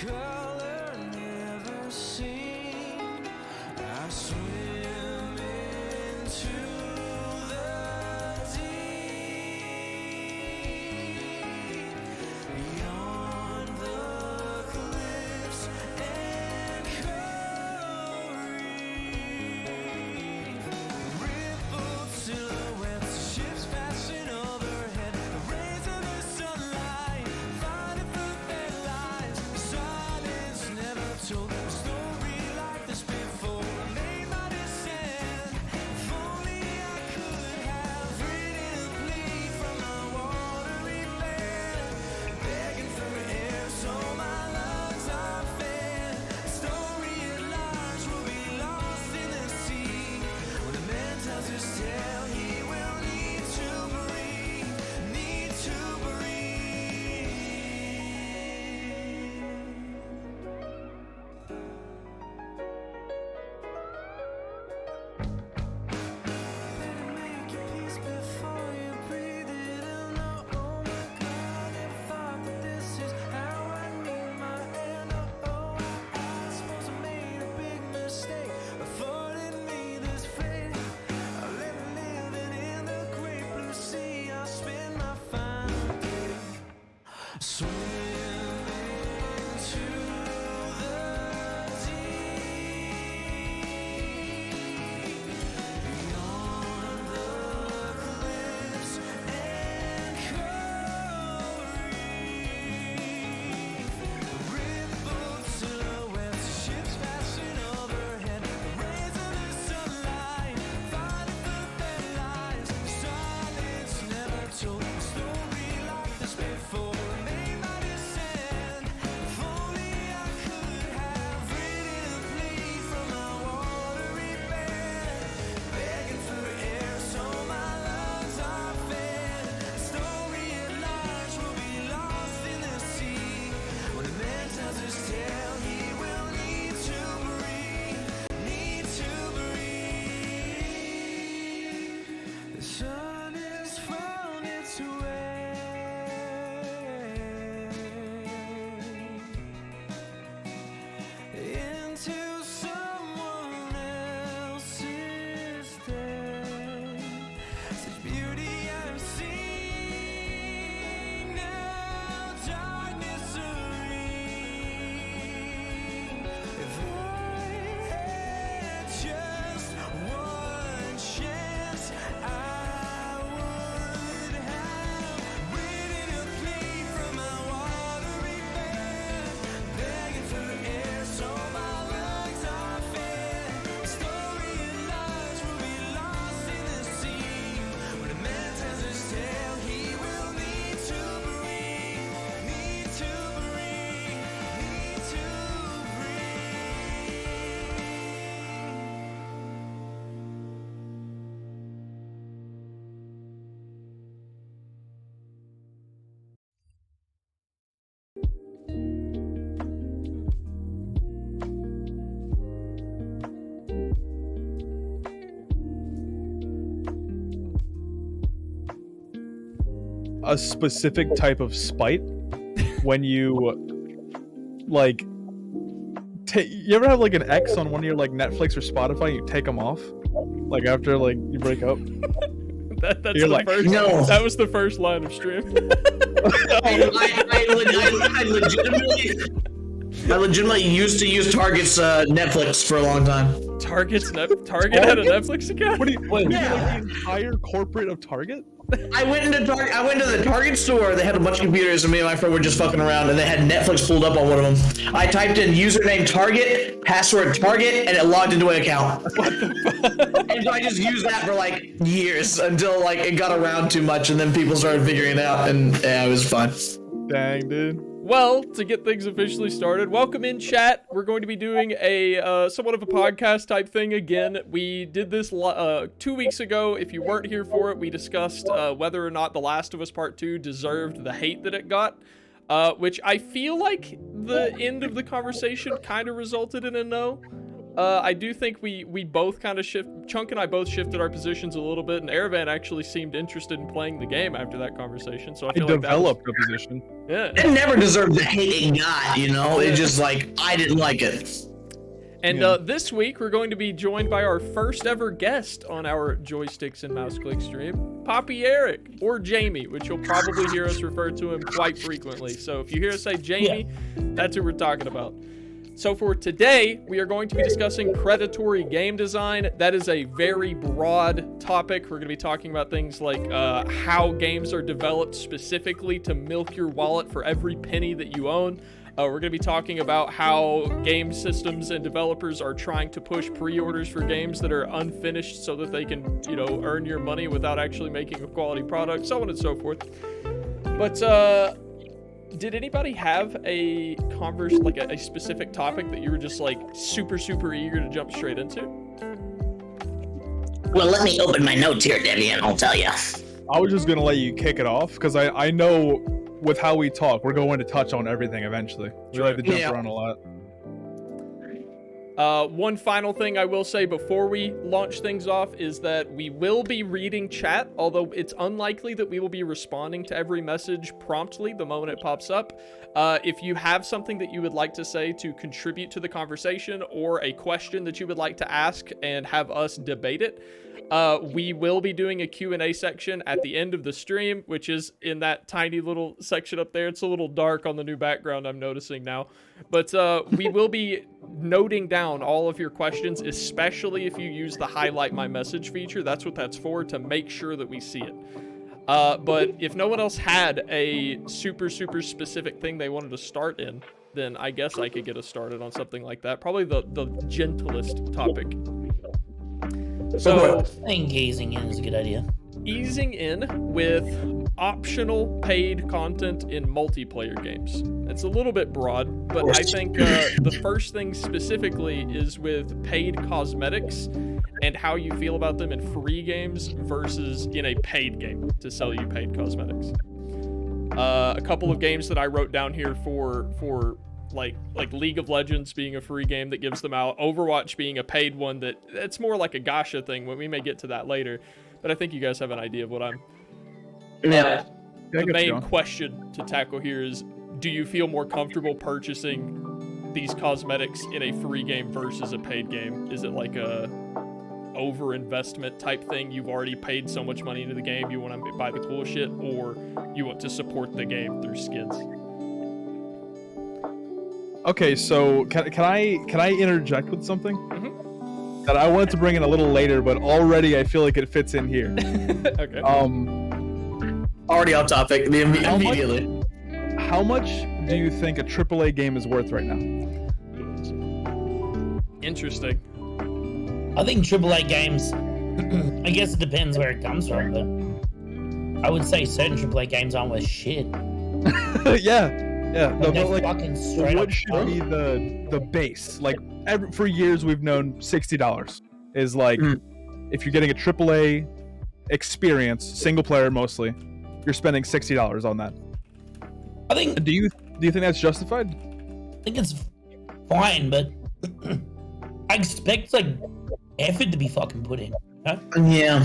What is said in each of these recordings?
color never seen. I swim into the deep, beyond the cliffs and coral reef. Rippled silhouettes, ships passing overhead, the rays of the sunlight fighting for their lives. Silence never told a story like this before. I made my descent. If only I could have written a plea from my watery bed, begging for air so my lungs are fed. The story at large will be lost in the sea. When a man tells his tale, he will need to breathe, need to breathe. Better make your peace before you breathe it in. Oh my God, I thought that this is how I need my end. Oh, I suppose I made a big mistake. I thought it made this fate. I'll let me living in the great blue sea. I'll spend my final day swimming into the deep, beyond the cliffs and coral reef. Rippled silhouettes, ships passing overhead, the rays of the sunlight fighting for their lives. Silence never told a story like this before. I made my descent. If only I could have written a plea from my watery bed, begging for air so my lungs are fed. The story at large will be lost in the sea. When a man tells his tale, he will need to breathe, need to breathe. The sun has found its way into someone else's day. Such beauty I'm seeing now, darkness serene. If I had just one chance, I would have written a plea from my watery bed, begging for air so my lungs are fed. The story at large will be lost in the sea. When a man tells his tale, he will need to breathe, need to breathe, need to a specific type of spite when you like you ever have like an X on one of your like Netflix or Spotify and you take them off like after like you break up? That's You're the like, first. No. That was the first line of stream. I legitimately used to use Target's Netflix for a long time. Target had a Netflix account. What do you like Yeah. the entire corporate of Target? I went into the Target store. They had a bunch of computers, and me and my friend were just fucking around, and they had Netflix pulled up on one of them. I typed in username Target, password Target, and it logged into an account. What the fuck? And so I just used that for like years until like it got around too much, and then people started figuring it out, and yeah, it was fun. Dang, dude. Well, to get things officially started, welcome in chat. We're going to be doing a somewhat of a podcast type thing again. We did this 2 weeks ago. If you weren't here for it, we discussed whether or not The Last of Us Part 2 deserved the hate that it got, which I feel like the end of the conversation kind of resulted in a no. I do think we both kind of Chunk and I both shifted our positions a little bit, and Aravan actually seemed interested in playing the game after that conversation. So I feel like developed a position. Yeah. It never deserved the hate it got, you know? It just like, I didn't like it. And this week, we're going to be joined by our first ever guest on our Joysticks and Mouse Click stream, Poppy Eric, or Jamie, which you'll probably hear us refer to him quite frequently. So if you hear us say Jamie, that's who we're talking about. So for today, we are going to be discussing predatory game design. That is a very broad topic. We're going to be talking about things like how games are developed specifically to milk your wallet for every penny that you own. We're going to be talking about how game systems and developers are trying to push pre-orders for games that are unfinished so that they can, earn your money without actually making a quality product, so on and so forth. But did anybody have a a specific topic that you were just like super, super eager to jump straight into? Well, let me open my notes here, Debbie, and I'll tell you. I was just gonna let you kick it off because I know with how we talk, we're going to touch on everything eventually. We like to jump around a lot. One final thing I will say before we launch things off is that we will be reading chat, although it's unlikely that we will be responding to every message promptly the moment it pops up. If you have something that you would like to say to contribute to the conversation or a question that you would like to ask and have us debate it, we will be doing a Q&A section at the end of the stream, which is in that tiny little section up there. It's a little dark on the new background, I'm noticing now. But we will be noting down all of your questions, especially if you use the highlight my message feature. That's what that's for, to make sure that we see it. But if no one else had a super, super specific thing they wanted to start in, then I guess I could get us started on something like that. Probably the gentlest topic. So, I think easing in is a good idea. Easing in with optional paid content in multiplayer games. It's a little bit broad, but I think the first thing specifically is with paid cosmetics and how you feel about them in free games versus in a paid game to sell you paid cosmetics. A couple of games that I wrote down here for like League of Legends being a free game that gives them out, Overwatch being a paid one that's more like a gacha thing. We may get to that later, but I think you guys have an idea of what I'm... Yeah. The main question to tackle here is, do you feel more comfortable purchasing these cosmetics in a free game versus a paid game? Is it like a over-investment type thing? You've already paid so much money into the game, you want to buy the cool shit, or you want to support the game through skins? Okay, so can I interject with something that I wanted to bring in a little later, but already I feel like it fits in here. Okay. Already off topic immediately. How much do you think a AAA game is worth right now? Interesting. I think AAA games, I guess it depends where it comes from, but I would say certain AAA games aren't worth shit. Yeah. They're fucking straight what up should dumb. be the base? Like for years we've known $60 is like if you're getting a AAA experience, single player mostly, you're spending $60 on that. I think Do you think that's justified? it's fine, but I expect like effort to be fucking put in. Huh? Yeah.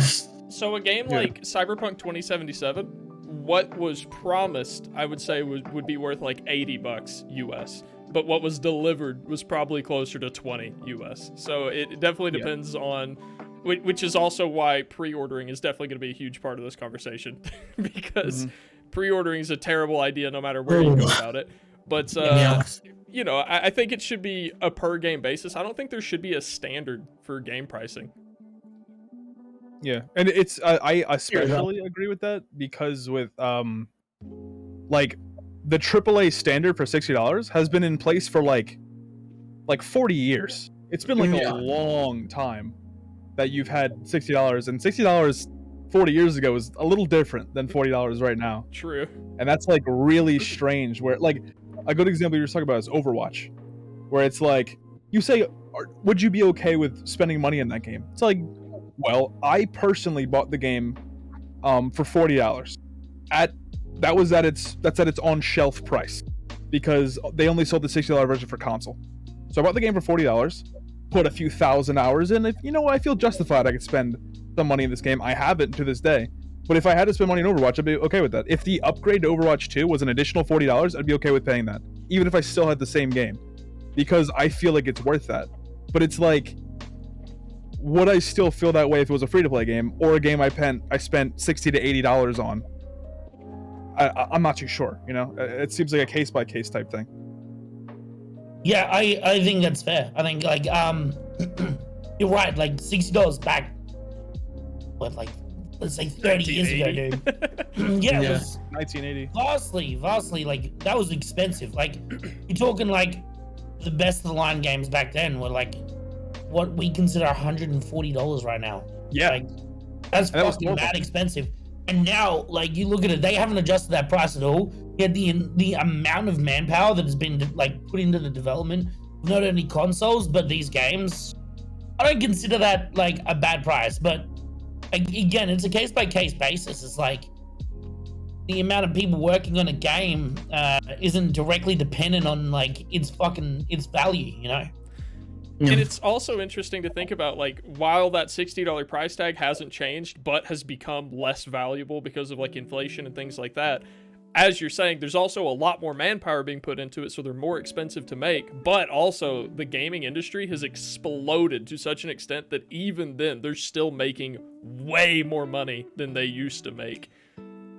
So a game like Cyberpunk 2077, what was promised, I would say would be worth like $80 US, but what was delivered was probably closer to 20 US. So it definitely depends on, which is also why pre-ordering is definitely going to be a huge part of this conversation, because pre-ordering is a terrible idea no matter where you go about it. But I think it should be a per game basis. I don't think there should be a standard for game pricing. Yeah, and it's I especially agree with that because with like the AAA standard for $60 has been in place for like 40 years. It's been like a long time that you've had $60, and $60 40 years ago was a little different than $40 right now. True. And that's like really strange. Where like a good example you were talking about is Overwatch, where it's like you say, would you be okay with spending money in that game? It's like, well, I personally bought the game for $40. That's at its on shelf price because they only sold the $60 version for console. So I bought the game for $40. put a few thousand hours in, if you know, I feel justified I could spend some money in this game. I haven't to this day. But if I had to spend money in Overwatch, I'd be okay with that. If the upgrade to Overwatch 2 was an additional $40, I'd be okay with paying that, even if I still had the same game, because I feel like it's worth that. But it's like, would I still feel that way if it was a free-to-play game or a game I spent $60 to $80 on? I'm not too sure. You know, it seems like a case-by-case type thing. Yeah, I think that's fair. I think like you're right. Like $60 back, what, like let's say 30 years ago, dude. Yeah, it was 1980. Vastly like that was expensive. Like you're talking like the best of the line games back then were like what we consider $140 right now. Yeah, like that's fucking mad expensive. And now, like you look at it, they haven't adjusted that price at all. Yet the amount of manpower that has been like put into the development, of not only consoles but these games, I don't consider that like a bad price. But again, it's a case by case basis. It's like the amount of people working on a game isn't directly dependent on like its value, you know. And it's also interesting to think about, like, while that $60 price tag hasn't changed, but has become less valuable because of, like, inflation and things like that, as you're saying, there's also a lot more manpower being put into it, so they're more expensive to make, but also the gaming industry has exploded to such an extent that even then, they're still making way more money than they used to make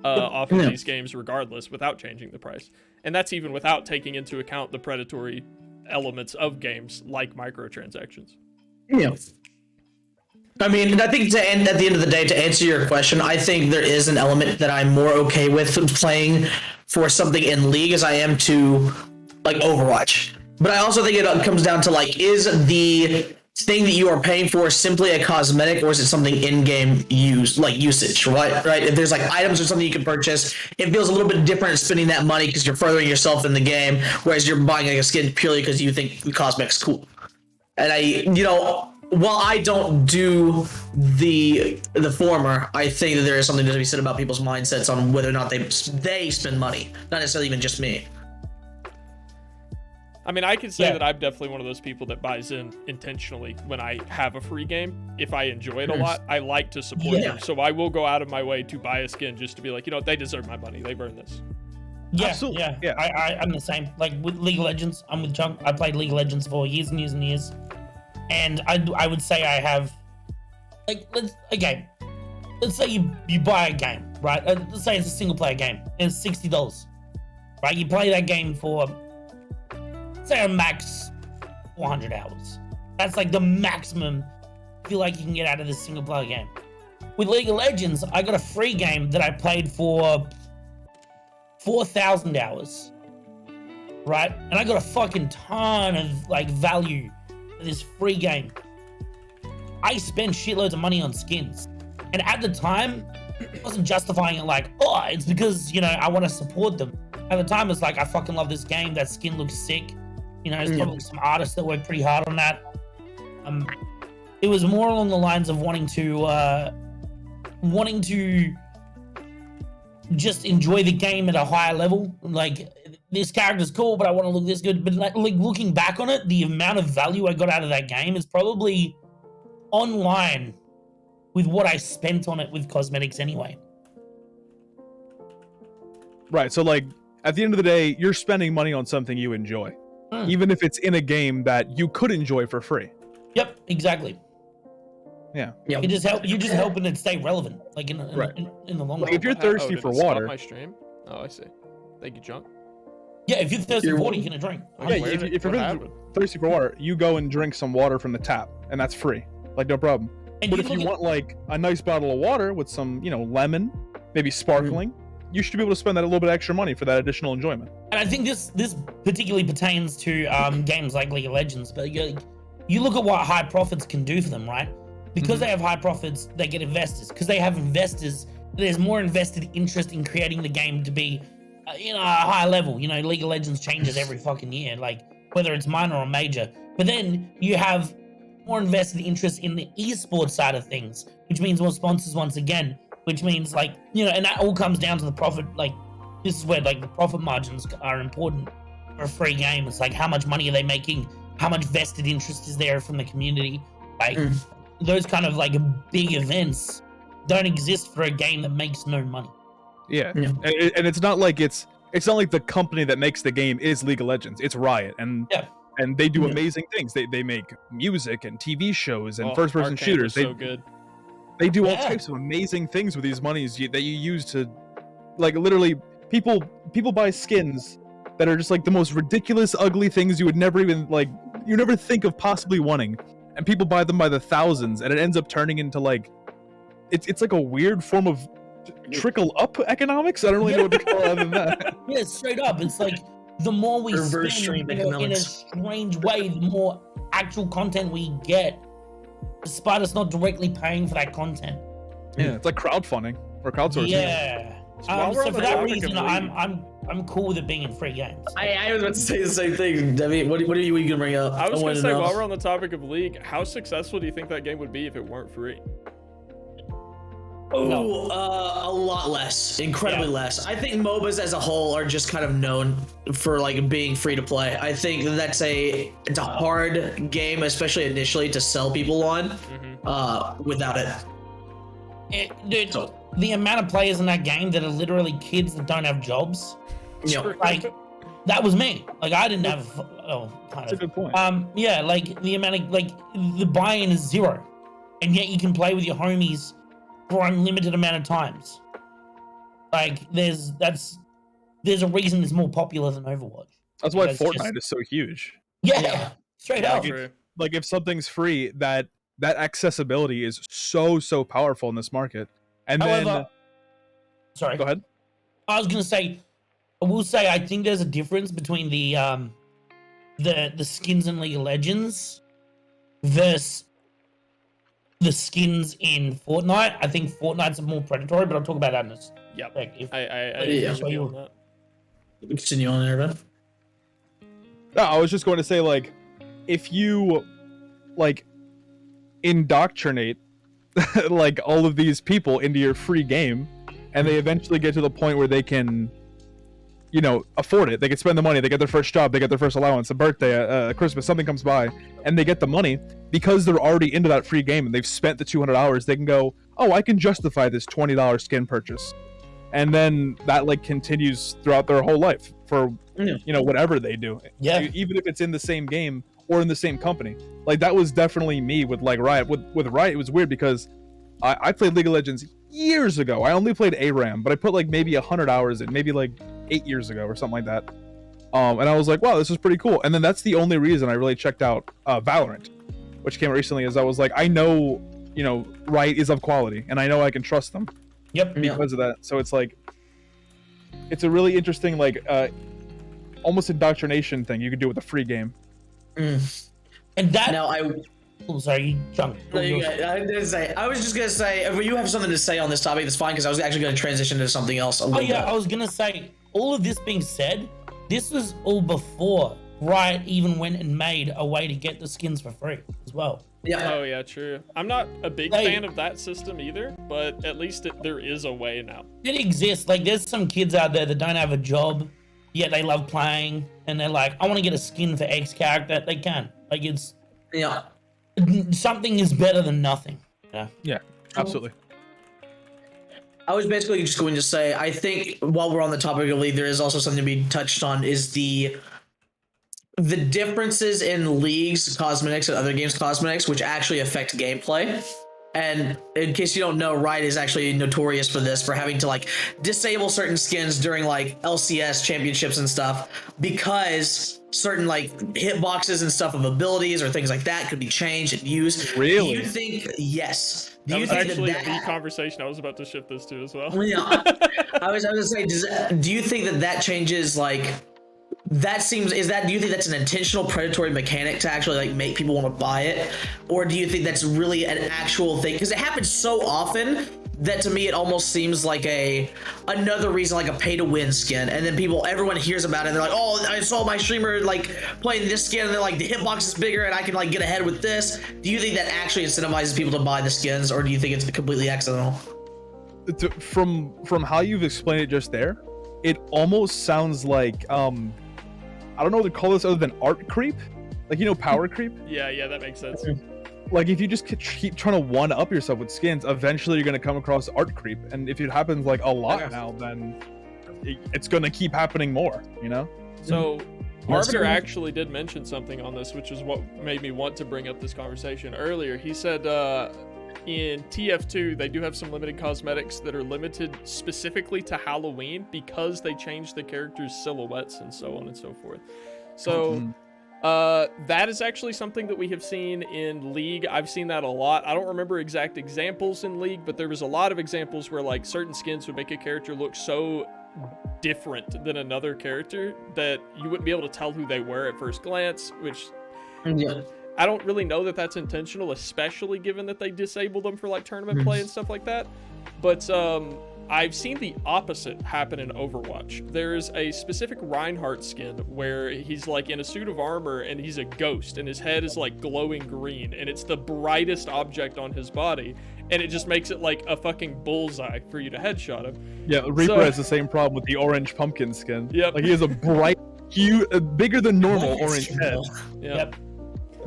off of these games regardless, without changing the price. And that's even without taking into account the predatory elements of games like microtransactions. Yeah. I mean, I think at the end of the day, to answer your question, I think there is an element that I'm more okay with playing for something in League as I am to like Overwatch. But I also think it comes down to like, is the thing that you are paying for simply a cosmetic, or is it something in-game usage, right? If there's like items or something you can purchase, it feels a little bit different spending that money because you're furthering yourself in the game, whereas you're buying like a skin purely because you think the cosmetic's cool. And while I don't do the former, I think that there is something to be said about people's mindsets on whether or not they spend money, not necessarily even just me. I mean, I can say that I'm definitely one of those people that buys in intentionally when I have a free game. If I enjoy it a lot, I like to support them. So I will go out of my way to buy a skin just to be like, they deserve my money. They've earned this. Yeah, absolutely. Yeah. I'm the same. Like with League of Legends, I'm with Chunk. I played League of Legends for years and years and years. And I would say I have, like, let's say you buy a game, right? Let's say it's a single player game and it's $60, right? You play that game for, say, a max 400 hours. That's like the maximum I feel like you can get out of this single player game. With League of Legends, I got a free game that I played for 4,000 hours, right? And I got a fucking ton of like value for this free game. I spent shitloads of money on skins, and at the time, I wasn't justifying it like, oh, it's because I want to support them. At the time, it's like, I fucking love this game. That skin looks sick. There's probably some artists that worked pretty hard on that. It was more along the lines of wanting to just enjoy the game at a higher level. Like, this character's cool, but I want to look this good. But like looking back on it, the amount of value I got out of that game is probably online with what I spent on it with cosmetics anyway. Right. So like at the end of the day, you're spending money on something you enjoy, even if it's in a game that you could enjoy for free. Yep, exactly. Yeah. You're just helping it stay relevant, like in the long run. If you're thirsty for water, my stream. Oh, I see. Thank you, John. Yeah, if you're thirsty for water, you're gonna drink. Yeah, if you're thirsty for water, you go and drink some water from the tap, and that's free. Like, no problem. But if you want like a nice bottle of water with some, lemon, maybe sparkling, you should be able to spend that a little bit extra money for that additional enjoyment. And I think this particularly pertains to games like League of Legends. But you look at what high profits can do for them, right? Because they have high profits, they get investors. Because they have investors, there's more invested interest in creating the game to be, a high level. League of Legends changes every fucking year, like whether it's minor or major. But then you have more invested interest in the esports side of things, which means more sponsors once again, which means like, and that all comes down to the profit. Like, this is where like the profit margins are important for a free game. It's like, how much money are they making how much vested interest is there from the community. Like those kind of like big events don't exist for a game that makes no money. Yeah. And it's not like it's not like the company that makes the game is League of Legends. It's Riot, and they do amazing things. They make music and TV shows and first-person Arcane shooters. was so good. They do all types of amazing things with these monies that you use to, like, literally people buy skins that are just like the most ridiculous, ugly things you would never even you never think of possibly wanting, and people buy them by the thousands, and it ends up turning into like it's like a weird form of trickle up economics. I don't really know what to call it other than that. Yeah, straight up. It's like the more we Reverse spend stream in a economics. strange way, the more actual content we get, despite us not directly paying for that content. Yeah, it's like crowdfunding or crowdsourcing. Yeah. while we're So on for the that topic of reason, League- I'm cool with it being in free games. I was about to say the same thing, Debbie. What are you gonna bring up? I was wanted gonna say, know. while we're on the topic of League, how successful do you think that game would be if it weren't free? Oh, a lot less, incredibly less. I think MOBAs as a whole are just kind of known for like being free to play. I think it's a hard game, especially initially, to sell people on. Without it, Dude, the amount of players in that game that are literally kids that don't have jobs, like that was me. Like I didn't have. Oh, kind That's a good point. Yeah, like the amount of the buy-in is 0, and yet you can play with your homies for unlimited amount of times. Like there's a reason it's more popular than Overwatch. That's why It's Fortnite is so huge. Yeah, straight up. True. Like if something's free, that accessibility is so powerful in this market. And However, then sorry. go ahead. I was gonna say, I will say, I think there's a difference between the skins in League of Legends versus the skins in Fortnite. I think Fortnite's more predatory, but I'll talk about that in a Yep. second. I Yeah. agree with you on that. Continue on there, man. No, I was just going to say, like, if you like indoctrinate like all of these people into your free game, and they eventually get to the point where they can, afford it. They can spend the money. They get their first job. They get their first allowance, a birthday, Christmas, something comes by, and they get the money because they're already into that free game and they've spent the 200 hours. They can go, oh, I can justify this $20 skin purchase, and then that like continues throughout their whole life for whatever they do. Yeah. Even if it's in the same game or in the same company. Like that was definitely me with like Riot. With Riot, it was weird because I played League of Legends years ago. I only played ARAM, but I put like maybe 100 hours in, maybe like 8 years ago or something like that. And I was like, wow, this is pretty cool. And then that's the only reason I really checked out Valorant, which came recently, is I was like, I know, Riot is of quality, and I know I can trust them Yep. because of that. So it's like, it's a really interesting, like, almost indoctrination thing you could do with a free game. And that. Now Oh, sorry, you jumped. No, I was just gonna say, if you have something to say on this topic, that's fine, because I was actually gonna transition to something else. A Oh little yeah, bit. I was gonna say, all of this being said, this was all before Riot even went and made a way to get the skins for free as well. Yeah. Oh yeah, true. I'm not a big fan of that system either, but at least there is a way now. It exists. Like there's some kids out there that don't have a job, yet they love playing, and they're like, I want to get a skin for X character. They can. Like it's Yeah. something is better than nothing. Yeah. Yeah, absolutely. I was basically just going to say, I think while we're on the topic of League, there is also something to be touched on, is the differences in League's cosmetics and other games' cosmetics, which actually affect gameplay. And in case you don't know, Riot is actually notorious for this, for having to like disable certain skins during like LCS championships and stuff, because certain like hitboxes and stuff of abilities or things like that could be changed and used. Really? Do you think, yes. Do That you was think actually that the conversation I was about to shift this to as well. Yeah, I was gonna say, do you think that changes, like, do you think that's an intentional predatory mechanic to actually like make people want to buy it, or do you think that's really an actual thing? Because it happens so often that to me it almost seems like another reason, like a pay to win skin, and then everyone hears about it and they're like, oh, I saw my streamer like playing this skin and they're like, the hitbox is bigger and I can like get ahead with this. Do you think that actually incentivizes people to buy the skins, or do you think it's completely accidental? From how you've explained it just there, it almost sounds like I don't know what to call this other than art creep. Like, you know, power creep? Yeah, that makes sense. Like, if you just keep trying to one-up yourself with skins, eventually you're going to come across art creep. And if it happens, like, a lot now, then it's going to keep happening more, you know? So, That's Arbiter true. actually did mention something on this, which is what made me want to bring up this conversation earlier. He said in TF2, they do have some limited cosmetics that are limited specifically to Halloween because they changed the characters' silhouettes and so on and so forth. So, that is actually something that we have seen in League. I've seen that a lot. I don't remember exact examples in League, but there was a lot of examples where like certain skins would make a character look so different than another character that you wouldn't be able to tell who they were at first glance, which Yeah. I don't really know that that's intentional, especially given that they disable them for like tournament play and stuff like that. But I've seen the opposite happen in Overwatch. There's a specific Reinhardt skin where he's like in a suit of armor and he's a ghost and his head is like glowing green and it's the brightest object on his body and it just makes it like a fucking bullseye for you to headshot him. Yeah, Reaper So- has the same problem with the orange pumpkin skin. Yep. Like, he has a bright, huge, bigger than normal orange head. Yep.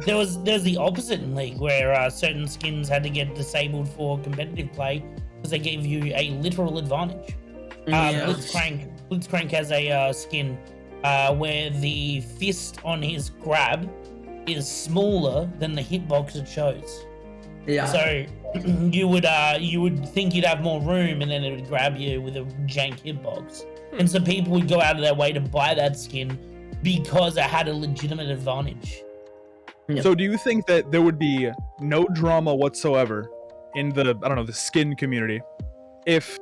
There's the opposite in League where certain skins had to get disabled for competitive play because they gave you a literal advantage. Blitzcrank has a skin where the fist on his grab is smaller than the hitbox it shows. Yeah. So you would think you'd have more room, and then it would grab you with a jank hitbox. And so people would go out of their way to buy that skin because it had a legitimate advantage. So do you think that there would be no drama whatsoever in the, I don't know, the skin community if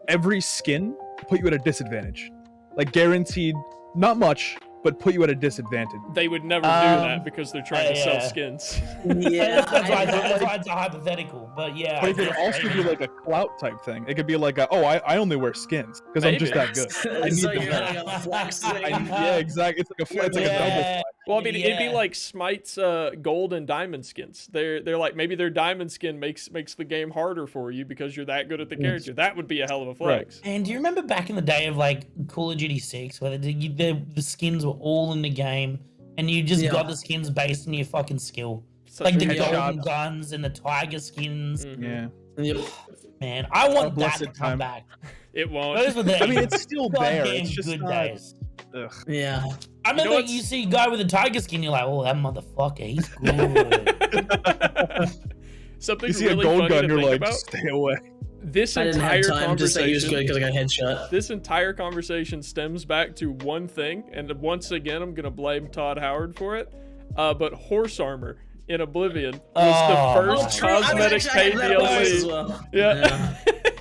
every skin put you at a disadvantage? Like, guaranteed, not much, but put you at a disadvantage. They would never do that because they're trying to sell yeah. skins. Yeah. That's why it's a hypothetical, but yeah. But it could also be like a clout type thing. It could be like, I only wear skins because I'm just that good. I need So them. you're like a flex thing. Yeah, exactly. It's like a double flex. Well, I mean, it'd be Yeah. like Smite's gold and diamond skins. They're like maybe their diamond skin makes the game harder for you because you're that good at the character. That would be a hell of a flex. And do you remember back in the day of like Call of Duty 6 where the skins were all in the game and you just got the skins based on your fucking skill? Such Like a the good golden job. guns and the tiger skins. Yeah. Yep. Man, I want that blessed to come time. back. It won't. Those were the I mean, it's still there. goddamn It's just good not. days. Ugh. Yeah. I remember what's- you see a guy with a tiger skin, you're like, oh, that motherfucker, he's good. Something You see really a gold funny gun, to you're think like, about. stay away. This I didn't entire have time to say he was good conversation. because I got headshot. This entire conversation stems back to one thing, and once again, I'm gonna blame Todd Howard for it. But horse armor in Oblivion was Oh, the first true. cosmetic paid DLC. Well. Yeah.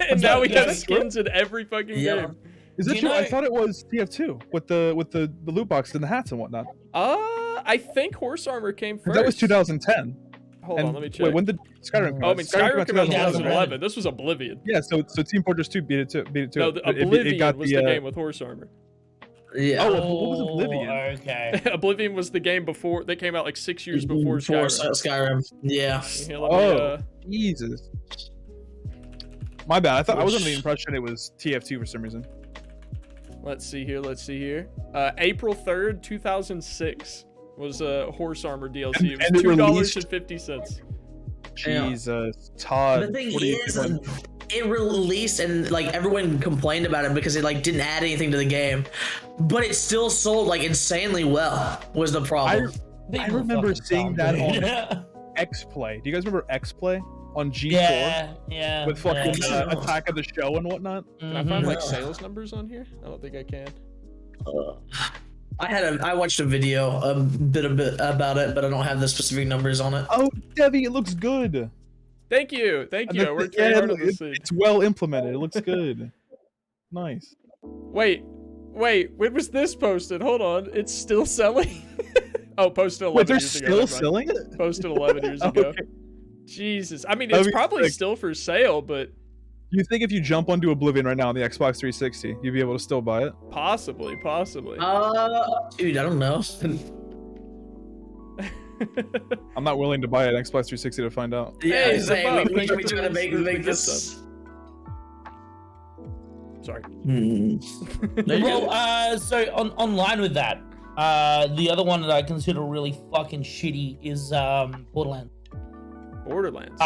And now we Yeah, have that's skins in every fucking Yeah. game. Is that You true? I know- thought it was TF2 with the loot box and the hats and whatnot. I think horse armor came first. That was 2010. Hold and on, let me check. Wait, when did Skyrim come Oh, I out? mean, Skyrim came out in 2011. 2011. This was Oblivion. Yeah, so Team Fortress 2 beat it too. No, the Oblivion was the game with horse armor. Yeah. Oh, what was Oblivion? Okay. Oblivion was the game before that came out like 6 years before Skyrim. Skyrim. Yeah. Here, let me, Oh, Jesus. My bad. I was under the impression it was TF2 for some reason. let's see here. April 3rd, 2006 was a horse armor DLC. It And was it released- $2.50. Yeah. Jesus, Todd. The thing what are you is, doing? it released and like everyone complained about it because it like didn't add anything to the game, but it still sold like insanely well. Was the problem? I remember seeing that on X-Play. Do you guys remember X-Play on G4 yeah. with fucking yeah. Attack of the Show and whatnot? Can I find like Mhm. sales numbers on here? I don't think I can. I watched a video a bit about it, but I don't have the specific numbers on it. Oh, Debbie, it looks good. Thank you. And I worked very hard on this thing. it's well implemented. It looks good. Nice. Wait, when was this posted? Hold on, it's still selling. Oh, posted 11 Wait, they're years ago. still never mind. selling it? Posted 11 years ago. Okay. Jesus, I mean, That'd it's be probably sick. still for sale, but You think if you jump onto Oblivion right now on the Xbox 360, you'd be able to still buy it? possibly. Dude, I don't know. I'm not willing to buy an Xbox 360 to find out. Yeah, Hey, say, Zabab, we thank you for trying to the make good this. Sorry. Hmm. There you go. Well, so on line with that, The other one that I consider really fucking shitty is Borderlands. Borderlands.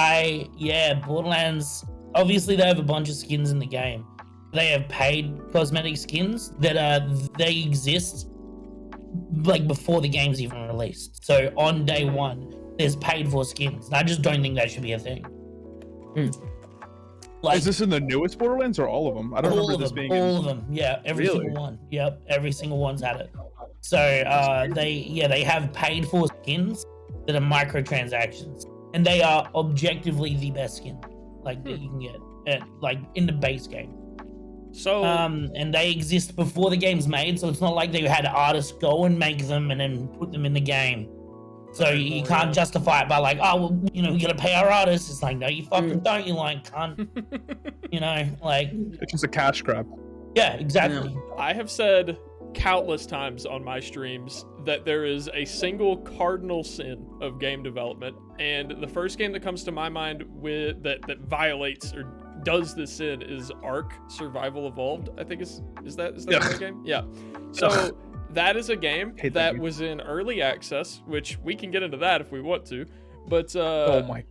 Borderlands. Obviously, they have a bunch of skins in the game. They have paid cosmetic skins that they exist like before the game's even released. So on day one, there's paid for skins. And I just don't think that should be a thing. Like, is this in the newest Borderlands or all of them? I don't remember this being all of them. Yeah, every Really? single one. Yep, every single one's had it. So they have paid for skins that are microtransactions, and they are objectively the best skin like that you can get like in the base game. So And they exist before the game's made, so it's not like they had artists go and make them and then put them in the game. So you can't justify it by like, oh, well, you know, we gotta pay our artists. It's like, no, you fucking don't, you like cunt. You know, like, it's just a cash grab. yeah, exactly. I have said countless times on my streams that there is a single cardinal sin of game development, and the first game that comes to my mind with that violates or does this sin is Ark Survival Evolved. I think is that the right game? Yeah. So that is a game that was in early access, which we can get into that if we want to. But Oh my!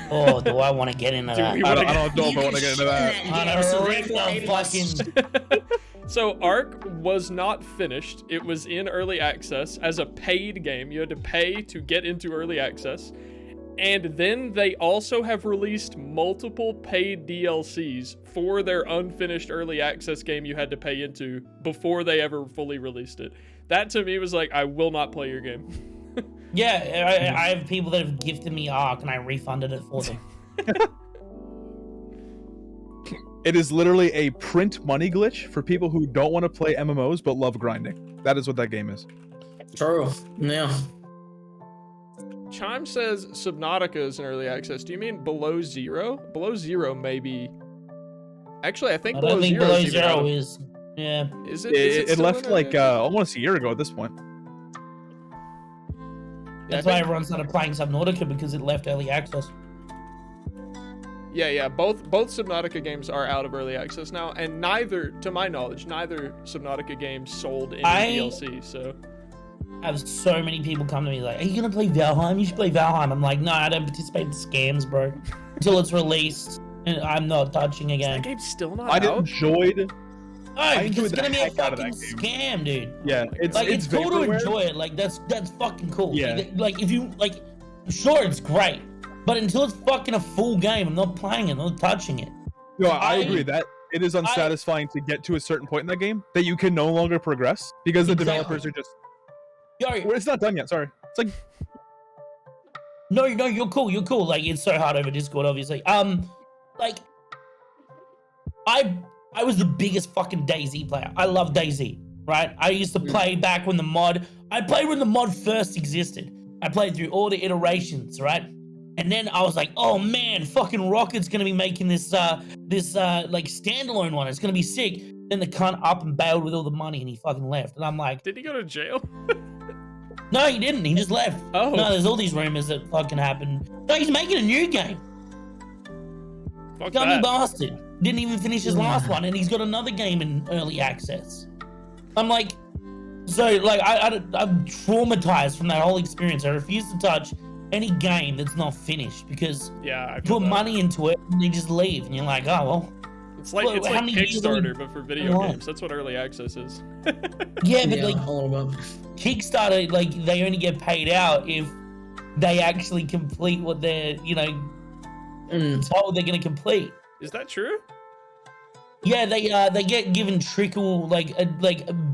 Oh, do I want to get into that? we I wanna don't know if I want to get into that. On a rip of fucking So Ark was not finished. It was in early access as a paid game. You had to pay to get into early access. And then they also have released multiple paid DLCs for their unfinished early access game you had to pay into before they ever fully released it. That to me was like, I will not play your game. Yeah, I have people that have gifted me Ark and I refunded it for them. It is literally a print money glitch for people who don't want to play MMOs but love grinding. That is what that game is. True. Yeah. Chime says Subnautica is in early access. Do you mean Below Zero? Below Zero maybe. Actually, I think I Below don't think Zero Below is even out Zero of- is. Yeah. Is it? Is It still left in like early access? almost a year ago at this point. That's I why think- everyone started playing Subnautica, because it left early access. Yeah. Both Subnautica games are out of early access now, and neither, to my knowledge, neither Subnautica game sold any DLC. So I have so many people come to me like, are you gonna play Valheim? You should play Valheim. I'm like, no, I don't participate in scams, bro. Until it's released, and I'm not touching that again. game's still not I out. enjoyed. Oh, because enjoyed it's the gonna be a heck out of fucking that scam, dude. Yeah, it's Like, it's cool to vaporware. enjoy it. Like, that's fucking cool. Yeah. Like, if you, like, sure, it's great. But until it's fucking a full game, I'm not playing it, I'm not touching it. No, I- I agree that it is unsatisfying to get to a certain point in that game that you can no longer progress because the Exactly. developers are just. Yo, Well, it's not done yet. Sorry. It's like no, you're cool, you're cool. Like, it's so hard over Discord, obviously. Like, I was the biggest fucking DayZ player. I love DayZ, right? I used to play back when I played when the mod first existed. I played through all the iterations, right? And then I was like, oh man, fucking Rocket's gonna be making this like standalone one. It's gonna be sick. Then the cunt up and bailed with all the money and he fucking left. And I'm like, Did he go to jail? no, he didn't. He just left. Oh. No, there's all these rumors that fucking happened. No, he's making a new game. Fuck Gummy that. bastard. Didn't even finish his last one, and he's got another game in early access. I'm like, so like I'm traumatized from that whole experience. I refuse to touch any game that's not finished because Yeah, I you feel put that. money into it and they just leave, and you're like, oh well. It's like Well, it's how like many years have we Kickstarter, but for video on? games. That's what early access is. Yeah, but Yeah, like a little bit. Kickstarter, like they only get paid out if they actually complete what they're told they're gonna complete. Is that true? Yeah, they get given trickle like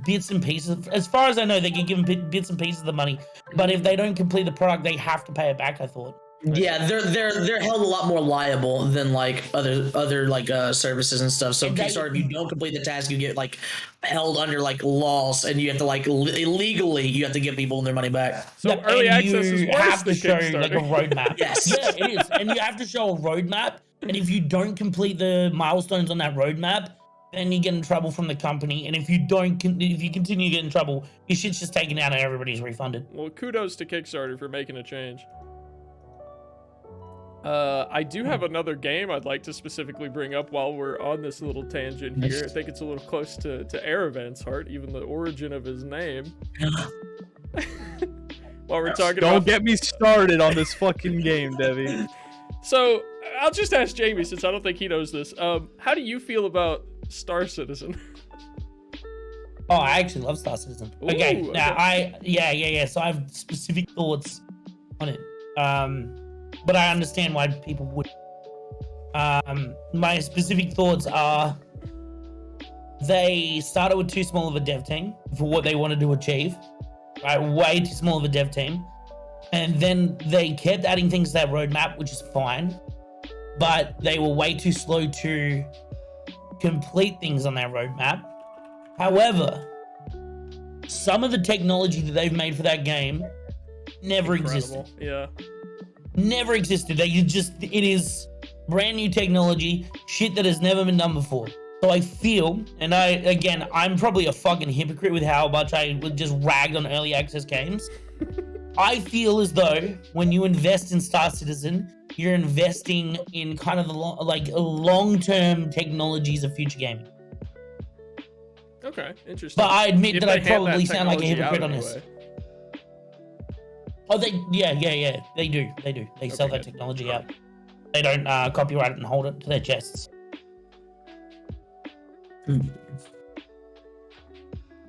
bits and pieces. As far as I know, they get given bits and pieces of the money. But if they don't complete the product, they have to pay it back. I thought. Yeah, they're held a lot more liable than like other like services and stuff. So And they- Kickstarter, if you don't complete the task, you get like held under like laws, and you have to like illegally you have to give people their money back. So Yep, early and access is you worse have to than show like a Kickstarter. roadmap. Yes. Yeah, it is, and you have to show a roadmap. And if you don't complete the milestones on that roadmap, then you get in trouble from the company. And if you continue to get in trouble, your shit's just taken out and everybody's refunded. Well, kudos to Kickstarter for making a change. I do have another game I'd like to specifically bring up while we're on this little tangent here. I think it's a little close to Aravant's heart, even the origin of his name. While we're talking Don't about... get me started on this fucking game, Debbie. So, I'll just ask Jamie, since I don't think he knows this. How do you feel about Star Citizen? Oh, I actually love Star Citizen. Ooh, okay, okay. now so I have specific thoughts on it. But I understand why people would. My specific thoughts are they started with too small of a dev team for what they wanted to achieve. Right, way too small of a dev team. And then they kept adding things to that roadmap, which is fine. But they were way too slow to complete things on that roadmap. However, some of the technology that they've made for that game never existed. Yeah. Never existed. It is brand new technology, shit that has never been done before. So I feel, and I'm probably a fucking hypocrite with how much I just ragged on early access games. I feel as though when you invest in Star Citizen, you're investing in kind of the long-term technologies of future gaming. Okay, interesting. But I admit If that they I hand probably that sound like a technology hypocrite out on this. anyway. Oh, they do. They sell that good. technology out. They don't copyright it and hold it to their chests.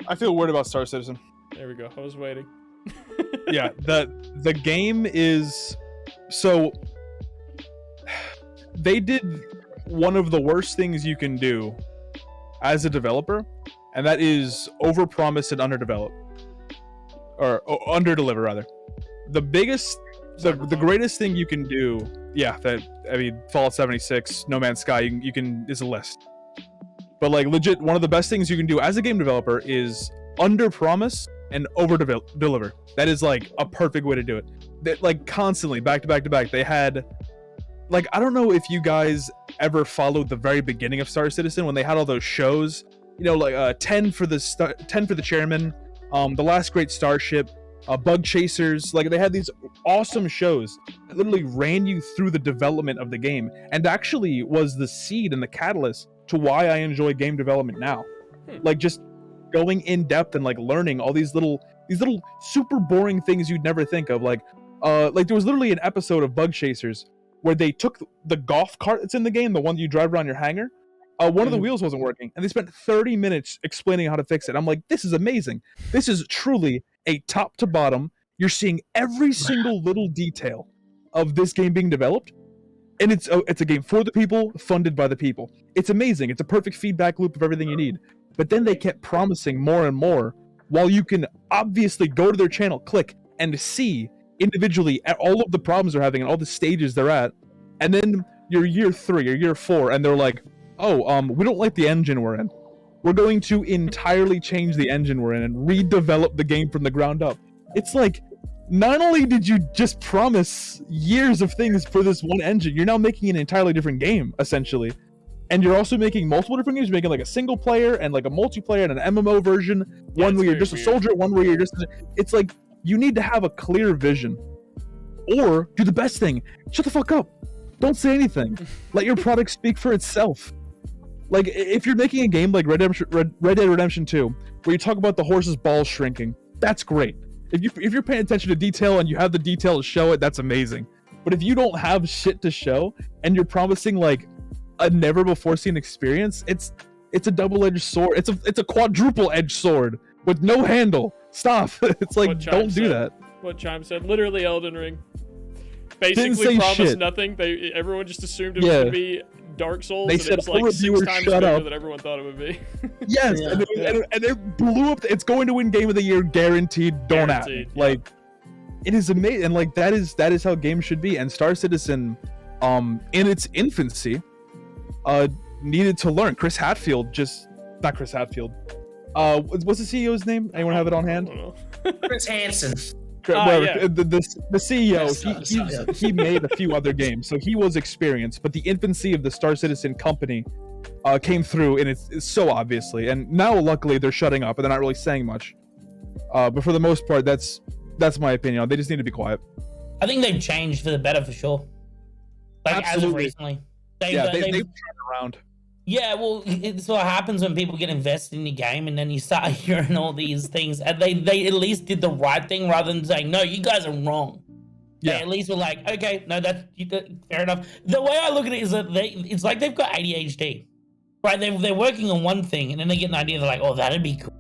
I feel weird about Star Citizen. There we go. I was waiting. Yeah, the game is so they did one of the worst things you can do as a developer, and that is overpromise and underdevelop. Or underdeliver rather. The greatest thing you can do, Fallout 76, No Man's Sky, you can is a list. But like legit, one of the best things you can do as a game developer is underpromise and over-deliver. That is like a perfect way to do it. That like constantly back to back to back. They had like, I don't know if you guys ever followed the very beginning of Star Citizen when they had all those shows, like 10 for the chairman, The Last Great Starship, Bug Chasers. Like they had these awesome shows that literally ran you through the development of the game, and actually was the seed and the catalyst to why I enjoy game development now. Like just going in depth and like learning all these little super boring things you'd never think of. Like there was literally an episode of Bug Chasers where they took the golf cart that's in the game, the one you drive around your hangar. One of the wheels wasn't working, and they spent 30 minutes explaining how to fix it. I'm like, this is amazing. This is truly a top to bottom. You're seeing every single little detail of this game being developed, and it's a game for the people, funded by the people. It's amazing. It's a perfect feedback loop of everything you need. But then they kept promising more and more, while you can obviously go to their channel, click, and see individually at all of the problems they're having and all the stages they're at. And then you're year 3 or year 4, and they're like, we don't like the engine we're in. We're going to entirely change the engine we're in and redevelop the game from the ground up. It's like, not only did you just promise years of things for this one engine, you're now making an entirely different game, essentially. And you're also making multiple different games. You're making like a single player and like a multiplayer and an MMO version. One where you're just a soldier, one where you're just... It's like, you need to have a clear vision. Or do the best thing. Shut the fuck up. Don't say anything. Let your product speak for itself. Like, if you're making a game like Red Dead Redemption 2, where you talk about the horse's balls shrinking, that's great. If you're paying attention to detail and you have the detail to show it, that's amazing. But if you don't have shit to show, and you're promising like a never before seen experience, it's a double-edged sword. It's a quadruple-edged sword with no handle. Stop. It's like, don't do that. What Chime said, literally Elden Ring. Didn't Basically say promised shit. nothing. Everyone just assumed it was going to be Dark Souls, They and said, it was like "All 6 reviewers, times shut bigger up." than everyone thought it would be. Yes, Yeah. and it blew up. It's going to win Game of the Year, guaranteed. Don't at me. Guaranteed, yeah. Like, it is amazing, and like that is how games should be. And Star Citizen, in its infancy, needed to learn. Not Chris Hadfield. What's the CEO's name? Anyone have it on I hand? don't know. Chris Hansen. Whatever. yeah. The CEO, he made a few other games, so he was experienced. But the infancy of the Star Citizen company came through, and it's so obviously. And now, luckily, they're shutting up, and they're not really saying much. But for the most part, that's my opinion. They just need to be quiet. I think they've changed for the better for sure. Like as of Absolutely. recently. Yeah, they've they've- turned around. Yeah, well, it's what happens when people get invested in the game, and then you start hearing all these things, and they at least did the right thing rather than saying, "No, you guys are wrong." They Yeah. at least were like, "Okay, no, that's fair enough." The way I look at it is that it's like they've got ADHD, right? They're working on one thing, and then they get an idea. They're like, "Oh, that'd be cool.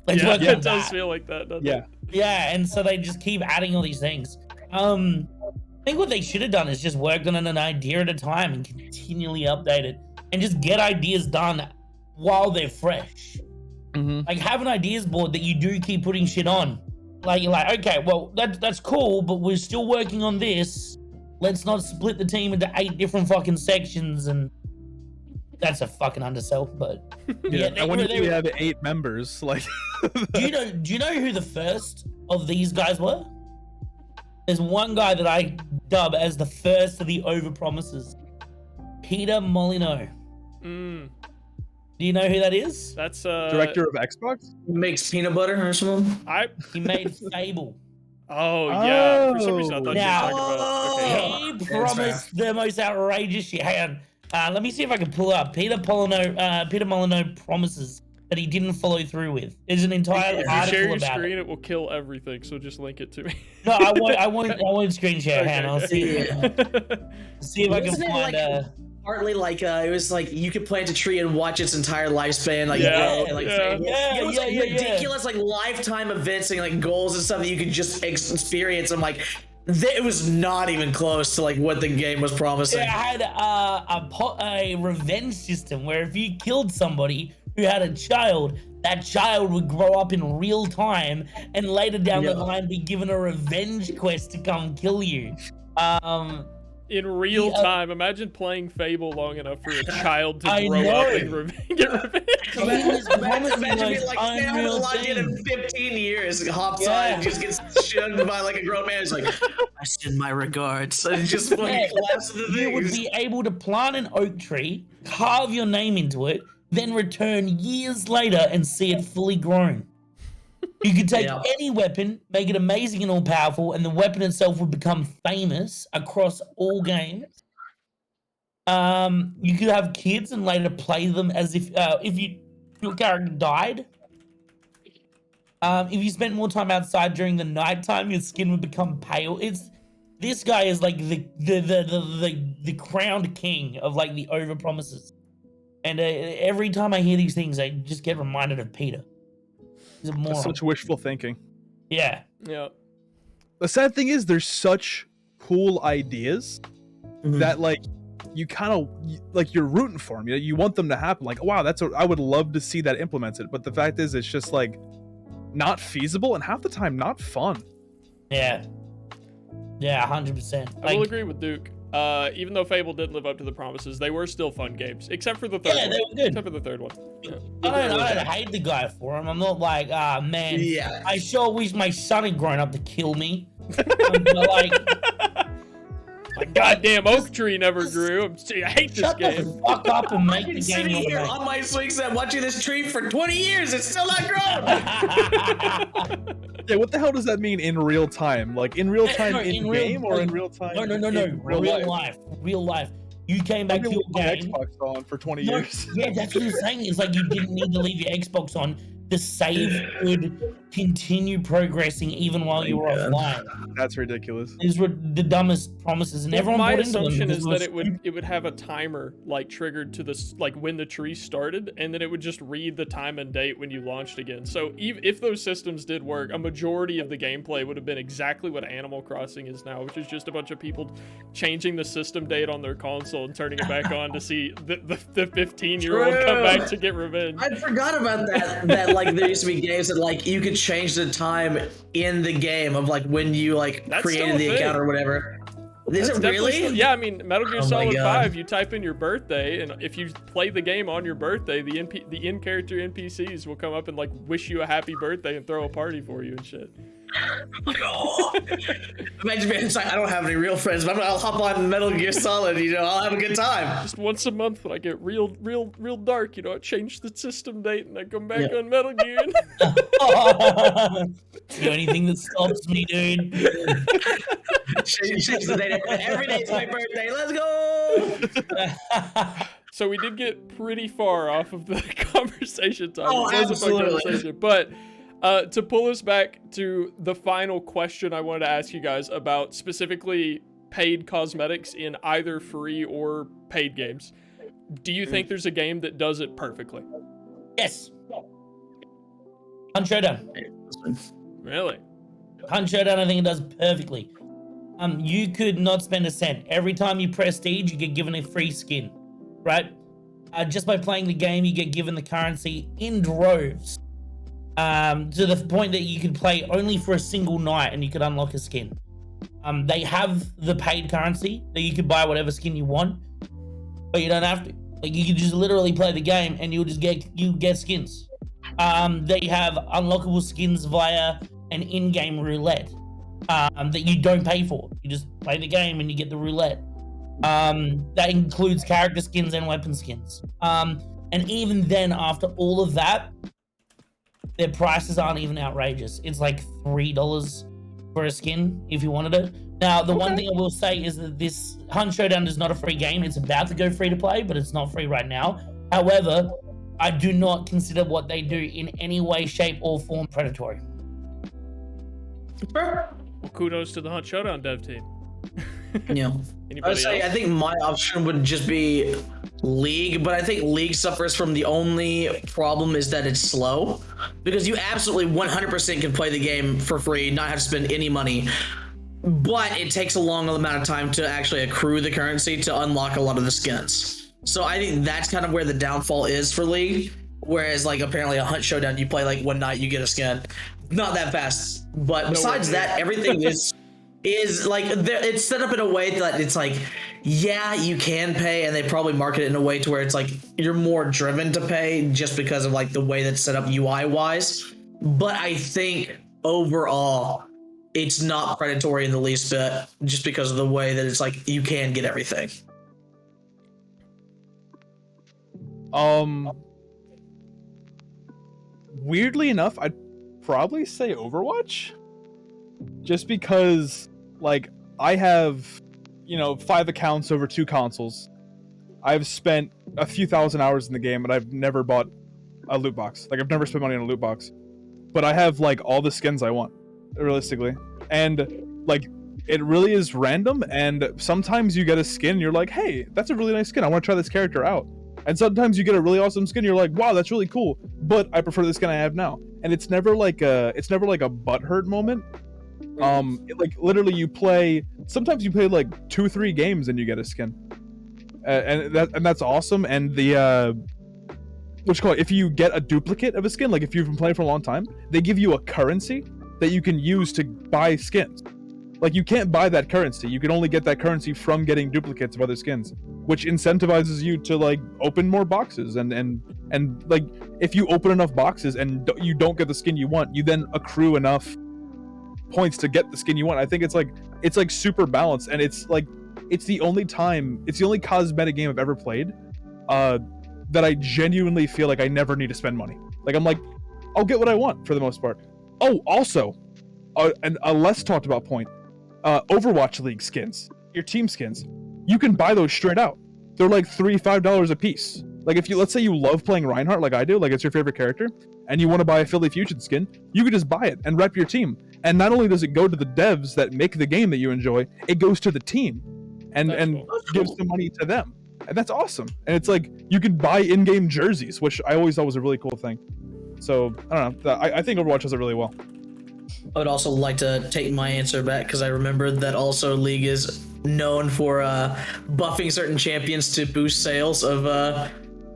Let's work on it does that." feel like that, doesn't Yeah. it? Yeah, and so they just keep adding all these things. I think what they should have done is just worked on an idea at a time and continually update it, and just get ideas done while they're fresh. Mm-hmm. Like have an ideas board that you do keep putting shit on. Like you're like, okay, well that's cool, but we're still working on this. Let's not split the team into 8 different fucking sections, and that's a fucking undersell. But Yeah. they I wonder were- if we have 8 members. Like, do you know who the first of these guys were? There's one guy that I dub as the first of the overpromises. Peter Molyneux. Mm, Do you know who that is? that's director of Xbox. Makes peanut butter or something. He made Fable. Oh yeah. For some reason I thought Now- you were talking about. Okay, yeah. He That's promised the most outrageous shit. Hang on. Let me see if I can pull up Peter Molyneux promises that he didn't follow through with. There's an entire If you article share your about screen, it. it will kill everything. So just link it to me. No, I won't screen share. Hang on, I'll see. See if I can Wasn't it find. like- Partly like it was like you could plant a tree and watch its entire lifespan like Yeah, grow and like yeah. fade. Yeah, It was yeah, like yeah, yeah. ridiculous like lifetime events and like goals and stuff that you could just experience. I'm like, it was not even close to like what the game was promising. It had a revenge system where if you killed somebody who had a child, that child would grow up in real time and later down the Yeah. line be given a revenge quest to come kill you. In real Yeah. time, imagine playing Fable long enough for a child to I grow know. up and get revenge. Imagine being Those like, man, I haven't unreal logged in things. 15 years, hops on Yeah. and just gets shunned by like a grown man. He's like, I send my regards. And just fucking Yeah, collapse into you would things. be able to plant an oak tree, carve your name into it, then return years later and see it fully grown. You could take Yeah. any weapon, make it amazing and all powerful, and the weapon itself would become famous across all games. You could have kids and later play them as if your character died. If you spent more time outside during the nighttime, your skin would become pale. This guy is like the crowned king of like the overpromises. And every time I hear these things, I just get reminded of Peter. He's a That's moron. such wishful thinking. Yeah. Yeah. The sad thing is, there's such cool ideas Mhm. that like you kind of like you're rooting for them. You want them to happen. Like, wow, I would love to see that implemented. But the fact is, it's just like not feasible and half the time not fun. Yeah. Yeah, 100%. I will agree with Duke. Even though Fable didn't live up to the promises, they were still fun games, except for the third Yeah, one. they were good. Except for the third one. Yeah. I don't hate the guy for him. I'm not like, man, Yeah. I sure wish my son had grown up to kill me. But like, My goddamn oak tree never grew. I hate this shut game. the fuck up and I've make been the sitting game you here wanna on my swing set watching this tree for 20 years. It's still not grown. make. Yeah, what the hell does that mean in real time? Like in real time No, in in real- game or in real time? No. in Real life? life. Real life. You came I've back to been your with my game. Xbox on for 20 No, years. yeah, that's what I'm saying. It's like you didn't need to leave your Xbox on. The save could continue progressing even while you were offline. That's ridiculous. These were the dumbest promises, and Well, everyone my bought into them. assumption because is it was that it would have a timer like triggered to this like when the tree started, and then it would just read the time and date when you launched again. So if those systems did work, a majority of the gameplay would have been exactly what Animal Crossing is now, which is just a bunch of people changing the system date on their console and turning it back on to see the 15-year-old come True. back to get revenge. I forgot about that. That like there used to be games that like you could change the time in the game of like when you like That's still created a the thing. account or whatever. Is That's it definitely really? still- yeah, I mean, Metal Gear Oh my Solid God. 5, you type in your birthday, and if you play the game on your birthday, the in-character NPCs will come up and like wish you a happy birthday and throw a party for you and shit. Like, oh. Imagine being like, I don't have any real friends, but I'll hop on Metal Gear Solid. I'll have a good time. Just once a month when I get real dark, I change the system date and I come back on Metal Gear. The only thing that stops me, dude. Change the date. Every day's my birthday. Let's go. So we did get pretty far off of the conversation time. Oh, It was a fun absolutely. conversation. But to pull us back to the final question I wanted to ask you guys about specifically paid cosmetics in either free or paid games. Do you think there's a game that does it perfectly? Yes. Hunt Showdown. Really? Hunt Showdown, I think it does perfectly. You could not spend a cent. Every time you prestige, you get given a free skin, right? Just by playing the game, you get given the currency in droves. To the point that you could play only for a single night and you could unlock a skin. They have the paid currency that you could buy whatever skin you want, but you don't have to. Like, you can just literally play the game and you get skins. They have unlockable skins via an in-game roulette that you don't pay for. You just play the game and you get the roulette. That includes character skins and weapon skins. And even then, after all of that, their prices aren't even outrageous. It's like $3 for a skin if you wanted it. Now, the one thing I will say is that this Hunt Showdown is not a free game. It's about to go free to play, but it's not free right now. However, I do not consider what they do in any way, shape, or form predatory. Well, kudos to the Hunt Showdown dev team. Yeah. Anybody else? I think my option would just be League, but I think League suffers from the only problem is that it's slow, because you absolutely 100% can play the game for free, not have to spend any money, but it takes a long amount of time to actually accrue the currency to unlock a lot of the skins. So I think that's kind of where the downfall is for League, whereas like apparently a Hunt Showdown, you play like one night, you get a skin. Not that fast, but besides that, everything is like it's set up in a way that it's like, yeah, you can pay, and they probably market it in a way to where it's like you're more driven to pay just because of like the way that's set up UI wise. But I think overall it's not predatory in the least bit, just because of the way that it's like you can get everything. Weirdly enough, I'd probably say Overwatch, just because like I have 5 accounts over 2 consoles. I've spent a few thousand hours in the game, and I've never bought a loot box. Like, I've never spent money on a loot box, but I have like all the skins I want, realistically. And like, it really is random, and sometimes you get a skin, you're like, hey, that's a really nice skin, I want to try this character out. And sometimes you get a really awesome skin, you're like, wow, that's really cool, but I prefer the skin I have now. And it's never like a butthurt moment. Like, literally sometimes you play like 2-3 games and you get a skin. And that's awesome. And the if you get a duplicate of a skin, like if you've been playing for a long time, they give you a currency that you can use to buy skins. Like, you can't buy that currency. You can only get that currency from getting duplicates of other skins, which incentivizes you to like open more boxes. And like, if you open enough boxes and you don't get the skin you want, you then accrue enough points to get the skin you want. I think it's like super balanced, and it's the only cosmetic game I've ever played that I genuinely feel like I never need to spend money. Like, I'm like, I'll get what I want for the most part. Oh, also, and a less talked about point, Overwatch League skins, your team skins, you can buy those straight out. They're like $3-5 a piece. Like, if let's say you love playing Reinhardt like I do, like it's your favorite character, and you want to buy a Philly Fusion skin, you can just buy it and rep your team. And not only does it go to the devs that make the game that you enjoy, it goes to the team and gives the money to them. And that's awesome. And it's like, you can buy in-game jerseys, which I always thought was a really cool thing. So, I don't know. I think Overwatch does it really well. I would also like to take my answer back, because I remembered that also League is known for buffing certain champions to boost sales of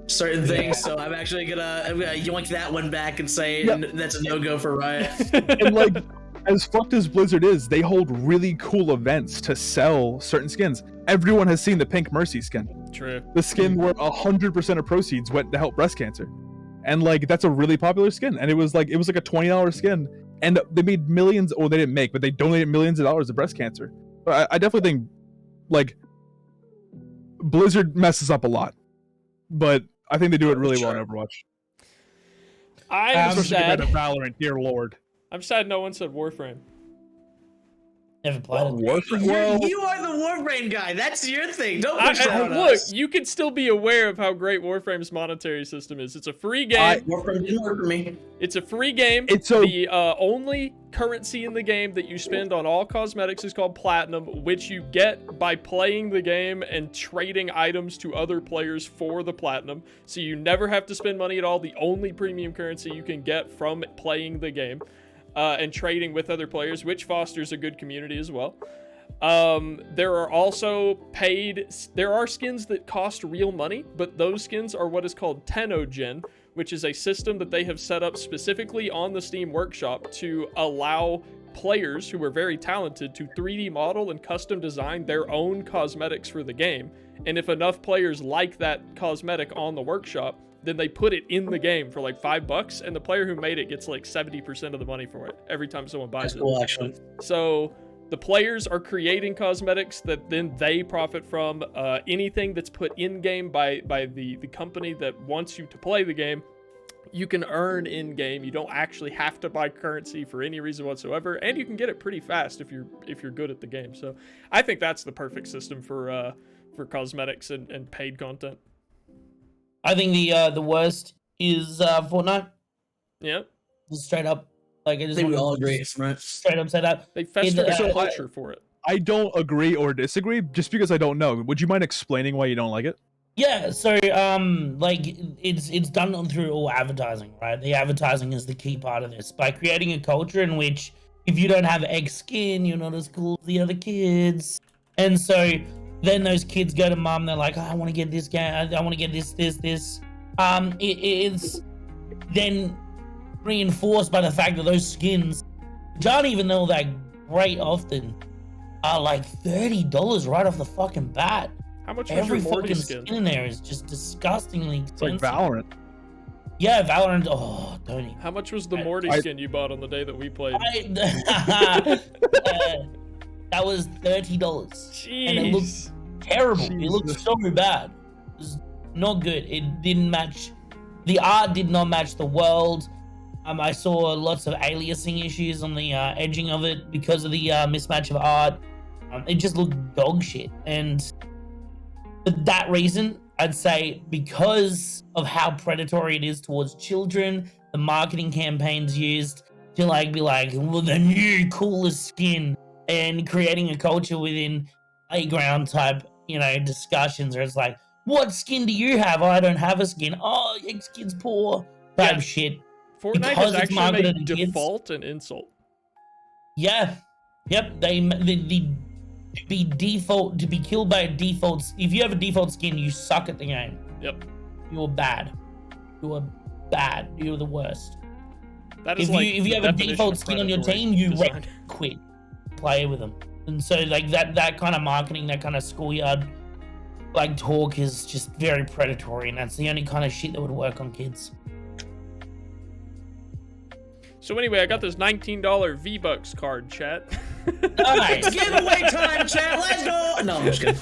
certain things. So I'm actually gonna yoink that one back and say that's a no-go for Riot. And like, as fucked as Blizzard is, they hold really cool events to sell certain skins. Everyone has seen the Pink Mercy skin. True. The skin where 100% of proceeds went to help breast cancer. And like, that's a really popular skin. And it was like a $20 skin. and they made millions, or they didn't make, but they donated millions of dollars to breast cancer. But I definitely think, like, Blizzard messes up a lot, but I think they do it really well in Overwatch. I'm Especially compared sad. to Valorant, dear lord. I'm sad no one said Warframe. Never played it. Warframe. You are the Warframe guy. That's your thing. Don't push that on Look, us. you can still be aware of how great Warframe's monetary system is. It's a free game. Warframe didn't work for me. It's a free game. The only currency in the game that you spend on all cosmetics is called platinum, which you get by playing the game and trading items to other players for the platinum. So you never have to spend money at all. The only premium currency you can get from playing the game and trading with other players, which fosters a good community as well. There are also there are skins that cost real money, but those skins are what is called Tenogen, which is a system that they have set up specifically on the Steam Workshop to allow players who are very talented to 3D model and custom design their own cosmetics for the game. And if enough players like that cosmetic on the workshop, then they put it in the game for like $5, and the player who made it gets like 70% of the money for it every time someone buys it. Cool, actually. So the players are creating cosmetics that then they profit from. Anything that's put in game by the company that wants you to play the game, you can earn in game. You don't actually have to buy currency for any reason whatsoever, and you can get it pretty fast if you're good at the game. So I think that's the perfect system for cosmetics and paid content. I think the worst is Fortnite. Yeah, Just straight up, like I just I think we wanna all agree, just right? straight up say that. they festered a so culture for it. I don't agree or disagree just because I don't know. Would you mind explaining why you don't like it? Yeah, so like it's done through all advertising, right? The advertising is the key part of this. By creating a culture in which if you don't have X skin, you're not as cool as the other kids. And so then those kids go to mom, they're like, oh, I want to get this game, I want to get this. It's then reinforced by the fact that those skins, which aren't even all that great often, are like $30 right off the fucking bat. How much was Every your Morty fucking skin? skin in there is just disgustingly It's like expensive. Valorant. Yeah, Valorant. Oh, don't even. How much was the Morty skin you bought on the day that we played? That was $30, and it looked Jeez. terrible. It looked Jesus. so bad. It was not good. It didn't match. The art did not match the world. I saw lots of aliasing issues on the edging of it because of the mismatch of art. It just looked dog shit, and for that reason, I'd say because of how predatory it is towards children, the marketing campaigns used to be like, well, the new coolest skin, and creating a culture within playground type, discussions where it's like, what skin do you have? Oh, I don't have a skin. Oh, your skin's poor. Type Yeah. shit. Fortnite Because has it's actually marketed made to kids. default an insult. Yeah. Yep. To be killed by a default. If you have a default skin, you suck at the game. Yep. You're bad. You are bad. You're the worst. That is If like you the have a definition default of skin on your predatory team, you design. quit. Play with them. And so that kind of marketing, that kind of schoolyard talk is just very predatory, and that's the only kind of shit that would work on kids. So anyway, I got this $19 V-Bucks card, chat. Nice. Giveaway time, chat. Let's go. No, I'm just kidding.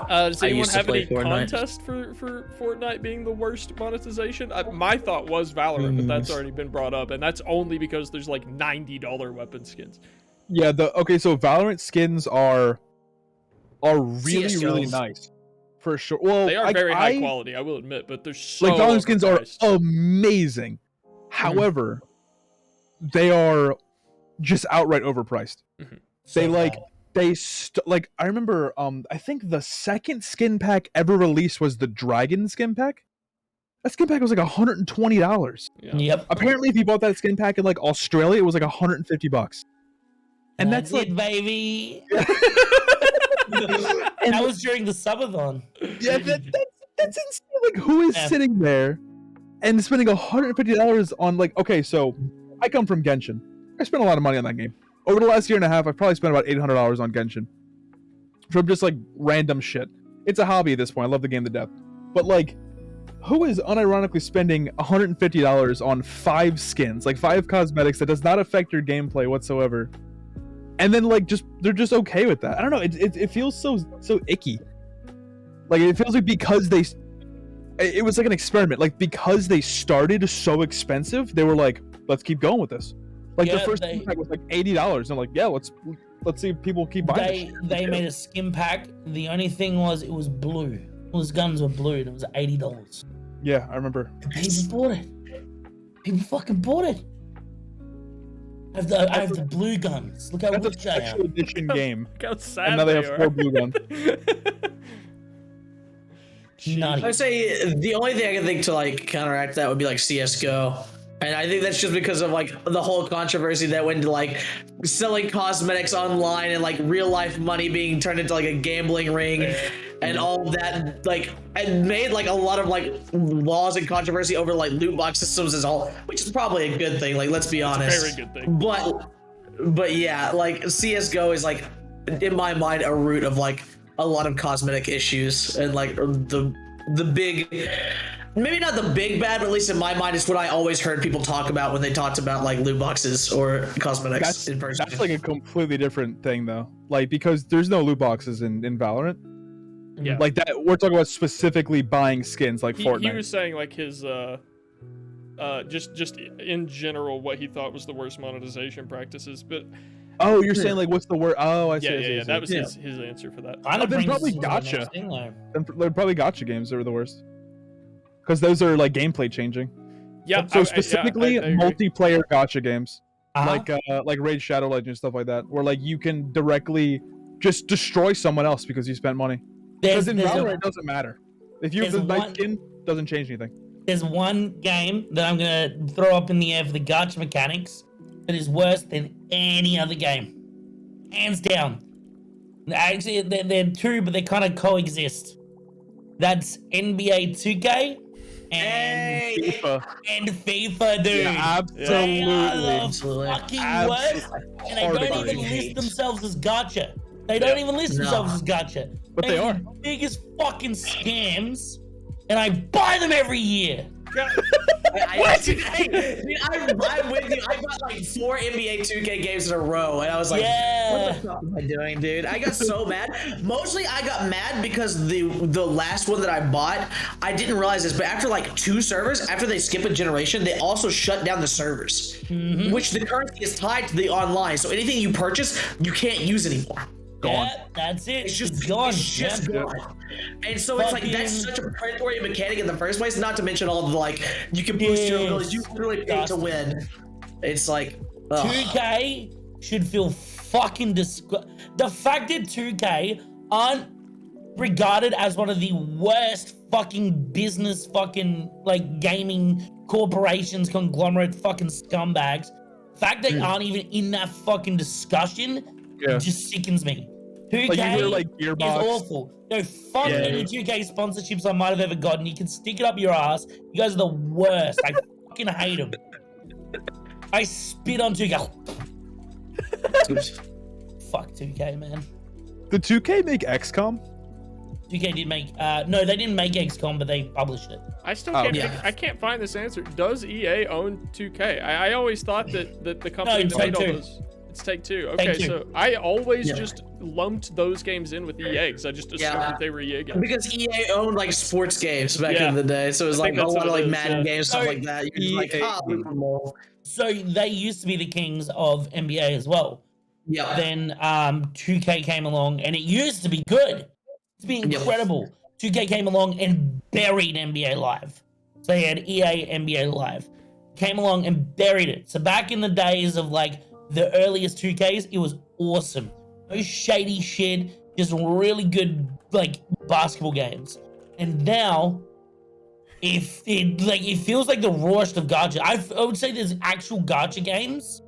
Does I anyone used to have any play Fortnite. contest for Fortnite being the worst monetization? My thought was Valorant, but that's already been brought up, and that's only because there's like $90 weapon skins. Yeah, so Valorant skins are really CS really skills. nice. For sure. Well, They are very high quality, I will admit, but they're so Like Valorant skins are overpriced. amazing. However, they are just outright overpriced. They I remember I think the second skin pack ever released was the Dragon skin pack. That skin pack was like $120. Yeah. Yep. Apparently if you bought that skin pack in like Australia, it was like $150. And that's like baby. That was during the subathon. yeah, that's insane. Like who is Yeah. sitting there and spending $150 on okay, so I come from Genshin. I spent a lot of money on that game. Over the last year and a half, I've probably spent about $800 on Genshin. From just random shit. It's a hobby at this point. I love the game to death. But who is unironically spending $150 on 5 skins, like 5 cosmetics that does not affect your gameplay whatsoever, and then like they're just okay with that? I don't know. It feels so icky. Like it feels like because it was like an experiment. Like because they started so expensive, they were like, let's keep going with this. Like the first skin pack was like $80. I'm like, yeah, let's see if people keep buying. They made a skin pack. The only thing was it was blue. All his guns were blue, and it was $80. Yeah, I remember. And people bought it. People fucking bought it. I have the blue guns. Look how That's a rich I am. special edition game. Look how sad And now they have are. 4 blue guns. Nutty. I'd say the only thing I can think to like counteract that would be like CS:GO. And I think that's just because of like the whole controversy that went into like selling cosmetics online and like real life money being turned into like a gambling ring and all of that, like, and made like a lot of like laws and controversy over like loot box systems as all, which is probably a good thing. Like, let's be honest. Very good thing. But yeah, like CS:GO is like in my mind a root of like a lot of cosmetic issues and like the big, maybe not the big bad, but at least in my mind, it's what I always heard people talk about when they talked about like loot boxes or cosmetics in person. That's like a completely different thing though. Like because there's no loot boxes in Valorant. Yeah. Like that, we're talking about specifically buying skins like Fortnite. He was saying like his just in general what he thought was the worst monetization practices, but Oh, you're saying like what's the word? Oh, I see. yeah, I see. that was his answer for that. Kinda then brings probably us to the next gotcha. thing, though. They're probably gotcha games that were the worst. Because those are like gameplay changing. Yeah, So specifically I agree. multiplayer gotcha games. Uh-huh. Like Raid Shadow Legends and stuff like that, where like you can directly just destroy someone else because you spent money. Because in Valorant it doesn't matter. If you have the nice skin, doesn't change anything. There's one game that I'm gonna throw up in the air for the gacha mechanics that is worse than any other game, hands down. Actually, they're two, but they kind of coexist. That's NBA 2K and FIFA, dude. Yeah, They are absolutely. the fucking worst, and they don't even list themselves as gacha. They don't even list themselves as gacha. But they are. The biggest fucking scams, and I buy them every year. I'm with you. I got like 4 NBA 2K games in a row, and I was like, Yeah. what the fuck am I doing, dude? I got so mad. Mostly I got mad because the last one that I bought, I didn't realize this, but after like 2 servers, after they skip a generation, they also shut down the servers, which the currency is tied to the online. So anything you purchase, you can't use anymore. Gone. Yeah, that's it. It's just gone. It's just Yeah. gone. And so it's like that's such a predatory mechanic in the first place. Not to mention all of the like you can boost your abilities. You literally pay to win. It's like 2K should feel fucking the fact that 2K aren't regarded as one of the worst fucking business fucking like gaming corporations, conglomerate fucking scumbags. The fact they aren't even in that fucking discussion just sickens me. 2K Like you hear like Gearbox. is awful. No, fuck any 2K sponsorships I might have ever gotten. You can stick it up your ass. You guys are the worst. I fucking hate them. I spit on 2K. Fuck 2K, man. Did 2K make XCOM? 2K did make, no, they didn't make XCOM, but they published it. I still can't. I can't find this answer. Does EA own 2K? I always thought that the company it's that made all Take-Two. those. It's Take-Two. Okay, Take-Two. so I always just lumped those games in with EA because I just assumed Yeah. that they were EA games. because EA owned like sports games back Yeah. in the day, so it was I like think a that's lot of what it like is, Madden yeah. games, stuff So, like that. You're just like, oh, So they used to be the kings of NBA as well. yeah. Then 2K came along, and it used to be good. It's been incredible. 2K came along and buried NBA Live. So they had EA NBA Live. Came along and buried it. So back in the days of like the earliest 2Ks, it was awesome. No shady shit, just really good like basketball games. And now, if it feels like the rawest of gacha. I would say there's actual gacha games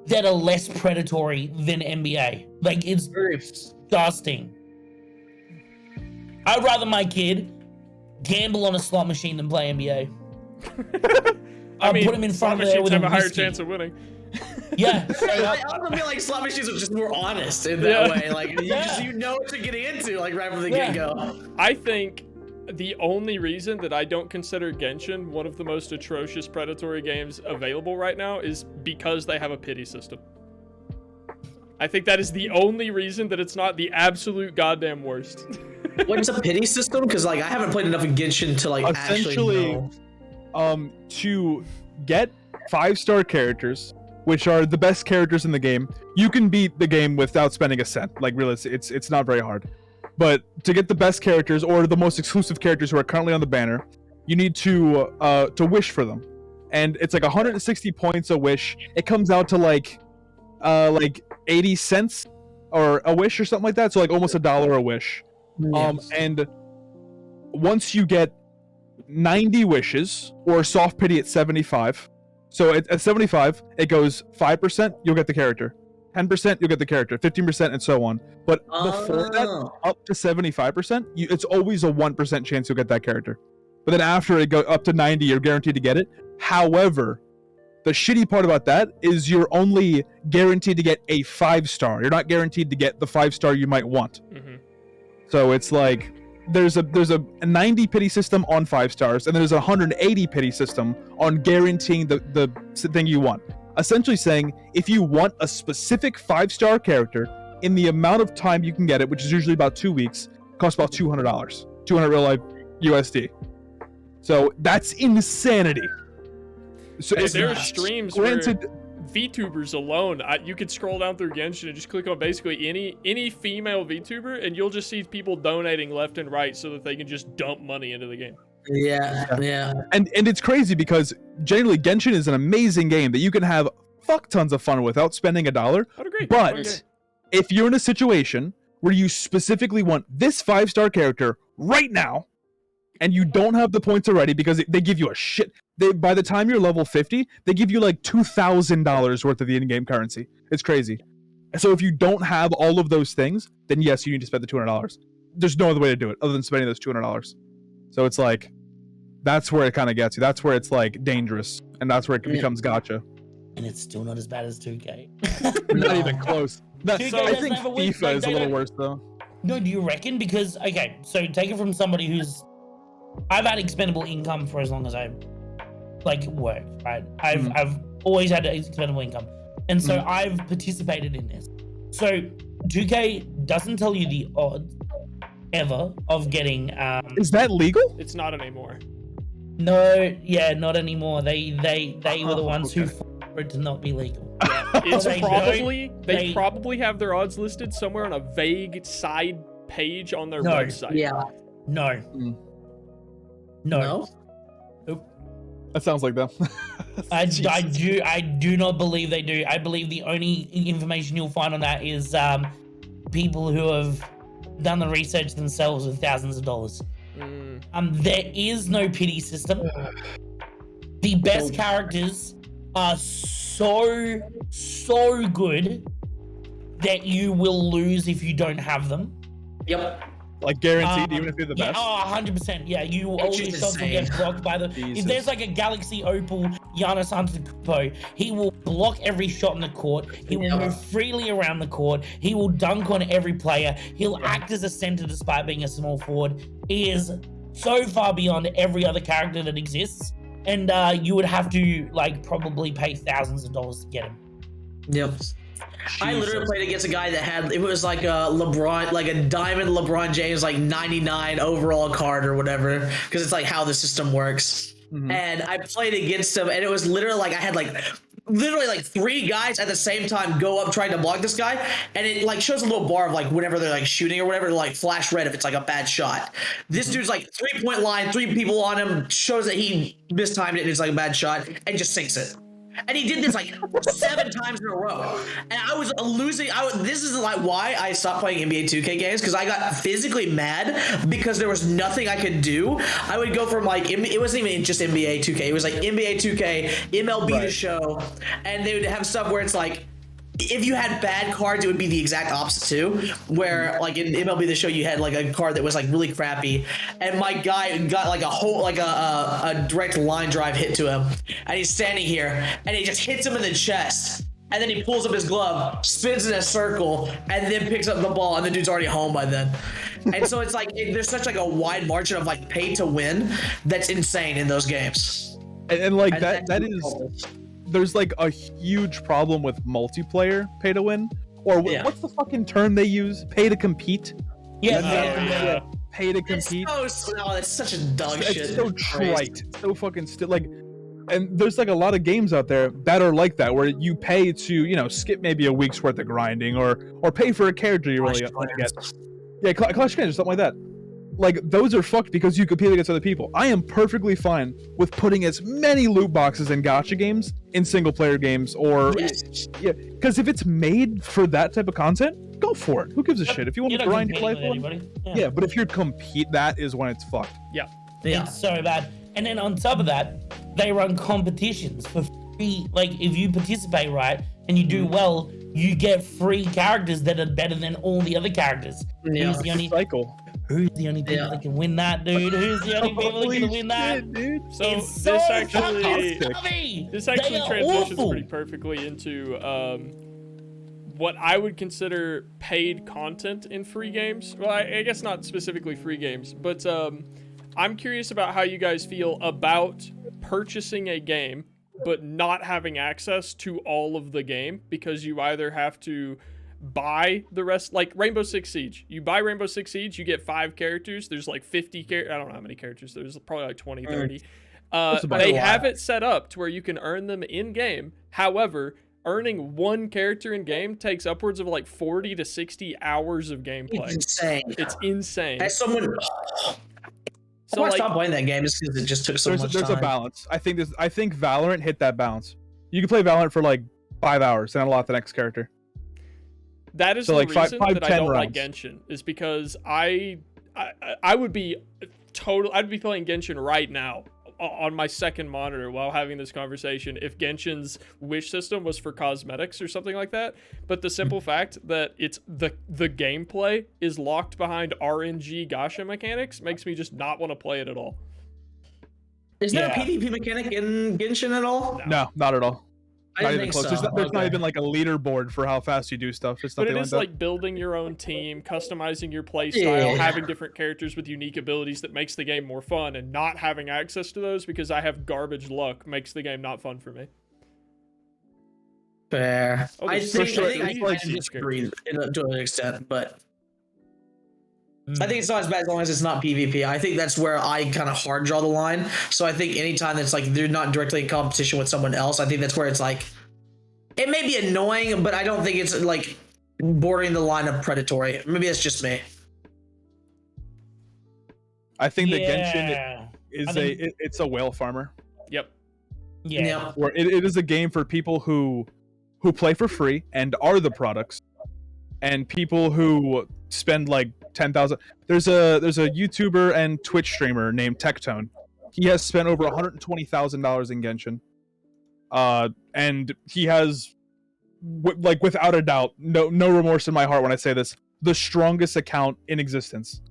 that are less predatory than NBA. Like it's disgusting. I'd rather my kid gamble on a slot machine than play NBA. I mean, put him in front of there machines with have a a higher whiskey. chance of winning. Yeah. I also feel like slot machines are just more honest in that way. Like you know what you're getting into, like right from the get go. I think The only reason that I don't consider Genshin one of the most atrocious predatory games available right now is because they have a pity system. I think that is the only reason that it's not the absolute goddamn worst. What's a pity system? Because like I haven't played enough of Genshin to like Essentially, actually know. To get 5-star characters, which are the best characters in the game, you can beat the game without spending a cent. Like really, it's not very hard. But to get the best characters or the most exclusive characters who are currently on the banner, you need to wish for them, and it's like 160 points a wish. It comes out to like 80 cents or a wish or something like that. So like almost $1 a wish. Yes. And once you get 90 wishes or soft pity at 75, so at 75 it goes 5%, you'll get the character, 10% you'll get the character, 15%, and so on. But before that, up to 75%, it's always a 1% chance you'll get that character. But then after it goes up to 90, you're guaranteed to get it. However, the shitty part about that is you're only guaranteed to get a 5-star. You're not guaranteed to get the 5-star you might want. Mm-hmm. So it's like there's a 90 pity system on 5 stars, and there's a 180 pity system on guaranteeing the thing you want. Essentially saying if you want a specific 5-star character in the amount of time you can get it, which is usually about 2 weeks, costs about $200, 200 real life USD. So that's insanity. So Hey, there are streams granted, where VTubers alone, you could scroll down through Genshin and just click on basically any female VTuber, and you'll just see people donating left and right so that they can just dump money into the game. Yeah. And it's crazy because generally Genshin is an amazing game that you can have fuck tons of fun without spending $1. I'd agree. But if you're in a situation where you specifically want this 5-star character right now, and you don't have the points already because they give you a shit. By the time you're level 50, they give you like $2,000 worth of the in-game currency. It's crazy. So if you don't have all of those things, then yes, you need to spend the $200. There's no other way to do it other than spending those $200. So it's like, that's where it kind of gets you. That's where it's like dangerous, and that's where it becomes gotcha. And it's still not as bad as 2K. Not even close. I 2K think never wins, FIFA like, is a they little don't- worse though. No, do you reckon? Because, okay, so take it from somebody who's... I've had expendable income for as long as I've, like, worked, right? I've always had expendable income. And so I've participated in this. So 2K doesn't tell you the odds ever of getting... Is that legal? It's not anymore. No, yeah, not anymore. They were the ones who okay. fought for it to not be legal. It's They probably don't- they they- probably have their odds listed somewhere on a vague side page on their No. website. Yeah. No. No. That sounds like them. I do not believe they do. I believe the only information you'll find on that is people who have done the research themselves with thousands of dollars. There is no pity system. The best characters are so good that you will lose if you don't have them. Yep. Like guaranteed, even if you're the Yeah, best. oh, 100%. Yeah, all Which your is shots will get insane. blocked by the... Jesus. If there's like a Galaxy Opal Giannis Antetokounmpo, he will block every shot in the court. He will move freely around the court. He will dunk on every player. He'll act as a center despite being a small forward. He is so far beyond every other character that exists. And you would have to like probably pay thousands of dollars to get him. Yep. I literally played against a guy that had, it was like a LeBron, like a diamond LeBron James, like 99 overall card or whatever, because it's like how the system works. And I played against him, and it was literally like I had like literally like 3 guys at the same time go up trying to block this guy, and it like shows a little bar of like whenever they're like shooting or whatever, like flash red if it's like a bad shot. This dude's like 3-point line, 3 people on him, shows that he mistimed it and it's like a bad shot, and just sinks it. And he did this like 7 times in a row. And I was losing. This is like why I stopped playing NBA 2K games, because I got physically mad because there was nothing I could do. I would go from like, it wasn't even just NBA 2K. It was like NBA 2K, MLB The Show. And they would have stuff where it's like, if you had bad cards, it would be the exact opposite too. Where like in MLB The Show, you had like a card that was like really crappy, and my guy got like a whole like a direct line drive hit to him, and he's standing here, and he just hits him in the chest, and then he pulls up his glove, spins in a circle, and then picks up the ball, and the dude's already home by then. And so it's like there's such like a wide margin of like pay to win that's insane in those games. And like And that is there's like a huge problem with multiplayer pay to win, or Yeah. what's the fucking term they use? Pay to compete. Yeah. Pay to It's compete. that's such a dog shit. It's so trite, so fucking like. And there's like a lot of games out there that are like that, where you pay to skip maybe a week's worth of grinding, or pay for a character you really want to get. Yeah, Clash of Clans or something like that. Like those are fucked because you compete against other people. I am perfectly fine with putting as many loot boxes and gacha games in single player games, or yeah, because if it's made for that type of content, go for it. Who gives a shit? If you want You're to not grind your competing life with on, anybody. yeah. But if you compete, that is when it's fucked. Yeah. It's so bad. And then on top of that, they run competitions for free. Like if you participate right and you do well, you get free characters that are better than all the other characters. Yeah. Who's the only Cycle. Who's the only people that can win that, dude? Who's the only people that can win that? Shit, dude. So It's so this actually fucking scummy. this They actually are transitions awful. pretty perfectly into what I would consider paid content in free games. Well, I guess not specifically free games, but I'm curious about how you guys feel about purchasing a game but not having access to all of the game, because you either have to buy the rest, like Rainbow Six Siege. You buy Rainbow Six Siege, you get 5 characters. There's like 50 characters. I don't know how many characters. There's probably like 20, 30. about They a lot. have it set up to where you can earn them in game. However, earning one character in game takes upwards of like 40 to 60 hours of gameplay. It's insane. It's insane. As someone, So I like, stopped playing that game just because it just took so much There's time. a balance. I think Valorant hit that balance. You can play Valorant for like 5 hours and unlock the next character. that is so the like reason that I 10 don't like rounds. Genshin, is because I would be I'd be playing Genshin right now on my second monitor while having this conversation if Genshin's wish system was for cosmetics or something like that. But the simple fact that it's the gameplay is locked behind RNG gacha mechanics makes me just not want to play it at all. Is there a Yeah. PvP mechanic in Genshin at all? No, not at all. I Not didn't even think close. so. There's not Okay. even like a leaderboard for how fast you do stuff. It's But nothing it like is that. like building your own team, customizing your playstyle, Yeah. having different characters with unique abilities that makes the game more fun, and not having access to those because I have garbage luck makes the game not fun for me. Fair. Oh, I there's think for I sure kind three of disagree to an extent, but I think it's not as bad as long as it's not PvP. I think that's where I kind of hard draw the line. So I think anytime that's like they're not directly in competition with someone else, I think that's where it's like it may be annoying, but I don't think it's like bordering the line of predatory. Maybe that's just me. I think that Genshin Yeah. is I think- it's a whale farmer. Yep. Yeah. Where it is a game for people who play for free and are the products, and people who spend like 10,000. There's a YouTuber and Twitch streamer named Tectone. He has spent over $120,000 in Genshin, and he has, like without a doubt, no remorse in my heart when I say this, the strongest account in existence,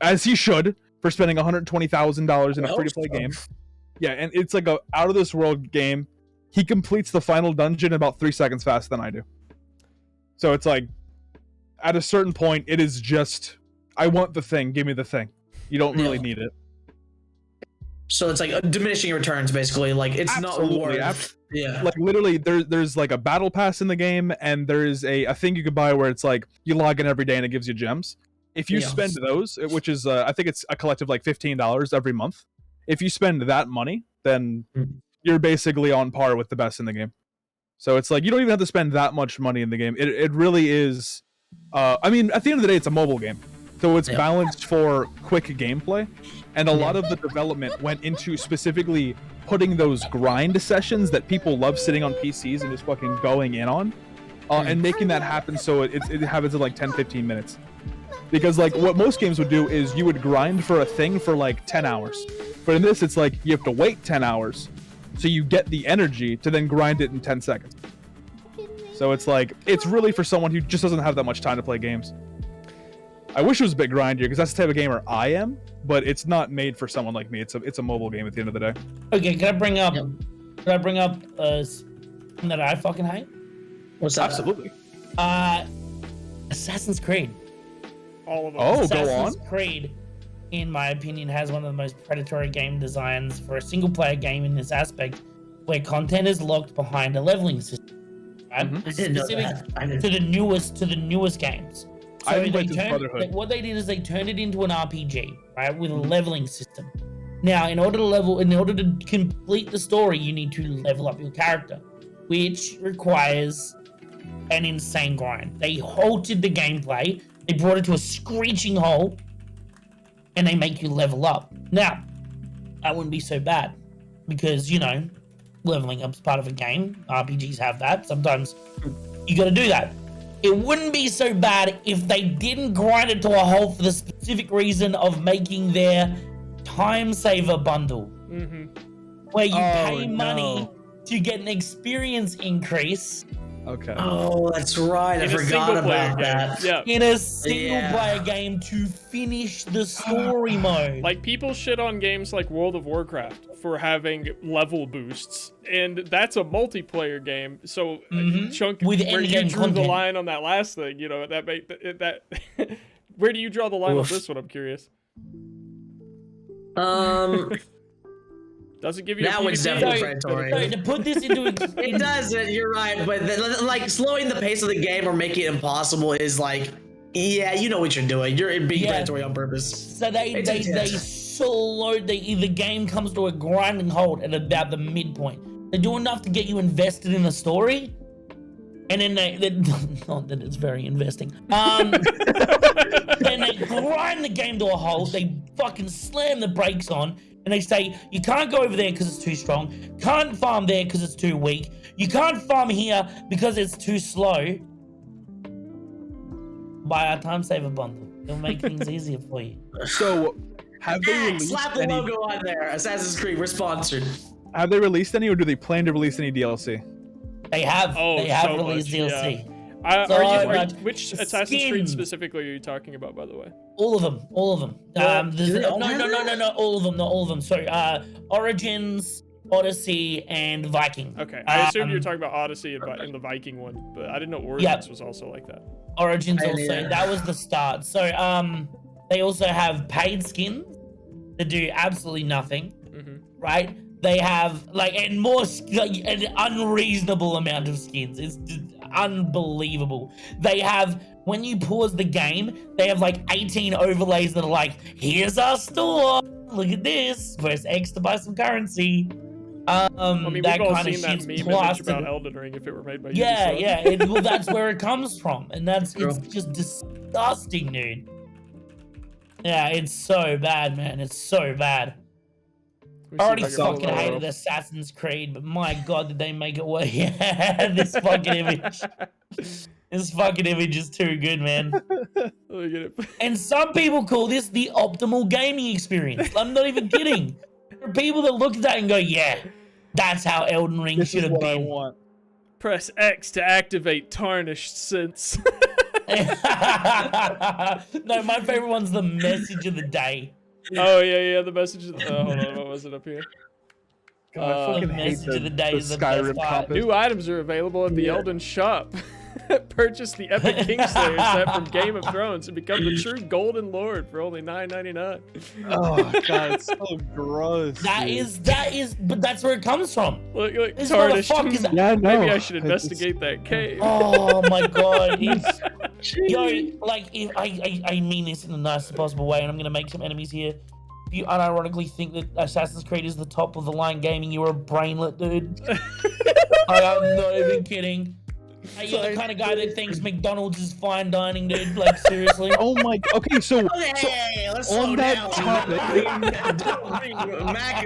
as he should, for spending $120,000 in a free-to-play game. Yeah, and it's like a out of this world game. He completes the final dungeon in about 3 seconds faster than I do. So it's like, at a certain point, it is just, I want the thing, give me the thing. You don't really need it. So it's like diminishing returns, basically. Like it's Absolutely, not worth. Yeah. Like literally, there's like a battle pass in the game, and there is a thing you could buy where it's like you log in every day and it gives you gems. If you Yeah. spend those, which is I think it's a collective like $15 every month. If you spend that money, then you're basically on par with the best in the game. So it's like you don't even have to spend that much money in the game. It really is. I mean, at the end of the day, it's a mobile game, so it's Yeah. balanced for quick gameplay, and a lot of the development went into specifically putting those grind sessions that people love sitting on PCs and just fucking going in on, and making that happen so it happens in like 10-15 minutes. Because like what most games would do is you would grind for a thing for like 10 hours, but in this it's like you have to wait 10 hours, so you get the energy to then grind it in 10 seconds. So it's like, it's really for someone who just doesn't have that much time to play games. I wish it was a bit grindier, because that's the type of gamer I am, but it's not made for someone like me. It's a mobile game at the end of the day. Okay, can I bring up something that I fucking hate? What's that? Absolutely. Assassin's Creed. All of them. Oh, go Assassin's on. Creed, in my opinion, has one of the most predatory game designs for a single-player game in this aspect, where content is locked behind a leveling system. Right? Mhm. It's I didn't know specific that. I didn't. to the newest games. I haven't played since Brotherhood. What they did is they turned it into an RPG, right, with a leveling system. Now, in order to complete the story, you need to level up your character, which requires an insane grind. They halted the gameplay, they brought it to a screeching halt, and they make you level up. Now, that wouldn't be so bad, because, you know, leveling up's part of a game. RPGs have that. Sometimes you gotta do that. It wouldn't be so bad if they didn't grind it to a halt for the specific reason of making their time saver bundle, where you pay money to get an experience increase Okay. Oh, that's right. I In a forgot single-player about game. that. Yeah. in a single player game to finish the story mode. Like, people shit on games like World of Warcraft for having level boosts, and that's a multiplayer game. So, chunk With where you endgame drew the content. line on that last thing, you know, that where do you draw the line Oof. on this one? I'm curious. Does it give you That a one's PvP? definitely So- predatory. So to put this into It doesn't, you're right, but like slowing the pace of the game or making it impossible is like, yeah, you know what you're doing. You're being Yeah. predatory on purpose. So they the game comes to a grinding halt at about the midpoint. They do enough to get you invested in the story, and then they not that it's very investing. Then they grind the game to a halt. They fucking slam the brakes on, and they say you can't go over there because it's too strong. Can't farm there because it's too weak. You can't farm here because it's too slow. Buy our time saver bundle. It'll make things easier for you. So, have they released Slap the any? logo on there. Assassin's Creed, we're sponsored. Have they released any, or do they plan to release any DLC? They have. Oh, they have so released much, DLC. Which Assassin's Creed skins. specifically are you talking about, by the way? All of them. All of them. do they all No, have no, no, that? no, no. All of them. Not all of them. Sorry. Origins, Odyssey, and Viking. Okay, I assumed you were Um, talking about Odyssey and the Viking one, but I didn't know Origins was also like that. Origins I- also. yeah. That was the start. So they also have paid skins that do absolutely nothing. Right? They have like an unreasonable amount of skins. It's just unbelievable. They have, when you pause the game, they have like 18 overlays that are like, here's our store. Look at this. Press X to buy some currency. I mean, that we've all kind of seen that shit's meme image plastered. about Elden Ring if it were made by Yeah, Ubisoft. yeah. Well, that's where it comes from, and it's just disgusting, dude. Yeah, it's so bad, man. It's so bad. Let me I see already if I can pull fucking it hated up. Assassin's Creed, but my god, did they make it work? Yeah, this fucking image. This fucking image is too good, man. Look at it. And some people call this the optimal gaming experience. I'm not even kidding. There are people that look at that and go, yeah, that's how Elden Ring This should is have what I been. want. Press X to activate tarnished sense. No, my favorite one's the message of the day. Oh yeah, the message. Hold on, what was it up here? God, I fucking the hate message of the day the is the best Skyrim part. compass. New items are available at the Elden Shop. Purchase the Epic Kingslayer set from Game of Thrones and become the true Golden Lord for only $9.99. Oh god, it's so gross. That is, but that's where it comes from. Look, This tarnished. motherfucker's- Yeah, I know. Maybe I should It's- investigate that cave. Oh my god, it's yo, like if I mean this in the nicest possible way, and I'm gonna make some enemies here. If you unironically think that Assassin's Creed is the top of the line gaming, you're a brainlet, dude. I'm not even kidding. Hey, you're the kind of guy that thinks McDonald's is fine dining, dude. Like seriously. Oh my. Okay, so Hey, let's on slow that down. topic,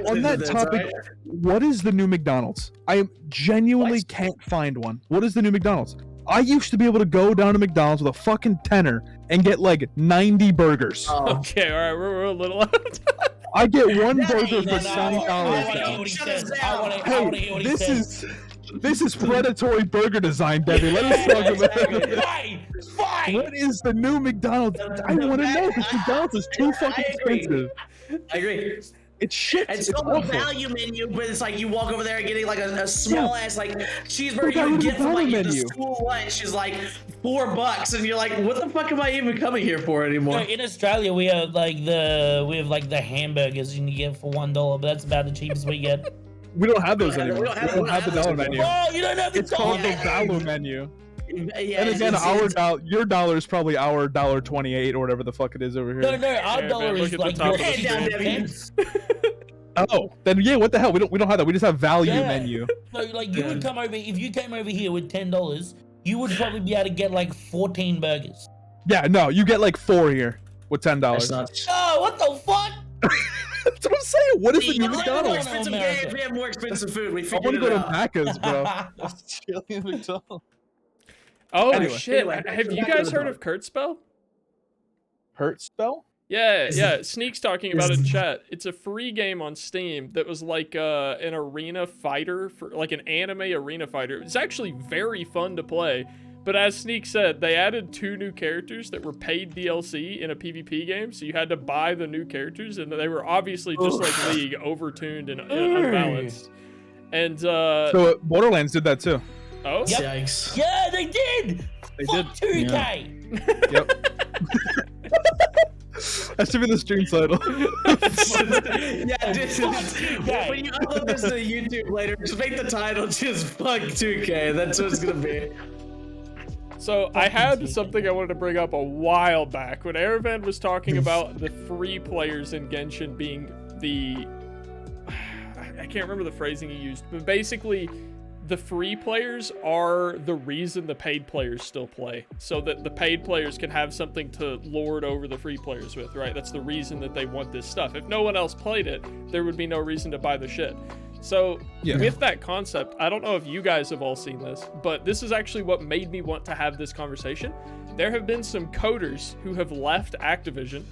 on that topic, what is the new McDonald's? I genuinely can't find one. What is the new McDonald's? I used to be able to go down to McDonald's with a fucking tenner and get like 90 burgers. Okay, all right, we're a little out of time. I get one burger No, for no, I $7. want to hear what he Shut says. us I down. want to Hey, hear what he this says. is predatory burger design, Debbie. Let us talk about it. Fine. What is the new McDonald's? I want to know because McDonald's is too fucking I agree. expensive. I agree. It's shit. It's It's called the awful. value menu, but it's like you walk over there and getting like a small ass like cheeseburger got you rid of get the from like value the menu. school lunch is like $4, and you're like, what the fuck am I even coming here for anymore? No, in Australia, we have like the hamburgers you can get for $1, but that's about the cheapest we get. We don't have those We anymore. don't We have- don't have the dollar menu. Oh, you don't have the It's called the dollar. value menu. Yeah, And again, your dollar is probably our $1.28 or whatever the fuck it is over here. No, our Here, dollar man, is look at like the top your of the screen. 50 cents. Oh, then yeah, what the hell? We don't have that. We just have value Yeah. menu. So like you would come over if you came over here with $10, you would probably be able to get like 14 burgers. Yeah, no, you get like 4 here with $10. That's That's not. Oh, what the fuck? what I'm saying. What is the See, new we have more McDonald's? expensive America. games, we have more expensive food. We I figured want to it go to out. Macca's, bro. Australian McDonald's. Oh Anyway. shit! Anyway, Have you back to guys the heard book. of Kurtzspell? Hurt spell? Yeah. Sneak's talking about it in is- chat. It's a free game on Steam that was like an arena fighter for like an anime arena fighter. It's actually very fun to play. But as Sneak said, they added 2 new characters that were paid DLC in a PvP game, so you had to buy the new characters, and they were obviously just like League, overtuned and unbalanced. And So Borderlands did that too. oh, Yep. Yikes. Yeah, they did. They Fuck did. 2K. Yep. That should be the stream title. Yeah, just, Fuck 2K. when you upload this to YouTube later, just make the title just fuck 2K. That's what it's gonna be. So I had something I wanted to bring up a while back when Aravan was talking about the free players in Genshin being the I can't remember the phrasing he used, but basically the free players are the reason the paid players still play, so that the paid players can have something to lord over the free players with, right? That's the reason that they want this stuff. If no one else played it, there would be no reason to buy the shit. So Yeah. with that concept, I don't know if you guys have all seen this, but this is actually what made me want to have this conversation. There have been some coders who have left Activision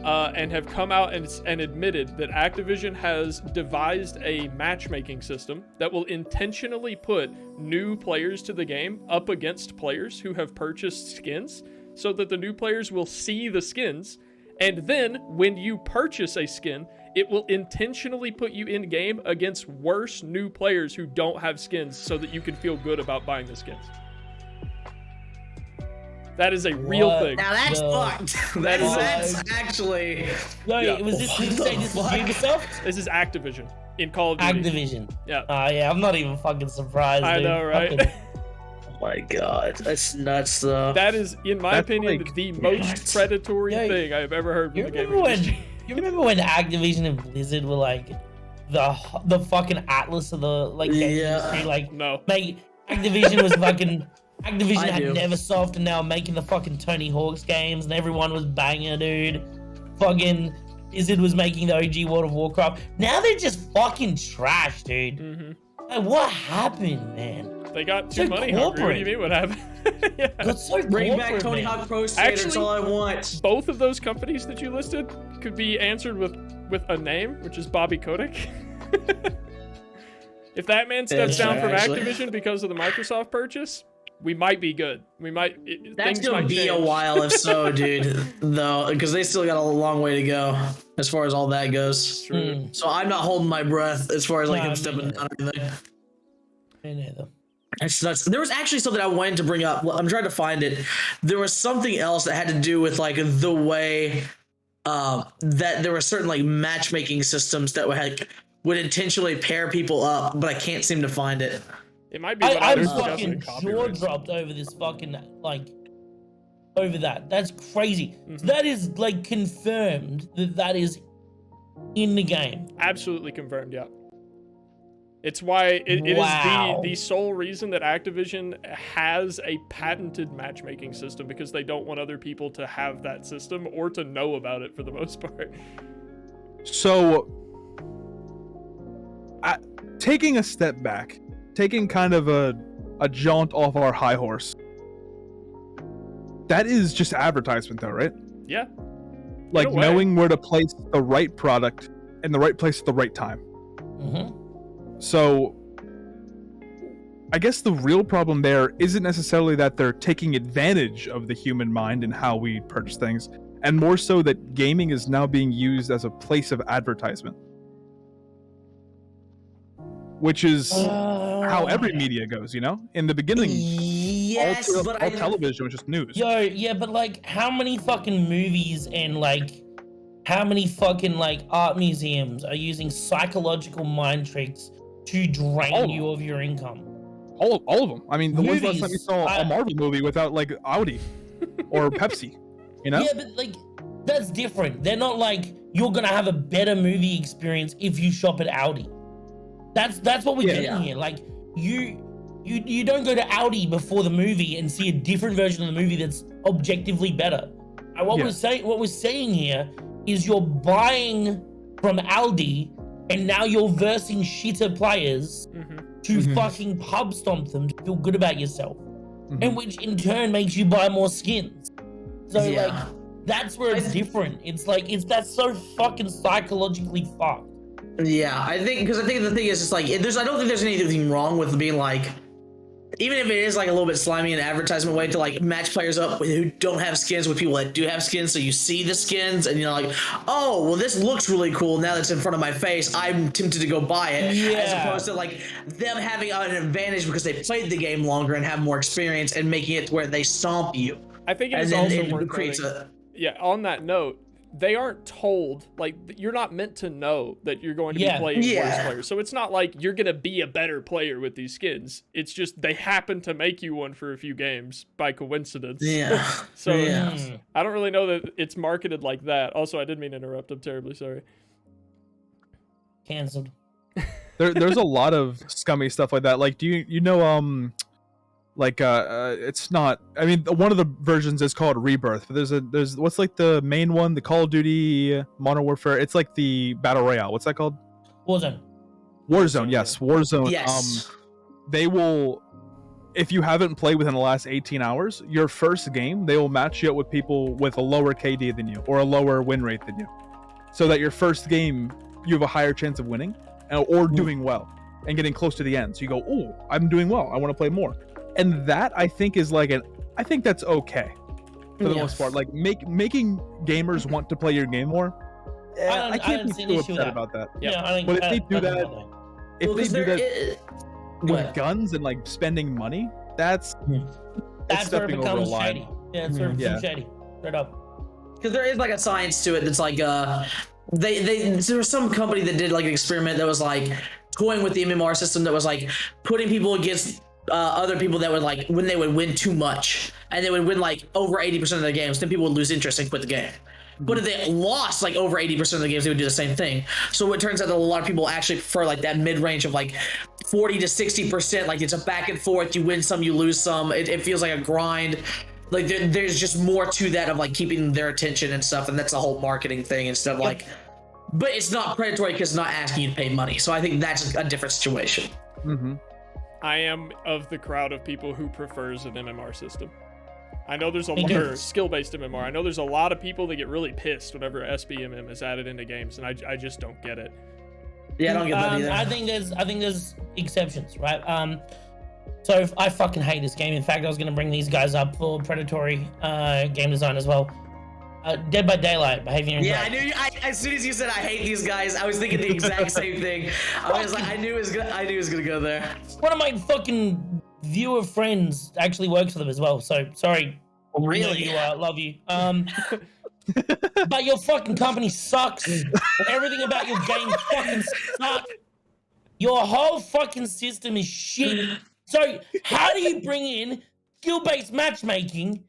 and have come out and admitted that Activision has devised a matchmaking system that will intentionally put new players to the game up against players who have purchased skins, so that the new players will see the skins, and then when you purchase a skin, it will intentionally put you in game against worse new players who don't have skins, so that you can feel good about buying the skins. That is a real What? thing. Now that's No. fucked. That is- That's actually. Wait, Yeah. was this? What Did you the say this is fuck? Ubisoft? This is Activision in Call of Duty. Activision. Yeah. Yeah, I'm not even fucking surprised. I dude. know, right? Fucking- Oh my god, that's nuts though. That is, in my That's opinion, like- the most predatory Yeah, thing I've ever heard from You the gaming remember when? industry. You remember when Activision and Blizzard were like the fucking atlas of the like gaming Yeah. industry? Like, No. mate, Activision was fucking. Activision I had do. Neversoft and now making the fucking Tony Hawk's games and everyone was banger, dude. Fucking Blizzard was making the OG World of Warcraft. Now they're just fucking trash, dude. Hmm. Like, what happened, man? They got too So money hungry. What do corporate. you mean? What happened? Yeah. Got so Bring back corporate, Tony man. Hawk Pro Skater. That's Actually- all I want. Both of those companies that you listed could be answered with a name, which is Bobby Kotick. If that man steps Yeah, down from actually. Activision because of the Microsoft purchase, we might be good. We might. That's Things gonna might be a change. while if so, dude. Though, because they still got a long way to go as far as all that goes. True. Mm, So I'm not holding my breath as far as like Nah, him me stepping neither. down or anything. me neither. It's nuts. There was actually something I wanted to bring up. Well, I'm trying to find it. There was something else that had to do with like the way that there were certain like matchmaking systems that would intentionally pair people up, but I can't seem to find it. It might be what I'm was discussing fucking in jaw copyrights. dropped over this fucking like over that. That's crazy. Mhm. That is like confirmed that is in the game. Absolutely confirmed, yeah. It's why it Wow. is the sole reason that Activision has a patented matchmaking system, because they don't want other people to have that system or to know about it for the most part. So, taking a step back, taking kind of a jaunt off our high horse. That is just advertisement, though, right? Yeah. Like way. knowing where to place the right product in the right place at the right time. Mm-hmm. So, I guess the real problem there isn't necessarily that they're taking advantage of the human mind and how we purchase things, and more so that gaming is now being used as a place of advertisement. which is how every media goes. In the beginning, Yes, but all television was just news. Yo, yeah, but like, how many fucking movies and like, how many fucking like art museums are using psychological mind tricks to drain you of your income? All of them. I mean, when's the last time you Movies, saw a Marvel movie without like Audi or Pepsi? Yeah, but like, that's different. They're not like, you're gonna have a better movie experience if you shop at Audi. That's what we're getting here. Like, you don't go to Audi before the movie and see a different version of the movie that's objectively better. And what we're saying here is you're buying from Aldi and now you're versing shitter players to fucking pub stomp them to feel good about yourself. And which in turn makes you buy more skins. So like, that's where it's different. It's like, that's so fucking psychologically fucked. Yeah, I think the thing is, it's like, I don't think there's anything wrong with being like, even if it is like a little bit slimy in an advertisement way to like match players up who don't have skins with people that do have skins, so you see the skins and you're like, oh, well, this looks really cool. Now that's in front of my face, I'm tempted to go buy it. As opposed to like them having an advantage because they played the game longer and have more experience and making it to where they stomp you. I think it is also worth noting. Yeah, on that note, they aren't told, like, you're not meant to know that you're going to be playing worse players. So it's not like you're going to be a better player with these skins. It's just they happen to make you one for a few games by coincidence. Yeah. So I don't really know that it's marketed like that. Also, I didn't mean to interrupt. I'm terribly sorry. Cancelled. There's a lot of scummy stuff like that. Like, do you know it's not, I mean, one of the versions is called Rebirth, but there's what's like the main one, the Call of Duty Modern Warfare, it's like the Battle Royale, what's that called? Warzone, yes, Warzone. Yes. They will, if you haven't played within the last 18 hours, your first game, they will match you up with people with a lower KD than you or a lower win rate than you, so that your first game you have a higher chance of winning or doing well and getting close to the end. So you go, oh, I'm doing well, I want to play more. And that, I think, is like I think that's okay for the most part. Like, making gamers want to play your game more. I can't be too upset about that. But if they do that with guns and like spending money, that's where it becomes shady. Yeah, it's where it becomes shady. Straight up. Because there is like a science to it that's like there was some company that did like an experiment that was like toying with the MMR system that was like putting people against other people that would like when they would win too much and they would win like over 80% of their games, then people would lose interest and quit the game. But if they lost like over 80% of the games, they would do the same thing. So it turns out that a lot of people actually prefer like that mid-range of like 40 to 60%. Like, it's a back and forth, you win some, you lose some, it feels like a grind. Like there's just more to that of like keeping their attention and stuff, and that's the whole marketing thing and stuff. Like, but it's not predatory because it's not asking you to pay money. So I think that's a different situation. I am of the crowd of people who prefers an MMR system. I know there's a skill-based MMR. I know there's a lot of people that get really pissed whenever SBMM is added into games, and I just don't get it. Yeah, I don't get that either. I think there's exceptions, right? So I fucking hate this game. In fact, I was gonna bring these guys up for Predatory game design as well. Dead by Daylight, behavior. Yeah, I knew. As soon as you said I hate these guys, I was thinking the exact same thing. I was like, I knew it was gonna go there. One of my fucking viewer friends actually works for them as well. So sorry. Really? Love you. But your fucking company sucks. Everything about your game fucking sucks. Your whole fucking system is shit. So how do you bring in skill-based matchmaking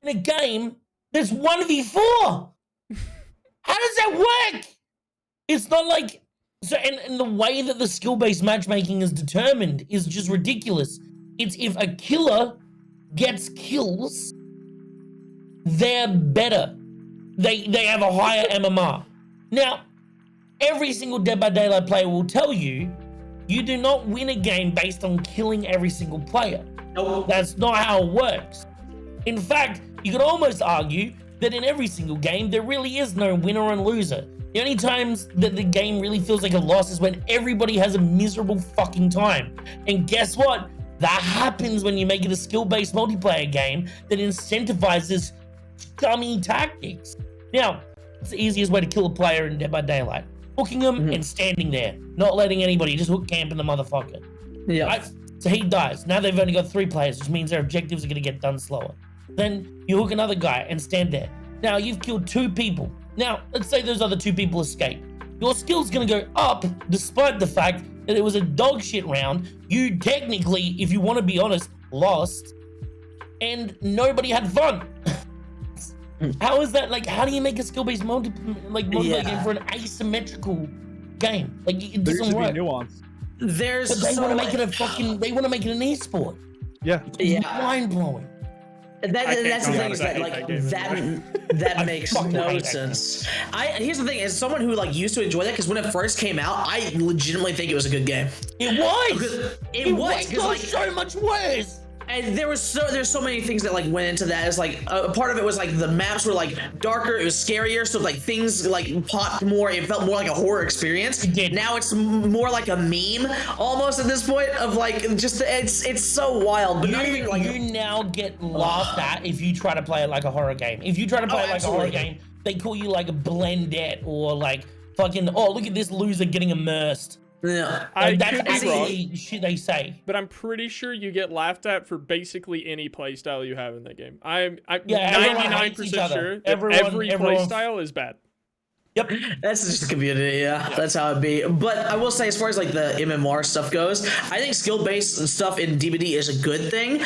in a game that's 1v4? How does that work? It's not like... So, and the way that the skill-based matchmaking is determined is just ridiculous. It's if a killer gets kills, they're better. They have a higher MMR. Now, every single Dead by Daylight player will tell you, you do not win a game based on killing every single player. Nope. That's not how it works. In fact, you could almost argue that in every single game, there really is no winner and loser. The only times that the game really feels like a loss is when everybody has a miserable fucking time. And guess what? That happens when you make it a skill-based multiplayer game that incentivizes scummy tactics. Now, it's the easiest way to kill a player in Dead by Daylight. hooking them and standing there, not letting anybody just hook camp in the motherfucker. Yeah. Right? So he dies. Now they've only got 3 players, which means their objectives are going to get done slower. Then you hook another guy and stand there. Now you've killed 2 people. Now, let's say those other 2 people escape. Your skill's going to go up despite the fact that it was a dog shit round. You technically, if you want to be honest, lost. And nobody had fun. How is that? Like, how do you make a skill-based multiplayer game for an asymmetrical game? Like, it There doesn't should work. be nuance. There's But they so want to make it a much- fucking. They want to make it an esport. Yeah. Yeah. Mind blowing. That's the be thing honest, is I that hate like that game that I makes fucking no hate that sense. Here's the thing: as someone who like used to enjoy that, because when it first came out, I legitimately think it was a good game. It was. Because it was because so, like so much worse. and there's so many things that like went into that. It's like a part of it was like the maps were like darker, it was scarier, so like things like popped more. It felt more like a horror experience. It did. Now it's more like a meme almost at this point of like just it's so wild. But not even like You now get laughed at if you try to play it like a horror game. If you try to play it like a horror absolutely. game, they call you like a blendette or like fucking. Oh, look at this loser getting immersed. yeah. I That's could be wrong, actually shit they say. but I'm pretty sure you get laughed at for basically any playstyle you have in that game. I'm Yeah, everyone 99% hates each other. sure that Everyone- every everyone- playstyle is bad. Yep. That's just the community, yeah. That's how it be. But I will say, as far as like the MMR stuff goes, I think skill-based stuff in DBD is a good thing.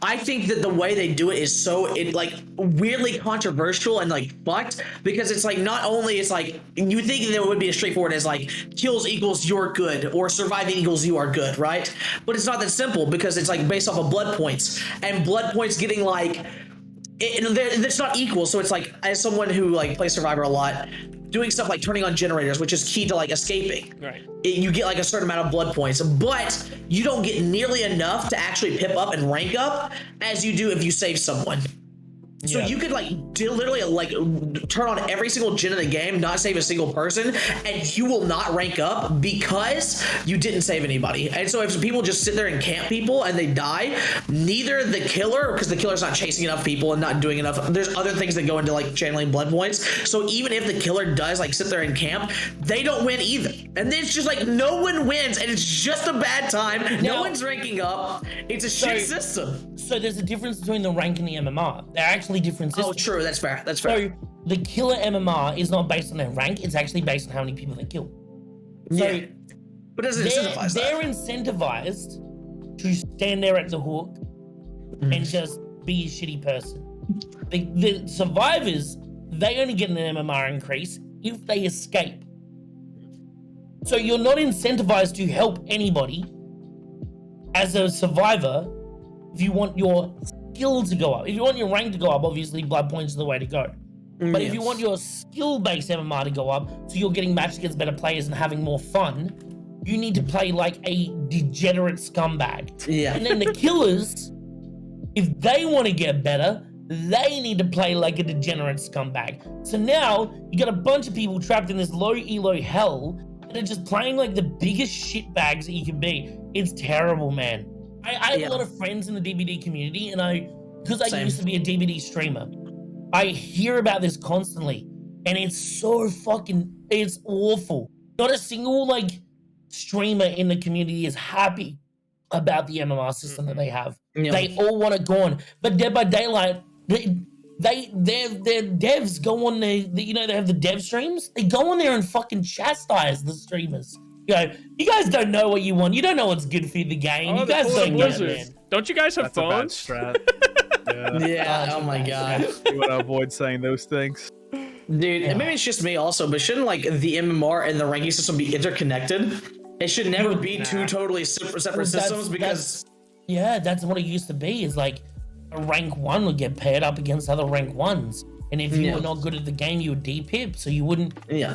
I think that the way they do it is like weirdly controversial and like fucked, because it's like not only it's like you think that it would be as straightforward as like kills equals you're good or surviving equals you are good, right? But it's not that simple, because it's like based off of blood points, and blood points getting like it's not equal. So it's like, as someone who like plays Survivor a lot, doing stuff like turning on generators, which is key to like escaping, Right. you get like a certain amount of blood points, but you don't get nearly enough to actually pip up and rank up as you do if you save someone. So Yeah. you could like literally like turn on every single gen in the game, not save a single person, and you will not rank up because you didn't save anybody. And so if people just sit there and camp people and they die, neither the killer, because the killer's not chasing enough people and not doing enough, there's other things that go into like channeling blood points. So even if the killer does like sit there and camp, they don't win either. And then it's just like no one wins, and it's just a bad time. No Now- one's ranking up. It's a shit system. So there's a difference between the rank and the MMR. They're actually different systems. Oh, true. That's fair. That's fair. So the killer MMR is not based on their rank. It's actually based on how many people they kill. So Yeah. But doesn't incentivize that. they're incentivized to stand there at the hook and just be a shitty person. The survivors, they only get an MMR increase if they escape. So you're not incentivized to help anybody as a survivor if you want your skill to go up. If you want your rank to go up, obviously blood points are the way to go. But if you want your skill-based MMR to go up, so you're getting matched against better players and having more fun, you need to play like a degenerate scumbag. Yeah. And then the killers, if they want to get better, they need to play like a degenerate scumbag. So now you got a bunch of people trapped in this low elo hell that are just playing like the biggest shitbags that you can be. It's terrible, man. I have Yeah. a lot of friends in the DBD community, and because I Same. used to be a DBD streamer, I hear about this constantly, and it's so it's awful. Not a single like streamer in the community is happy about the MMR system that they have. Yeah. They all want it gone. But Dead by Daylight, their devs go on they have the dev streams. They go on there and fucking chastise the streamers. You guys don't know what you want. You don't know what's good for the game. Oh, you the guys polar don't get it, blizzards. man. Don't you guys have That's a bad phones? strat. Yeah. Yeah. Oh my god. You want to avoid saying those things. Dude, and maybe it's just me also, but shouldn't like the MMR and the ranking system be interconnected? It should never be two totally separate systems because That's what it used to be. Is like a rank 1 would get paired up against other rank 1s. And if you Yeah. were not good at the game, you would DPIP. So you wouldn't, Yeah.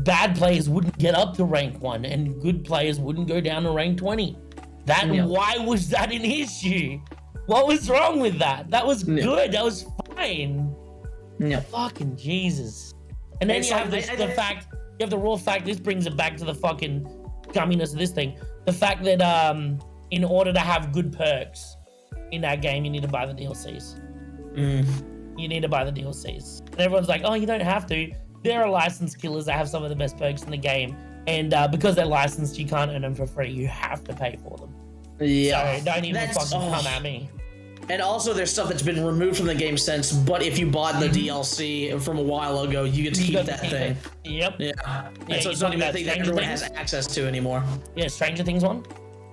bad players wouldn't get up to rank 1 and good players wouldn't go down to rank 20. Why was that an issue? What was wrong with that? That was good. That was fine. Yeah. Fucking Jesus. And then It's you like- have you have the raw fact, this brings it back to the fucking gumminess of this thing. The fact that in order to have good perks in that game, you need to buy the DLCs. You need to buy the DLCs. And everyone's like, oh, you don't have to. there are licensed killers that have some of the best perks in the game, and because they're licensed, you can't earn them for free. You have to pay for them. Yeah. So don't even That's- fucking oh. come at me. And also, there's stuff that's been removed from the game since, but if you bought the DLC from a while ago, you get to You keep got to that keep thing. it. Yep. Yeah. Yeah, And so you it's not talking even a about thing that Stranger everyone has Things? access to anymore. Yeah, Stranger Things one.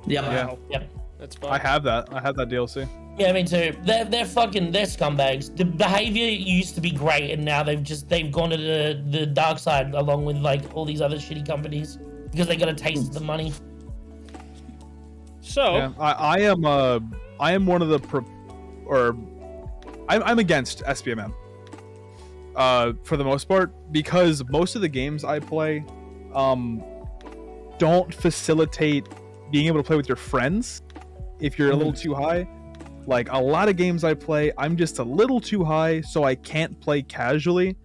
Yep. Yeah. Yep. That's fine. I have that. I have that DLC. Yeah, me too. They're scumbags. The behavior used to be great, and now they've gone to the dark side along with like all these other shitty companies because they got a taste of the money. So, Yeah, I am one of the I'm against SBMM. For the most part, because most of the games I play, don't facilitate being able to play with your friends if you're a little too high. Like a lot of games I play, I'm just a little too high, so I can't play casually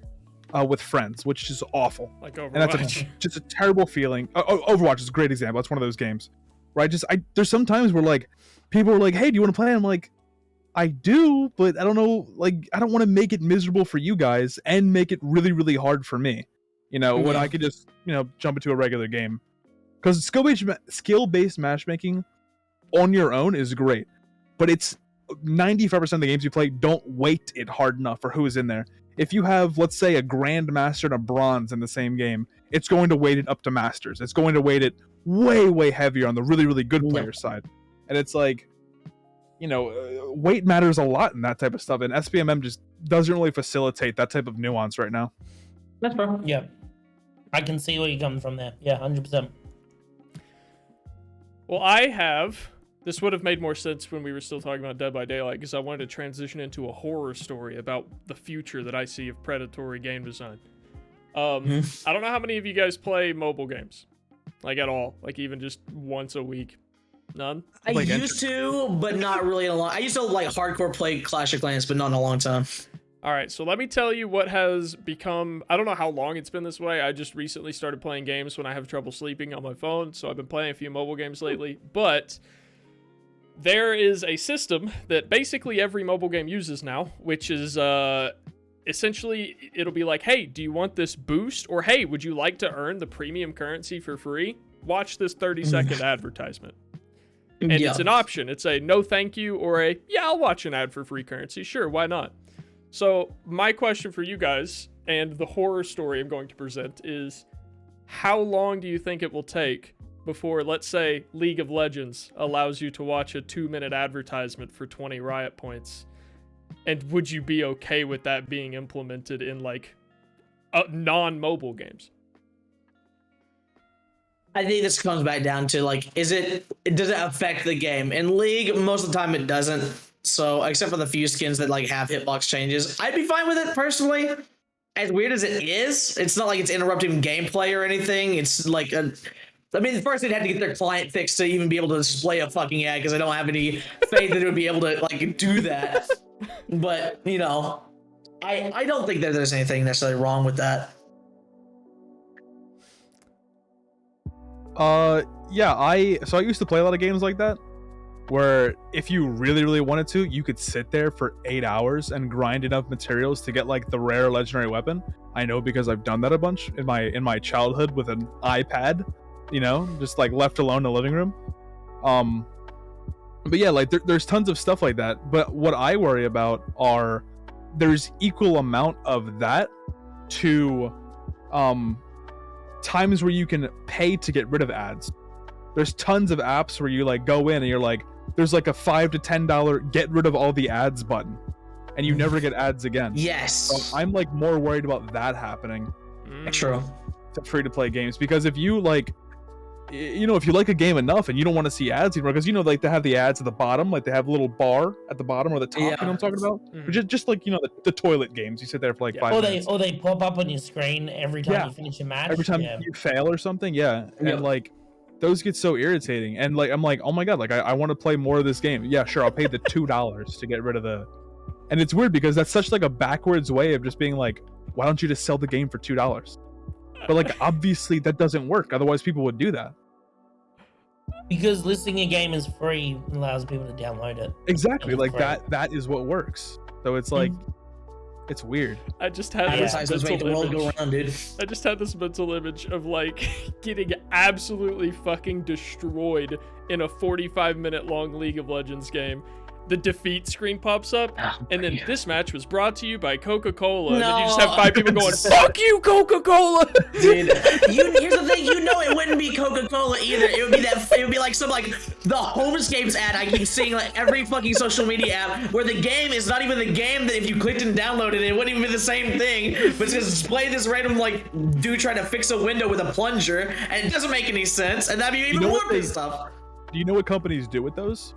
with friends, which is awful. like And that's Overwatch. just a terrible feeling. Overwatch is a great example. That's one of those games, right? There's some times where like people are like, "Hey, do you want to play?" I'm like, "I do, but I don't know. Like, I don't want to make it miserable for you guys and make it really, really hard for me. You know, when I could just jump into a regular game, because skill-based matchmaking on your own is great, but it's 95% of the games you play don't weight it hard enough for who is in there. If you have, let's say, a grandmaster and a bronze in the same game, it's going to weight it up to masters. It's going to weight it way, way heavier on the really, really good player side. And it's like, weight matters a lot in that type of stuff. And SBMM just doesn't really facilitate that type of nuance right now. That's perfect. Yeah, I can see where you're coming from there. Yeah, 100%. Well, this would have made more sense when we were still talking about Dead by Daylight, because I wanted to transition into a horror story about the future that I see of predatory game design. I don't know how many of you guys play mobile games, like at all, like even just once a week. None? I Like used to, but not really in a long. I used to like hardcore play Clash of Clans, but not in a long time. All right, so let me tell you what has become. I don't know how long it's been this way. I just recently started playing games when I have trouble sleeping on my phone, so I've been playing a few mobile games lately. But there is a system that basically every mobile game uses now, which is essentially it'll be like, hey, do you want this boost? Or hey, would you like to earn the premium currency for free? Watch this 30-second advertisement. And it's an option. It's a no thank you or a yeah, I'll watch an ad for free currency. Sure, why not? So my question for you guys and the horror story I'm going to present is, how long do you think it will take before, let's say, League of Legends allows you to watch a 2-minute advertisement for 20 riot points? And would you be okay with that being implemented in like non-mobile games? I think this comes back down to like, does it affect the game? In League, most of the time it doesn't. So except for the few skins that like have hitbox changes, I'd be fine with it personally. As weird as it is, it's not like it's interrupting gameplay or anything. It's like first they'd have to get their client fixed to even be able to display a fucking ad, because I don't have any faith that it would be able to like do that. But I don't think that there's anything necessarily wrong with that. Yeah, I used to play a lot of games like that, where if you really, really wanted to, you could sit there for 8 hours and grind enough materials to get like the rare legendary weapon. I know because I've done that a bunch in my childhood with an iPad, just like left alone in the living room. But yeah, like there's tons of stuff like that. But what I worry about are there's equal amount of that to times where you can pay to get rid of ads. There's tons of apps where you like go in and you're like, there's like a $5 to $10 get rid of all the ads button, and you never get ads again. Yes. So I'm like more worried about that happening True. to free to play games, because if you like, if you like a game enough and you don't want to see ads anymore, because like they have the ads at the bottom, like they have a little bar at the bottom or the top, Yeah. you know what I'm talking about? Just like the toilet games, you sit there for like 5 minutes. Or they pop up on your screen every time you finish a match. Every time you fail or something, and like those get so irritating. And like I'm like, oh my god, like I want to play more of this game. Yeah, sure, I'll pay the $2 to get rid of the. And it's weird because that's such like a backwards way of just being like, why don't you just sell the game for $2? But like obviously that doesn't work. Otherwise people would do that. Because listing a game is free allows people to download it. Exactly, And like it's free. that is what works. So it's like It's weird. I just had this Advertisements make the mental world go image. round, dude. I just had this mental image of like getting absolutely fucking destroyed in a 45-minute long League of Legends game. The defeat screen pops up, and then this match was brought to you by Coca-Cola. And then you just have 5 people going, "Fuck you, Coca-Cola!" Dude, here's the thing. You know, it wouldn't be Coca-Cola either. It would be that. It would be like some like the Homescapes ad I keep seeing like every fucking social media app, where the game is not even the game that if you clicked and downloaded it wouldn't even be the same thing. But it's just display this random like dude trying to fix a window with a plunger, and it doesn't make any sense. And that'd be even more pissed off. Do you know what companies do with those?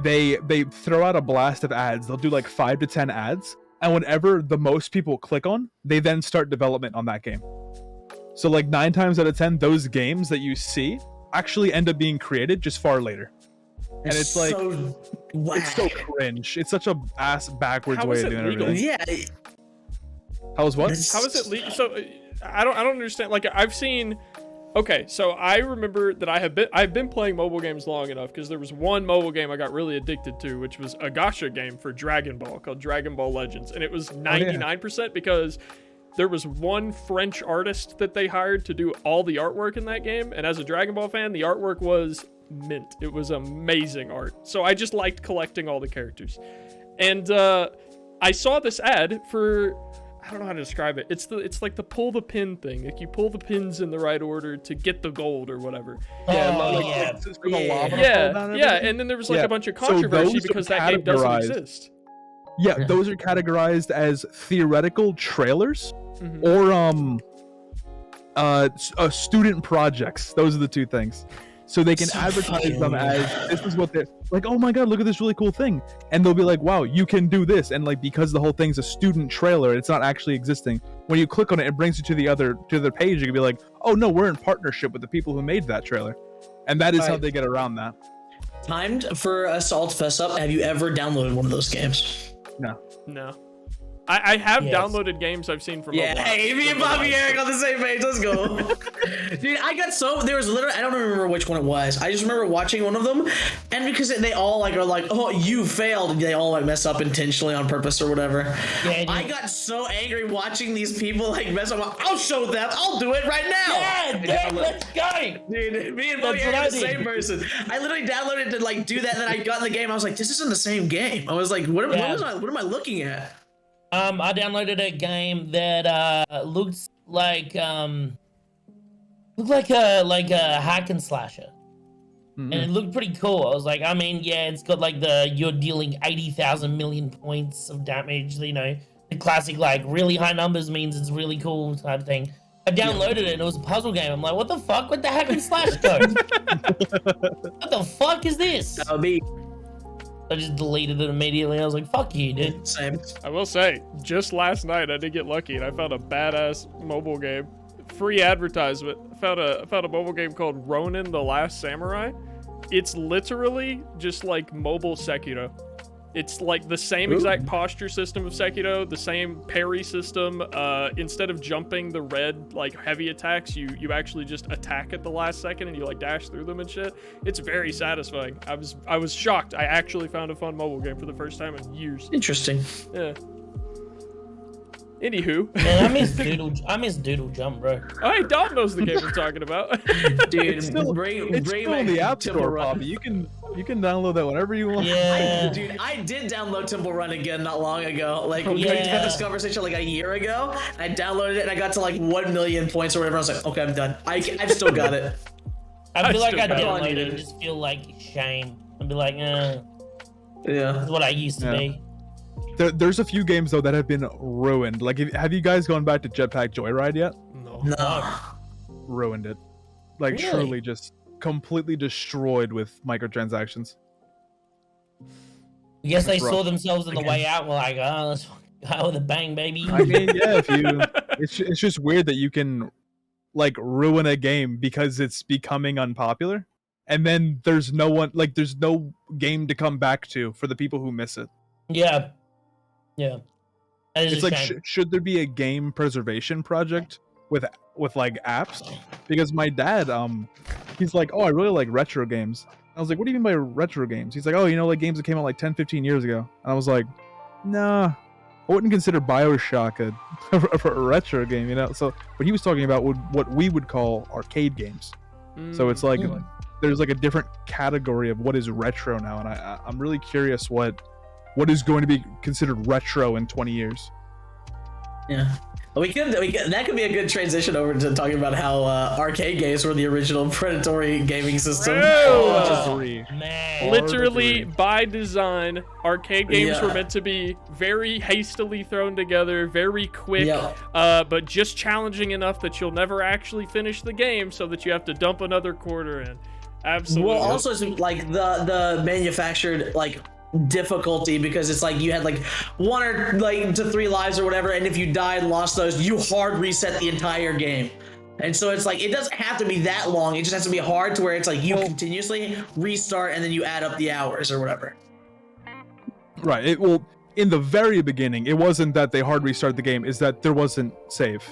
They throw out a blast of ads. They'll do like 5 to 10 ads, and whenever the most people click on, they then start development on that game. So like 9 times out of 10, those games that you see actually end up being created just far later. And it's like it's so cringe. It's such a ass backwards How way is of it doing legal? it. Really. Yeah. How's what? How is it legal? So I don't understand. Like I've seen. Okay, so I remember that I've been playing mobile games long enough because there was one mobile game I got really addicted to, which was a gacha game for Dragon Ball called Dragon Ball Legends, and it was 99% because there was one French artist that they hired to do all the artwork in that game, and as a Dragon Ball fan, the artwork was mint. It was amazing art. So I just liked collecting all the characters. And I saw this ad for, I don't know how to describe it. It's like the pull the pin thing. Like you pull the pins in the right order to get the gold or whatever. Yeah. And then there was like a bunch of controversy because that game doesn't exist. Yeah, those are categorized as theoretical trailers or student projects. Those are the two things. So they can advertise them as, this is what they're like, oh my god, look at this really cool thing. And they'll be like, wow, you can do this. And like, because the whole thing's a student trailer, it's not actually existing. When you click on it, it brings you to the other page. You can be like, oh no, we're in partnership with the people who made that trailer. And that is how they get around that. Timed for us all to fess up. Have you ever downloaded one of those games? No. I have downloaded games I've seen from mobile. Hey, me and Bobby Eric on the same page. Let's go. Dude, there was literally, I don't remember which one it was. I just remember watching one of them, and because they all like are like, oh, you failed, and they all like mess up intentionally on purpose or whatever. Yeah, I got so angry watching these people like mess up. I'll show them. I'll do it right now. Yeah, let's go. Dude, me and Bobby Eric are the same person. I literally downloaded to like do that, and then I got in the game. I was like, this isn't the same game. I was like, what am I looking at? I downloaded a game that looks like a hack and slasher, and it looked pretty cool. I was like, I mean, yeah, it's got like you're dealing 80,000 million points of damage. You know, the classic like really high numbers means it's really cool type of thing. I downloaded it and it was a puzzle game. I'm like, what the fuck? Where'd the hack and slash go? What the fuck is this? That'll be. I just deleted it immediately. I was like, fuck you, dude. Same. I will say, just last night I did get lucky and I found a badass mobile game. Free advertisement. I found a mobile game called Ronin the Last Samurai. It's literally just like mobile Sekiro. It's like the same exact posture system of Sekiro, the same parry system. Instead of jumping the red like heavy attacks, you actually just attack at the last second and you like dash through them and shit. It's very satisfying. I was shocked. I actually found a fun mobile game for the first time in years. Interesting. Yeah. Anywho. Man, I miss Doodle Jump, bro. Oh, hey, Dom knows the game we're talking about. Dude, It's still in the App Store, Bobby. You can download that whenever you want. Yeah. Dude, I did download Temple Run again not long ago. Like, we had this conversation like a year ago. I downloaded it and I got to like 1 million points or whatever. I was like, okay, I'm done. I've still got it. I feel like I still downloaded it and just feel like shame. I'd be like, yeah, that's what I used to be. There's a few games though that have been ruined. Like, have you guys gone back to Jetpack Joyride yet? no. Ruined it. Like, Really? truly just completely destroyed with microtransactions. I guess they Rough. saw themselves in the way out. We're like, oh, let's go with a bang, baby. I mean, yeah, it's just weird that you can like ruin a game because it's becoming unpopular, and then there's no game to come back to for the people who miss it. Yeah. That is It's a like, shame. should there be a game preservation project with like apps? Because my dad, he's like, oh, I really like retro games. I was like, what do you mean by retro games? He's like, oh, like games that came out like 10, 15 years ago. And I was like, nah, I wouldn't consider Bioshock a retro game, you know. So, but he was talking about what we would call arcade games. So it's like there's like a different category of what is retro now, and I'm really curious what is going to be considered retro in 20 years. Yeah. We could that could be a good transition over to talking about how arcade games were the original predatory gaming system. Man. Literally by design, arcade games were meant to be very hastily thrown together, very quick, but just challenging enough that you'll never actually finish the game, so that you have to dump another quarter in. Absolutely. Well, also like the manufactured like difficulty, because it's like you had like 1 or like to 3 lives or whatever, and if you died, lost those, you hard reset the entire game. And so it's like it doesn't have to be that long, it just has to be hard to where it's like you continuously restart and then you add up the hours or whatever. Right. It will. In the very beginning, it wasn't that they hard restarted the game, is that there wasn't save.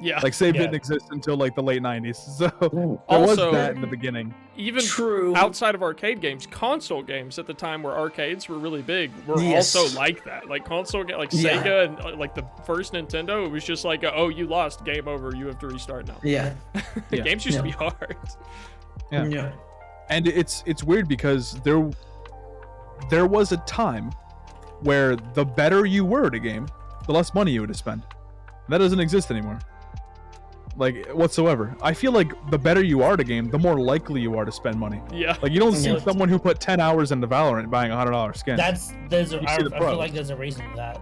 Yeah. Like save didn't exist until like the late 90s. So there Also, was that in the beginning. Even True. outside of arcade games, console games at the time where arcades were really big were also like that. Like console like Sega and like the first Nintendo, it was just like, oh, you lost, game over, you have to restart now. Yeah. Games used to be hard. Yeah. And it's weird because there was a time where the better you were at a game, the less money you would spend. That doesn't exist anymore. Like whatsoever. I feel like the better you are at a game, the more likely you are to spend money. Yeah. Like you don't see someone who put 10 hours into Valorant buying a $100 skin. I feel like there's a reason for that.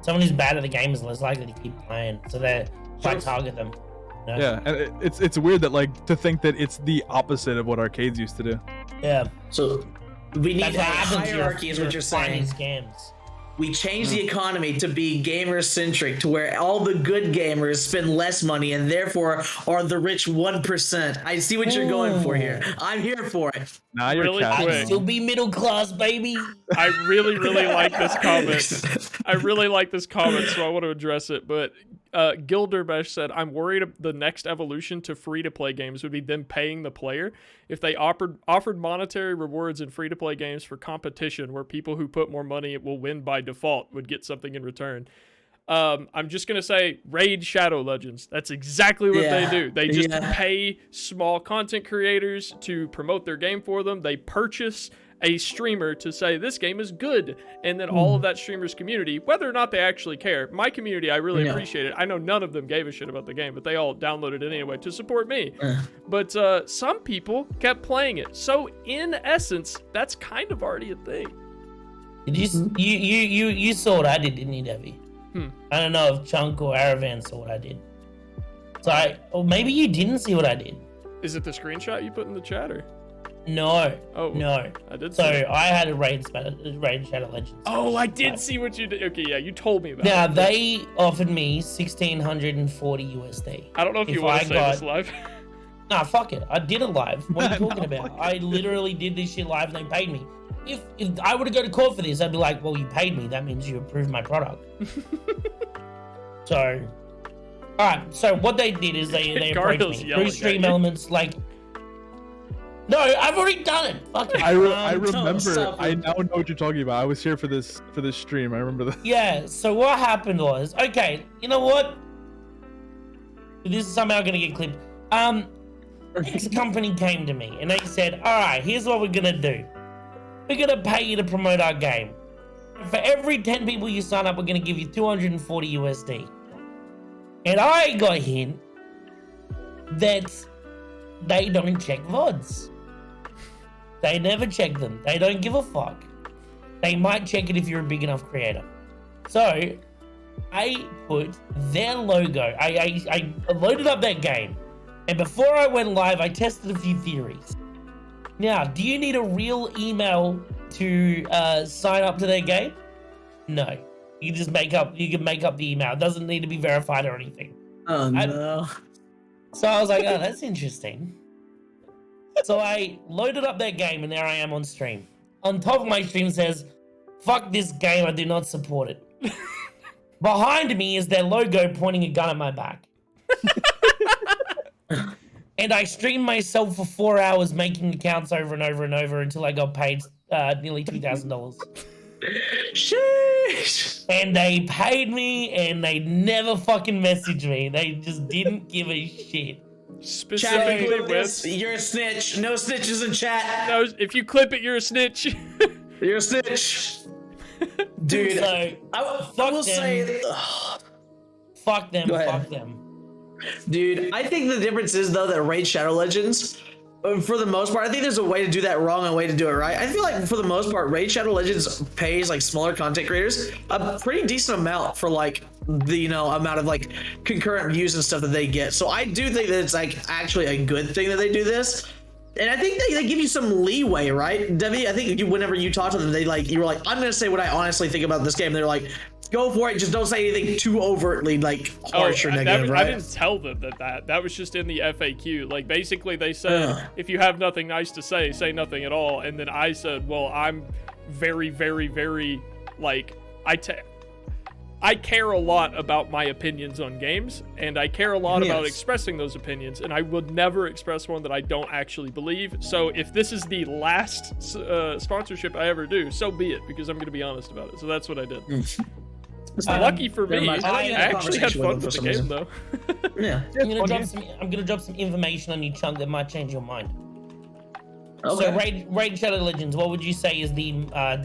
Someone who's bad at the game is less likely to keep playing, so they might target them. You know? Yeah, and it's weird that like to think that it's the opposite of what arcades used to do. Yeah. So we need That's a what happens. hierarchy, is what you're saying. Scams. We changed the economy to be gamer-centric, to where all the good gamers spend less money and therefore are the rich 1%. I see what you're going for here. I'm here for it. Now you're Really catching quick. on. Still be middle class, baby. I really, really like this comment. I really like this comment, so I want to address it. But Gildermesh said, I'm worried the next evolution to free-to-play games would be them paying the player. If they offered monetary rewards in free-to-play games for competition, where people who put more money will win by default would get something in return. I'm just going to say Raid Shadow Legends. That's exactly what they do. They just pay small content creators to promote their game for them. They purchase a streamer to say this game is good, and then all of that streamer's community, whether or not they actually care, my community, I really appreciate it. I know none of them gave a shit about the game, but they all downloaded it anyway to support me. But some people kept playing it, so in essence, that's kind of already a thing. You saw what I did, didn't you, Debbie? I don't know if Chunk or Aravan saw what I did. So or maybe you didn't see what I did. Is it the screenshot you put in the chat, or? No. Oh, no. I did. So I had a Raid Shadow Legends. Oh, I did see what you did. Okay, yeah, you told me about it. Now they offered me $1,640 USD. I don't know if you want to say this live. Nah, fuck it. I did it live. What are you talking about? I literally did this shit live and they paid me. If I were to go to court for this, I'd be like, well, you paid me. That means you approved my product. So, alright. So what they did is they approached me through stream elements like. No, I've already done it. Fuck it. I remember. I now know what you're talking about. I was here for this stream. I remember that. Yeah. So what happened was, okay, you know what? This is somehow gonna get clipped. This company came to me and they said, all right, here's what we're gonna do. We're gonna pay you to promote our game. For every 10 people you sign up, we're gonna give you 240 USD. And I got a hint that they don't check VODs. They never check them. They don't give a fuck. They might check it if you're a big enough creator. So I put their logo. I loaded up that game. And before I went live, I tested a few theories. Now, do you need a real email to sign up to their game? No. You can make up the email. It doesn't need to be verified or anything. Oh no. So I was like, oh, that's interesting. So I loaded up that game and there I am on stream. On top of my stream says, fuck this game, I do not support it. Behind me is their logo pointing a gun at my back. And I streamed myself for 4 hours making accounts over and over and over until I got paid nearly $2,000. Sheesh. And they paid me, and they never fucking messaged me. They just didn't give a shit. Specifically Chat, with you're a snitch. No snitches in chat. no, if you clip it, you're a snitch. You're a snitch. Dude, So, I fuck will them. say, Fuck them, Go ahead. fuck them. dude, I think the difference is though that Raid Shadow Legends, for the most part, I think there's a way to do that wrong and a way to do it right. I feel like for the most part, Raid Shadow Legends pays like smaller content creators a pretty decent amount for like the amount of like concurrent views and stuff that they get. So I do think that it's like actually a good thing that they do this. And I think they give you some leeway, right, Debbie? I think whenever you talk to them, you were like, I'm gonna say what I honestly think about this game. They're like, go for it, just don't say anything too overtly like harsh or negative, right? I didn't tell them that was just in the FAQ. Like basically they said, if you have nothing nice to say nothing at all. And then I said, well, I'm very, very, very like I care a lot about my opinions on games, and I care a lot about expressing those opinions, and I would never express one that I don't actually believe. So if this is the last sponsorship I ever do, so be it, because I'm going to be honest about it. So that's what I did. Lucky for me, I actually had fun with the game, though. Yeah. I'm gonna drop some information on you, Chunk, that might change your mind. Okay. So Raid Shadow Legends, what would you say is the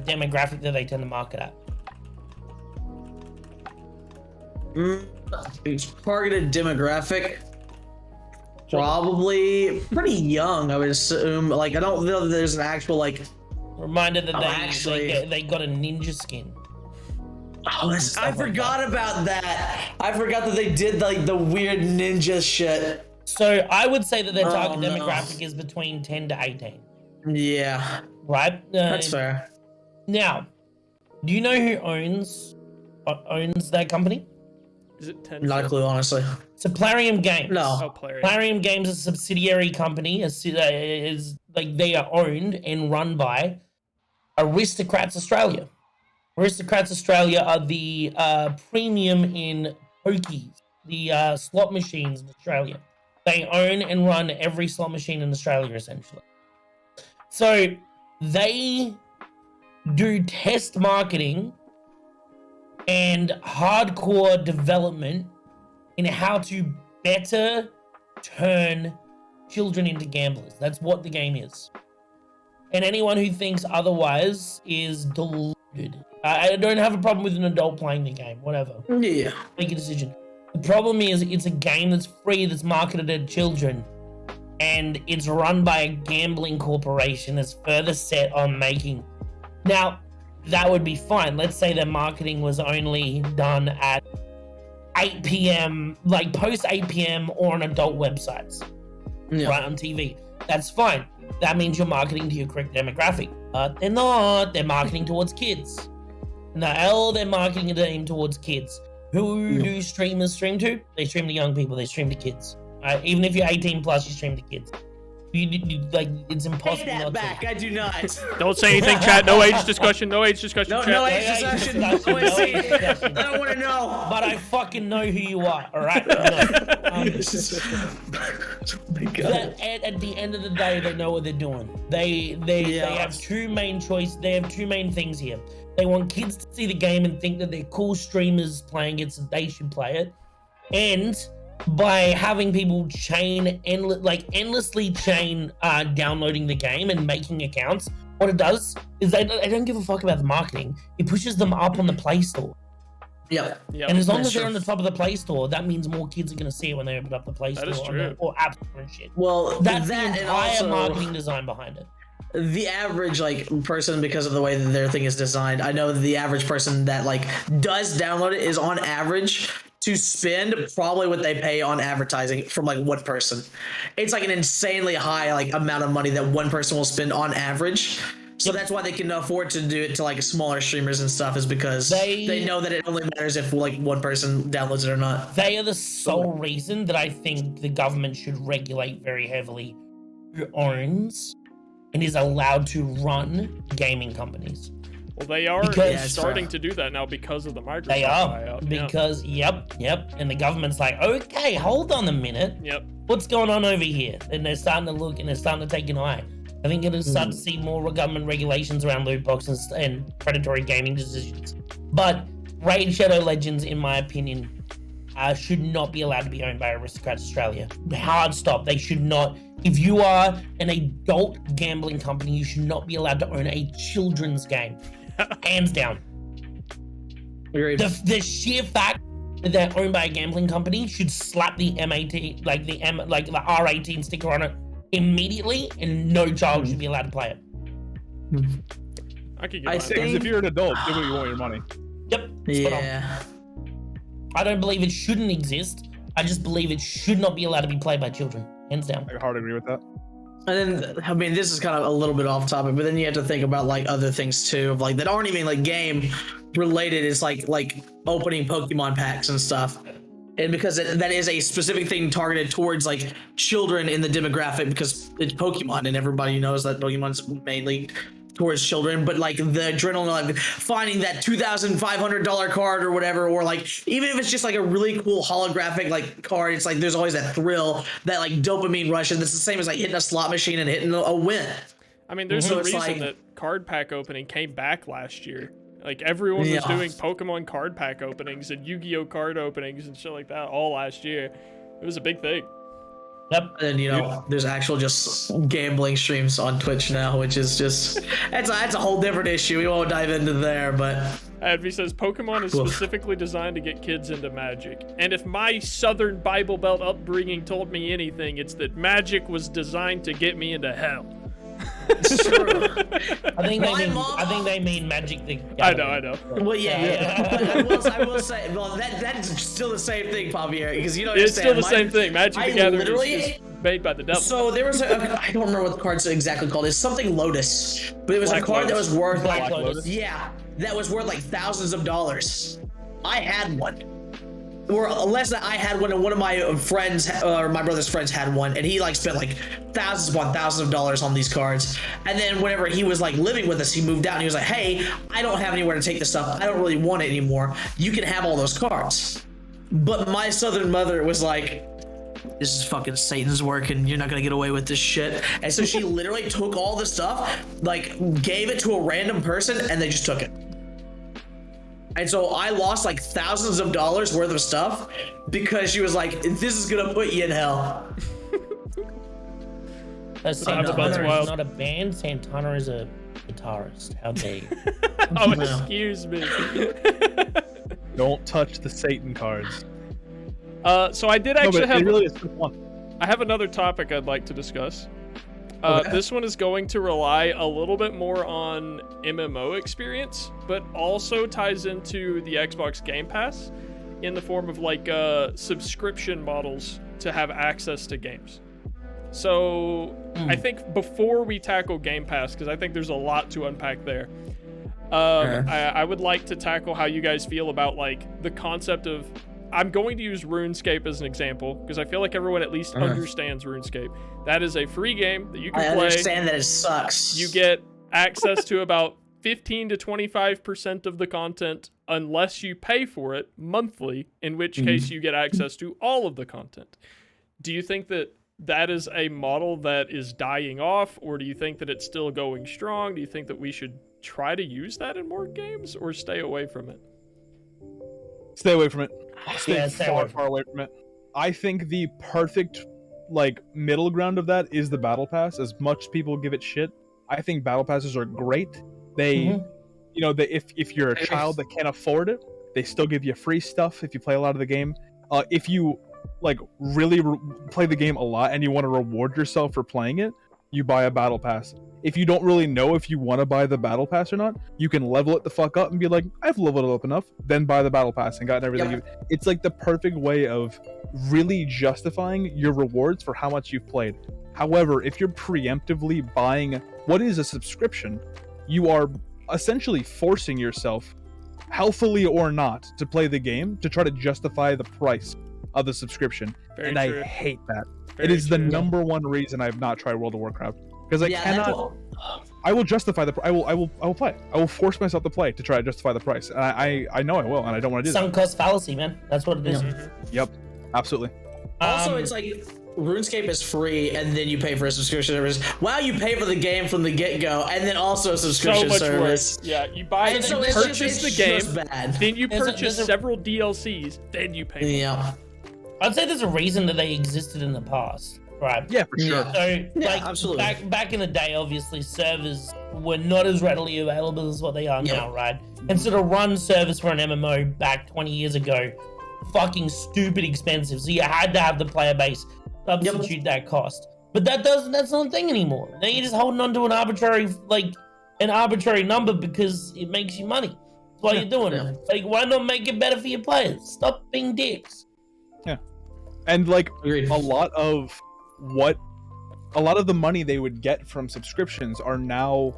demographic that they tend to market at? Targeted demographic, probably pretty young, I would assume. Like, I don't know that there's an actual like. Reminder that actually, they got a ninja skin. Oh, I forgot about that. I forgot that they did like the weird ninja shit. So I would say that their target demographic is between 10 to 18. Yeah, Right. that's fair. Now, do you know who owns that company? Is it 10? Not a clue, honestly. So Plarium Games. No. Oh, player. Plarium Games is a subsidiary company. Is like they are owned and run by Aristocrats Australia. Aristocrats Australia are the premium in pokies, the slot machines in Australia. They own and run every slot machine in Australia, essentially. So they do test marketing and hardcore development in how to better turn children into gamblers. That's what the game is. And anyone who thinks otherwise is deluded. I don't have a problem with an adult playing the game, whatever. Yeah. Make a decision. The problem is it's a game that's free, that's marketed at children, and it's run by a gambling corporation that's further set on making. Now, that would be fine. Let's say their marketing was only done at 8 p.m., like post 8 p.m. or on adult websites, right on TV. That's fine. That means you're marketing to your correct demographic. But they're not. They're marketing towards kids. No, they're marketing it aimed towards kids. Who do streamers stream to? They stream to young people. They stream to kids. Even if you're 18 plus, you stream to kids. You like, it's impossible Pay that not back. to. I do not. Don't say anything, chat. No age discussion. No age discussion, No, chat. no age discussion. No I want to see. discussion. I don't want to know. But I fucking know who you are, all right? At the end of the day, they know what they're doing. They have two main choices. They have two main things here. They want kids to see the game and think that they're cool streamers playing it, so they should play it. And by having people endlessly downloading the game and making accounts, what it does is they don't give a fuck about the marketing. It pushes them up on the Play Store. Yeah. And as long as they're on the top of the Play Store, that means more kids are going to see it when they open up the Play Store is true. or App Store and shit. Well, That's the that and entire also marketing design behind it. the average person, because of the way that their thing is designed, I know the average person that does download it is on average to spend probably what they pay on advertising from one person. It's an insanely high amount of money that one person will spend on average. So that's why they can afford to do it to smaller streamers and stuff, is because they know that it only matters if one person downloads it or not. They are the sole reason that I think the government should regulate very heavily who owns and is allowed to run gaming companies. Well, they are starting to do that now because of the Microsoft They are, buyout. because, yep. And the government's like, okay, hold on a minute. Yep. What's going on over here? And they're starting to look and they're starting to take an eye. I think it'll start to see more government regulations around loot boxes and predatory gaming decisions. But Raid Shadow Legends, in my opinion, should not be allowed to be owned by Aristocrats Australia. Hard stop. They should not. If you are an adult gambling company, you should not be allowed to own a children's game. Hands down. Agreed. The sheer fact that they're owned by a gambling company should slap the M18, like the R18 sticker on it immediately, and no child should be allowed to play it. I could get I behind think- that. Because if you're an adult, do what you want with your money. Yep. spot on. Yeah. I don't believe it shouldn't exist. I just believe it should not be allowed to be played by children. Hands down. I hard agree with that. And then, I mean, this is kind of a little bit off topic, but then you have to think about like other things too, of like that aren't even like game related. It's like opening Pokemon packs and stuff, and because that is a specific thing targeted towards like children in the demographic, because it's Pokemon and everybody knows that Pokemon's mainly towards children. But like the adrenaline, like finding that $2,500 card or whatever, or like even if it's just like a really cool holographic like card, it's like there's always that thrill, that like dopamine rush, and it's the same as like hitting a slot machine and hitting a win. I mean, there's So a it's reason like- that card pack opening came back last year. Like everyone was Yeah. doing Pokemon card pack openings and Yu-Gi-Oh card openings and shit like that all last year. It was a big thing. Yep. And you know, there's actual just gambling streams on Twitch now, which is just that's a whole different issue. We won't dive into there, but Advi says Pokemon is Oof. specifically designed to get kids into Magic. And if my Southern Bible Belt upbringing told me anything, it's that Magic was designed to get me into hell. it's true. I think My mom- I think they mean Magic the I Gathering. know. Well, yeah. But I will say, well, that's still the same thing, Javier, because you don't It's still understand. the same thing. Magic I the Gathering literally- is made by the devil. So there was I don't remember what the card's exactly called. It's something Lotus, but it was Black a card that Lotus. was worth Black like Lotus. yeah, that was worth like thousands of dollars. I had one. Or less than I had one, and one of my friends, or my brother's friends, had one, and he like spent like thousands upon thousands of dollars on these cards. And then whenever he was like living with us, he moved out, and he was like, "Hey, I don't have anywhere to take this stuff. I don't really want it anymore. You can have all those cards." But my southern mother was like, "This is fucking Satan's work, and you're not gonna get away with this shit." And so she literally took all the stuff, like gave it to a random person, and they just took it. And so I lost like thousands of dollars worth of stuff because she was like, "This is gonna put you in hell." Santana That's is wild. not a band. Santana is a guitarist. How dare you? Oh, excuse me. Don't touch the Satan cards. So I did No, actually but have it really is just one. I have another topic I'd like to discuss. Okay. This one is going to rely a little bit more on MMO experience, but also ties into the Xbox Game Pass in the form of like subscription models to have access to games. So I think before we tackle Game Pass, because I think there's a lot to unpack there, I would like to tackle how you guys feel about like the concept of, I'm going to use RuneScape as an example because I feel like everyone at least understands RuneScape. That is a free game that you can I play. understand that it sucks. You get access to about 15 to 25% of the content unless you pay for it monthly, in which case you get access to all of the content. Do you think that that is a model that is dying off, or do you think that it's still going strong? Do you think that we should try to use that in more games or stay away from it? Stay away from it. Yeah, Stay far away from it. I think the perfect like middle ground of that is the battle pass. As much people give it shit, I think battle passes are great. They, you know, if you're a child that can't afford it, they still give you free stuff if you play a lot of the game. If you like really play the game a lot and you want to reward yourself for playing it, you buy a battle pass. If you don't really know if you want to buy the battle pass or not, you can level it the fuck up and be like, I've leveled it up enough, then buy the battle pass and gotten everything. It's like the perfect way of really justifying your rewards for how much you've played. However, if you're preemptively buying what is a subscription, you are essentially forcing yourself, healthily or not, to play the game to try to justify the price of the subscription. Very and true. I hate that. Very It is the true. number one reason I have not tried World of Warcraft. Because I Yeah, cannot. I will justify the. I will play. I will force myself to play to try to justify the price. And I know I will, and I don't want to do that. Sunk cost fallacy, man. That's what it is. Yep, absolutely. Also, Um, it's like RuneScape is free, and then you pay for a subscription service. Wow, you pay for the game from the get-go, and then also a So subscription much service. worse. Yeah, you buy And it, so you it's purchase just- the it's game, just bad. then you There's a- purchase there's a- several DLCs, then you pay. Yeah. I'd say there's a reason that they existed in the past, right? Yeah, for sure. Yeah. So, like, absolutely. back in the day, obviously, servers were not as readily available as what they are Yep. now, right? And so to run servers for an MMO back 20 years ago, fucking stupid expensive. So you had to have the player base substitute that cost. But that's not a thing anymore. Now you're just holding on to an arbitrary number because it makes you money. That's why you're doing it. Like, why not make it better for your players? Stop being dicks. And like Agreed. a lot of the money they would get from subscriptions are now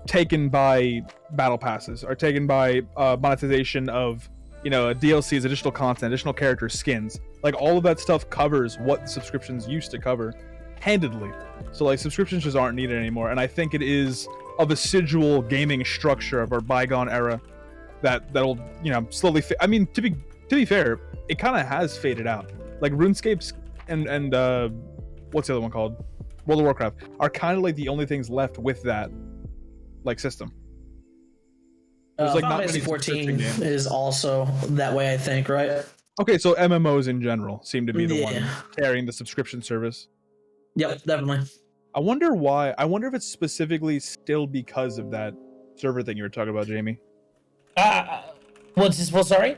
taken by battle passes, are taken by monetization of, DLCs, additional content, additional characters, skins. Like all of that stuff covers what the subscriptions used to cover handedly. So like subscriptions just aren't needed anymore. And I think it is a residual gaming structure of our bygone era that'll slowly I mean, to be fair, it kind of has faded out. Like RuneScape's and what's the other one called? World of Warcraft are kind of like the only things left with that like system. There's like Final not Fantasy many 14 subscription games. is also that way, I think, right? Okay, so MMOs in general seem to be the one Yeah. carrying the subscription service. Yep, definitely. I wonder why. I wonder if it's specifically still because of that server thing you were talking about, Jamie. What's this for? Sorry?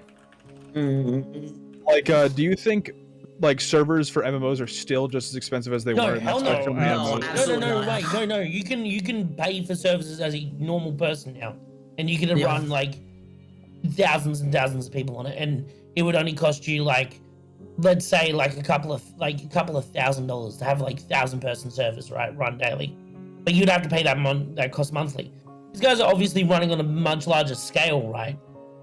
Like, do you think like servers for MMOs are still just as expensive as they No, were? and hell that's why no. so many No, MMOs- No, absolutely not. wait, no. You can pay for services as a normal person now, and you can Yeah. run like thousands and thousands of people on it, and it would only cost you like, let's say like a couple of $1,000 to have like 1,000-person servers, right, run daily. But you'd have to pay that cost monthly. These guys are obviously running on a much larger scale, right?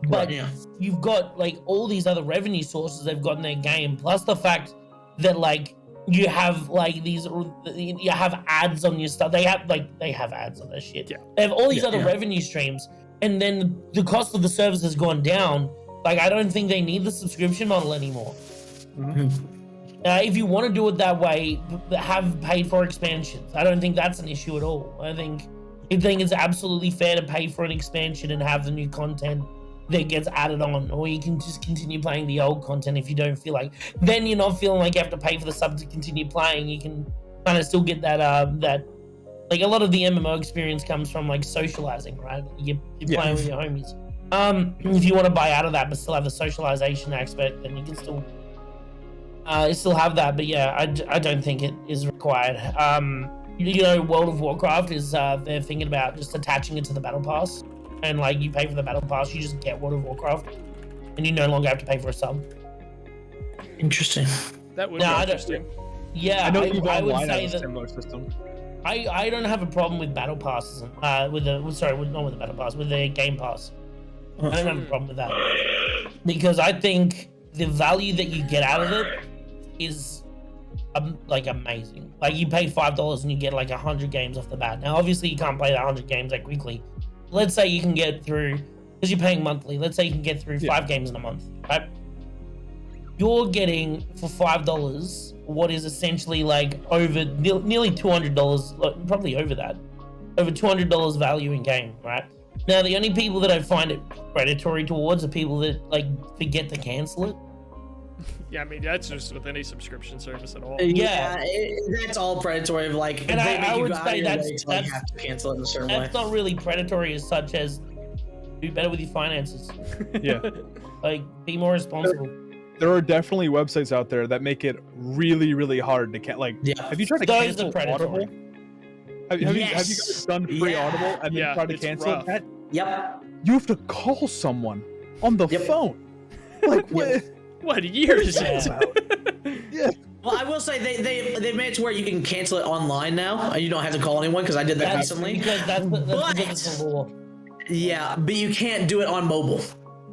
But Yeah. you've got like all these other revenue sources they've got in their game, plus the fact that like you have like you have ads on your stuff. They have ads on their shit. Yeah. They have all these Yeah, other yeah. revenue streams, and then the cost of the service has gone down. Like, I don't think they need the subscription model anymore. If you want to do it that way, have paid for expansions. I don't think that's an issue at all. I think it's absolutely fair to pay for an expansion and have the new content that gets added on, or you can just continue playing the old content if you don't feel like. Then you're not feeling like you have to pay for the sub to continue playing. You can kind of still get that like a lot of the MMO experience comes from like socializing, right? You're playing with your homies. If you want to buy out of that but still have the socialization aspect, then you can still have that. But yeah, I don't think it is required. World of Warcraft is they're thinking about just attaching it to the battle pass, and like you pay for the battle pass, you just get World of Warcraft, and you no longer have to pay for a sub. Interesting. That would No, be I don't- interesting. Yeah, I know I EVE would Online say has a that similar system. I don't have a problem with battle passes. Not with the battle pass, with the game pass. I don't have a problem with that, because I think the value that you get out of it is like amazing. Like, you pay $5 and you get like 100 games off the bat. Now obviously you can't play that 100 games that quickly. Let's say you can get through, because you're paying monthly, let's say you can get through 5 games in a month, right? You're getting for $5 what is essentially like over nearly $200, probably over that, over $200 value in game, right? Now the only people that I find it predatory towards are people that like forget to cancel it. Yeah, I mean, that's just with any subscription service at all. Yeah. That's all predatory. Of like, And they I make you would go out say of your that's- way to, like, that's- have to cancel it in a certain way. That's not really predatory as such as do better with your finances. Yeah. Like, be more responsible. There are definitely websites out there that make it really, really hard to like. Yeah. Have you tried to Those cancel are predatory. Audible? Have you Yes. guys done free Yeah. Audible and then Yeah, tried to it's cancel rough. that? Yep. You have to call someone on the Yep. phone. Like what? What year is it? Yeah. Well, I will say they made it to where you can cancel it online now. You don't have to call anyone, because I did that That's recently. because that's But- because it's the law. Yeah, but you can't do it on mobile.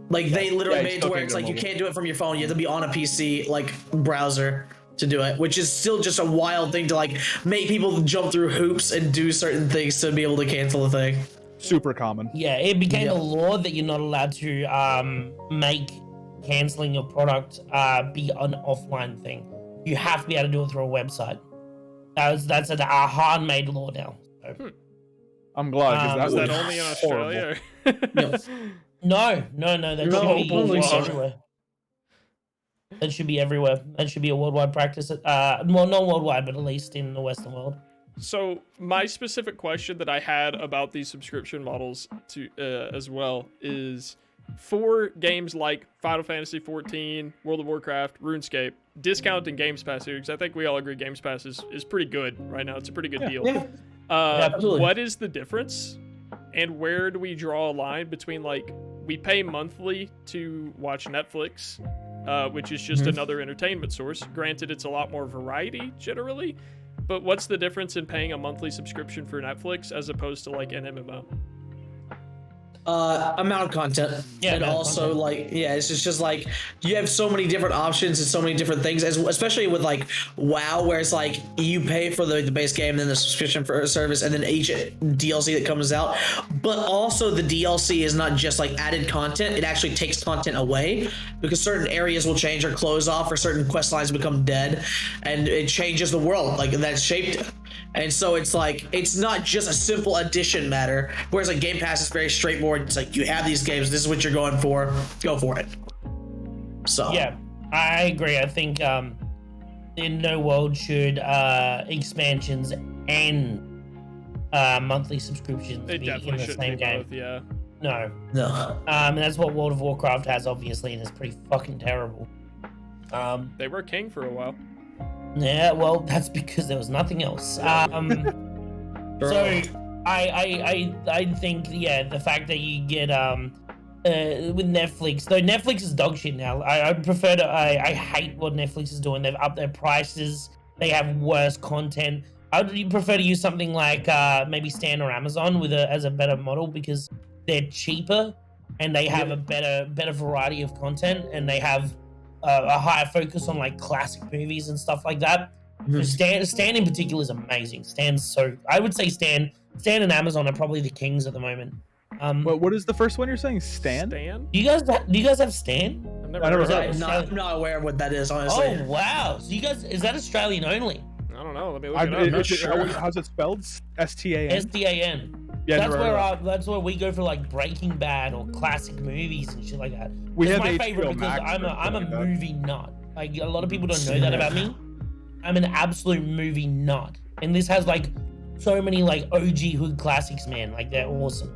Like, they literally Yeah, you made it still to where can't it's do it like you mobile. can't do it from your phone. You have to be on a PC like browser to do it, which is still just a wild thing to like make people jump through hoops and do certain things to be able to cancel the thing. Super common. Yeah, it became Yep. a law that you're not allowed to make canceling your product be an offline thing. you have to be able to do it through a website. That's a hard-made law now. So. I'm glad because Is that that was only in horrible. Australia? No. That No, should be holy shit. everywhere. That should be everywhere. That should be a worldwide practice. Well, not worldwide, but at least in the Western world. So my specific question that I had about these subscription models to as well is for games like Final Fantasy 14, World of Warcraft, RuneScape, discounting Games Pass here, because I think we all agree Games Pass is pretty good right now. It's a pretty good deal. Yeah. Absolutely. What is the difference, and where do we draw a line between, like, we pay monthly to watch Netflix, which is just another entertainment source. Granted, it's a lot more variety generally, but what's the difference in paying a monthly subscription for Netflix as opposed to like an MMO? Amount of content. Yeah, And amount of also content. like, yeah, it's just like you have so many different options and so many different things, especially with like WoW, where it's like you pay for the base game, then the subscription for a service, and then each DLC that comes out. But also the DLC is not just like added content, it actually takes content away, because certain areas will change or close off, or certain quest lines become dead, and it changes the world like that shaped it. And so it's like, it's not just a simple addition matter, whereas like Game Pass is very straightforward. It's like, you have these games, this is what you're going for, go for it. So Yeah, I agree. I think in no world should expansions and monthly subscriptions It be in definitely the should same be game. both, yeah. No. no. And that's what World of Warcraft has, obviously, and it's pretty fucking terrible. They were king for a while. Yeah, well, that's because there was nothing else. So I think, yeah, the fact that you get with Netflix, though Netflix is dog shit now. I prefer to. I hate what Netflix is doing. They've upped their prices. They have worse content. I would prefer to use something like maybe Stan or Amazon as a better model, because they're cheaper and they have a better variety of content, and they have a higher focus on like classic movies and stuff like that. Stan in particular is amazing. I would say Stan and Amazon are probably the kings at the moment. What is the first one you're saying? Stan? Stan? Do you guys have Stan? I've never I never heard heard of of it. I'm not aware of what that is, honestly. Oh wow! So you guys, is that Australian only? I don't know. Let me look it up. How's it spelled? STAN? SDAN. Yeah, that's never where heard of that's where we go for like Breaking Bad or classic movies and shit like that. We It's have my HBO favorite because Max I'm or a something like that. movie nut. Like a lot of people don't know that about me. I'm an absolute movie nut, and this has like so many like OG hood classics, man. Like they're awesome.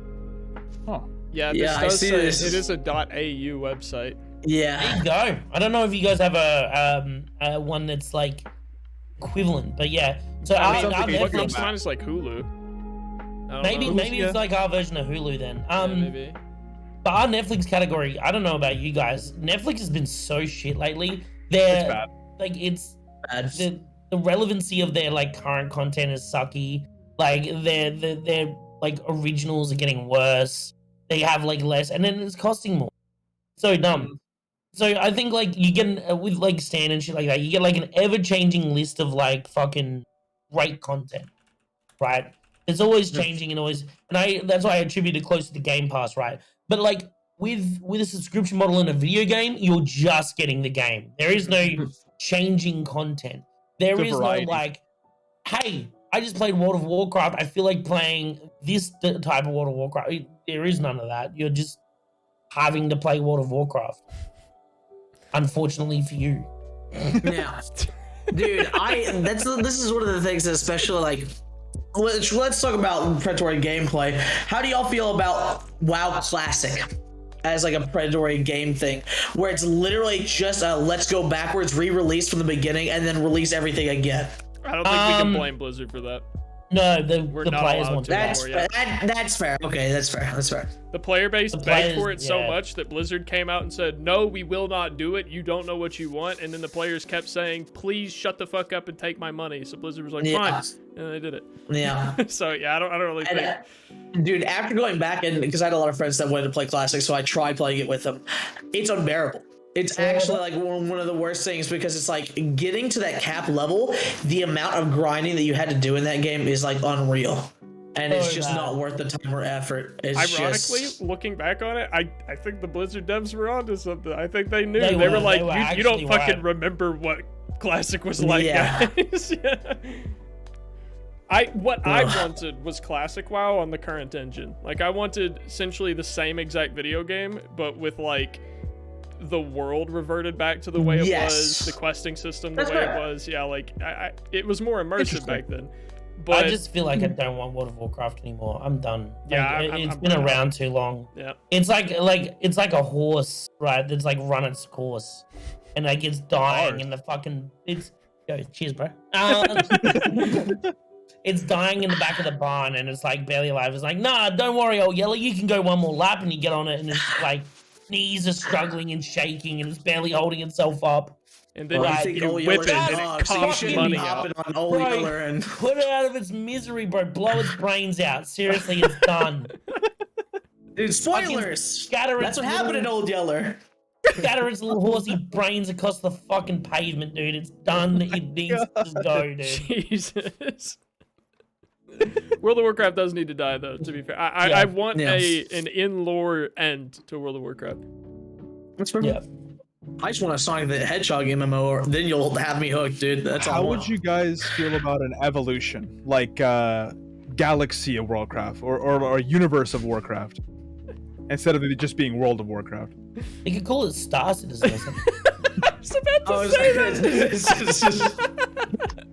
Huh. Yeah, Yeah, I this does see say this. it is a .au website. There Yeah. you go. I don't know if you guys have a one that's like equivalent, but yeah. So I our mean, what Netflix, comes to mind is like Hulu. I don't maybe know. maybe yeah. it's like our version of Hulu then. Yeah, maybe. But our Netflix category, I don't know about you guys. Netflix has been so shit lately. It's bad. Like it's Bad. the relevancy of their like current content is sucky. Like their like originals are getting worse. They have like less, and then it's costing more. So dumb. So I think like you get with like Stan and shit like that, you get like an ever changing list of like fucking great content, right? It's always changing and always, and that's why I attribute it close to the Game Pass, right? But like with a subscription model in a video game, you're just getting the game. There is no changing content. There It's a is no variety. like, hey, I just played World of Warcraft. I feel like playing this type of World of Warcraft. There is none of that. You're just having to play World of Warcraft. Unfortunately for you. Yeah. Dude, this is one of the things that especially like, let's talk about predatory gameplay. How do y'all feel about WoW Classic as like a predatory game thing, where it's literally just a let's go backwards, re-release from the beginning, and then release everything again? I don't think we can blame Blizzard for that. No, We're the not players allowed want to. to. That's fair. Okay, that's fair. That's fair. The player base The begged for it players- so yeah. much that Blizzard came out and said, no, we will not do it. You don't know what you want. And then the players kept saying, please shut the fuck up and take my money. So Blizzard was like, Yeah. fine. And they did it. Yeah. So yeah, I don't really think. Dude, after going back and because I had a lot of friends that wanted to play Classic, so I tried playing it with them. It's unbearable. It's actually like one of the worst things, because it's like getting to that cap level, the amount of grinding that you had to do in that game is like unreal. And it's just not worth the time or effort. It's Ironically, just... looking back on it, I think the Blizzard devs were onto something. I think they knew. They They were were- like, they were you don't actually fucking right. remember what Classic was like, Yeah. guys. Yeah. I wanted was Classic WoW on the current engine. Like, I wanted essentially the same exact video game, but with like the world reverted back to the way it was, the questing system the way it was. Yeah, like it was more immersive back then. But I just feel like I don't want World of Warcraft anymore. I'm done. Yeah, Like, I'm it's been around too long. Yeah. It's like a horse, right? That's like run its course, and like it's dying in the fucking. Cheers, bro. It's dying in the back of the barn, and it's like barely alive. It's like, nah, don't worry, old Yellow. You can go one more lap, and you get on it, and it's like knees are struggling and shaking, and it's barely holding itself up. And then Right. you whip it and it so you costs shouldn't money be out. hopping on Old Right. Yeller and Put it out of its misery, bro. Blow its brains out. Seriously, it's done. dude, spoilers. Scatter That's its what happened in little- Old Yeller. Scatter its little horsey brains across the fucking pavement, dude. It's done. It needs to go, dude. Jesus. World of Warcraft does need to die, though, to be fair. I want an in-lore end to World of Warcraft. That's perfect. Yeah. I just want a Sonic the Hedgehog MMO, or then you'll have me hooked, dude. That's all I How want. would you guys feel about an evolution, like Galaxy of Warcraft, or a universe of Warcraft, instead of it just being World of Warcraft? They could call it Star Citizen or something. I was about to say that.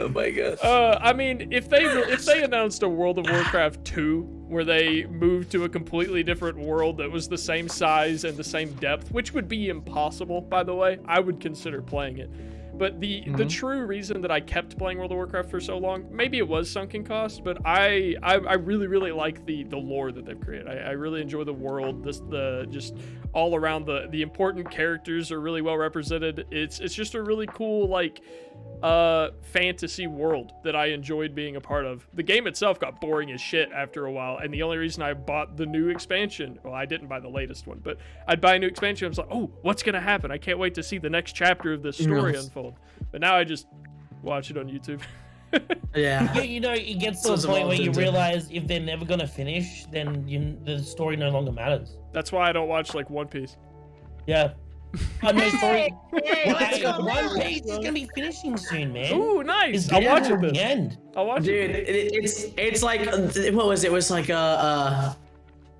Oh my god. I mean, if they announced a World of Warcraft 2 where they moved to a completely different world that was the same size and the same depth, which would be impossible, by the way, I would consider playing it. But the true reason that I kept playing World of Warcraft for so long, maybe it was sunken cost, but I really like the lore that they've created. I really enjoy the world. The just all around the important characters are really well represented. It's just a really cool like fantasy world that I enjoyed being a part of. The game itself got boring as shit after a while, and the only reason I bought the new expansion, well, I didn't buy the latest one, but I'd buy a new expansion. I was like, oh, what's gonna happen? I can't wait to see the next chapter of this story unfold. But now I just watch it on YouTube. Yeah. You know, it gets to a Sounds point where you evolved into- realize if they're never gonna finish, then the story no longer matters. That's why I don't watch like One Piece. Yeah. No story. let's go. One Piece is gonna be finishing soon, man. Ooh, nice! It's I'll getting watch to it the then. end. I'll watch Dude, it. it's like what was it? It was like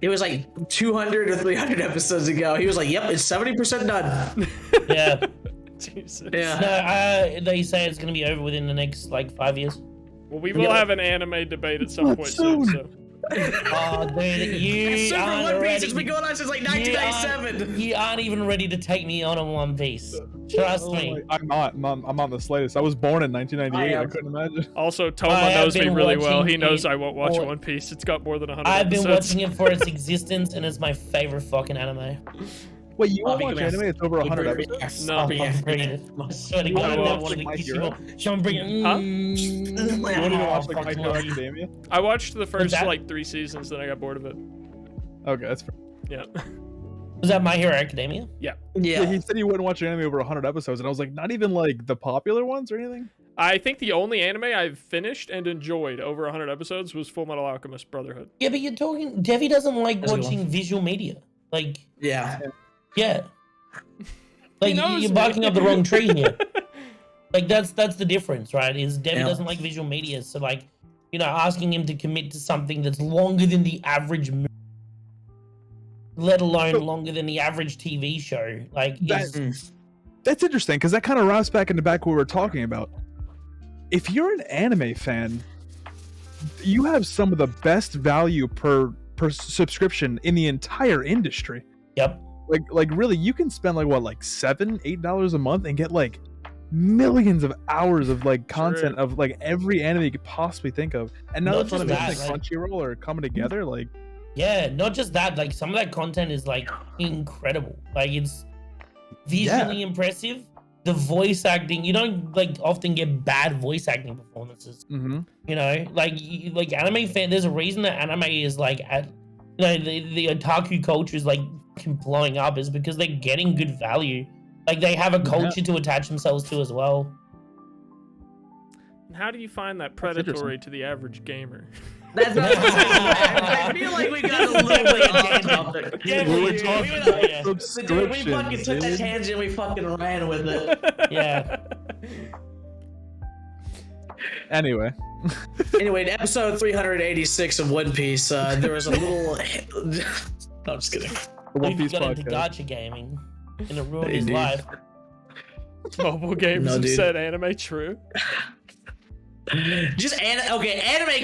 it was like 200 or 300 episodes ago. He was like, "Yep, it's 70% done." Yeah. Jesus. Yeah. No, they say it's gonna be over within the next like 5 years. Well, we will have an anime debate at some point soon. So. Oh, dude, you Super aren't One Piece ready. has been going on since like 1997. You aren't even ready to take me on a One Piece. Trust me. I'm not the slightest. I was born in 1998. I I am. couldn't imagine. Also, Toma I have knows me been really well. watching He knows it I won't watch for- One Piece. It's got more than 100 I've been episodes. watching it for its existence, and it's my favorite fucking anime. Wait, you I'll won't be watch glad. anime? It's over 100 episodes. Yes. No. I'll be I'm glad. bringing it. I swear to You God, wanna I'm watch actually My kissing Hero? you. Sean, bring it. Huh? You won't even watch like Oh, My fuck Hero no. Academia? I watched the first that? like 3 seasons, then I got bored of it. Okay, that's fair. Yeah. Was that My Hero Academia? Yeah, Yeah. he said he wouldn't watch anime over 100 episodes, and I was like, not even like the popular ones or anything? I think the only anime I've finished and enjoyed over 100 episodes was Full Metal Alchemist Brotherhood. Yeah, but you're talking. Devi doesn't like That's a good watching visual media. Like, Yeah. yeah. Like knows you're me. barking up the wrong tree here. Like that's the difference, right? Is Devi Yeah. doesn't like visual media, so like, you know, asking him to commit to something that's longer than the average movie, let alone longer than the average TV show, like is That's interesting, because that kind of wraps back into back what we were talking about. If you're an anime fan, you have some of the best value per subscription in the entire industry. yep. Like really, you can spend like what, like $7-8 a month and get like millions of hours of like content of like every anime you could possibly think of. And now Not that's what just like that, like- Crunchyroll are coming together. Like, Yeah, not just that, like some of that content is like incredible. Like it's visually impressive. The voice acting, you don't like often get bad voice acting performances. mm-hmm. You know, like anime fan. There's a reason that anime is like at, you know, the otaku culture is like blowing up is because they're getting good value. Like they have a culture to attach themselves to as well. How do you find that interesting. predatory to the average gamer? That's not I feel like we got a little bit off topic. Yeah, We were we- talking we- about yeah. Dude, we subscriptions, fucking took that dude. tangent, we fucking ran with it. Yeah. Anyway, Anyway, in episode 386 of One Piece, there was a little. No, I'm just kidding. the One We've Piece got into podcast. gacha gaming, and it ruined his Indeed. life. Mobile games No, have dude. said anime true. Just anime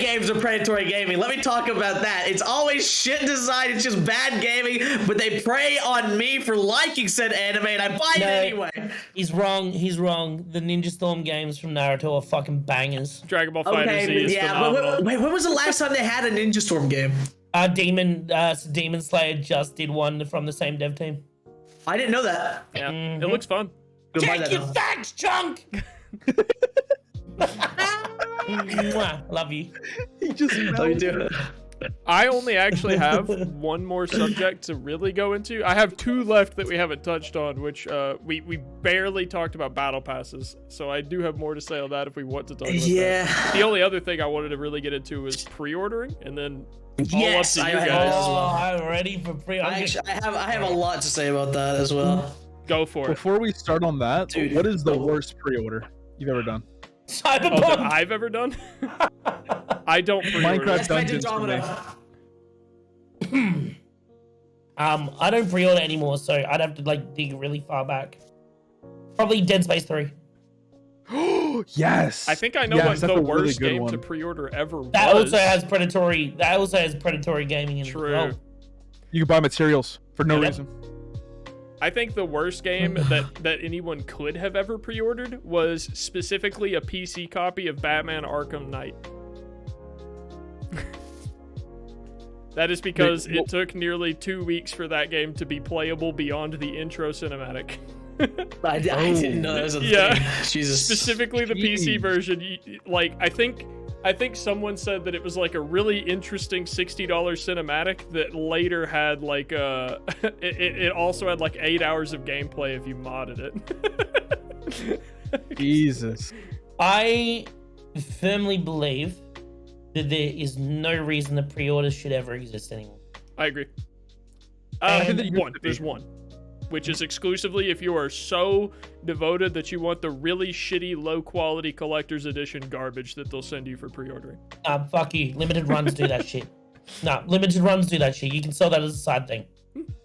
games are predatory gaming. Let me talk about that. It's always shit design. It's just bad gaming, but they prey on me for liking said anime, and I buy it No. anyway. He's wrong. He's wrong. The Ninja Storm games from Naruto are fucking bangers. Dragon Ball Fighter Z is yeah. phenomenal. Wait, when was the last time they had a Ninja Storm game? Demon Slayer just did one from the same dev team. I didn't know that. Yeah, it looks fun. Go buy Check that your now. facts, chunk. Mwah, love you. He just Oh, you do. I only actually have one more subject to really go into. I have two left that we haven't touched on, which we barely talked about battle passes. So I do have more to say on that if we want to talk about that. Yeah. The only other thing I wanted to really get into was pre-ordering, and then all Yes, up I to you have guys. that as well. I'm ready for pre. I have a lot to say about that as well. Go for it. Before we start on that, Dude. what is the worst pre-order you've ever done? Oh, that Cyberpunk. I've ever done? I don't pre-order. Minecraft Let's play Dungeons for me. Andromeda. I don't pre-order anymore, so I'd have to like dig really far back. Probably Dead Space 3. Yes. I think I know Yes, what that's the a really worst good game one. to pre-order ever That was. also has predatory. That also has predatory gaming in it as True. well. You can buy materials for no Yep. reason. I think the worst game that anyone could have ever pre-ordered was specifically a PC copy of Batman Arkham Knight. That is because it took nearly 2 weeks for that game to be playable beyond the intro cinematic. I didn't know that was a Yeah. thing. Jesus. Specifically the PC Jeez. version. Like, I think someone said that it was like a really interesting $60 cinematic that later had like it also had like 8 hours of gameplay if you modded it. Jesus. I firmly believe that there is no reason that pre-orders should ever exist anymore. I agree. I think that used One. to be. There's one. Which is exclusively if you are so devoted that you want the really shitty, low-quality collector's edition garbage that they'll send you for pre-ordering. Fuck you. Limited runs do that shit. No, limited runs do that shit. You can sell that as a side thing.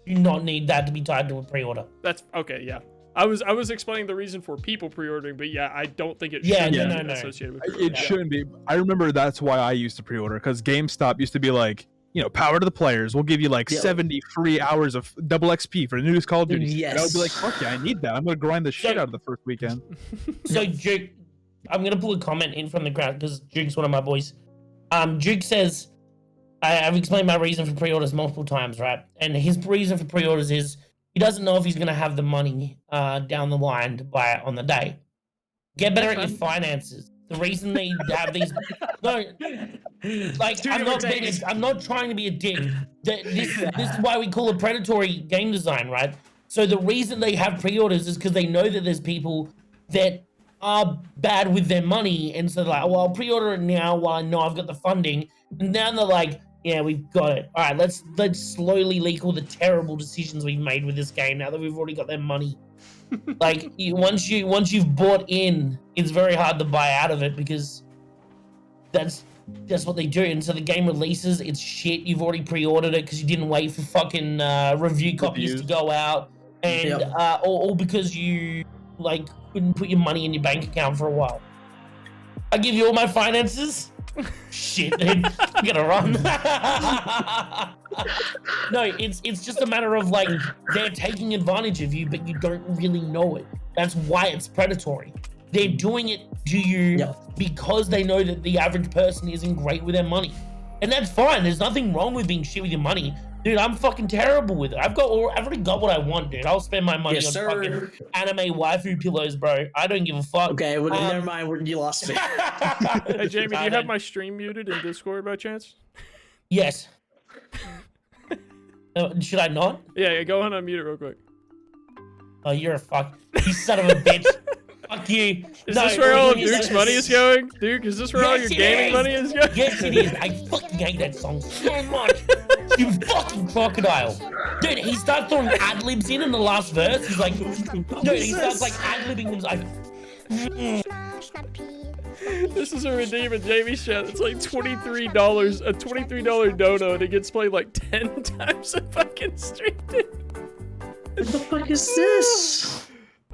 You do not need that to be tied to a pre-order. That's okay. Yeah, I was explaining the reason for people pre-ordering, but yeah, I don't think it Yeah, should no, be no. associated with It pre-ordering. shouldn't be. I remember that's why I used to pre-order, because GameStop used to be like, you know, power to the players. We'll give you like Yeah. 70 free hours of double XP for the newest Call of Duty. Yes. And I would be like, fuck yeah, I need that. I'm gonna grind the shit out of the first weekend. So Duke, I'm gonna pull a comment in from the crowd because Duke's one of my boys. Duke says, I've explained my reason for pre-orders multiple times, right? And his reason for pre-orders is he doesn't know if he's gonna have the money down the line to buy it on the day. Get better at your finances. The reason they have these no, like Two I'm not different being, takes. I'm not trying to be a dick. This is why we call it predatory game design, right? So the reason they have pre-orders is because they know that there's people that are bad with their money, and so they're like, well, I'll pre-order it now while I know I've got the funding. And now they're like, yeah, we've got it. All right, let's slowly leak all the terrible decisions we've made with this game now that we've already got their money. Like once you've bought in, it's very hard to buy out of it because that's what they do. And so the game releases, it's shit. You've already pre-ordered it because you didn't wait for fucking review copies to go out, and Yep. all because you like couldn't put your money in your bank account for a while. I give you all my finances. Shit, dude, I'm gonna run. No, it's just a matter of like they're taking advantage of you, but you don't really know it. That's why it's predatory. They're doing it to you Yep. because they know that the average person isn't great with their money, and that's fine. There's nothing wrong with being shit with your money, dude. I'm fucking terrible with it. I've already got what I want, dude. I'll spend my money Yes, on sir. fucking anime waifu pillows, bro. I don't give a fuck. Okay, well, never mind. You lost me. Hey Jamie, do I you don't- have my stream muted in Discord by chance? Yes. Should I not? Yeah, go on, unmute it real quick. Oh, you're a fuck. You son of a bitch. Fuck you. Is No, this where all of it is- Duke's money is going? Duke, is this where all your Yes, it gaming is. money is going? Yes, it is. I fucking hate that song so much. You fucking crocodile. Dude, he starts throwing ad libs in the last verse. He's like, dude, he starts like ad libbing them. Like, This is a redeem in Jamie's chat. It's like $23, a $23 dono, and it gets played like 10 times a fucking streamed it. What the fuck is this?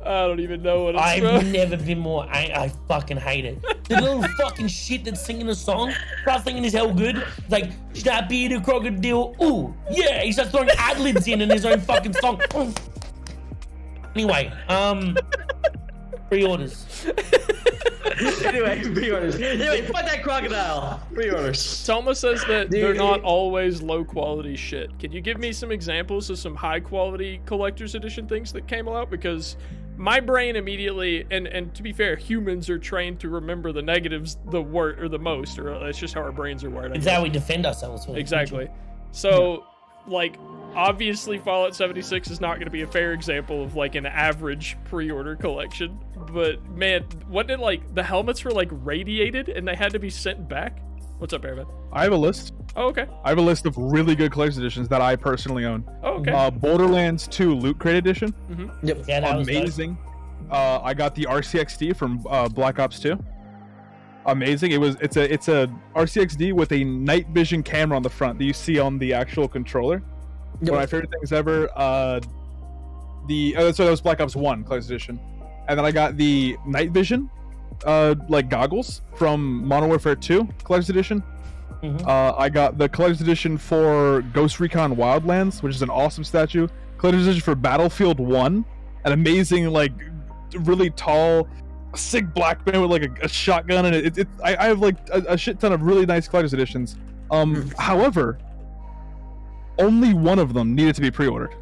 I don't even know what it's I've from. never been more. I fucking hate it. The little fucking shit that's singing the song, starts singing is hell good. It's like, snap eat a crocodile. Ooh, yeah. He starts throwing ad libs in his own fucking song. Anyway, pre-orders. Anyway, pre-orders. Anyway, fuck that crocodile. Pre-orders. Toma says that they're Dude. not always low quality shit. Can you give me some examples of some high quality collector's edition things that came out? Because my brain immediately, and to be fair, humans are trained to remember the negatives the most, or that's just how our brains are wired. I It's guess. how we defend ourselves. Exactly. So, like, obviously Fallout 76 is not going to be a fair example of, like, an average pre-order collection. But, man, what did, like, the helmets were, like, radiated and they had to be sent back? What's up, Airman? I have a list. Oh, okay. I have a list of really good collector's editions that I personally own. Oh, okay. Borderlands 2 Loot Crate Edition, Yep. Yeah, that was dope. amazing. I got the RCXD from Black Ops 2. Amazing. It's a RCXD with a night vision camera on the front that you see on the actual controller. One of my favorite things ever. So that was Black Ops 1 collector's edition, and then I got the night vision, like goggles from Modern Warfare 2 collector's edition. I got the collector's edition for Ghost Recon Wildlands, which is an awesome statue. Collector's edition for Battlefield 1, an amazing, like, really tall, sick black man with like a shotgun, and I have like a shit ton of really nice collector's editions. However, only one of them needed to be pre-ordered,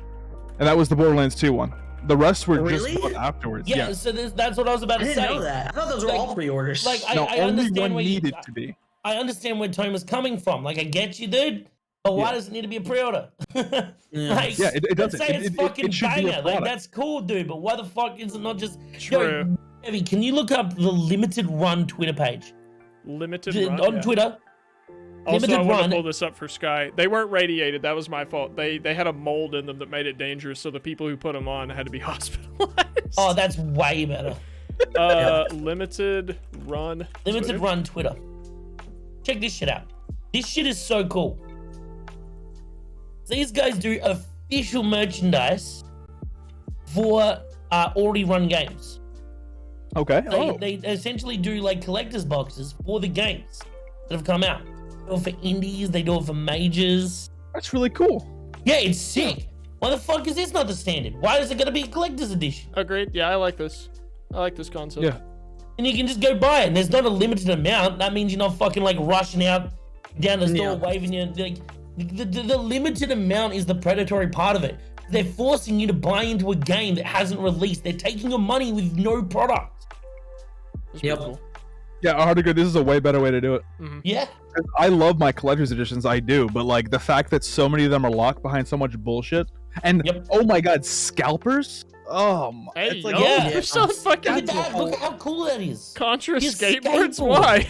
and that was the Borderlands 2 one. The rest were Really? just bought afterwards. Yeah, so that's what I was about I to didn't say. know that. I thought those were Like- all pre-orders. Like, No, I only understand one where needed to be. I understand where Toma's coming from. Like, I get you, dude. But why does it need to be a pre-order? Like, Yeah, it doesn't. Say it's fucking it should be a banger. Like, product. that's cool, dude. But why the fuck is it not just? True. Yo, Evie, can you look up the limited run Twitter page Limited run. on yeah. Twitter? Also, I Limited want run. to pull this up for Sky. They weren't radiated. That was my fault. They had a mold in them that made it dangerous, so the people who put them on had to be hospitalized. Oh, that's way better. Limited run. Limited Twitter. run Twitter. Check this shit out. This shit is so cool. These guys do official merchandise for already run games. Okay. They essentially do like collector's boxes for the games that have come out. They do it for indies, they do it for majors. That's really cool. Yeah, it's sick. Why the fuck is this not the standard? Why is it gonna be a collector's edition? Agreed. Yeah, I like this. I like this concept. Yeah. And you can just go buy it, and there's not a limited amount. That means you're not fucking like rushing out down the store Yeah. waving your like. The limited amount is the predatory part of it. They're forcing you to buy into a game that hasn't released. They're taking your money with no product. It's Yep. pretty cool. Yeah, hard to go. This is a way better way to do it. Yeah. I love my collector's editions, I do, but like the fact that so many of them are locked behind so much bullshit, and Yep. oh my god, scalpers! Hey, it's like, yo, yeah. you're so fucking Look at that. Look at how cool that is. Contra Your skateboards. skateboard. Why?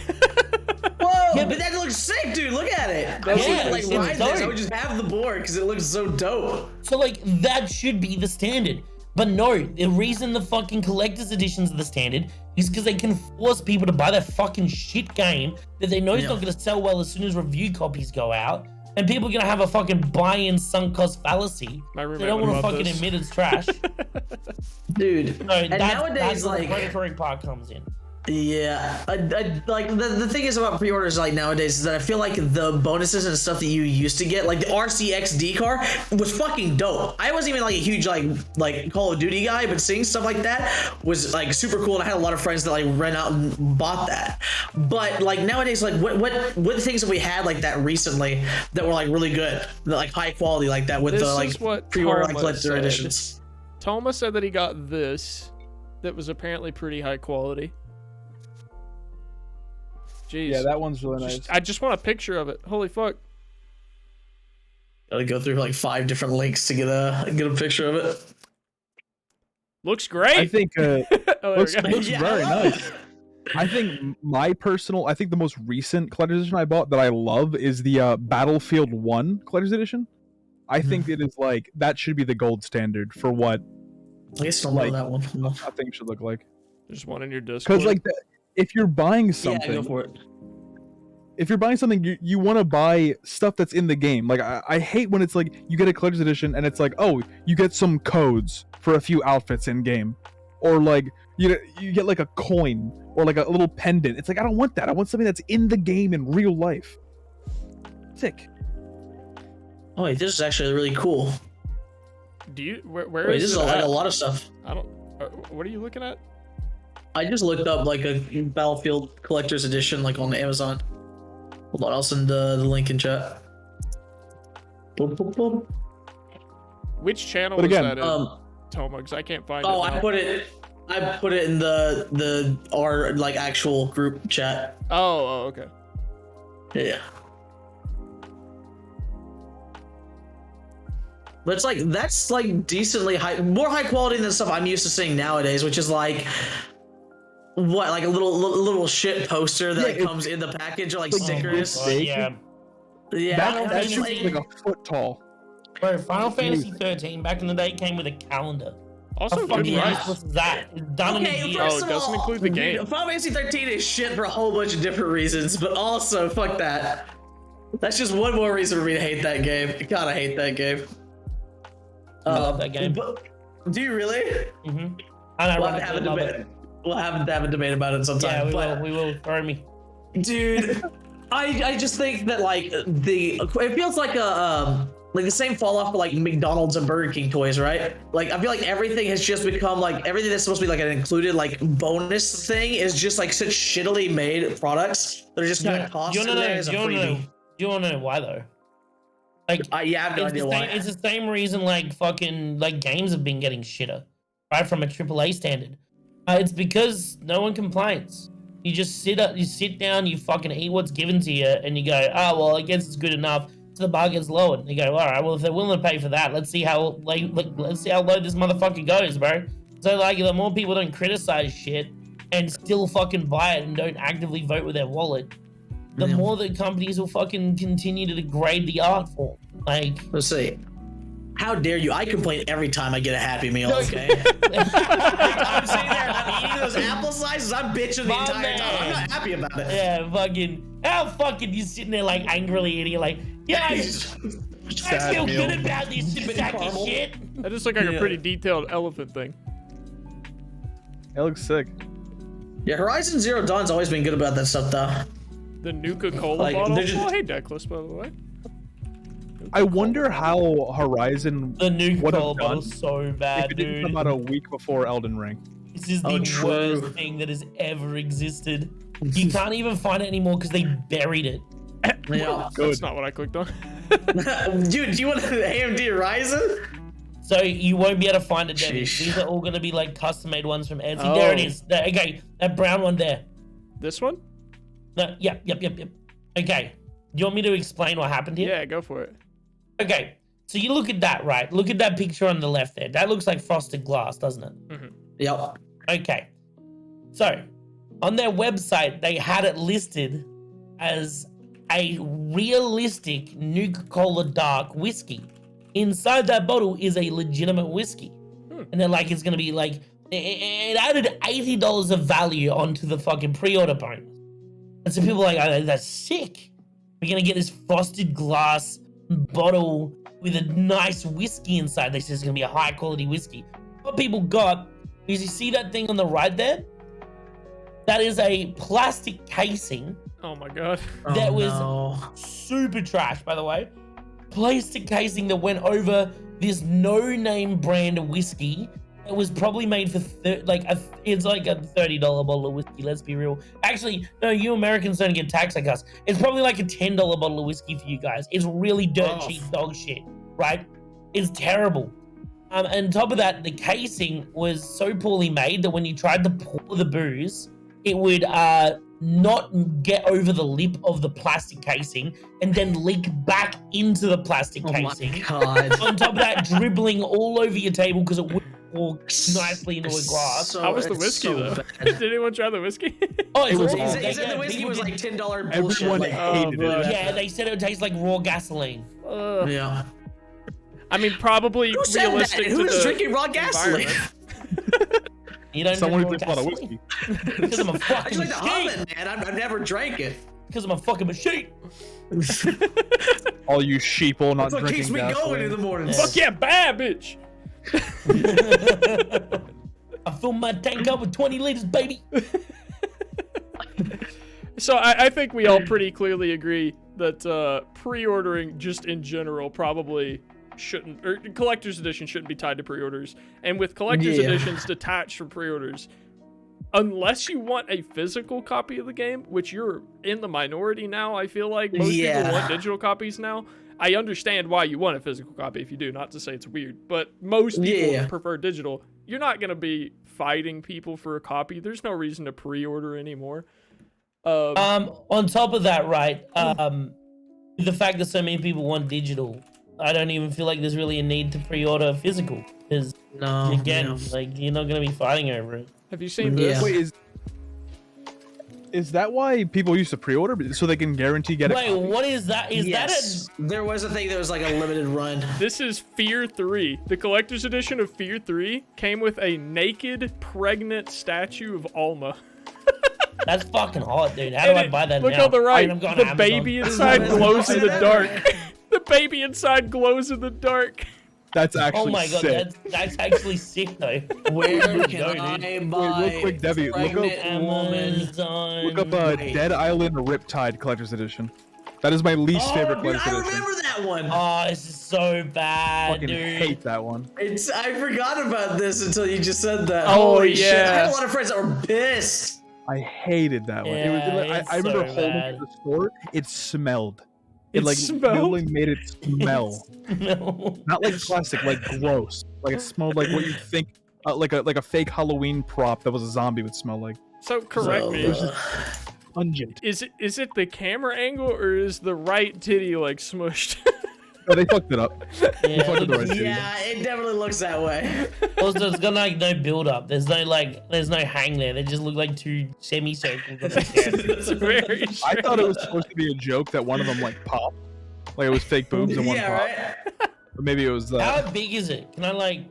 Whoa, Yeah, but that looks sick, dude. Look at it. I Yeah, wish I could, like it's ride this. I dope. would just have the board because it looks so dope. So like that should be the standard. But no, the reason the fucking collector's editions are the standard is because they can force people to buy that fucking shit game that they know is Yeah. not going to sell well as soon as review copies go out. And people are going to have a fucking buy-in sunk cost fallacy. My roommate They don't would want to love fucking this. admit it's trash. Dude. No, And that's nowadays, where the like, predatory part comes in. yeah, like the thing is about pre-orders like nowadays is that I feel like the bonuses and stuff that you used to get, like the RCXD car, was fucking dope. I wasn't even like a huge like Call of Duty guy, but seeing stuff like that was like super cool. And I had a lot of friends that like ran out and bought that. But like nowadays, like what things have we had like that recently that were like really good, that, like high quality like that with This the is like what pre-order like Toma collector said. editions. Toma said that he got this that was apparently pretty high quality. Jeez. Yeah, that one's really nice. I just want a picture of it. Holy fuck. Gotta go through like 5 different links to get a picture of it. Looks great. I think Oh, there Looks, we go. looks Yeah. very nice. I think the most recent collector's edition I bought that I love is the Battlefield 1 collector's edition. I think it is like that should be the gold standard for what I guess I don't like, know that one. No. a thing should look like. There's one in your Discord. Because like if you're buying Yeah, something, go for it. if you're buying something, you want to buy stuff that's in the game. Like I hate when it's like you get a collector's edition and it's like, oh, you get some codes for a few outfits in game, or like you get like a coin or like a little pendant. It's like I don't want that. I want something that's in the game in real life. Sick. Oh wait, this is actually really cool. Do you? Where Wait, is this is it like at? a lot of stuff. I don't. What are you looking at? I just looked up like a Battlefield Collector's Edition like on Amazon. Hold on, I'll send the link in chat. Boom, boom, boom. Which channel But is again, that in, Um, Toma? Because I can't find oh, it. now. I put it in the our like actual group chat. Oh, okay. Yeah. But it's like that's like decently more high quality than stuff I'm used to seeing nowadays, which is like what, like a little shit poster that like, comes in the package or like stickers. Oh, yeah. Yeah, That it's should be like a foot tall. Bro, Final Fantasy 13 back in the day came with a calendar. Also, How fucking good price. useless is that? It's done in a okay, year. Oh, first it of doesn't all, include the game. dude, Final Fantasy 13 is shit for a whole bunch of different reasons, but also fuck that. That's just one more reason for me to hate that game. I gotta hate that game. I love that game. But, do you really? Mm-hmm. I We'll have to have a debate. We'll have to have a debate about it sometime. Yeah, but, we will. Throw me. dude, I just think that like it feels like a like the same fall off for like McDonald's and Burger King toys, right? Like I feel like everything has just become like everything that's supposed to be like an included like bonus thing is just like such shittily made products that are just kind of tossed in there as a freebie. Do you want to know why though? Like, Yeah, I have no idea why. It's the same reason like fucking like games have been getting shitter, right, from a AAA standard. It's because no one complains. You just sit down, you fucking eat what's given to you, and you go, oh well, I guess it's good enough. So the bar gets lowered. And you go, all right, well if they're willing to pay for that, let's see how let's see how low this motherfucker goes, bro. So like the more people don't criticize shit and still fucking buy it and don't actively vote with their wallet, the more that companies will fucking continue to degrade the art form. Like, Let's see. How dare you? I complain every time I get a Happy Meal, okay? I'm sitting there, I'm eating those apple slices, I'm bitching the My entire man. time. I'm not happy about it. yeah, fucking, how fucking you sitting there like angrily eating, you're like, yeah, I feel meal. good about this sack of caramel. shit. That just looked like a pretty detailed elephant thing. It looks sick. Yeah, Horizon Zero Dawn's always been good about that stuff, though. The Nuka-Cola Like, bottle. they're just- Oh, hey, Declan, by the way. I wonder how Horizon The new would have cola done bottle's so if bad, it didn't dude. come out a week before Elden Ring. This is Oh, the true. worst thing that has ever existed. You can't even find it anymore because they buried it. Yeah. That's not what I clicked on. Dude, do you want an AMD Horizon? So you won't be able to find it, Debbie. Sheesh. These are all going to be like custom-made ones from Etsy. Oh. There it is. Okay, that brown one there. This one? No, yep. Okay, do you want me to explain what happened here? Yeah, go for it. Okay, so you look at that, right? Look at that picture on the left there. That looks like frosted glass, doesn't it? Yep. Okay, so on their website, they had it listed as a realistic Nuka-Cola dark whiskey. Inside that bottle is a legitimate whiskey. And they're like, it's going to be like, it added $80 of value onto the fucking pre-order bonus. And so people are like, oh, that's sick. We're going to get this frosted glass bottle with a nice whiskey inside. They say it's going to be a high quality whiskey. What people got is, you see that thing on the right there? That is a plastic casing Oh my god. that was no. super trash, by the way. Plastic casing that went over this no-name brand of whiskey. It was probably made for it's like a $30 bottle of whiskey. Let's be real. Actually, no, you Americans don't get taxed like us. It's probably like a $10 bottle of whiskey for you guys. It's really dirt cheap dog shit, right? It's terrible. And on top of that, the casing was so poorly made that when you tried to pour the booze, it would not get over the lip of the plastic casing and then leak back into the plastic Oh my casing. god. On top of that, dribbling all over your table because it wouldn't pour nicely into a glass. So- How was the it's whiskey so though? bad. Did anyone try the whiskey? Oh, It was awesome. awesome. He said the whiskey people was did- like $10 bullshit. Everyone like, hated bro. it. Yeah, they said it would taste like raw gasoline. yeah. I mean, probably Who said that? realistic to Who's the drinking raw gasoline? environment. You don't Someone who drink drinks a raw lot of gasoline? whiskey. Because I'm a I fucking just like the machine. Hobbit, man. I've never drank it. Because I'm a fucking machine. All you sheeple not That's what drinking keeps me gasoline. going in the mornings. Fuck yeah, bad bitch. I fill my tank up with 20 liters, baby. So I think we all pretty clearly agree that pre-ordering just in general probably shouldn't, or collector's edition shouldn't be tied to pre-orders. And with collector's Yeah. editions detached from pre-orders, unless you want a physical copy of the game, which you're in the minority now, I feel like most people Yeah. want digital copies now. I understand why you want a physical copy if you do, not to say it's weird, but most people Yeah. prefer digital. You're not going to be fighting people for a copy. There's no reason to pre-order anymore. On top of that, right, the fact that so many people want digital, I don't even feel like there's really a need to pre-order physical. Because, No. again, no. like, you're not going to be fighting over it. Have you seen this? Yeah. Wait, is that why people used to pre-order so they can guarantee get a Wait, copy? what is that? Is Yes. There was a thing that was like a limited run. This is Fear 3. The collector's edition of Fear 3 came with a naked, pregnant statue of Alma. that's fucking hot, dude. How do And I it- buy that look now? on the I right. mean, I'm going The to baby Amazon. inside glows in the that? dark. The baby inside glows in the dark. That's actually Oh my god, sick. that's actually sick, though. Where Go, can I buy real quick, Debbie, look up- pregnant woman? Amazon. Look up Wait. Dead Island Riptide Collector's Edition. That is my least favorite Oh, dude, Collector's I Edition. remember that one. Oh, this is so bad, Fucking dude. hate that one. I forgot about this until you just said that. Oh, Holy shit. I yeah. had a lot of friends that were pissed. I hated that one. Yeah, it's I remember so holding bad. it at the store. It smelled. It It like smelled? literally made it smell. No. Not like plastic, like gross. Like it smelled like what you think, like a fake Halloween prop that was a zombie would smell like. So correct me. Pungent. Is it the camera angle or is the right titty like smushed? Oh, they fucked it up. Yeah, fucked with the right titty. Yeah, it definitely looks that way. also, it's got like no build up. There's no hang there. They just look like two semicircles. on the stand. It's very I thought it strange. was supposed to be a joke that one of them like popped, like it was fake boobs and one Yeah, popped. right? But maybe it was. How big is it? Can I like?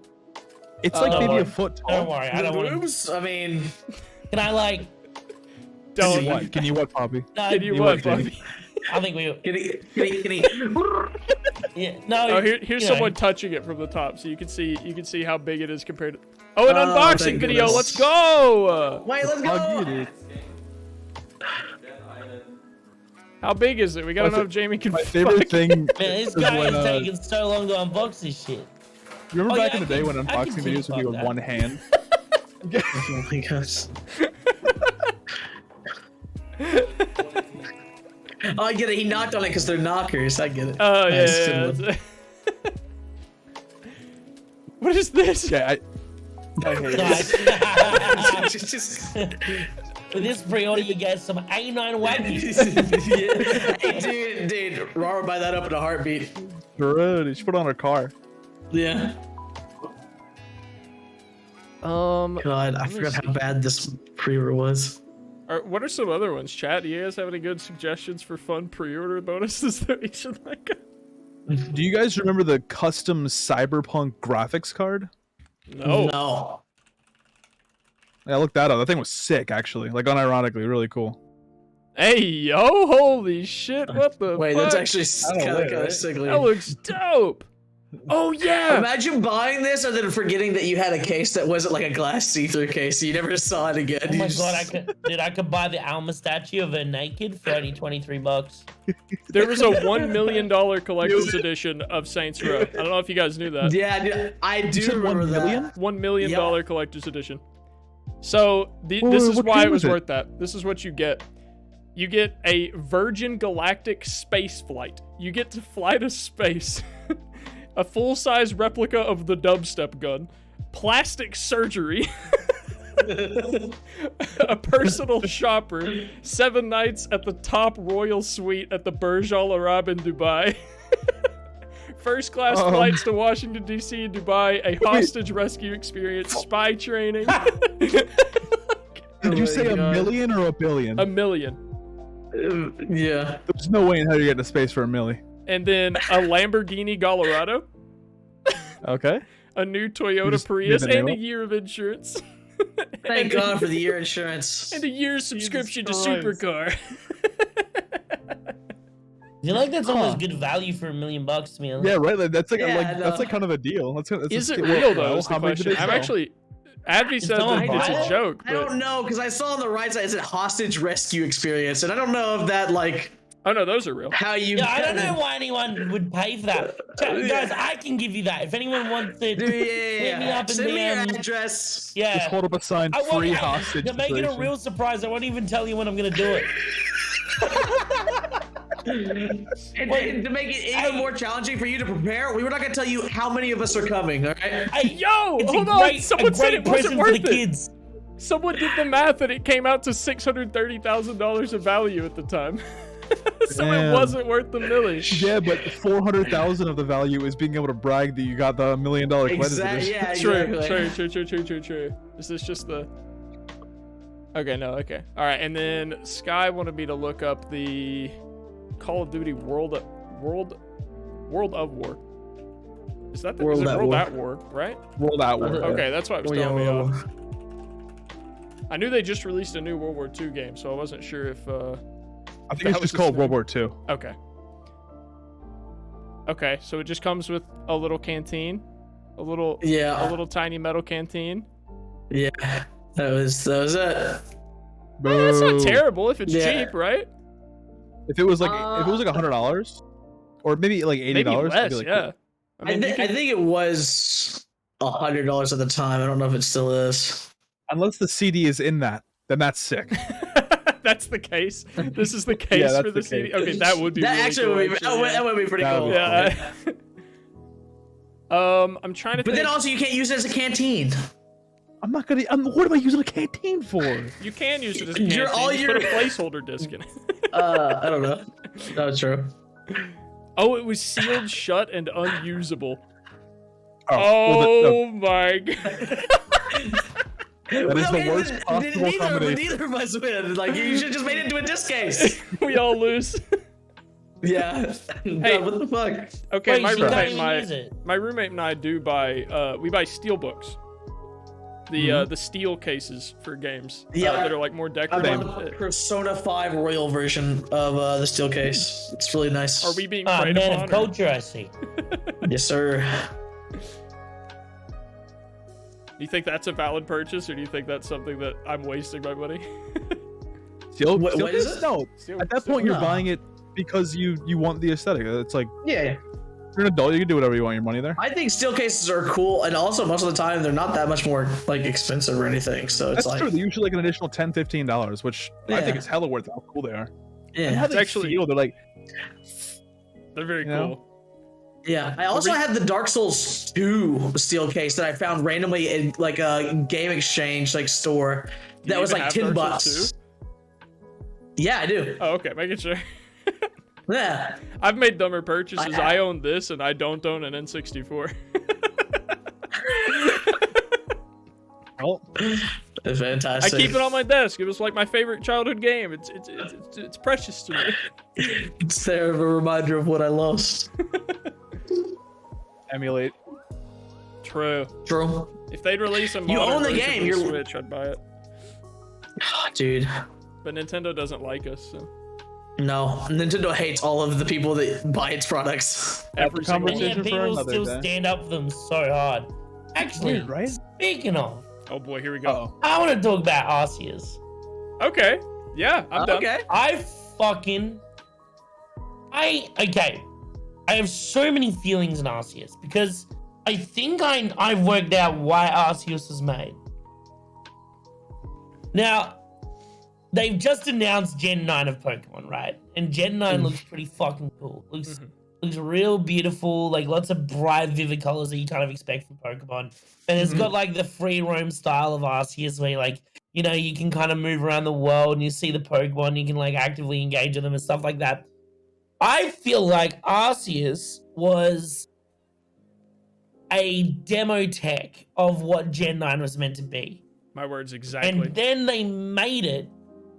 It's like don't maybe worry. a foot Don't tall. worry, I don't want to. Boobs? I mean, Can I like? Can you Don't. what? Can you what, Poppy? No, Can you You what, like Bobby? I think we. can he? Yeah. No. Oh, here's you know, someone touching it from the top, so you can see how big it is compared to. Oh, an Oh, unboxing thank video. goodness. Let's go. Wait, let's Plug go. it. How big is it? We gotta My know fa- if Jamie can. My favorite fuck. thing Man, this is guy when, is taking so long to unbox this shit. remember Oh, back yeah, in the I day can- when I can unboxing see videos would be fuck with that. one hand? Oh my gosh. Oh, I get it. He knocked on it because they're knockers. I get it. Oh yeah. Nice. yeah, that's- What is this? Yeah, I hate it. Nice. Just- For this pre-order, you get some A9 wagyu. Hey, dude, Raw would buy that up in a heartbeat. Dude, you should put it on her car. Yeah. God, I Let me forgot how see. bad this pre-order was. What are some other ones? Chat, do you guys have any good suggestions for fun pre-order bonuses that we should like? Do you guys remember the custom Cyberpunk graphics card? No. No. Yeah, I looked that up. That thing was sick, actually. Like, unironically, really cool. Hey yo! Holy shit! What the? Wait, fuck? that's actually don't kind know, of right? sickly. That looks dope. Oh yeah. Imagine buying this and then forgetting that you had a case that wasn't like a glass see-through case, so you never saw it again. Oh You my just- god, I could buy the Alma statue of her naked for only $23. There was a $1 million collector's edition of Saints Row. I don't know if you guys knew that. Yeah, dude, I do said remember 1 million? that. $1 million Yep. collector's edition. So this Wait, is what why game it was was it? worth that. This is what you get. You get a Virgin Galactic space flight. You get to fly to space. A full-size replica of the dubstep gun. Plastic surgery. A personal shopper. 7 nights at the top royal suite at the Burj Al Arab in Dubai. First class flights to Washington, D.C. and Dubai, a hostage rescue experience, spy training. Did you say a million or a billion? $1 million. Yeah. There's no way in hell you get to space for $1 million. And then a Lamborghini Gallardo, Okay. a new Toyota just Prius, made the and a name up? year of insurance. Thank God for the year insurance. And a year's subscription to Christ. Supercar. I feel like that's almost good value for $1 million to me. Yeah, right. Like, that's like Yeah, that's no. like kind of a deal. That's Is a it scale. real though? Well, Is the how many did question. they I'm sell? actually. Advi said someone that it's buy a it? joke. I But... don't know, because I saw on the right side it said hostage rescue experience, and I don't know if that, like, Oh no, those are real. how you. Yeah, I don't know why anyone would pay for that. Guys, I can give you that. If anyone wants to Dude, hit me up in Send me your DM. address. Yeah. Just hold up a sign, I won't, free hostage. to make it a situation. real surprise, I won't even tell you when I'm gonna do it. And to make it even more challenging for you to prepare, we were not going to tell you how many of us are coming, all right? Hey, Yo, it's hold a on. great, Someone a said great it wasn't present worth for the it. kids. Someone did the math and it came out to $630,000 of value at the time. So it Damn. wasn't worth the million. Yeah, but 400,000 of the value is being able to brag that you got the $1 million credit edition. Yeah, True, exactly. true. Is this just the... Okay, no, okay. All right, and then Sky wanted me to look up the Call of Duty World of War. Is that the World is it at World War. at War, right? World at War. Okay, that's why it was Oh, yeah, throwing me well, off. I knew they just released a new World War II game, so I wasn't sure if I think that it's was just called his World name. War II. Okay. Okay, so it just comes with a little canteen, a little tiny metal canteen. Yeah, that was it. That's not Boo. terrible if it's Yeah. cheap, right? If it was like $100, or maybe like $80, Maybe I'd less, be like, yeah. I mean, you I can- think it was $100 at the time. I don't know if it still is. unless the CD is in that, then that's sick. that's the case. This is the case that's for the the CD. case. Okay, that would be That really actually cool, would be, actually, that would be pretty That cool. would be yeah. I'm trying to But think. then also you can't use it as a canteen. I'm not gonna. What am I using a canteen for? You can use it as a You're canteen. all Just your- put a placeholder disc in it. I don't know. That's true. Oh, it was sealed shut and unusable. well, My god. that is the worst possible combination. Neither of us win. Like, you should just made it into a disc case. We all lose. Yeah. Hey. God, what the fuck? Okay, Wait, my you can't roommate, even use it. my roommate and I do buy. We buy steel books. The steel cases for games. Yeah. That are like more I decorative. bought the Persona 5 Royal version of the steel case. It's really nice. Are we being Ah, preyed man upon? of or- culture, I see. Yes, sir. Do you think that's a valid purchase, or do you think that's something that I'm wasting my money? Steel, What- steel what is case? it? No. At that point, you're No. buying it because you want the aesthetic. It's like Yeah. you're an adult. You can do whatever you want your money there. I think steel cases are cool, and also most of the time they're not that much more like expensive or anything. So it's That's like, true. They're usually like an additional $10, $15, which I think Yeah. is hella worth how cool they are. And yeah, how they actually- feel. They're like, They're very You know? cool. yeah. I also had the Dark Souls 2 steel case that I found randomly in like a game exchange like store Do that you was even like have $10 Dark Souls bucks. Yeah, I do. Oh, okay, making sure. Yeah. I've made dumber purchases. I- I own this, and I don't own an N64. well, It's I fantastic. keep it on my desk. It was like my favorite childhood game. It's precious to me. It's there of a reminder of what I lost. emulate. True. True. If they'd release a You modern own the version game, of the you're- Switch, I'd buy it. Dude. But Nintendo doesn't like us. So. No. Nintendo hates all of the people that buy its products. Every single And yet Conversation for people another still day. stand up for them so hard. Actually, Wait, right? speaking of, Oh boy, here we go. Oh, I want to talk about Arceus. Okay. Yeah, I'm done. Okay. I have so many feelings in Arceus because I think I've worked out why Arceus was made. Now, they've just announced Gen 9 of Pokemon, right? And Gen 9 looks pretty fucking cool. Looks real beautiful, like lots of bright, vivid colors that you kind of expect from Pokemon. And it's got like the free roam style of Arceus where like, you know, you can kind of move around the world and you see the Pokemon, you can like actively engage with them and stuff like that. I feel like Arceus was a demo tech of what Gen 9 was meant to be. My words, exactly. And then they made it,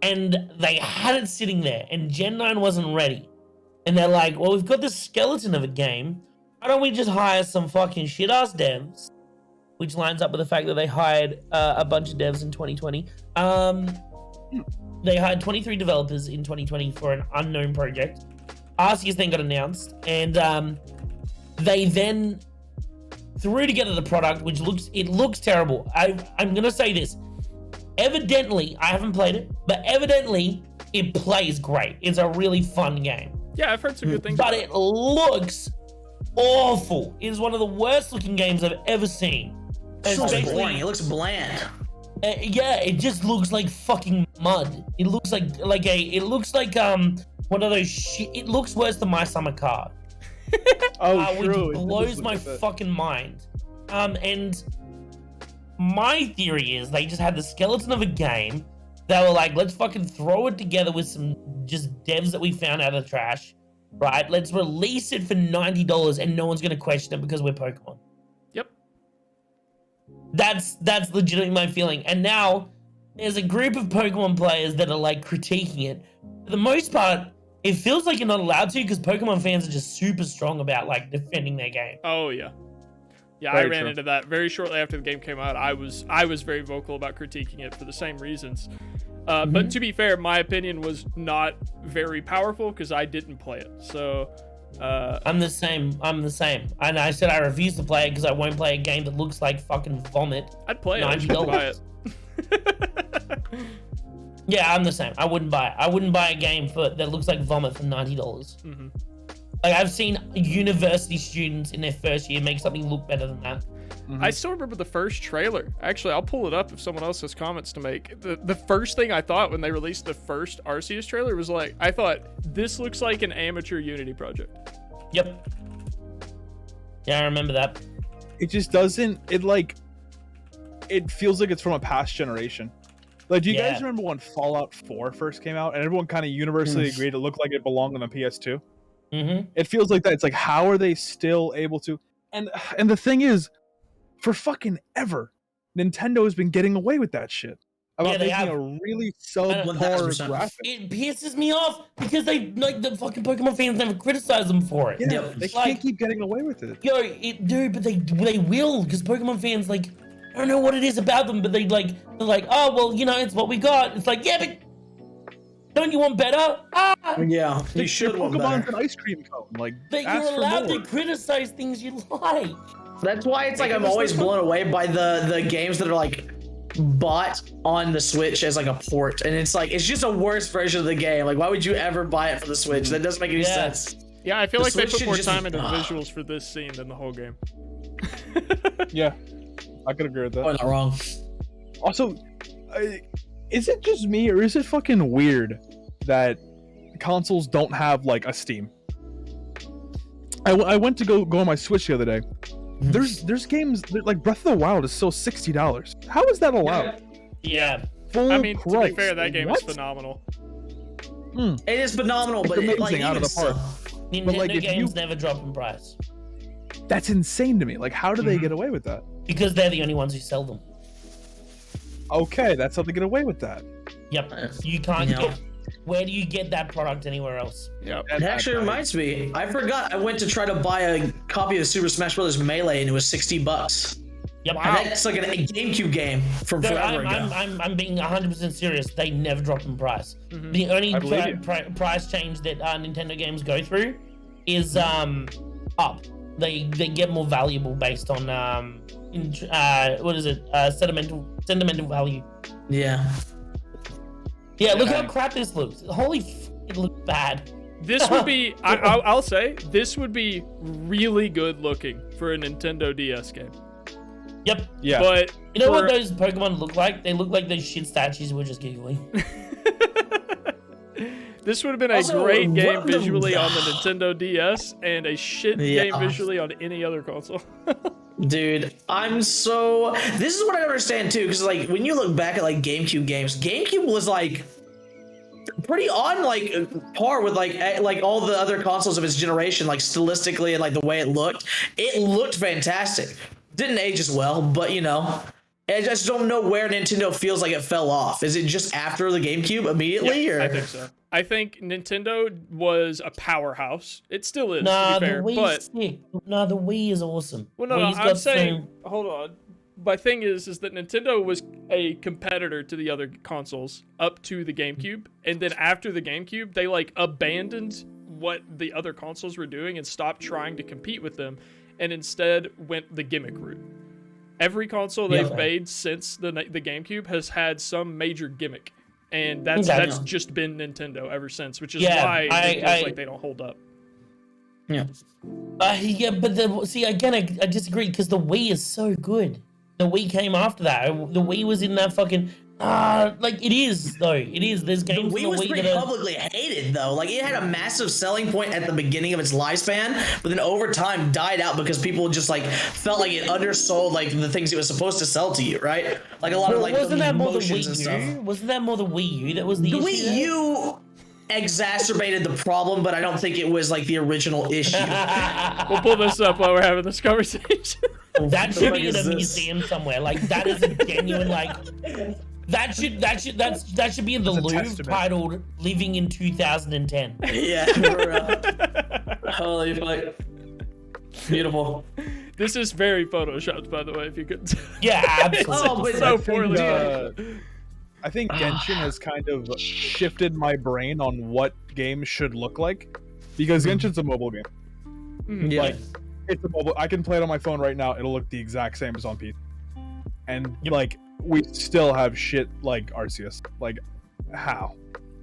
and they had it sitting there, and Gen 9 wasn't ready. And they're like, well, we've got this skeleton of a game. Why don't we just hire some fucking shit-ass devs? Which lines up with the fact that they hired a bunch of devs in 2020. They hired 23 developers in 2020 for an unknown project. Arceus then got announced, and they then threw together the product, which looks terrible. I'm gonna say this. Evidently, I haven't played it, but evidently it plays great. It's a really fun game. Yeah, I've heard some good things. But about it looks awful. It is one of the worst looking games I've ever seen. So Especially- boring. It looks bland. yeah, it just looks like fucking mud. It looks like one of those shit. It looks worse than My Summer Car. Oh, true. Which blows my fucking mind. And my theory is they just had the skeleton of a game. They were like, let's fucking throw it together with some just devs that we found out of the trash, right? Let's release it for $90 and no one's gonna question it because we're Pokemon. Yep. That's legitimately my feeling. And now there's a group of Pokemon players that are like critiquing it. For the most part, it feels like you're not allowed to because Pokemon fans are just super strong about like defending their game. Oh yeah. Yeah, Very I ran true. into that very shortly after the game came out. I was very vocal about critiquing it for the same reasons. But to be fair, my opinion was not very powerful because I didn't play it. So I'm the same. And I said I refuse to play it because I won't play a game that looks like fucking vomit. I'd play it. I just wouldn't buy it. Yeah, I'm the same. I wouldn't buy it. I wouldn't buy a game that looks like vomit for $90. Mm-hmm. Like I've seen university students in their first year make something look better than that. I still remember the first trailer. Actually, I'll pull it up if someone else has comments to make. The first thing I thought when they released the first Arceus trailer was like, I thought, this looks like an amateur Unity project. Yep. Yeah, I remember that. It just doesn't. It feels like it's from a past generation. Like, do you guys remember when Fallout 4 first came out and everyone kind of universally agreed it looked like it belonged on the PS2? Mm-hmm. It feels like that. It's like, how are they still able to? And the thing is, for fucking ever, Nintendo has been getting away with that shit. About they making have. a really subpar 1000%. graphic. It pisses me off because they like the fucking Pokemon fans never criticize them for it. Yeah, Yep. they Like- can't keep getting away with it. Dude, but they will because Pokemon fans like I don't know what it is about them, but they're like, oh well, you know, it's what we got. It's like, yeah, but don't you want better? Yeah, you should want Pokemon's better. an ice cream cone. Like, That ask you're for allowed more. to criticize things you like. That's why it's like I'm always blown away by the games that are like bought on the Switch as like a port, and it's like it's just a worse version of the game. Like, why would you ever buy it for the Switch? That doesn't make any Yeah. sense. Yeah, I feel The like they Switch put should more just- time into the visuals for this scene than the whole game. Yeah, I could agree with Oh, that. not wrong. Also, is it just me or is it fucking weird that consoles don't have like a Steam? I went to go on my Switch the other day. There's games like Breath of the Wild is still $60. How is that allowed? Yeah. Full I mean, to be price. fair, that game What? is phenomenal. It is phenomenal, but It's it, like amazing out of even the park. so- Nintendo like, if games you- never drop in price That's insane to me. Like, how do they get away with that? because they're the only ones who sell them. Okay, that's how they get away with that. Yep. You can't Yeah. get. Where do you get that product anywhere else? Yep. It actually reminds me. I forgot. I went to try to buy a copy of Super Smash Bros. Melee, and it was $60. Yep. And that's like a GameCube game from No, forever ago. I'm being 100% serious. They never drop in price. The only I believe you. price change that Nintendo games go through is up. They get more valuable based on what is it? Sentimental value. Yeah. Yeah, look how crap this looks. It looks bad. This would be, I'll say, this would be really good looking for a Nintendo DS game. Yep. Yeah. But You know what for- those Pokemon look like? They look like those shit statues we're just giggling. This would have been a Also, great what game the- visually on the Nintendo DS and a shit game Yeah. visually on any other console. Dude, this is what I understand too, because like when you look back at like GameCube games, GameCube was like pretty on like par with like all the other consoles of its generation, like stylistically and like the way it looked fantastic. Didn't age as well, but you know, I just don't know where Nintendo feels like it fell off. Is it just after the GameCube immediately? Yeah, or I think so. I think Nintendo was a powerhouse. It still is, Nah, to be the fair. Wii's But sick. Nah, the Wii is awesome. well, no, Wii's I'm got saying, some- hold on. My thing is that Nintendo was a competitor to the other consoles up to the GameCube, and then after the GameCube, they like abandoned what the other consoles were doing and stopped trying to compete with them, and instead went the gimmick route. Every console they've made since the GameCube has had some major gimmick, and that's just been Nintendo ever since, which is why it feels like they don't hold up. yeah. Yeah, but again, I disagree because the Wii is so good. The Wii came after that. The Wii was in that fucking like it is though. It is. There's games The in Wii the was Wii pretty that are, publicly hated though. Like it had a massive selling point at the beginning of its lifespan, but then over time died out because people just like felt like it undersold like the things it was supposed to sell to you, right? Like a lot of like wasn't that more the emotions and Wii stuff. U? Wasn't that more the Wii U that was the The issue Wii there? U exacerbated the problem, but I don't think it was like the original issue. We'll pull this up while we're having this conversation. That should be in What a is this? museum somewhere. Like that is a genuine like. That should be in the It's a Louvre testament. titled "Living in 2010." Yeah, bro. Holy fuck. Beautiful. This is very photoshopped, by the way, if you could. Yeah, absolutely. Oh, but so I think, poorly done. I think Genshin has kind of shifted my brain on what games should look like, because Genshin's a mobile game. Yeah. Like, it's a mobile. I can play it on my phone right now. It'll look the exact same as on PC. And like, we still have shit like Arceus. Like, how?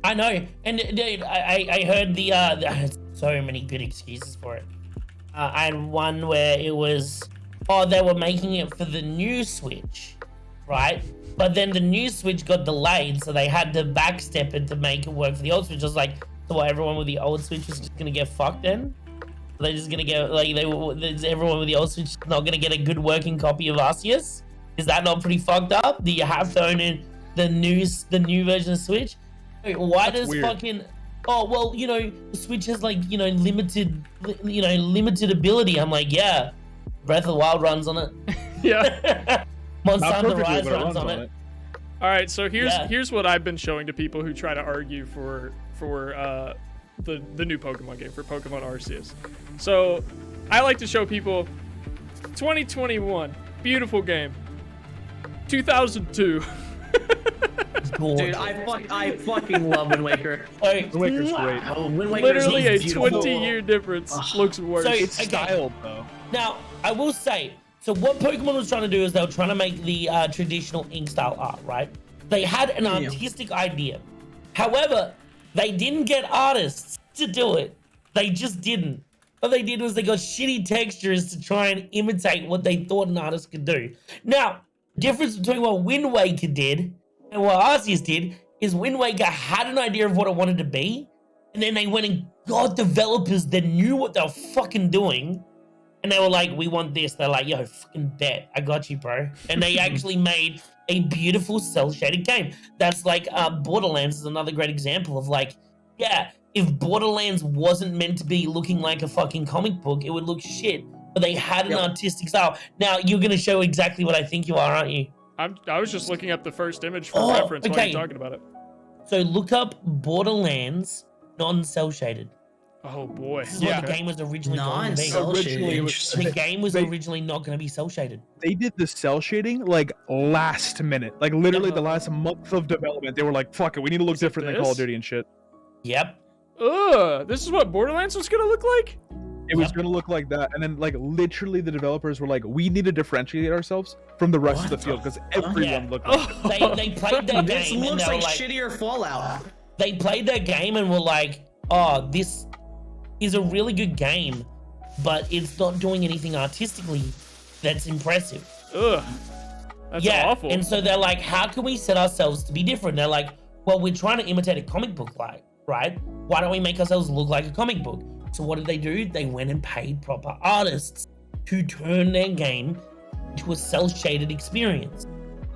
I know, and dude, I heard the so many good excuses for it. I had one where it was, they were making it for the new Switch, right? But then the new Switch got delayed, so they had to backstep it to make it work for the old Switch. I was like, so what, everyone with the old Switch was just gonna get fucked then? They're just gonna get like everyone with the old Switch not gonna get a good working copy of Arceus? Is that not pretty fucked up? Do you have to own the new version of Switch? Why That's does weird. fucking the Switch has like limited ability. I'm like, yeah, Breath of the Wild runs on it. Yeah. Not Monster Hunter perfectly, Rise but it runs on it. All right, so Yeah. here's what I've been showing to people who try to argue for the new Pokemon game, for Pokemon Arceus. So I like to show people 2021, beautiful game. 2002. Dude, I fucking love Wind Waker. Like, The Waker's great. Oh, Wind Waker Literally a is beautiful. 20-year difference. Looks worse. So- It's Okay. styled though. Now, I will say, so what Pokemon was trying to do is they were trying to make the traditional ink style art, right? They had an artistic idea. However, they didn't get artists to do it. They just didn't. What they did was they got shitty textures to try and imitate what they thought an artist could do. Now, the difference between what Wind Waker did and what Arceus did is Wind Waker had an idea of what it wanted to be, and then they went and got developers that knew what they were fucking doing, and they were like, we want this. They're like, yo, fucking bet. I got you, bro. And they actually made a beautiful cel-shaded game. That's like Borderlands is another great example of like, yeah, if Borderlands wasn't meant to be looking like a fucking comic book, it would look shit. But they had an artistic style. Now, you're going to show exactly what I think you are, aren't you? I was just looking up the first image for reference while okay. you're talking about it. So look up Borderlands non-cel-shaded. Oh boy. This is what the game was originally going to be. Originally, it was- Interesting. The game was They- originally not going to be cel-shaded. They did the cell shading like last minute, like literally the last month of development. They were like, "Fuck it, we need to look Is it different than Call this? of Duty and shit." Yep. Ugh, this is what Borderlands was gonna look like? It was gonna look like that, and then like literally the developers were like, "We need to differentiate ourselves from the rest of the field because everyone Yeah. looked like." They played their This game and looks they were like like, shittier Fallout. they played their game and were like, oh, this is a really good game, but it's not doing anything artistically that's impressive. Ugh. That's awful. And so they're like, how can we set ourselves to be different? They're like, well, we're trying to imitate a comic book, like, right? Why don't we make ourselves look like a comic book? So what did they do? They went and paid proper artists to turn their game into a cel-shaded experience.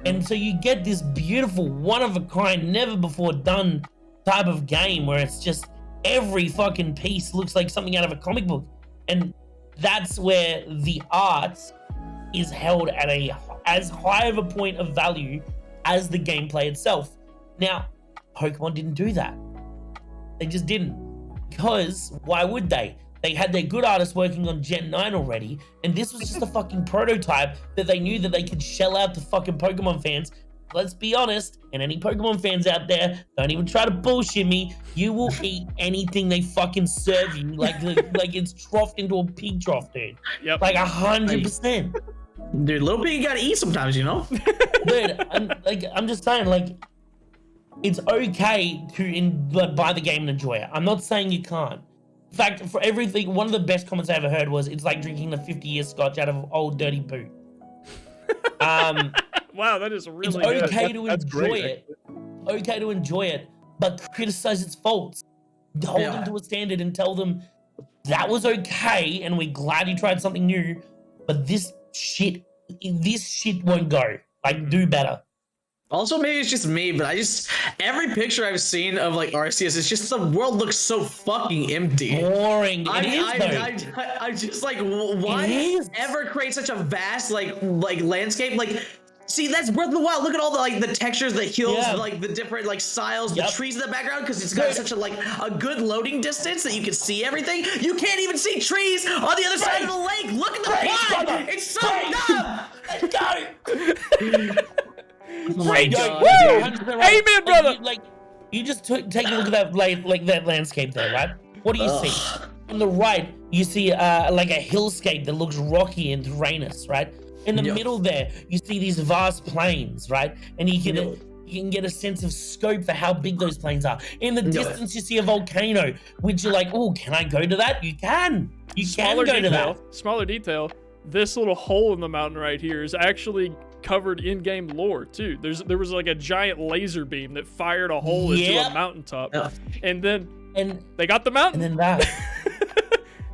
And so you get this beautiful, one-of-a-kind, never-before-done type of game where it's just every fucking piece looks like something out of a comic book, and that's where the art is held at as high of a point of value as the gameplay itself. Now, Pokemon didn't do that. They just didn't. Because why would they? They had their good artists working on Gen 9 already, and this was just a fucking prototype that they knew that they could shell out to fucking Pokemon fans. Let's be honest, and any Pokemon fans out there, don't even try to bullshit me. You will eat anything they fucking serve you, like it's troughed into a pig trough, dude. Yep. Like 100%. Dude, little pig, you gotta eat sometimes, you know? Dude, I'm just saying, like, it's okay to buy the game and enjoy it. I'm not saying you can't. In fact, for everything, one of the best comments I ever heard was, it's like drinking the 50-year scotch out of old dirty boot. Wow, that is really It's good. okay to That's enjoy great, it. Okay to enjoy it, but criticize its faults. Hold them to a standard and tell them that was okay, and we're glad you tried something new, but this shit won't go. Like, do better. Also, maybe it's just me, but every picture I've seen of like Arceus, it's just the world looks so fucking empty. Boring. It is, though. I'm just like, why ever create such a vast like landscape? Like, see, that's Breath of the Wild. Look at all the textures, the hills, like the different like styles, the trees in the background, because it's got such a good loading distance that you can see everything. You can't even see trees on the other side of the lake. Look at the pond. It's so dumb. Let's go. Great. Yo, Woo! 100% Amen, brother. You just take a look at that that landscape there, right? What do you see? On the right, you see like a hillscape that looks rocky and terrainous, right? In the middle there, you see these vast plains, right? And you can get a sense of scope for how big those plains are. In the distance, you see a volcano, which you're like, oh, can I go to that? You can. You can go to that. Smaller detail. This little hole in the mountain right here is actually covered in-game lore too. There was like a giant laser beam that fired a hole into a mountaintop, and they got the mountain. And then that.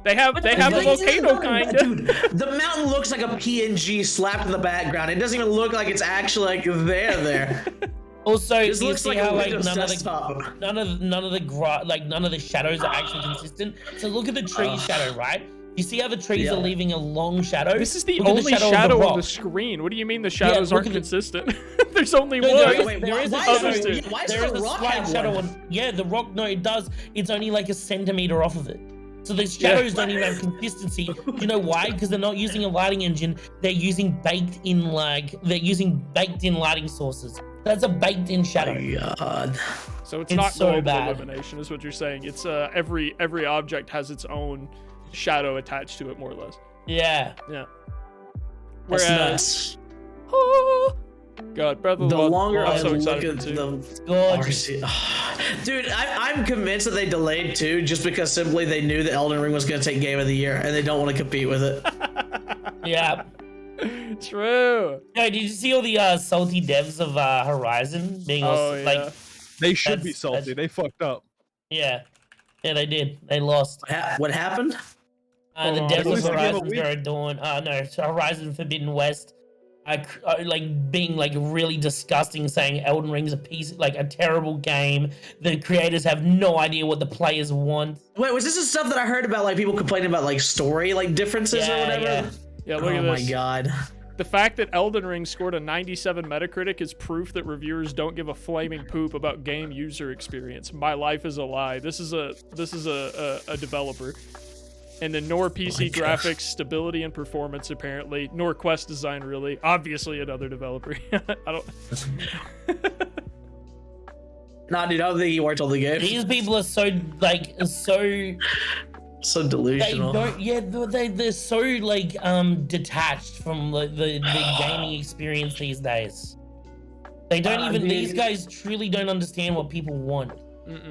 they have a volcano kind of. Dude, the mountain looks like a PNG slapped in the background. It doesn't even look like it's actually like there. Also, This you looks see like how a like Windows none desktop. of the shadows are actually consistent. So look at the tree shadow, right? You see how the trees are leaving a long shadow? This is the Look at only shadow on the screen. What do you mean the shadows aren't consistent? There's only one. There is a slight shadow on. Yeah, the rock. No, it does. It's only like a centimeter off of it. So the shadows don't even have consistency. Do you know why? Because they're not using a lighting engine. They're using baked-in lighting sources. That's a baked-in shadow. Oh, God. So it's not so global bad. illumination, is what you're saying. It's every object has its own shadow attached to it, more or less. Yeah. Yeah. That's Whereas, nuts. God, Breath of The Wild, longer I'm I so look excited at for it, too. the Gorgeous. Dude, I'm convinced that they delayed too, just because simply they knew that Elden Ring was going to take Game of the Year, and they don't want to compete with it. Yeah. True. Yo, did you see all the salty devs of Horizon being like? They should be That's- salty. They fucked up. Yeah, they did. They lost. What happened? The on, devs was of the game of Horizon the week? Zero Dawn. No, so Horizon Forbidden West. Like being like really disgusting, saying Elden Ring's a terrible game. The creators have no idea what the players want. Wait, was this the stuff that I heard about, like people complaining about like story like differences or whatever? Yeah, look at Oh my this. God. The fact that Elden Ring scored a 97 Metacritic is proof that reviewers don't give a flaming poop about game user experience. My life is a lie. This is a developer. And then nor PC graphics, stability, and performance, apparently. Nor quest design, really. Obviously another developer. I don't... Nah, dude, I don't think he worked on the game. These people are so So they delusional. don't. Yeah, they're so like detached from the gaming experience these days. They don't even. Dude. These guys truly don't understand what people want.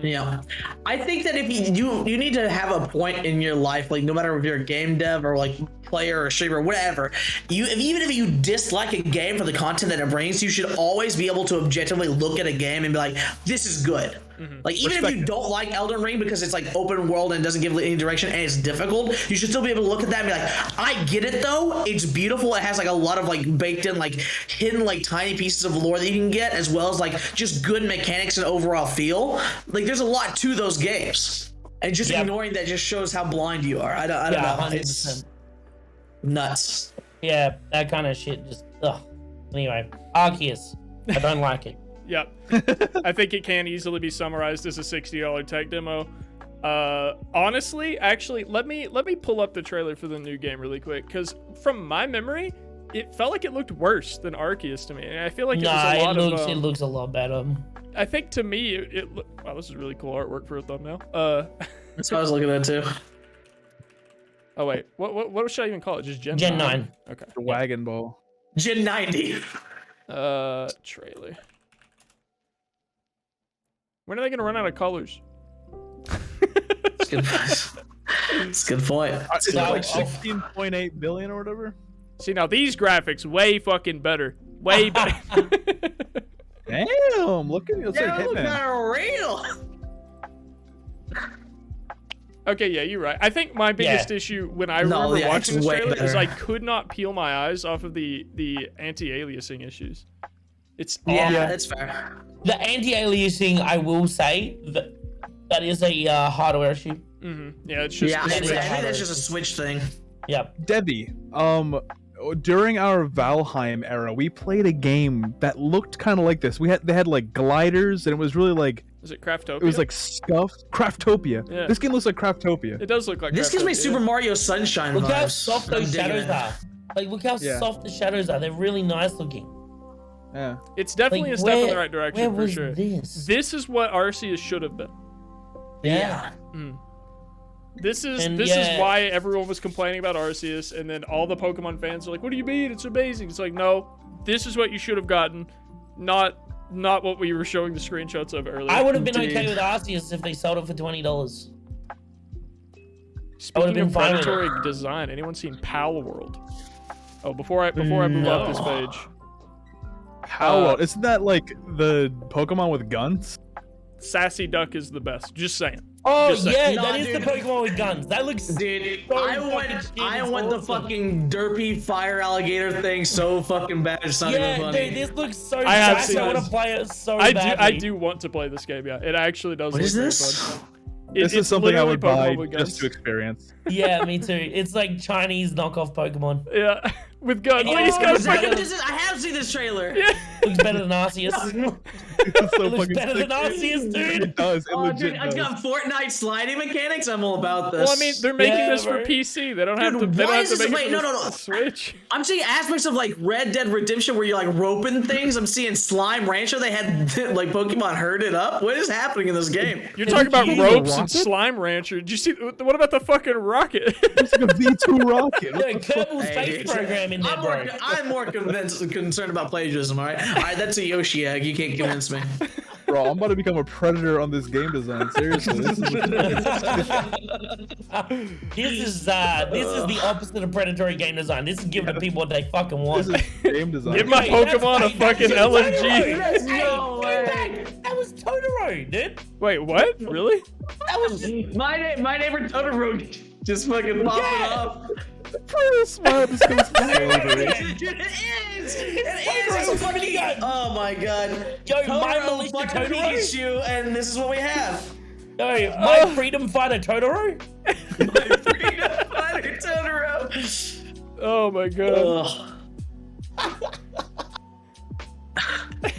Yeah, I think that if you need to have a point in your life, like no matter if you're a game dev or like player or streamer, whatever, even if you dislike a game for the content that it brings, you should always be able to objectively look at a game and be like, this is good. Like even if you don't like Elden Ring because it's like open world and doesn't give any direction and it's difficult, you should still be able to look at that and be like, I get it though. It's beautiful. It has like a lot of like baked in like hidden like tiny pieces of lore that you can get, as well as like just good mechanics and overall feel. Like there's a lot to those games, and just ignoring that just shows how blind you are. I don't know. 100%. It's nuts. Yeah, that kind of shit just ugh. Anyway, Arceus. I don't like it. Yep. I think it can easily be summarized as a $60 tech demo. Honestly, actually, let me pull up the trailer for the new game really quick, because from my memory, it felt like it looked worse than Arceus to me. And I feel like it looks a lot better. I think to me, wow, this is really cool artwork for a thumbnail. That's what I was looking at too. Oh wait, what should I even call it? Just Gen 9. Okay. The wagon ball. Gen 90. Trailer. When are they gonna run out of colors? It's good. It's a good point. It's like 16.8 billion or whatever. See, now these graphics way fucking better. Way better. Damn, look at it. They look kind of real. Okay, yeah, you're right. I think my biggest issue when I remember watching this trailer is I could not peel my eyes off of the anti-aliasing issues. It's awful. Yeah, that's fair. The anti-aliasing, I will say, that is a hardware issue. Yeah, it's just. Yeah, I think that's just a Switch thing. Yep. Debbie, during our Valheim era, we played a game that looked kind of like this. They had like gliders, and it was really like. Is it Craftopia? It was like scuffed Craftopia. Yeah. This game looks like Craftopia. It does look like. This gives me Super Mario Sunshine Look vibes. how soft those shadows are. Like, look how soft the shadows are. They're really nice looking. Yeah. It's definitely Like, a step in the right direction where for was sure. this? This is what Arceus should have been. Yeah. This is why everyone was complaining about Arceus, and then all the Pokemon fans are like, "What do you mean? It's amazing." It's like, no, this is what you should have gotten, not what we were showing the screenshots of earlier. I would have been okay with Arceus if they sold it for $20. Speaking of predatory design, anyone seen Pal World? Oh, before I move off this page. How isn't that like the Pokemon with guns? Sassy Duck is the best. Just saying. Oh Just saying. yeah, that is the Pokemon with guns. That looks. Dude, so I want the fucking derpy fire alligator thing so fucking bad. It's not even funny. Dude, this looks so. I have trash. seen I want this. to play it so badly. I do want to play this game. Yeah, it actually does. What look is very this? fun. This is something I would buy Pokemon with just guns. to experience. Yeah, me too. It's like Chinese knockoff Pokemon. Yeah, with guns. Oh, These guys fucking. I have seen this trailer. Yeah. Looks better than Arceus. It's so It looks fucking better than sick. Arceus, dude. It does. It Oh, legit dude, I've does. got Fortnite sliding mechanics. I'm all about this. Well, I mean, they're making Yeah, this for right. PC. They don't have to. Dude, They don't why have is to this- make it wait, for no, the no, no. Switch. I'm seeing aspects of like Red Dead Redemption where you're like roping things. I'm seeing Slime Rancher. They had like Pokemon herded up. What is happening in this game? You're talking about you ropes the and rocket? Slime Rancher. Did you see? What about the fucking rocket? It's like a V2 rocket. Yeah, Kerbal Space Hey, Program in there, bro. I'm more concerned about plagiarism. All right, that's a Yoshi egg. You can't convince me. Bro, I'm about to become a predator on this game design. Seriously, this is This is the opposite of predatory game design. This is giving people what they fucking want. this is game design. Give my Pokemon a fucking LMG. Hey, No go way. back. That was Totoro, dude. Wait, what? Really? That was My neighbor Totoro just fucking popping Yeah. up. Smile, this game's Dude, it is. It's a fucking. Oh my god. Yo, my militia fucking Totoro. Pikachu, and this is what we have. Yo, my freedom fighter Totoro. Freedom Fighter Totoro. Oh my god. Ugh.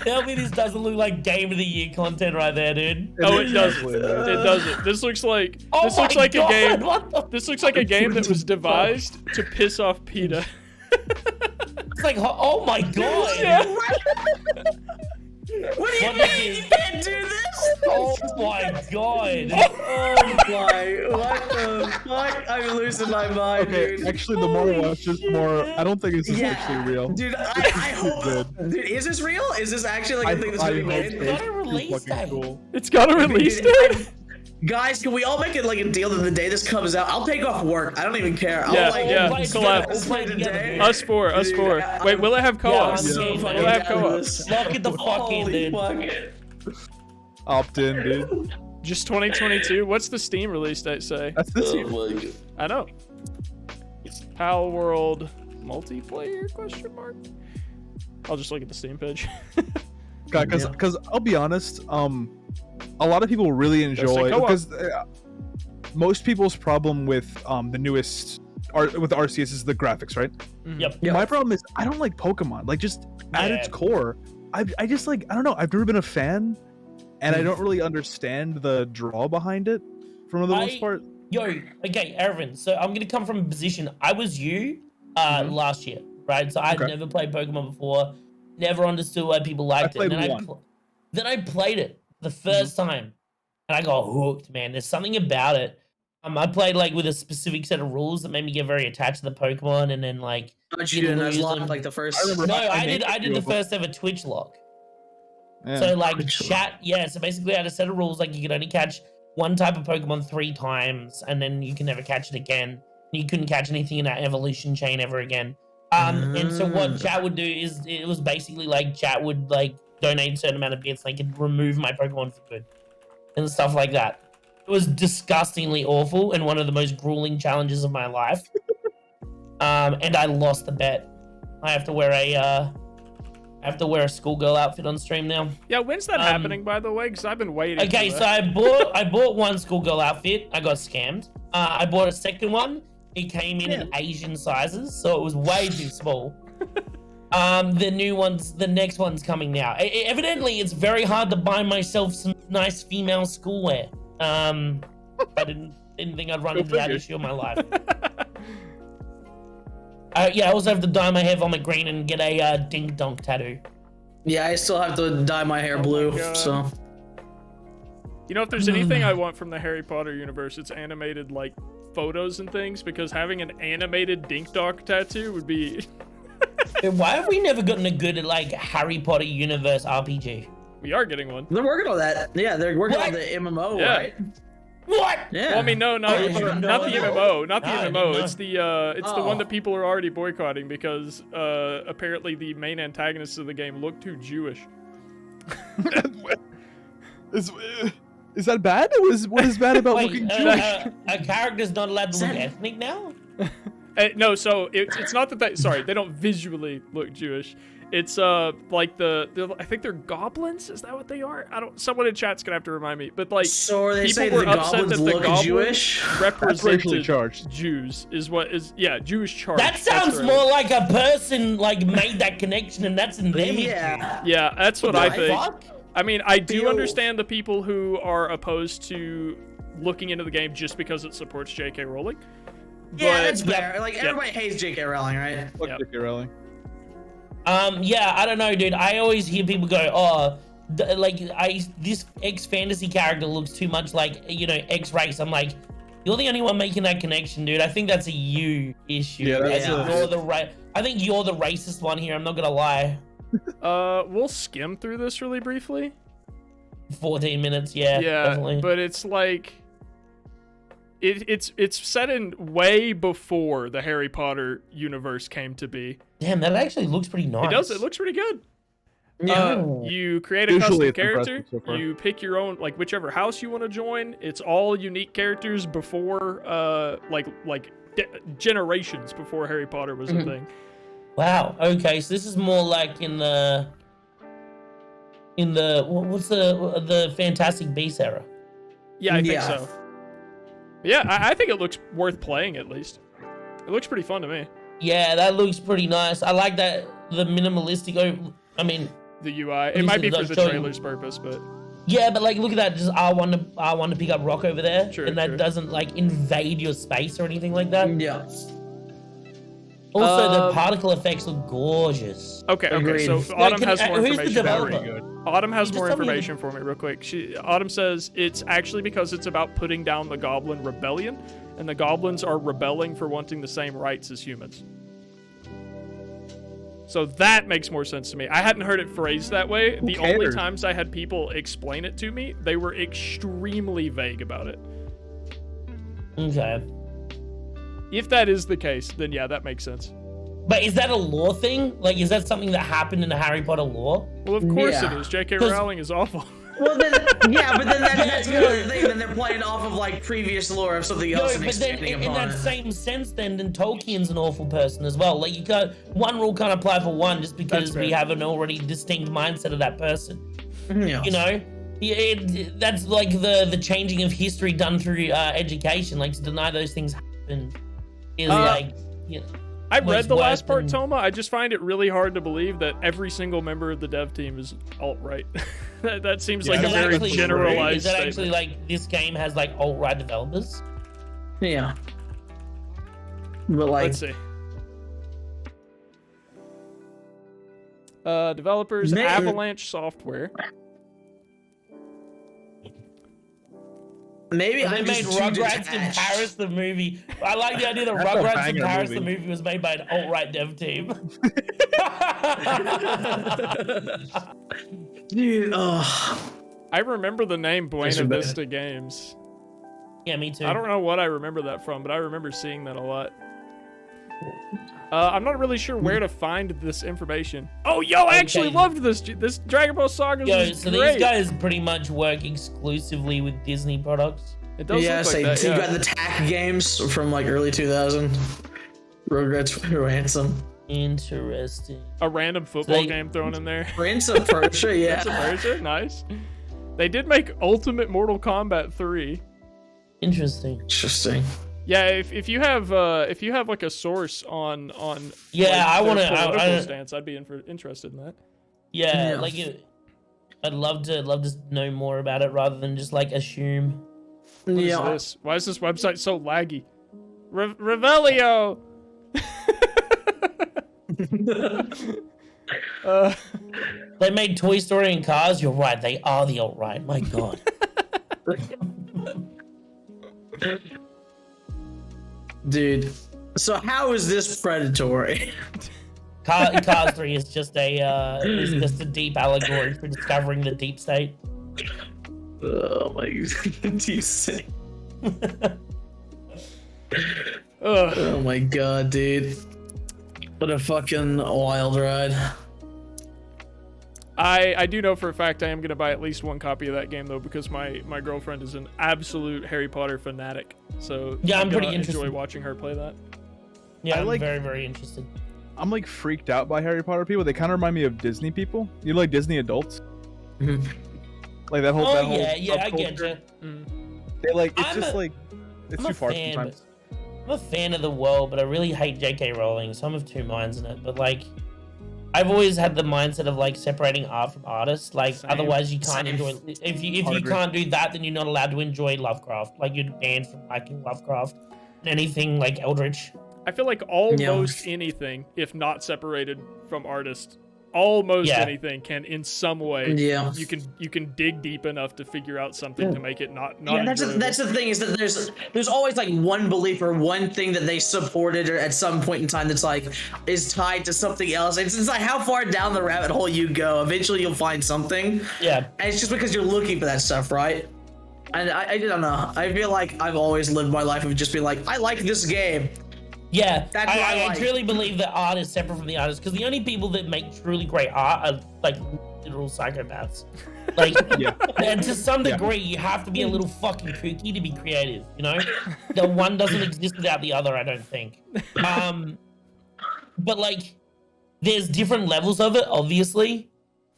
Tell me this doesn't look like Game of the Year content right there, dude. Oh, it doesn't. It doesn't. This looks like Oh this looks my like God, a game. what the- This looks like a game that was devised to piss off PETA. It's like, oh my god. Yeah. What do you What mean? is- You can't do this? Oh my god. Oh my! What the fuck? I'm losing my mind, Okay, dude. actually, the more I watch this, more I don't think this is actually real. Dude, I hope. Dude, is this real? Is this actually like a thing that's gonna be made? It's got a release fucking date. cool. It's got a release Dude, date. Guys, can we all make it like a deal that the day this comes out, I'll take off work. I don't even care. I'll Yeah, like, yeah, play collab. together. We'll play together. Us four. Dude, Wait, will it have co-op? I'm so game. Will fucking it have down with co-op? this. Lock it the fuck in, Holy dude. fuck. Opt in, dude. Just 2022. What's the Steam release date say? That's this year. I know. Pal World multiplayer question mark? I'll just look at the Steam page. Because I'll be honest, a lot of people really enjoy because most people's problem with the newest with RCS is the graphics, right? Yep. My problem is I don't like Pokemon. Like just at its core, I just like I don't know. I've never been a fan, and I don't really understand the draw behind it. For the most part. Okay, Ervin. So I'm gonna come from a position. I was you last year, right? So I'd never played Pokemon before. Never understood why people liked it. And then I played it the first time, and I got hooked. Man, there's something about it. I played like with a specific set of rules that made me get very attached to the Pokemon, and then like. But you didn't unlock like the first. I did the first ever Twitch lock. Yeah. So like chat, so basically I had a set of rules like you could only catch one type of Pokemon 3 times, and then you can never catch it again. You couldn't catch anything in that evolution chain ever again. And so what chat would do is it was basically like chat would like donate a certain amount of bits, they could remove my Pokemon for good and stuff like that. It was disgustingly awful and one of the most grueling challenges of my life. And I lost the bet. I have to wear a schoolgirl outfit on stream now. Yeah, when's that happening, by the way? Because I've been waiting. Okay, so I bought one schoolgirl outfit. I got scammed. I bought a second one. It came in Asian sizes, so it was way too small. The next one's coming now. Evidently, it's very hard to buy myself some nice female schoolwear. I didn't think I'd run into that issue in my life. I also have to dye my hair vomit green and get a dink donk tattoo. Yeah, I still have to dye my hair blue, so. You know, if there's anything I want from the Harry Potter universe, it's animated, like, photos and things, because having an animated dink donk tattoo would be... Why have we never gotten a good, like, Harry Potter universe RPG? We are getting one. They're working on that. Yeah, they're working on the MMO, right? What? Yeah. Well, I mean, no, not the MMO. Not the MMO. It's the one that people are already boycotting because apparently the main antagonists of the game look too Jewish. Is that bad? What is bad about looking Jewish? A character's not allowed to look ethnic now? No, so it's not that sorry, they don't visually look Jewish. It's like I think they're goblins. Is that what they are? Someone in chat's gonna have to remind me. But like, so are they people saying were the upset that goblins the look goblins Jewish? represented charged. Jews. Jewish charge. That sounds more like a person like made that connection, and that's in them. Yeah, that's what I think. Fuck? I mean, I do understand the people who are opposed to looking into the game just because it supports J.K. Rowling. Yeah, that's fair. Like everybody hates J.K. Rowling, right? Fuck J.K. Rowling. I don't know, dude. I always hear people go, this X fantasy character looks too much like, X race. I'm like, you're the only one making that connection, dude. I think that's a you issue. Yeah, I think you're the racist one here. I'm not gonna lie. We'll skim through this really briefly. 14 minutes, yeah, definitely. But it's like, it's set in way before the Harry Potter universe came to be. Damn, that actually looks pretty nice. It does. It looks pretty good. Yeah. You create a custom character. You pick your own, like whichever house you want to join. It's all unique characters before, generations before Harry Potter was a thing. Wow. Okay, so this is more like in the what's the Fantastic Beasts era? Yeah, I think so. Yeah, I think it looks worth playing at least. It looks pretty fun to me. Yeah, that looks pretty nice. I like that the minimalistic. I mean, the UI. It might be for the trailer's purpose, but yeah, but like, look at that. Just R1 to pick up rock over there, and that doesn't like invade your space or anything like that. Yeah. Also, the particle effects look gorgeous. Okay. So Autumn has more information. Who's the developer? Autumn has more information for me real quick. Autumn says it's actually because it's about putting down the Goblin Rebellion, and the goblins are rebelling for wanting the same rights as humans. So that makes more sense to me. I hadn't heard it phrased that way. The only times I had people explain it to me, they were extremely vague about it. Okay. If that is the case, then yeah, that makes sense. But is that a lore thing? Like, is that something that happened in the Harry Potter lore? Well, of course it is. J.K. Rowling is awful. Well, then, yeah, but then that's another thing. Then they're playing off of like previous lore of something else No, and but then expanding in upon that it. same sense, then Tolkien's an awful person as well. Like you can't, one rule can't apply for one just because we fair. have an already distinct mindset of that person. Yeah. You know, that's like the changing of history done through education. Like to deny those things happen is like, you know. I read much the worse last part, than- Toma. I just find it really hard to believe that every single member of the dev team is alt-right. that seems like Yeah, a Is that very actually true? generalized Is that statement. actually like this game has like alt-right developers? Yeah. But like, Let's see. Developers, May- Avalanche Software. maybe They I'm made just too Rugrats in detached. Paris the movie. I like the idea that That's a Rugrats in banger Paris movie. the movie was made by an alt-right dev team. Dude, oh. I remember the name Buena Those are bad. Vista Games. Yeah, me too. I don't know what I remember that from, but I remember seeing that a lot. I'm not really sure where to find this information. Oh, yo, I actually Okay. loved this. This Dragon Ball Saga Yo, was so great. these guys pretty much work exclusively with Disney products. It does Yeah, look so like that, you yeah. got the TAC games from like early 2000. Rugrats Ransom. Interesting. A random football They- game thrown in there. Prince of Persia, yeah. That's a version. Nice. They did make Ultimate Mortal Kombat 3. Interesting. Interesting. Yeah, if you have like a source on Yeah, like, I their wanna- political I- stance, I'd be interested in that. Yeah, Yeah. like I'd love to know more about it rather than just like assume. What is Yeah. this? Why is this website so laggy? Revelio. They made Toy Story and Cars. You're right. They are the alt-right. My God. Dude. So how is this predatory? Cars 3 is just a deep allegory for discovering the deep state. Oh my god. Do you say? Ugh. Oh my god, dude. What a fucking wild ride. I do know for a fact I am gonna buy at least one copy of that game though, because my girlfriend is an absolute Harry Potter fanatic. So Yeah, I'm pretty gonna enjoy interested. watching her play that. Yeah, I I'm like- very, very interested. I'm like freaked out by Harry Potter people. They kind of remind me of Disney people. You know, like Disney adults, like that whole. Oh that whole yeah, I get subculture. you. They like it's I'm just a- like it's I'm too a far fan, sometimes. I'm a fan of the world, but I really hate J.K. Rowling, so I'm of two minds in it. But like, I've always had the mindset of like separating art from artists. Like, Same. otherwise you can't Same. enjoy. If you Hard agree. can't do that, then you're not allowed to enjoy Lovecraft. Like, you're banned from liking Lovecraft and anything like Eldritch. I feel like almost anything, if not separated from artist, almost Yeah. anything can in some way. Yeah. You can dig deep enough to figure out something to make it not Yeah, enjoyable. that's the thing is that there's always like one belief or one thing that they supported or at some point in time that's like is tied to something else. It's like how far down the rabbit hole you go, eventually you'll find something. Yeah. And it's just because you're looking for that stuff, right? And I don't know. I feel like I've always lived my life of just being like, I like this game. Yeah, That's what I I like. truly believe that art is separate from the artist, because the only people that make truly great art are like literal psychopaths. Like, Yeah. and to some Yeah. degree, you have to be a little fucking kooky to be creative. You know, the one doesn't exist without the other. I don't think. But like, there's different levels of it, obviously.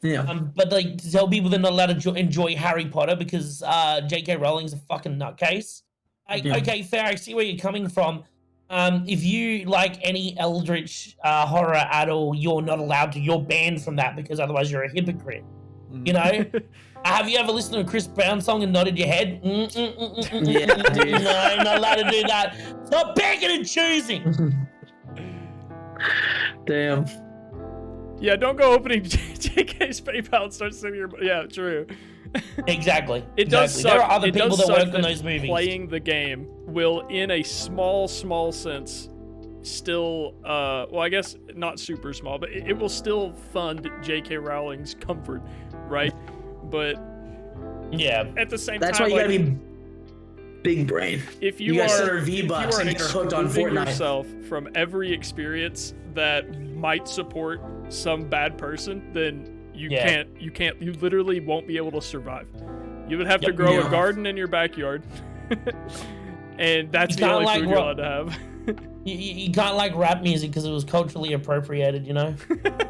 Yeah. But like, to tell people they're not allowed to enjoy Harry Potter because J.K. Rowling's a fucking nutcase. Like, Yeah. okay, fair. I see where you're coming from. If you like any eldritch horror at all, you're not allowed to. You're banned from that because otherwise you're a hypocrite. You know? Have you ever listened to a Chris Brown song and nodded your head? Yeah, dude. No, I'm not allowed to do that. Stop picking and choosing. Damn. Yeah, don't go opening JK's PayPal and start sending your. Yeah, true. Exactly. It does exactly. suck. There are other it people does that suck work on those movies. Playing the game will, in a small sense, still, well, I guess not super small, but it will still fund J.K. Rowling's comfort, right? But Yeah. at the same That's time, why you like, gotta be big brain. if You you gotta are, send her if you V-Bucks are and get her hooked on excluding Fortnite. yourself from every experience that might support some bad person, then you Yeah. can't, you literally won't be able to survive. You would have to Yep. grow Yeah. a garden in your backyard. And that's You the can't, only like, food you're allowed to have. You can't like rap music because it was culturally appropriated, you know?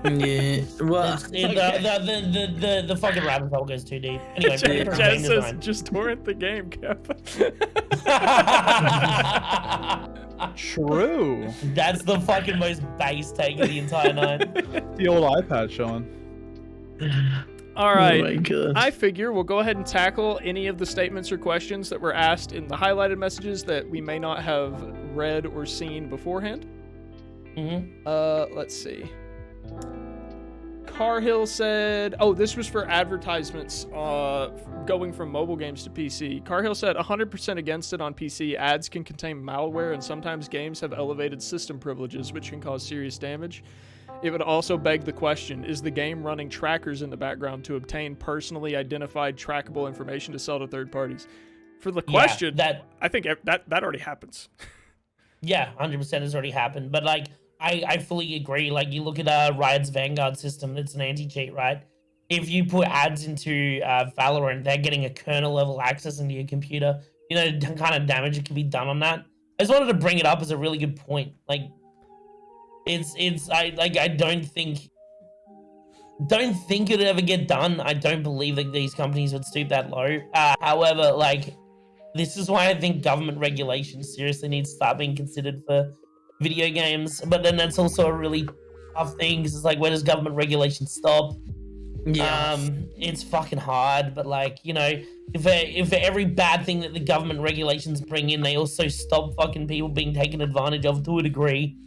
Yeah. Well, The fucking rabbit hole goes too deep. Anyway, predatory Jazz game says, design. just torrent the game, Cap. True. That's the fucking most base take of the entire night. The old iPad showing. All oh right. my god. I figure we'll go ahead and tackle any of the statements or questions that were asked in the highlighted messages that we may not have read or seen beforehand. Let's see. Carhill said, oh, this was for advertisements going from mobile games to PC. Carhill said 100% against it on PC. Ads can contain malware, and sometimes games have elevated system privileges, which can cause serious damage. It would also beg the question, is the game running trackers in the background to obtain personally identified trackable information to sell to third parties? For the question, I think that already happens. Yeah, 100% has already happened. But like, I fully agree. Like, you look at Riot's Vanguard system, it's an anti-cheat, right? If you put ads into Valorant, they're getting a kernel level access into your computer. You know, the kind of damage that can be done on that. I just wanted to bring it up as a really good point. Like, I don't think it'd ever get done. I don't believe that these companies would stoop that low. However, like, this is why I think government regulation seriously needs to start being considered for video games. But then that's also a really tough thing, because it's like, where does government regulation stop? Yeah. It's fucking hard, but like, you know, if for every bad thing that the government regulations bring in, they also stop fucking people being taken advantage of to a degree.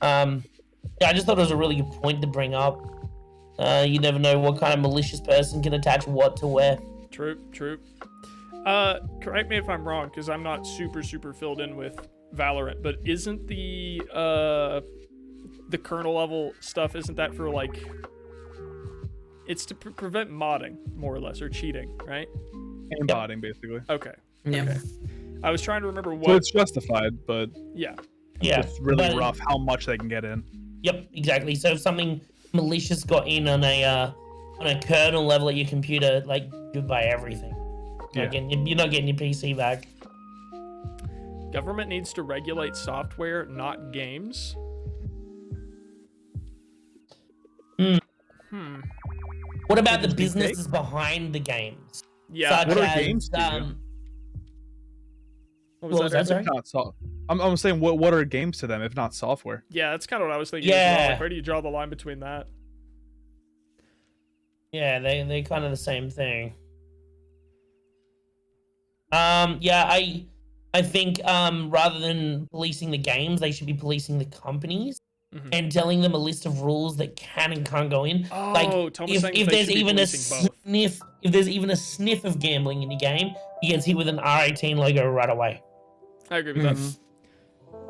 Yeah, I just thought it was a really good point to bring up. You never know what kind of malicious person can attach what to where. True. Correct me if I'm wrong, because I'm not super filled in with Valorant, but isn't the kernel level stuff, isn't that for like, it's to prevent modding, more or less, or cheating, right? Aimbotting, basically. Okay. Yeah. Okay. I was trying to remember what. So it's justified, but Yeah. Yeah, it's really but- rough how much they can get in. Yep, exactly. So if something malicious got in on a kernel level at your computer, like, goodbye everything. Yeah. You're not getting your PC back. Government needs to regulate software, not games. What about the Games be fake? businesses behind the games? Yeah. Such What are as, games to you? What what was that, sorry? If not I'm saying, what are games to them if not software? Yeah, that's kind of what I was thinking. As Yeah. well. Like, where do you draw the line between that? Yeah, they're kind of the same thing. Yeah, I think rather than policing the games, they should be policing the companies and telling them a list of rules that can and can't go in. Oh, Like, Tom was if, saying if they there's should be even a policing both. sniff, if there's even a sniff of gambling in your game, he gets hit with an R18 logo right away. I agree with that.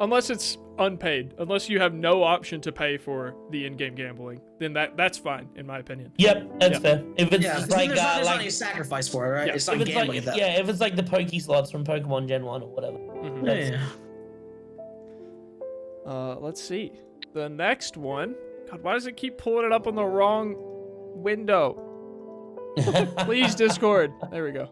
Unless it's unpaid, unless you have no option to pay for the in-game gambling, then that's fine, in my opinion. Yep, that's fair. If it's Yeah, just 'cause like there's not like any sacrifice for it, right? Yeah, It's if not it's gambling like at that. yeah, if it's like the Poke slots from Pokemon Gen 1 or whatever. Yeah. Let's see. The next one. God, why does it keep pulling it up on the wrong window? Please, Discord. There we go.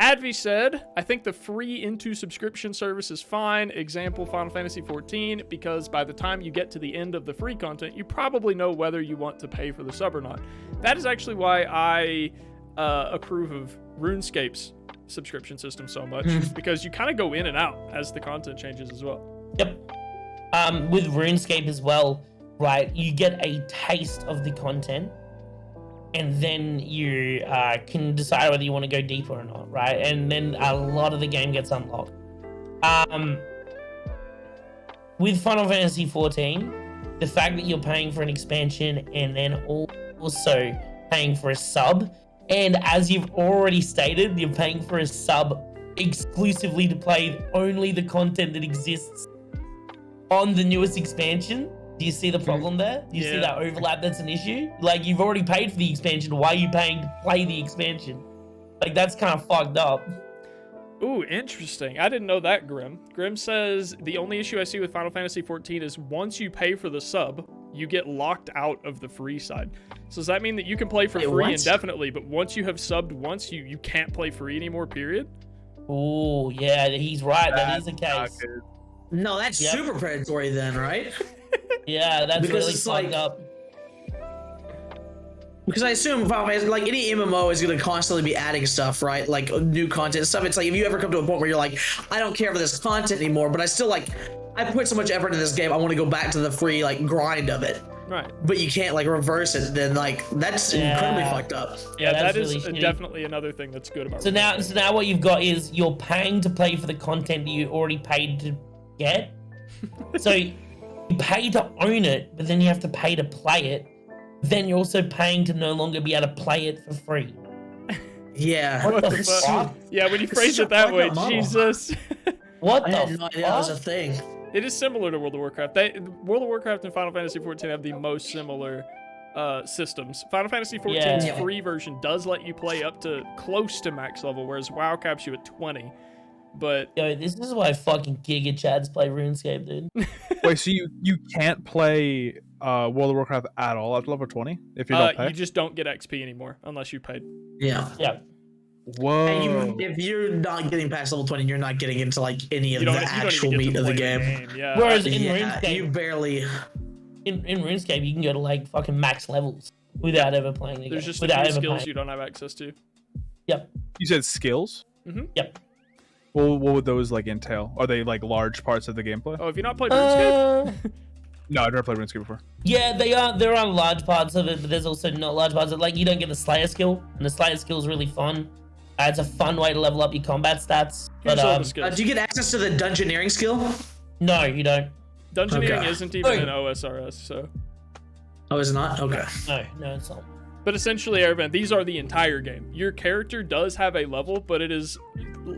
Advi said, I think the free into subscription service is fine. Example, Final Fantasy XIV, because by the time you get to the end of the free content, you probably know whether you want to pay for the sub or not. That is actually why I approve of RuneScape's subscription system so much, because you kind of go in and out as the content changes as well. Yep. With RuneScape as well, right? You get a taste of the content, and then you can decide whether you want to go deeper or not, right? And then a lot of the game gets unlocked. With Final Fantasy XIV, the fact that you're paying for an expansion and then also paying for a sub, and as you've already stated, you're paying for a sub exclusively to play only the content that exists on the newest expansion. Do you see the problem there? Do you see Yeah. that overlap that's an issue? Like, you've already paid for the expansion. Why are you paying to play the expansion? Like, that's kind of fucked up. Ooh, interesting. I didn't know that, Grim. Grim says, the only issue I see with Final Fantasy XIV is once you pay for the sub, you get locked out of the free side. So does that mean that you can play for Wait, free what? indefinitely, but once you have subbed once, you can't play free anymore, period? Oh, yeah, he's right. That is the case. No, that's Yep. super predatory then, right? Yeah, that's Because really it's fucked like- up. Because I assume Final Fantasy, like any MMO is going to constantly be adding stuff, right? Like new content and stuff. It's like if you ever come to a point where you're like, I don't care for this content anymore, but I still like, I put so much effort into this game, I want to go back to the free like grind of it. Right. But you can't like reverse it. Then like that's incredibly Yeah. fucked up. Yeah, that's that is really shitty. definitely another thing that's good about So now what you've got is you're paying to play for the content that you already paid to get. So you pay to own it, but then you have to pay to play it. Then you're also paying to no longer be able to play it for free. Yeah. What the It's fuck? Yeah, when you It's phrase such a it that fucked way, up model. Jesus. What I the had no idea that was a fuck? thing. It is similar to World of Warcraft. World of Warcraft and Final Fantasy XIV have the most similar systems. Final Fantasy XIV's Yeah. free version does let you play up to close to max level, whereas WoW caps you at 20. But Yo, this is why fucking Giga Chads play RuneScape, dude. Wait, so you can't play World of Warcraft at all at level 20 if you don't pay? you just don't get XP anymore unless you paid. Yeah. Yeah. Whoa. And if you're not getting past level 20, you're not getting into like any of You the don't actual even get meat to of the play game. Yeah. Whereas in Yeah, RuneScape, you barely. in RuneScape, you can go to like fucking max levels without ever playing the game. There's just a without few ever skills playing. you don't have access to. Yep. You said skills? Yep. Well, what would those like entail? Are they like large parts of the gameplay? Oh, have you not played RuneScape? No, I've never played RuneScape before. Yeah, they are. There are large parts of it, but there's also not large parts of it. Like you don't get the Slayer skill, and the Slayer skill is really fun. It's a fun way to level up your combat stats. Here's But all the skills. Do you get access to the dungeoneering skill? no, you don't. Dungeoneering Okay. isn't even Hey. an OSRS, so. Oh, is it not? Okay. No, it's not. But essentially, Airman, these are the entire game. Your character does have a level, but it is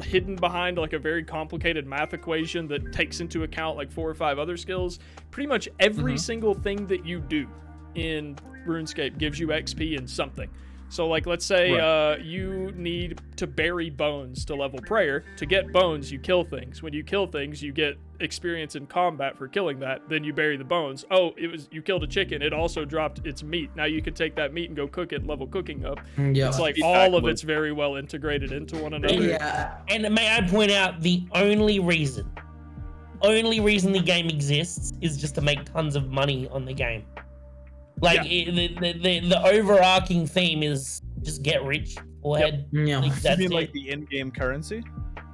hidden behind like a very complicated math equation that takes into account like 4 or 5 other skills. Pretty much every single thing that you do in RuneScape gives you XP in something. So like, let's say you need to bury bones to level prayer. To get bones, you kill things. When you kill things, you get experience in combat for killing that. Then you bury the bones. Oh, you killed a chicken. It also dropped its meat. Now you can take that meat and go cook it and level cooking up. Yeah. It's like Feedback all of loop. it's very well integrated into one another. Yeah. And may I point out the only reason the game exists is just to make tons of money on the game. Like the overarching theme is just get rich or head. Yeah. Like, You that's mean it. like the in-game currency?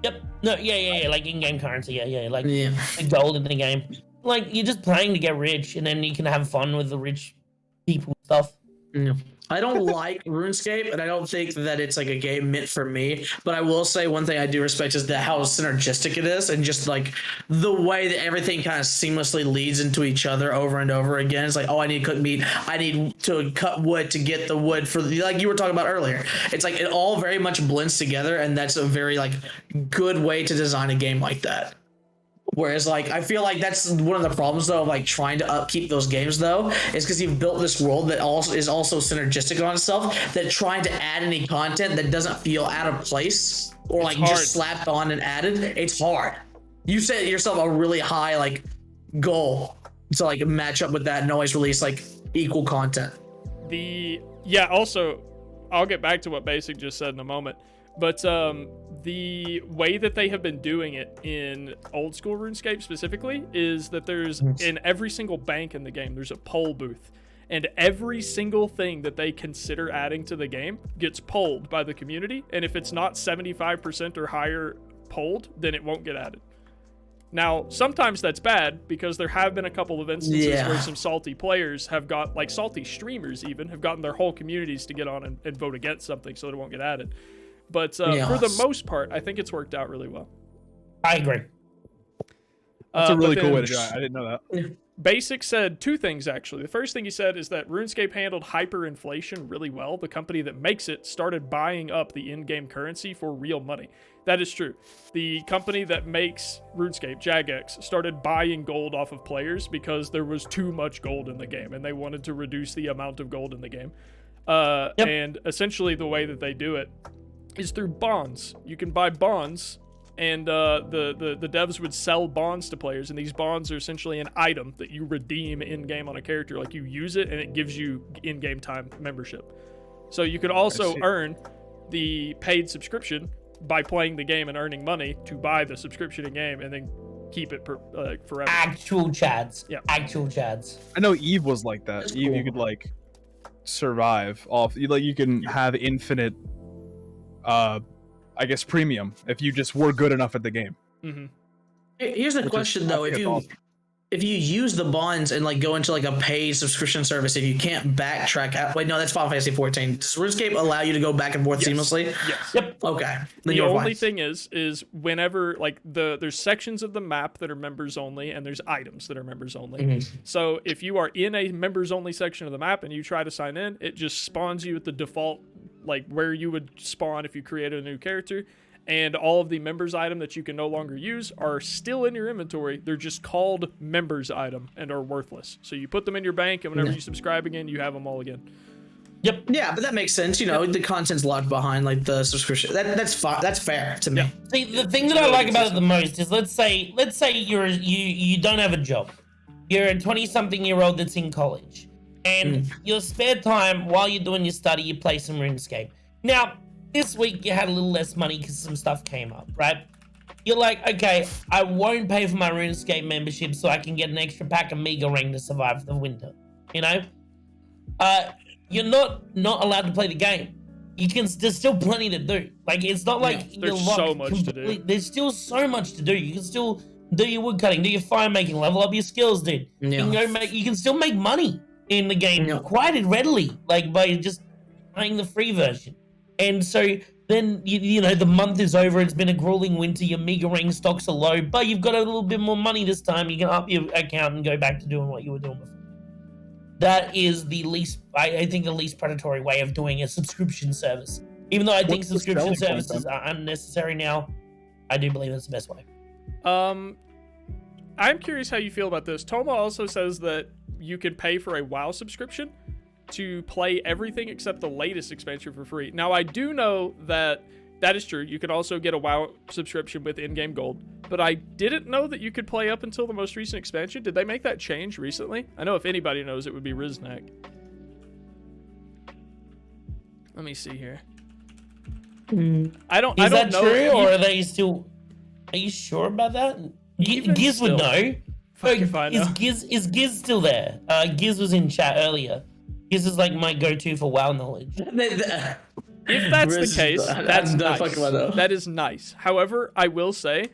Yep. No. Yeah. Like in-game currency. Yeah. Like Yeah. the gold in the game. Like you're just playing to get rich, and then you can have fun with the rich people stuff. Yeah. I don't like RuneScape, and I don't think that it's like a game meant for me. But I will say one thing I do respect is how synergistic it is, and just like the way that everything kind of seamlessly leads into each other over and over again. It's like, oh, I need to cook meat. I need to cut wood to get the wood for the, like you were talking about earlier. It's like it all very much blends together, and that's a very like good way to design a game like that. Whereas, like, I feel like that's one of the problems, though, of, like, trying to upkeep those games, though, is because you've built this world that also is also synergistic on itself, that trying to add any content that doesn't feel out of place or, like, hard. just slapped on and added, it's hard. You set yourself a really high, like, goal to, like, match up with that and always release, like, equal content. Also, I'll get back to what Basic just said in a moment, but the way that they have been doing it in old school RuneScape specifically is that there's in every single bank in the game there's a poll booth, and every single thing that they consider adding to the game gets polled by the community, and if it's not 75% or higher polled, then it won't get added. Now, sometimes that's bad, because there have been a couple of instances where some salty players have got, like salty streamers even, have gotten their whole communities to get on and vote against something so that it won't get added. But for the most part, I think it's worked out really well. I agree. That's a but really cool then way to do it. I didn't know that. Basic said 2 things, actually. The first thing he said is that RuneScape handled hyperinflation really well. The company that makes it started buying up the in-game currency for real money. That is true. The company that makes RuneScape, Jagex, started buying gold off of players because there was too much gold in the game, and they wanted to reduce the amount of gold in the game. And essentially the way that they do it is through bonds. You can buy bonds, and the devs would sell bonds to players, and these bonds are essentially an item that you redeem in game on a character. Like you use it, and it gives you in-game time membership. So you could also earn the paid subscription by playing the game and earning money to buy the subscription in game, and then keep it forever. Actual chads. Yeah. Actual chads. I know Eve was like that. That's Eve, cool. you could like survive off. You can have infinite, I guess, premium if you just were good enough at the game. Mm-hmm. Here's the question though: if you use the bonds and like go into like a paid subscription service, if you can't backtrack out, wait, no, that's Final Fantasy 14. Does RuneScape allow you to go back and forth seamlessly? Yes. Yep. Okay. Then The you're only fine. thing is whenever like there's sections of the map that are members only, and there's items that are members only. Mm-hmm. So if you are in a members only section of the map and you try to sign in, it just spawns you at the default, like where you would spawn if you created a new character. And all of the members item that you can no longer use are still in your inventory. They're just called members item and are worthless. So you put them in your bank, and whenever you subscribe again, you have them all again. Yep. Yeah, but that makes sense. You know, the content's locked behind like the subscription. That's fine. That's fair to me. Yeah. See, the thing that I like about it the most is let's say you don't have a job. You're a 20-something-year-old that's in college, and your spare time while you're doing your study, you play some RuneScape. Now, this week you had a little less money because some stuff came up, right? You're like, okay, I won't pay for my RuneScape membership so I can get an extra pack of Mega Ring to survive the winter. You know, you're not allowed to play the game. There's still plenty to do. Like it's not like you're there's locked so much to do. There's still so much to do. You can still do your wood cutting, do your fire making, level up your skills, dude. Yeah. You can still make money in the game quite readily, like by just playing the free version. And so then, you know, the month is over. It's been a grueling winter. Your Mega Ring stocks are low, but you've got a little bit more money this time. You can up your account and go back to doing what you were doing before. That is the least, I think, the least predatory way of doing a subscription service. Even though I think What's the subscription selling point, services are unnecessary now, I do believe it's the best way. I'm curious how you feel about this. Toma also says that you could pay for a WoW subscription to play everything except the latest expansion for free. Now, I do know that is true. You could also get a WoW subscription with in-game gold, but I didn't know that you could play up until the most recent expansion. Did they make that change recently? I know if anybody knows, it would be Riznak. Let me see here. I don't Is that know. true, or are they still? Are you sure about that? Even Giz would still. know. Fuck if I know. Is Giz still there? Giz was in chat earlier. Giz is like my go-to for WoW knowledge. If that's the case, that's nice. That is nice. However, I will say,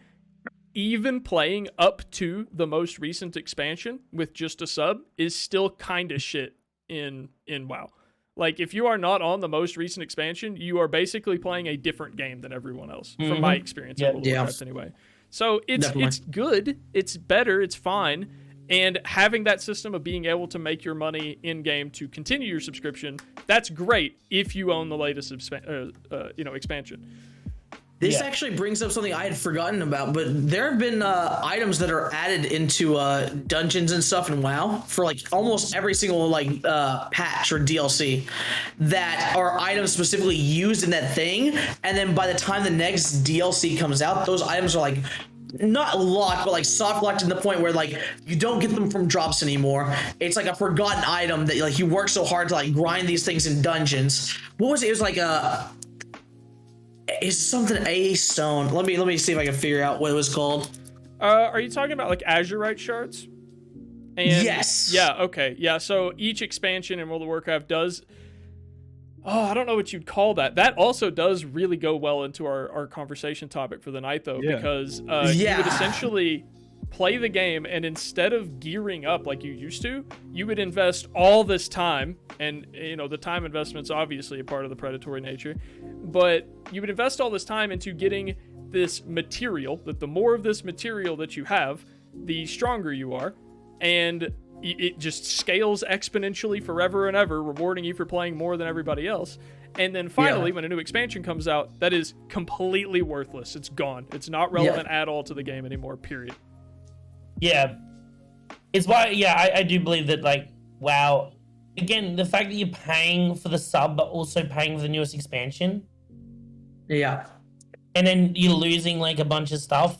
even playing up to the most recent expansion with just a sub is still kind of shit in WoW. Like, if you are not on the most recent expansion, you are basically playing a different game than everyone else, from my experience in World of Warcraft anyway. So it's good, it's better, it's fine, and having that system of being able to make your money in game to continue your subscription, that's great if you own the latest expansion. This actually brings up something I had forgotten about, but there have been items that are added into dungeons and stuff in WoW for like almost every single like patch or DLC that are items specifically used in that thing, and then by the time the next DLC comes out, those items are like not locked, but like soft locked to the point where like you don't get them from drops anymore. It's like a forgotten item that like you work so hard to like grind these things in dungeons. What was it? It was like it's something A stone. Let me see if I can figure out what it was called. Are you talking about like Azurite shards? And yes. Yeah. Okay. Yeah. So each expansion in World of Warcraft does. Oh, I don't know what you'd call that. That also does really go well into our conversation topic for the night, though, because you would essentially play the game, and instead of gearing up like you used to, you would invest all this time, and you know the time investment's obviously a part of the predatory nature, but you would invest all this time into getting this material, that the more of this material that you have, the stronger you are, and it just scales exponentially forever and ever, rewarding you for playing more than everybody else. And then finally, when a new expansion comes out, that is completely worthless. It's gone. It's not relevant at all to the game anymore, period. Yeah. It's why, I do believe that, like, WoW, again, the fact that you're paying for the sub, but also paying for the newest expansion. Yeah. and then you're losing like a bunch of stuff.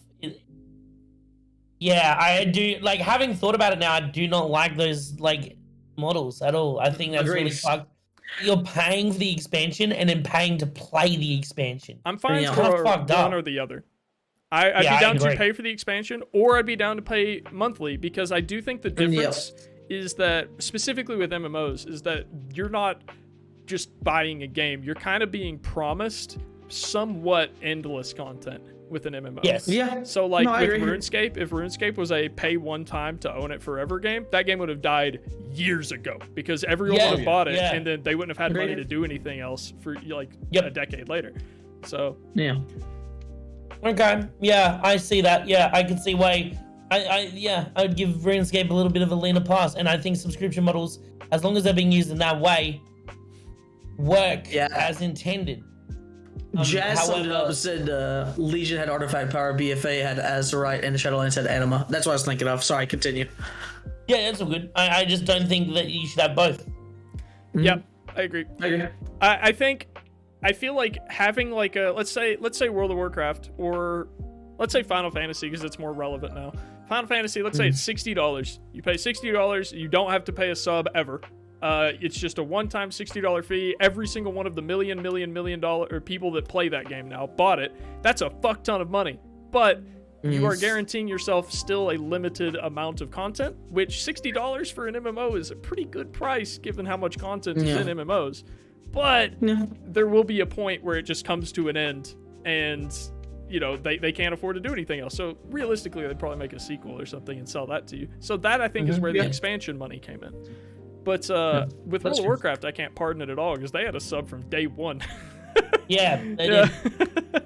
Yeah, I do like having thought about it now. I do not like those like models at all. I think that's really Agreed. fucked. You're paying for the expansion and then paying to play the expansion. I'm fine Yeah. for Kinda fucked one up. or the other. I'd Yeah, be I down to agree. pay for the expansion, or I'd be down to pay monthly, because I do think the difference is that, specifically with MMOs, is that you're not just buying a game. You're kind of being promised somewhat endless content with an MMO. Yes. Yeah. So like No, I with agree. RuneScape, if RuneScape was a pay one time to own it forever game, that game would have died years ago, because everyone Yeah, would have bought it, yeah. and then they wouldn't have had money Agreed. to do anything else for like Yep. a decade later. So Yeah. Okay. Yeah, I see that. Yeah, I can see why. I would give RuneScape a little bit of a leaner pass, and I think subscription models, as long as they're being used in that way, work Yeah. as intended. Jazz summed it however- up and said Legion had artifact power, BFA had Azurite, and Shadowlands had Anima. That's what I was thinking of. Sorry, continue. Yeah, that's all good. I just don't think that you should have both. yeah, I agree. Okay. I feel like having like a let's say World of Warcraft, or let's say Final Fantasy, because it's more relevant now. Final Fantasy, let's say it's $60. You pay $60. You don't have to pay a sub ever. It's just a one-time $60 fee. Every single one of the million dollar or people that play that game now bought it. That's a fuck ton of money. But you are guaranteeing yourself still a limited amount of content, which $60 for an MMO is a pretty good price given how much content is in MMOs. But there will be a point where it just comes to an end, and you know they can't afford to do anything else. So realistically, they'd probably make a sequel or something and sell that to you. So that, I think, is where the expansion money came in. But with World of Warcraft, I can't pardon it at all, because they had a sub from day one. Yeah, they Yeah. did.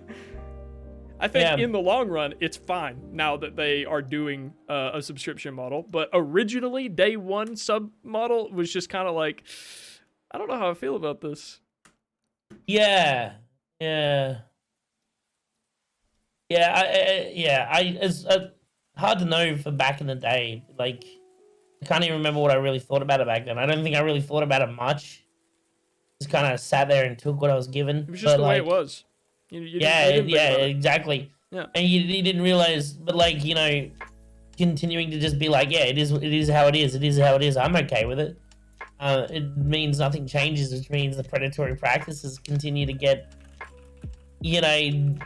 I think Yeah. in the long run, it's fine now that they are doing a subscription model. But originally, day one sub model was just kind of like, I don't know how I feel about this. Yeah, yeah, yeah. It's hard to know for back in the day. Like, I can't even remember what I really thought about it back then. I don't think I really thought about it much. Just kind of sat there and took what I was given. It was just But, the way like, it was. You Yeah, didn't think about it. exactly. Yeah. And you didn't realize, but like, you know, continuing to just be like, yeah, it is how it is. It is how it is. I'm okay with it. It means nothing changes, which means the predatory practices continue to get, you know,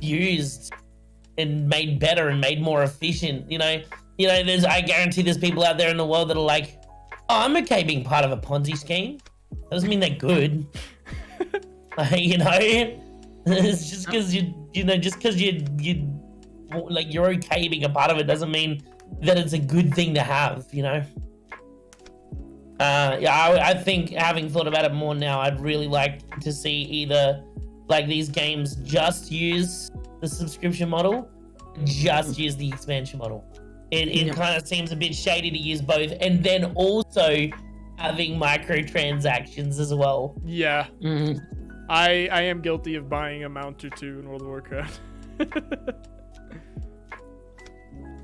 used and made better and made more efficient. You know, I guarantee there's people out there in the world that are like, oh, I'm okay being part of a Ponzi scheme. That doesn't mean they're good. You know, it's just because you're okay being a part of it doesn't mean that it's a good thing to have. You know. I think, having thought about it more now, I'd really like to see either like these games just use the subscription model, just use the expansion model. It kind of seems a bit shady to use both, and then also having microtransactions as well. Yeah. I am guilty of buying a mount or two in World of Warcraft.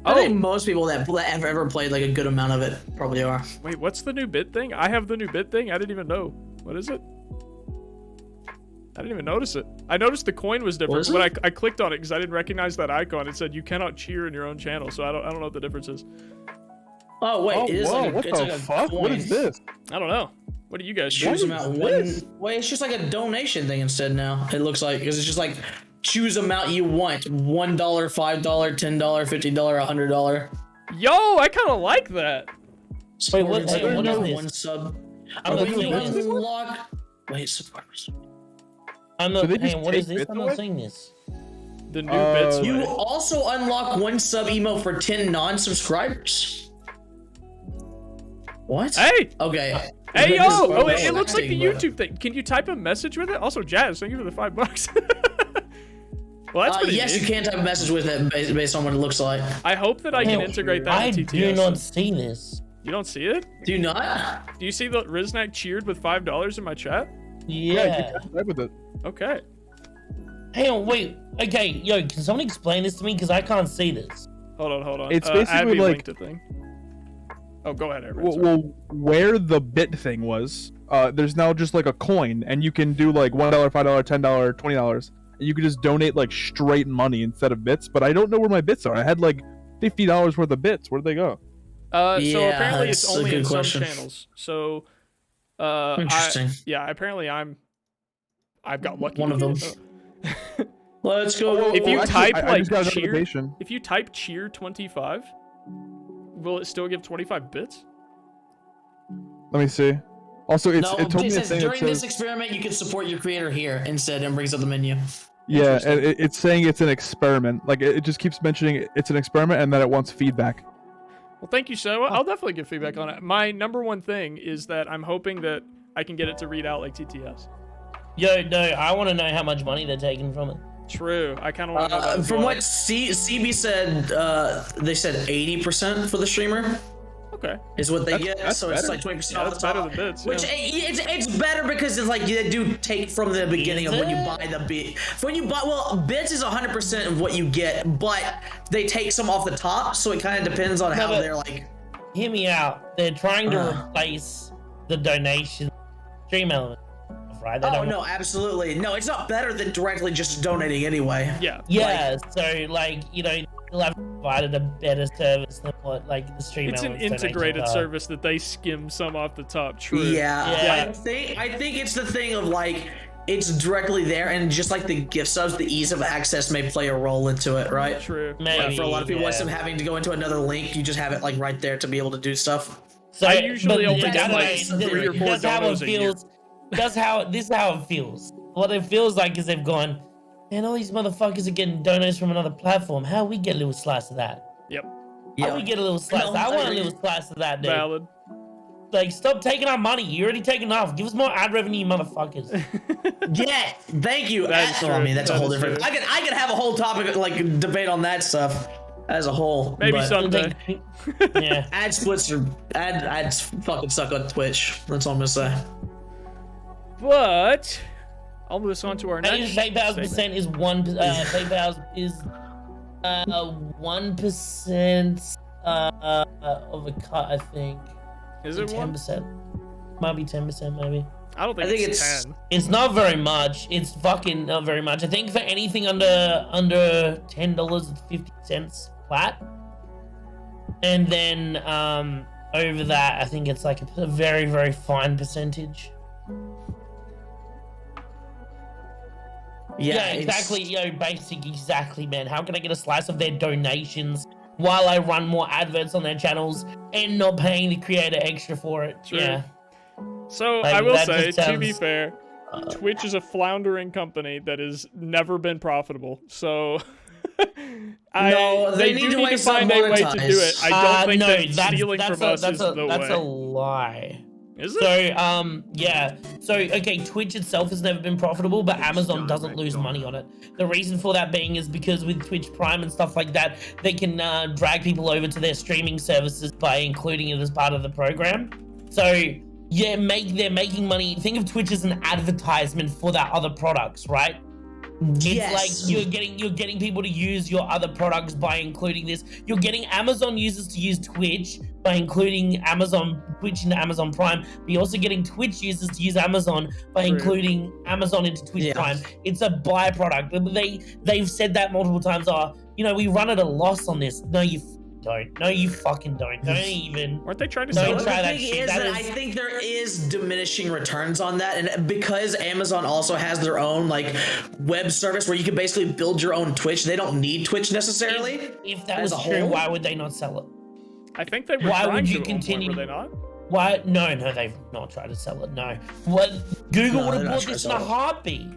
I think most people that have ever played like a good amount of it probably are. Wait, what's the new bit thing? I have the new bit thing? I didn't even know. What is it? I didn't even notice it. I noticed the coin was different, Was but I clicked on it because I didn't recognize that icon. It said you cannot cheer in your own channel, so I don't know what the difference is. Oh wait, Oh, it is whoa, like what it's the like a fuck? What coin. is this? I don't know. What do you guys Choose choose? amount this? one. Wait, it's just like a donation thing instead now. It looks like because it's just like choose amount you want: $1, $5, $10, $50, $100. Yo, I kind of like that. Wait, what is this? One sub. I'm When not you seeing this. unlock. Wait, subscribers. I'm So not. they just Hang on, what is take this? bits I'm away? not seeing this. The new bits. You way. also unlock one sub emote for 10 non-subscribers. What? Hey! Okay. Hey, yo! This is Oh, it looks like the acting, but- YouTube thing. Can you type a message with it? Also, Jazz, thank you for the $5. Well, that's pretty yes, neat. you can type a message with it based on what it looks like. I hope that I can Hang on, integrate that I in TTS. do not see this. You don't see it? Do you not? Do you see that Riznak cheered with $5 in my chat? Yeah. You can type with it. Okay. Hang on, wait. Okay, yo, can someone explain this to me? Because I can't see this. Hold on. It's basically Abby like- linked a thing. Oh, go ahead, Aaron. Well, where the bit thing was, there's now just like a coin, and you can do like $1, $5, $10, $20, and you could just donate like straight money instead of bits. But I don't know where my bits are. I had like $50 worth of bits. Where'd they go? So Yeah, apparently it's that's a only good in question. some channels. So, Interesting. apparently I've got lucky. One of to them. get it. Let's go. If you actually, type I like just got a cheer, notification. if you type cheer 25, will it still give 25 bits? Let me see. Also, it No, told it me a says thing that during this says, experiment, you can support your creator here instead, and brings up the menu. yeah, and it's saying it's an experiment. Like it just keeps mentioning it's an experiment and that it wants feedback. Well, thank you, so I'll definitely give feedback on it. My number one thing is that I'm hoping that I can get it to read out like TTS. Yo, no, I want to know how much money they're taking from it. True. I kind of want to know that as From well. what CB said, they said 80% for the streamer Okay. is what they That's- get. that's So it's better. like 20% Yeah, off that's the top. better than bits. Which yeah. it's better because it's like they do take from the beginning of when you buy the bit. When you buy, well, bits is 100% of what you get, but they take some off the top, so it kind of depends on how but- they're like. Hear me out. They're trying to replace the donation stream element, right? They Oh don't- no, absolutely no. It's not better than directly just donating anyway. Yeah. Yeah, so like they'll have provided a better service than what like the stream It's an elements integrated donations are. service that they skim some off the top. True. Yeah, Yeah. I think it's the thing of like it's directly there, and just like the gift subs, the ease of access may play a role into it, right? True. Maybe, Like for a lot of people, yeah. instead of having to go into another link, you just have it like right there to be able to do stuff. So, I usually but only get, like, that's 3 or 4 that's how donos it a year. feels. This is how it feels. What it feels like is they've gone, man, all these motherfuckers are getting donos from another platform. How we get a little slice of that? Yep. How we get a little slice? No, I I want a agree. little slice of that, dude. Valid. Like, stop taking our money. You already taken enough. Give us more ad revenue, you motherfuckers. Yeah, thank you. That is I mean, true. that's a That whole is different. true. I could have a whole topic like debate on that stuff as a whole. Maybe but someday. Yeah. ad splits are ads fucking suck on Twitch. That's all I'm gonna say. But I'll move us on to our next. PayPal's segment. percent is 1%. PayPal's is 1% of a cut, I think. Is it one? 10%? Might be 10%, maybe. I don't think, I think it's it's- 10. It's not very much. It's fucking not very much. I think for anything under $10, it's 50 cents flat. And then over that, I think it's like a very, very fine percentage. Yeah, it's- exactly. Basic, exactly, man. How can I get a slice of their donations while I run more adverts on their channels and not paying the creator extra for it? True. Yeah. So Like, I will that say, just to be sounds- fair, Twitch is a floundering company that has never been profitable. So No, they need to do need to wake up find a way to do monetize. it. I don't think no, that stealing from us is the that's way. a lie. Is it? So, yeah. So, okay, Twitch itself has never been profitable, but Amazon doesn't lose money on it. The reason for that being is because with Twitch Prime and stuff like that, they can drag people over to their streaming services by including it as part of the program. So, yeah, they're making money. Think of Twitch as an advertisement for their other products, right? Yes. It's like you're getting people to use your other products by including this. You're getting Amazon users to use Twitch by including Twitch into Amazon Prime. But you're also getting Twitch users to use Amazon by True. including Amazon into Twitch Yeah. Prime. It's a byproduct. They've said that multiple times. We run at a loss on this. No, you don't. No, you fucking don't. Don't even. Weren't they trying to Don't sell The it? try that thing shit. is That that is- I think there is diminishing returns on that, and because Amazon also has their own like web service where you can basically build your own Twitch, they don't need Twitch necessarily. If that as was a true, whole? why would they not sell it? I think they were Why trying would to you at one point, continue- were they not? Why? No, they've not tried to sell it. No. What? Google No, would they're have not bought trying this to in a sell it. heartbeat.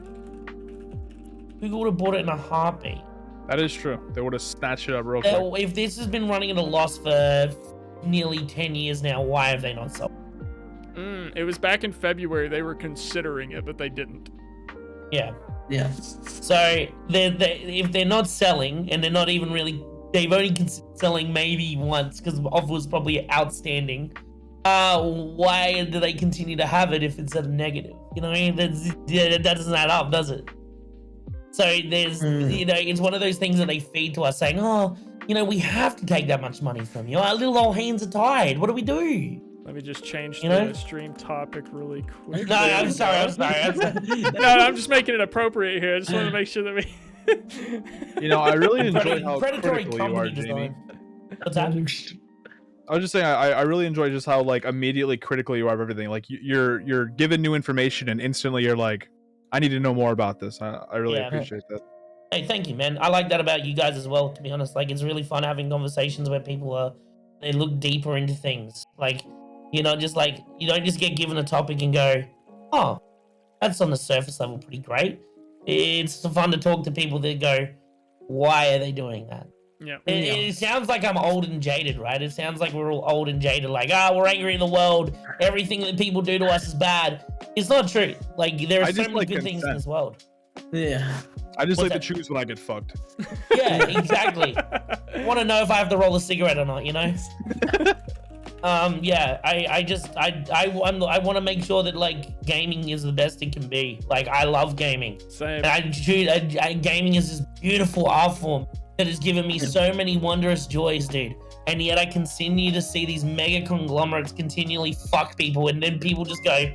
Google would have bought it in a heartbeat. That is true. They would have snatched it up real quick. If this has been running at a loss for nearly 10 years now, why have they not sold? It was back in February. They were considering it, but they didn't. Yeah. Yeah. So if they're not selling, and they're not even really, they've only considered selling maybe once because the offer was probably outstanding. Why do they continue to have it if it's at a negative? You know, that doesn't add up, does it? So there's, it's one of those things that they feed to us saying, we have to take that much money from you. Our little old hands are tied. What do we do? Let me just change You the know? stream topic really quick. No, I'm sorry. No, I'm just making it appropriate here. I just want to make sure that we. You know, I really enjoy how Predatory critical you are, comedy Jamie. design. What's that? I was just saying, I really enjoy just how like immediately critical you are of everything. Like you're given new information and instantly you're like, I need to know more about this. I really Yeah. appreciate that. Hey, thank you, man. I like that about you guys as well, to be honest. Like, it's really fun having conversations where people they look deeper into things. Like, you know, just like, you don't just get given a topic and go, oh, that's on the surface level pretty great. It's fun to talk to people that go, why are they doing that? Yeah. It sounds like I'm old and jaded, right? It sounds like we're all old and jaded, like, we're angry in the world. Everything that people do to us is bad. It's not true. Like, there are I so just many like good things in consent. this world. Yeah. I just What's like that? to choose when I get fucked. Yeah, exactly. I want to know if I have to roll a cigarette or not, you know? Yeah, I want to make sure that, like, gaming is the best it can be. Like, I love gaming. Same. And gaming is this beautiful art form that has given me so many wondrous joys, dude. And yet I continue to see these mega conglomerates continually fuck people, and then people just go,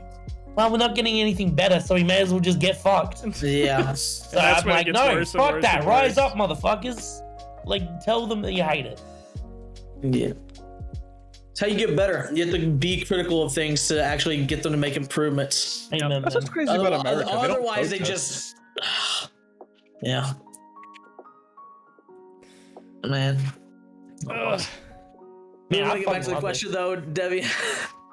well, we're not getting anything better, so we may as well just get fucked. Yeah. So that's I'm when it like, gets no, worse and fuck worse that. and Rise worse. up, motherfuckers. Like, tell them that you hate it. Yeah. It's how you get better. You have to be critical of things to actually get them to make improvements. Amen, That's man. what's crazy about America. don't Otherwise, they protest. just. Yeah. Man. Ugh. Man, Want I to get back to the fucking question though, Debbie?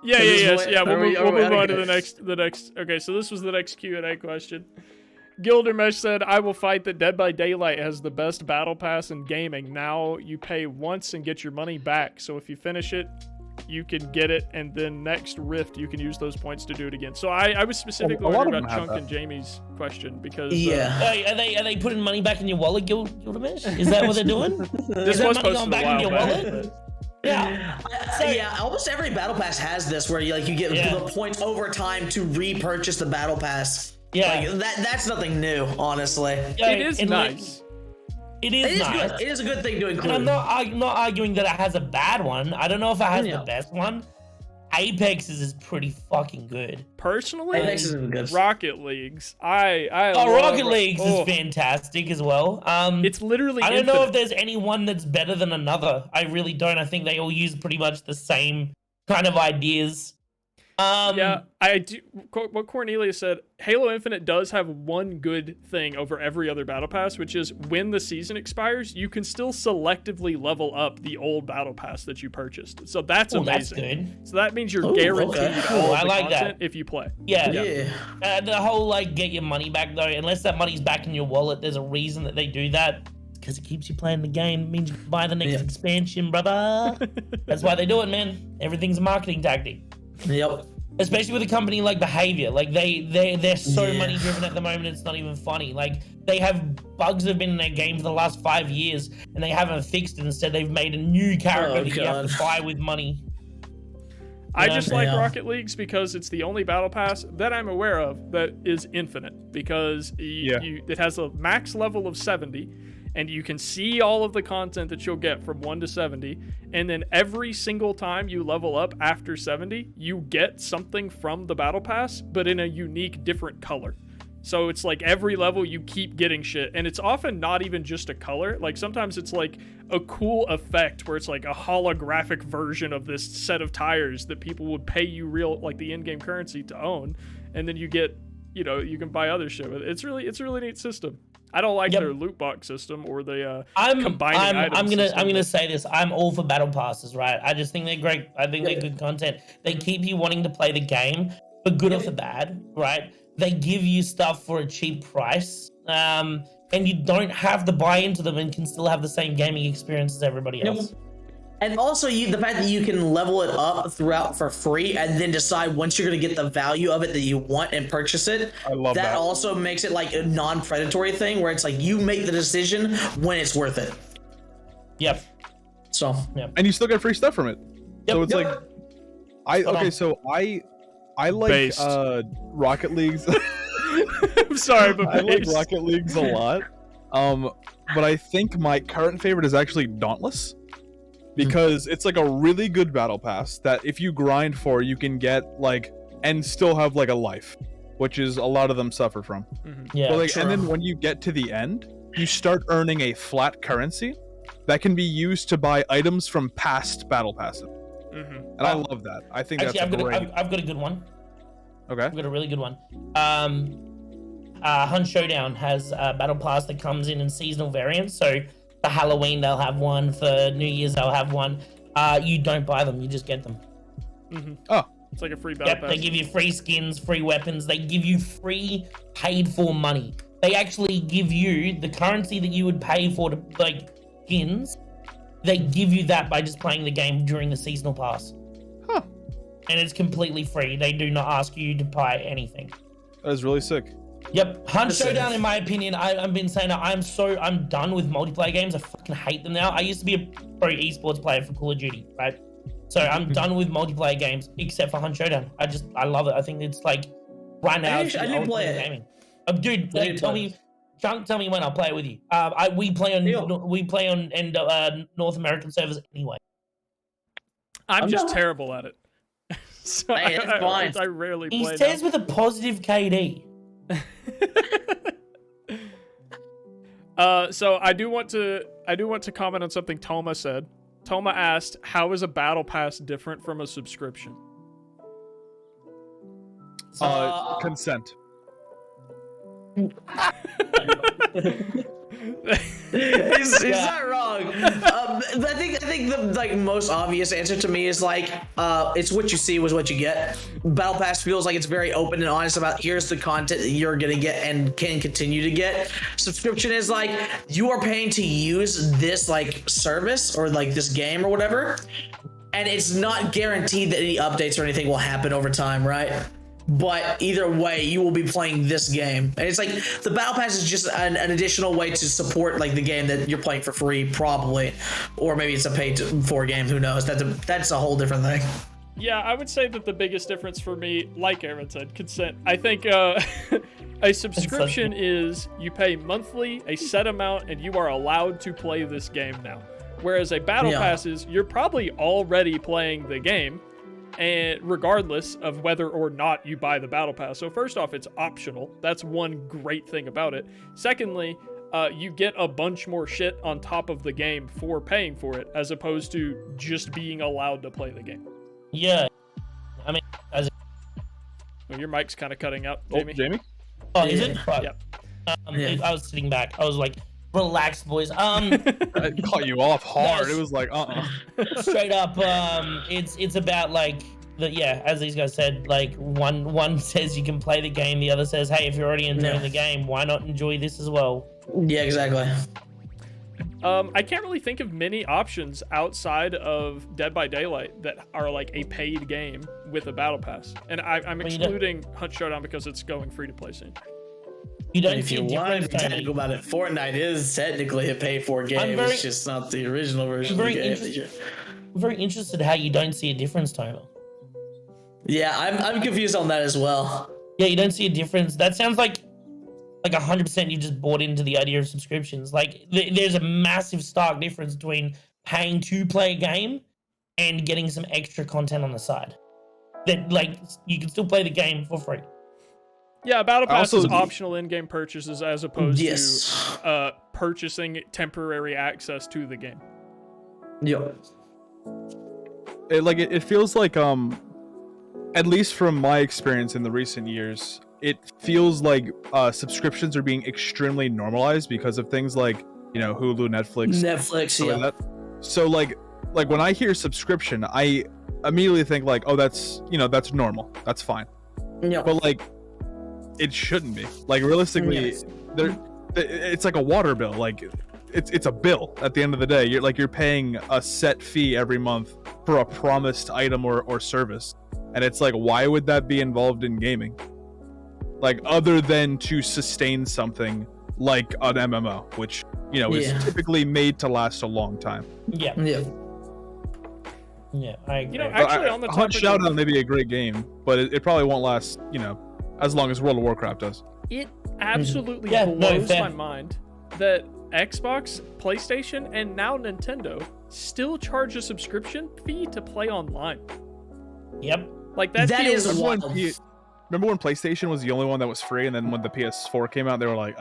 Yeah, At this point, yeah. We'll are we- move, are we'll we move outta on to here? the next. Okay, so this was the next Q&A question. Gildermesh said, "I will fight that Dead by Daylight has the best battle pass in gaming. Now you pay once and get your money back. So if you finish it, you can get it, and then next Rift you can use those points to do it again." So I was specifically A lot wondering of about them have Chunk that. and Jamie's question because Yeah. Hey, are they putting money back in your wallet, Gilgamesh? Is that what they're doing? this Is that was money posted going a back in while your back. wallet? Yeah. Yeah, almost every battle pass has this where you get Yeah. the points over time to repurchase the battle pass. Yeah. Like, that's nothing new, honestly. Yeah, It is and nice. It It is is nice. good. It is a good thing to And include. I'm not arguing that it has a bad one. I don't know if it has Yeah. the best one. Apex's is pretty fucking good. Personally, Apex is good. Rocket Leagues. I Oh, love Rocket Leagues oh, is fantastic as well. It's literally I don't know infinite. if there's any one that's better than another. I really don't. I think they all use pretty much the same kind of ideas. Yeah, I do. What Cornelia said, Halo Infinite does have one good thing over every other battle pass, which is when the season expires, you can still selectively level up the old battle pass that you purchased. So that's Oh, that's amazing. good. So that means you're Ooh, guaranteed okay. all Ooh, of I the like that. content if you play. Yeah. Yeah. The whole like get your money back though, unless that money's back in your wallet, there's a reason that they do that. Because it keeps you playing the game. It means you can buy the next Yeah. expansion, brother. That's why they do it, man. Everything's a marketing tactic. Yep. Especially with a company like Behavior. Like they're so Yeah. money driven at the moment, it's not even funny. Like they have bugs that have been in their game for the last 5 years and they haven't fixed it. Instead, they've made a new character Oh, that you have to God. buy with money. I Yeah. just like Yeah. Rocket Leagues because it's the only battle pass that I'm aware of that is infinite because it has a max level of 70 and you can see all of the content that you'll get from 1 to 70, and then every single time you level up after 70 you get something from the battle pass but in a unique different color. So it's like every level you keep getting shit, and it's often not even just a color. Like sometimes it's like a cool effect where it's like a holographic version of this set of tires that people would pay you real, like the in-game currency to own, and then you get, you know, you can buy other shit with it. It's a really neat system. I don't like Yep. their loot box system or the I'm combining items I'm gonna system. say this. I'm all for battle passes, right? I just think they're great. I think they're good content. They keep you wanting to play the game, for good or for bad, right? They give you stuff for a cheap price, and you don't have to buy into them and can still have the same gaming experience as everybody else. And also, the fact that you can level it up throughout for free and then decide once you're going to get the value of it that you want and purchase it. I love that. also makes it like a non-predatory thing where it's like you make the decision when it's worth it. Yep. So, And you still get free stuff from it. So it's Yep. like Hold on. so I like Based. Rocket Leagues. I'm sorry, but I like based. Rocket Leagues a lot. But I think my current favorite is actually Dauntless. because it's like a really good battle pass that if you grind for, you can get like and still have like a life, which is a lot of them suffer from. Yeah, But like, true. and then when you get to the end, you start earning a flat currency that can be used to buy items from past battle passes. And I love that. I think Actually, that's great. I've got a good one. Okay. I've got a really good one. Hunt Showdown has a battle pass that comes in seasonal variants. So for Halloween they'll have one, for New Year's they'll have one. You don't buy them, you just get them. Oh, It's like a free battle Yep, pass. they give you free skins, free weapons. They give you free paid for money. They actually give you the currency that you would pay for to like skins. They give you that by just playing the game during the seasonal pass. Huh. And it's completely free. They do not ask you to buy anything. that is really sick. Yep, Hunt Listen. Showdown, in my opinion, I've been saying that I'm done with multiplayer games. I fucking hate them now. I used to be a pro esports player for Call of Duty, right? So I'm done with multiplayer games except for Hunt Showdown. I love it. I think it's like right now. I it's didn't the ultimate play it. gaming. Dude, I didn't tell play me, Chunk, tell me when I'll play it with you. We play on North American servers anyway. I'm just not- terrible at it. So Hey, it's fine. I rarely He play says now. with a positive KD. So I do want to comment on something Toma said. Toma asked, "How is a battle pass different from a subscription?" Consent. He's not wrong. I think the like most obvious answer to me is like it's what you see was what you get. Battle Pass feels like it's very open and honest about here's the content that you're gonna get and can continue to get. Subscription is like you are paying to use this like service or like this game or whatever, and it's not guaranteed that any updates or anything will happen over time, right? But either way, you will be playing this game. And it's like the Battle Pass is just an additional way to support like the game that you're playing for free, probably. Or maybe it's a paid for game, who knows? That's a whole different thing. Yeah, I would say that the biggest difference for me, like Aaron said, consent. I think a subscription is you pay monthly, a set amount, and you are allowed to play this game now. Whereas a battle pass is you're probably already playing the game, and regardless of whether or not you buy the battle pass. So first off, it's optional. That's one great thing about it. Secondly, you get a bunch more shit on top of the game for paying for it, as opposed to just being allowed to play the game. Yeah. I mean, Well, your mic's kind of cutting out, Oh, Jamie. Jamie? oh, is it? Fuck. Yep. I was sitting back. I was like, relax, boys. I caught you off hard. It was like, Straight up, it's about like as these guys said, like one says you can play the game, the other says, hey, if you're already enjoying the game, why not enjoy this as well? Yeah, exactly. I can't really think of many options outside of Dead by Daylight that are like a paid game with a battle pass, and I'm Well, you don't- excluding Hunt Showdown because it's going free to play soon. You don't If see you a want to difference. be technical about it, Fortnite is technically a pay-for game. very- It's just not the original version I'm of the very game. I'm very interested how you don't see a difference, Toma. Yeah, I'm confused on that as well. Yeah, you don't see a difference. That sounds like 100% you just bought into the idea of subscriptions. Like there's a massive stark difference between paying to play a game and getting some extra content on the side. That like you can still play the game for free. Yeah, Battle Pass Also- is optional in-game purchases as opposed Yes. to purchasing temporary access to the game. Yep. it feels like at least from my experience in the recent years, it feels like subscriptions are being extremely normalized because of things like Hulu, Netflix, Netflix, stuff yeah. like that. So like when I hear subscription, I immediately think like, oh, that's that's normal, that's fine. Yeah. But like it shouldn't be. Like realistically, Yes. it's like a water bill. Like it's a bill at the end of the day. You're paying a set fee every month for a promised item or service. And it's like, why would that be involved in gaming? Like other than to sustain something like an MMO, which is Yeah. typically made to last a long time. Yeah, Yeah. yeah, I agree. Actually, on the Hunt topic of- Showdown may be a great game, but it probably won't last as long as World of Warcraft does. It absolutely Yeah, no, blows fair. my mind that Xbox, PlayStation, and now Nintendo still charge a subscription fee to play online. Yep. Like that That feels is wild. Remember when PlayStation was the only one that was free, and then when the PS4 came out, they were like,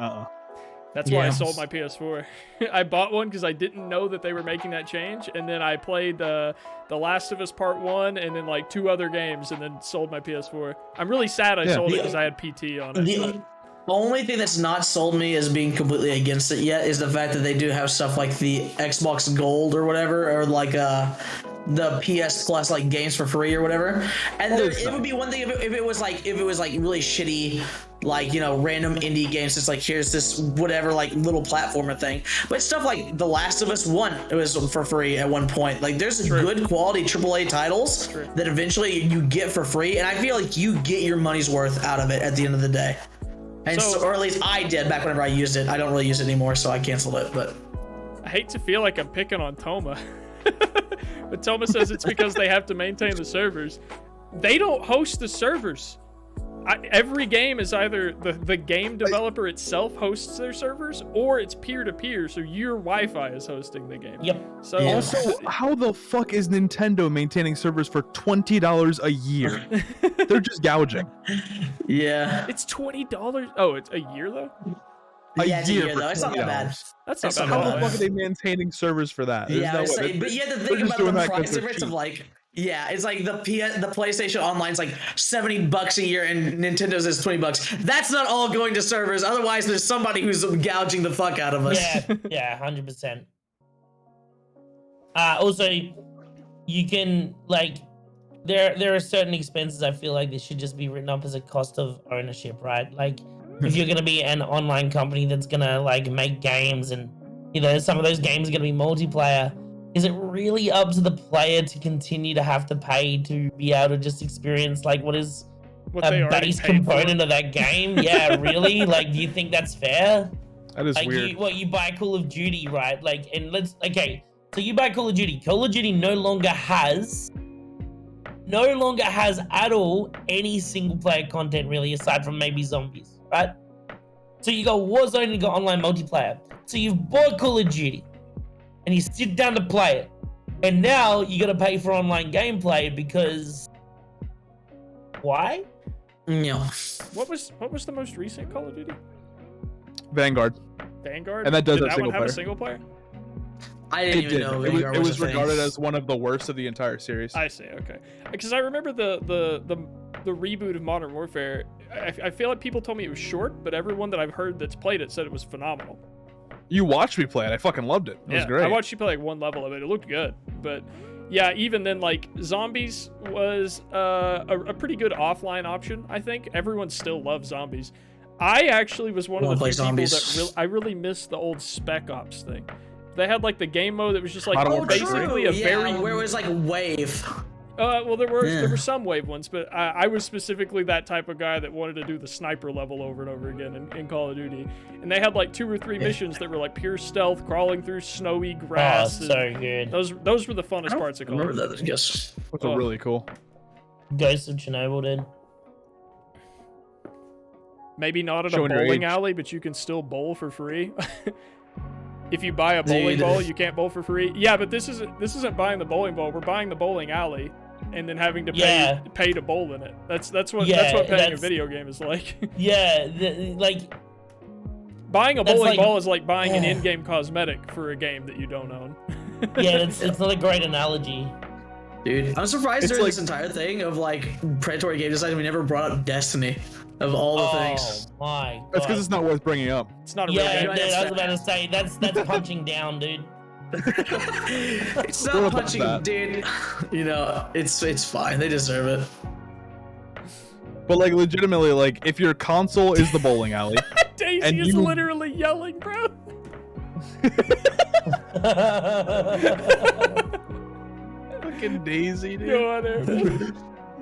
That's why I Yeah. sold my PS4. I bought one because I didn't know that they were making that change, and then I played The Last of Us Part 1 and then like 2 other games, and then sold my PS4. I'm really sad I sold it because I had PT on it. The only thing that's not sold me as being completely against it yet is the fact that they do have stuff like the Xbox Gold or whatever, or like the PS Plus like games for free or whatever. And it would be one thing if it was like really shitty, like, you know, random indie games. It's like, here's this whatever like little platformer thing. But stuff like The Last of Us 1, it was for free at one point. Like there's good quality AAA titles that eventually you get for free, and I feel like you get your money's worth out of it at the end of the day. And or at least I did back whenever I used it. I don't really use it anymore, so I canceled it. But I hate to feel like I'm picking on Toma. But Toma says it's because they have to maintain the servers. They don't host the servers. Every game is either the game developer itself hosts their servers, or it's peer-to-peer, so your Wi-Fi is hosting the game. Yep. So Also, how the fuck is Nintendo maintaining servers for $20 a year? They're just gouging. yeah. it's $20. Oh, it's a year though? Yeah, it's a year for though. It's not that bad. $20. That's not It's bad. not at How all. the fuck are they maintaining servers for that? There's Yeah, no I was way. saying, but you have to They're think just about doing the that 'cause price they're difference of cheap. like, yeah, it's like the PlayStation Online's like $70 a year and Nintendo's is $20. That's not all going to servers. Otherwise, there's somebody who's gouging the fuck out of us. Yeah, 100%. Also, you can like there are certain expenses I feel like they should just be written up as a cost of ownership, right? Like if you're gonna be an online company that's gonna like make games and, you know, some of those games are gonna be multiplayer, is it really up to the player to continue to have to pay to be able to just experience like what is What they a already base paid for. component of that game? Yeah, really? Like, do you think that's fair? That is Like weird. you buy Call of Duty, right? Like, and so you buy Call of Duty. Call of Duty no longer has at all any single player content really, aside from maybe zombies, right? So you got Warzone and you got online multiplayer. So you've bought Call of Duty and you sit down to play it, and now you got to pay for online gameplay because why? No. What was the most recent Call of Duty? Vanguard. Vanguard? And that does Did have that one single have a player. single player? I didn't It even did. know It Vanguard was a thing. regarded as one of the worst of the entire series. I see. Okay, because I remember the reboot of Modern Warfare. I feel like people told me it was short, but everyone that I've heard that's played it said it was phenomenal. You watched me play it. I fucking loved it. It was great. I watched you play like one level of it. It looked good, but yeah, even then, like Zombies was a pretty good offline option. I think everyone still loves Zombies. I actually was one of the Wanna few play people Zombies. that I really missed the old Spec Ops thing. They had like the game mode that was just like Modern Warfare basically a very where it was like wave. well, there Yeah. were some wave ones, but I was specifically that type of guy that wanted to do the sniper level over and over again in Call of Duty. And they had like 2 or 3 missions that were like pure stealth, crawling through snowy Oh, grass. and so good. those were the funnest parts of Call of Remember Duty. that? I guess. Which are really cool. Ghost of Chernobyl, dude. Maybe not at Showing a your bowling age. alley, but you can still bowl for free. If you buy a bowling Dude. ball, you can't bowl for free. Yeah, but this isn't buying the bowling ball. We're buying the bowling alley, and then having to pay to bowl in it. That's what paying a that's- video game is like. Yeah, Buying a That's bowling like- ball is like buying an in-game cosmetic for a game that you don't own. yeah, it's not a great analogy. Dude, I'm surprised It's during like- this entire thing of like predatory game design, we never brought up Destiny of all the things. Oh my god. That's because it's not worth bringing up. It's not a real Yeah, game. dude, I was about to say that's punching down, dude. It's What not about punching, that? dude. You know, it's fine. They deserve it. But like legitimately, like if your console is the bowling alley, Daisy and is you- literally yelling, bro. fucking Daisy, dude. Go on there.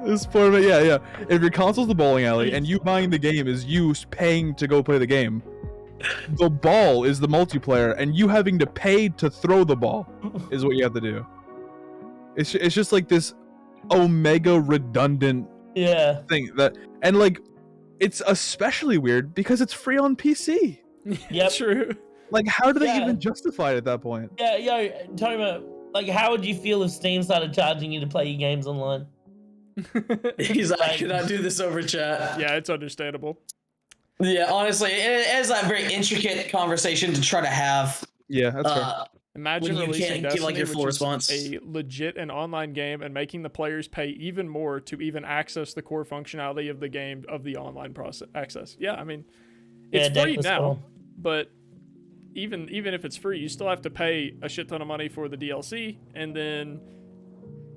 This poor man, yeah. If your console's the bowling alley and you buying the game is you paying to go play the game, the ball is the multiplayer, and you having to pay to throw the ball is what you have to do. It's just like this omega redundant Yeah. thing and like it's especially weird because it's free on PC. Yep. True. Like, how do they Yeah. even justify it at that point? Yeah, yo, Toma, like, how would you feel if Steam started charging you to play your games online? He's like, I Like- cannot do this over chat. Yeah, it's understandable. Yeah, honestly, it is a very intricate conversation to try to have. Yeah, that's fair. Imagine When you releasing can't Destiny, give, like, your full which is response. a legit and online game, and making the players pay even more to even access the core functionality of the game of the online process access. Yeah, I mean, it's Yeah, free that's now, cool. but even if it's free, you still have to pay a shit ton of money for the DLC, and then.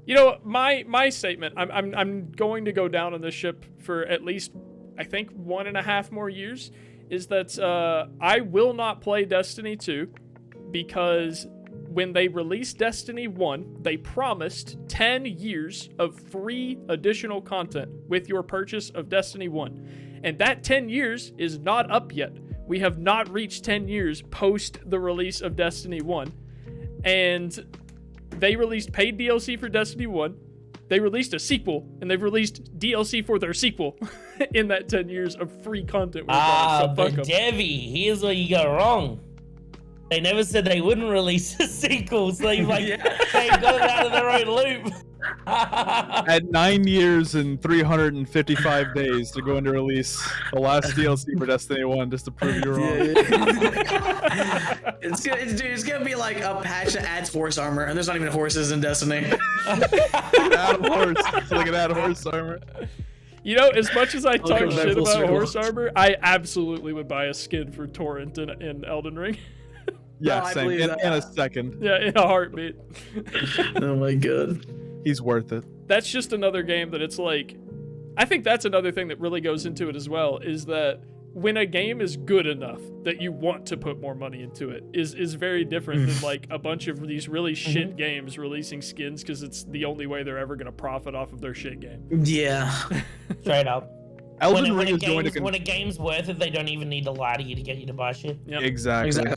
You know, my statement. I'm going to go down on this ship for at least, I think, 1.5 more years. Is that I will not play Destiny 2 because when they released Destiny 1, they promised 10 years of free additional content with your purchase of Destiny 1. And that 10 years is not up yet. We have not reached 10 years post the release of Destiny 1. And they released paid DLC for Destiny 1. They released a sequel, and they've released DLC for their sequel in that 10 years of free content. But fuck 'em. Devi, here's where you go wrong. They never said they wouldn't release a sequel, so they got it out of their own loop. At 9 years and 355 days to go into release the last DLC for Destiny 1 just to prove you wrong. It's gonna be like a patch that adds horse armor, and there's not even horses in Destiny. Add horse. So they can add horse armor. You know, as much as I talk come back shit full about circle. horse armor, I absolutely would buy a skin for Torrent in Elden Ring. Yeah, No, I same. believe In that. a second. Yeah, in a heartbeat. Oh my god. He's worth it. That's just another game that it's like, I think that's another thing that really goes into it as well, is that when a game is good enough that you want to put more money into it is very different than like a bunch of these really shit games releasing skins because it's the only way they're ever going to profit off of their shit game. Yeah. Straight up. Elden Ring is going to When a game's worth it, they don't even need to lie to you to get you to buy shit. Yep. Exactly.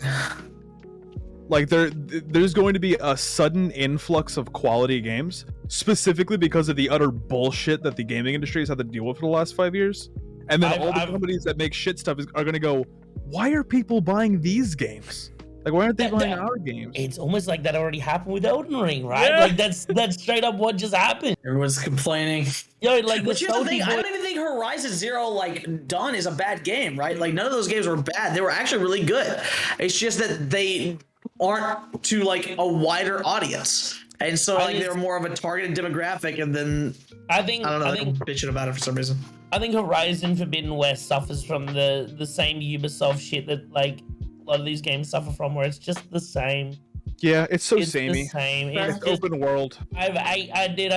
Like there's going to be a sudden influx of quality games, specifically because of the utter bullshit that the gaming industry has had to deal with for the last 5 years. And then all the companies that make shit stuff are going to go, why are people buying these games? Like, why aren't they buying our games? It's almost like that already happened with Elden Ring, right? Yeah. Like that's straight up what just happened. Everyone's complaining. Yo, like But here's the thing, I people- don't even think Horizon Zero Dawn is a bad game, right? Like none of those games were bad. They were actually really good. It's just that they aren't to like a wider audience. And so like they're more of a targeted demographic, and then I think they're bitching about it for some reason. I think Horizon Forbidden West suffers from the same Ubisoft shit that like a lot of these games suffer from, where it's just the same. Yeah, it's so It's samey. the same. It's It's just, open world. I've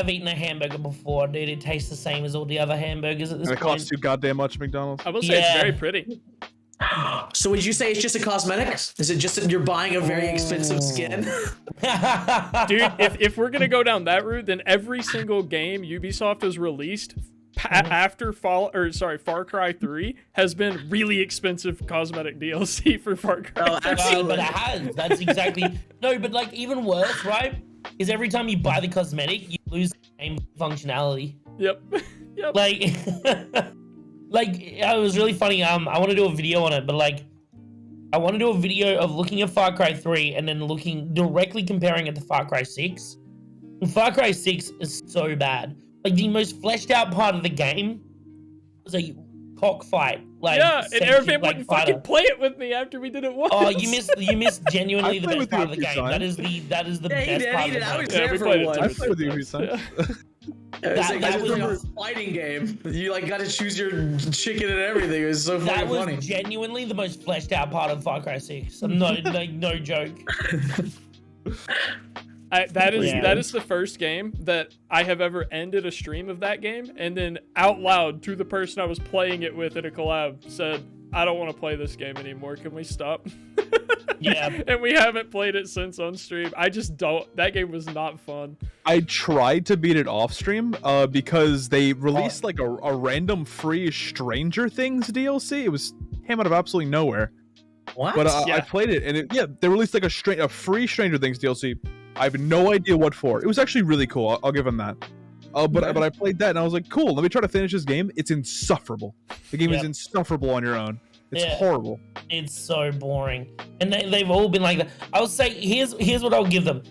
eaten a hamburger before, dude. It tastes the same as all the other hamburgers at this And it point. costs too goddamn much at McDonald's. I will say it's Yeah. very pretty. So would you say it's just a cosmetic? Is it just that you're buying a very expensive skin? Dude, if we're gonna go down that route, then every single game Ubisoft has released after Far Cry 3 has been really expensive cosmetic DLC for Far Cry. Oh, 3. absolutely. But it has. That's exactly no. But like even worse, right? Is every time you buy the cosmetic, you lose the game functionality. Yep. Yep. Like, like it was really funny. I want to do a video on it, but like, I want to do a video of looking at Far Cry 3 and then looking directly comparing it to Far Cry 6. And Far Cry 6 is so bad. Like the most fleshed out part of the game was a cockfight. Like, Yeah, and sentient, Airfan like, wouldn't fighter. fucking play it with me after we did it once. Oh, you missed genuinely I the played best with part you of the a few game. times. That is the Yeah, he best did, part he of the did. I game. was Yeah, there we for played it one. too. I played with you a few times. I remember- was a fighting game. You like got to choose your chicken and everything. It was so That fucking was funny. genuinely the most fleshed out part of Far Cry 6. No joke. That Yeah. is the first game that I have ever ended a stream of that game and then out loud to the person I was playing it with at a collab said, I don't want to play this game anymore. Can we stop? Yeah. And we haven't played it since on stream. I just don't. That game was not fun. I tried to beat it off stream because they released like a random free Stranger Things DLC. It came out of absolutely nowhere. What? But Yeah. I played it, and they released like a free Stranger Things DLC. I have no idea what for. It was actually really cool. I'll give them that. But I played that, and I was like, cool. Let me try to finish this game. It's insufferable. The game is Yep. insufferable on your own. It's Yeah. horrible. It's so boring, and they've all been like that. I will say here's what I'll give them.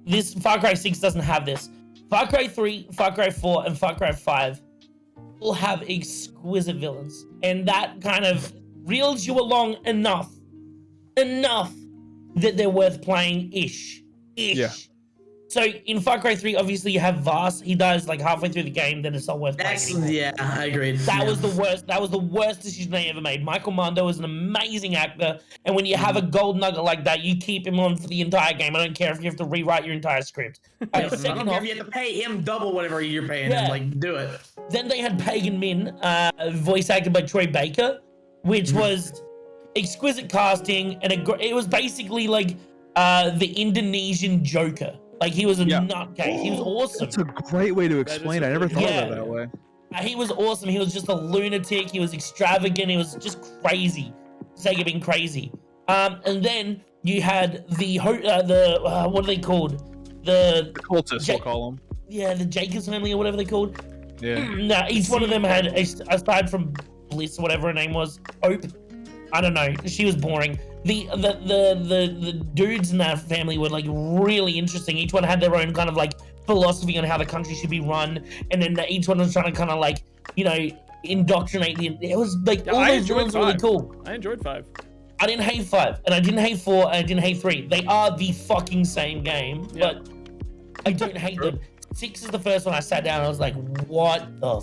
This Far Cry 6 doesn't have this. Far Cry 3, Far Cry 4, and Far Cry 5 all have exquisite villains, and that kind of reels you along enough that they're worth playing ish. Yeah. So in Far Cry 3, obviously you have Voss. He dies like halfway through the game, then it's not worth playing anymore. Yeah, I agreed. That Yeah. was the worst. That was the worst decision they ever made. Michael Mando is an amazing actor, and when you have a gold nugget like that, you keep him on for the entire game. I don't care if you have to rewrite your entire script. I don't Second care off, if you have to pay him double whatever you're paying him. Yeah. Like, do it. then they had Pagan Min, voice acted by Troy Baker, which was exquisite casting, and it was basically like the Indonesian Joker. Like he was a nutcase. He was awesome. It's a great way to explain it. I never thought Yeah. of it that way. He was awesome. He was just a lunatic. He was extravagant. He was just crazy. Sake of being crazy. And then you had the what are they called? The Cultists, we'll call them. Yeah, the Jacobs family or whatever they're called. Yeah. No, each one of them had, aside from Bliss or whatever her name was, Hope. I don't know. She was boring. The dudes in that family were like really interesting. Each one had their own kind of like philosophy on how the country should be run, and then each one was trying to kind of like, you know, indoctrinate the. It was like all those villains were really cool. I enjoyed 5. I didn't hate 5, and I didn't hate 4, and I didn't hate 3. They are the fucking same game, but I don't hate them. 6 is the first one I sat down and I was like, what the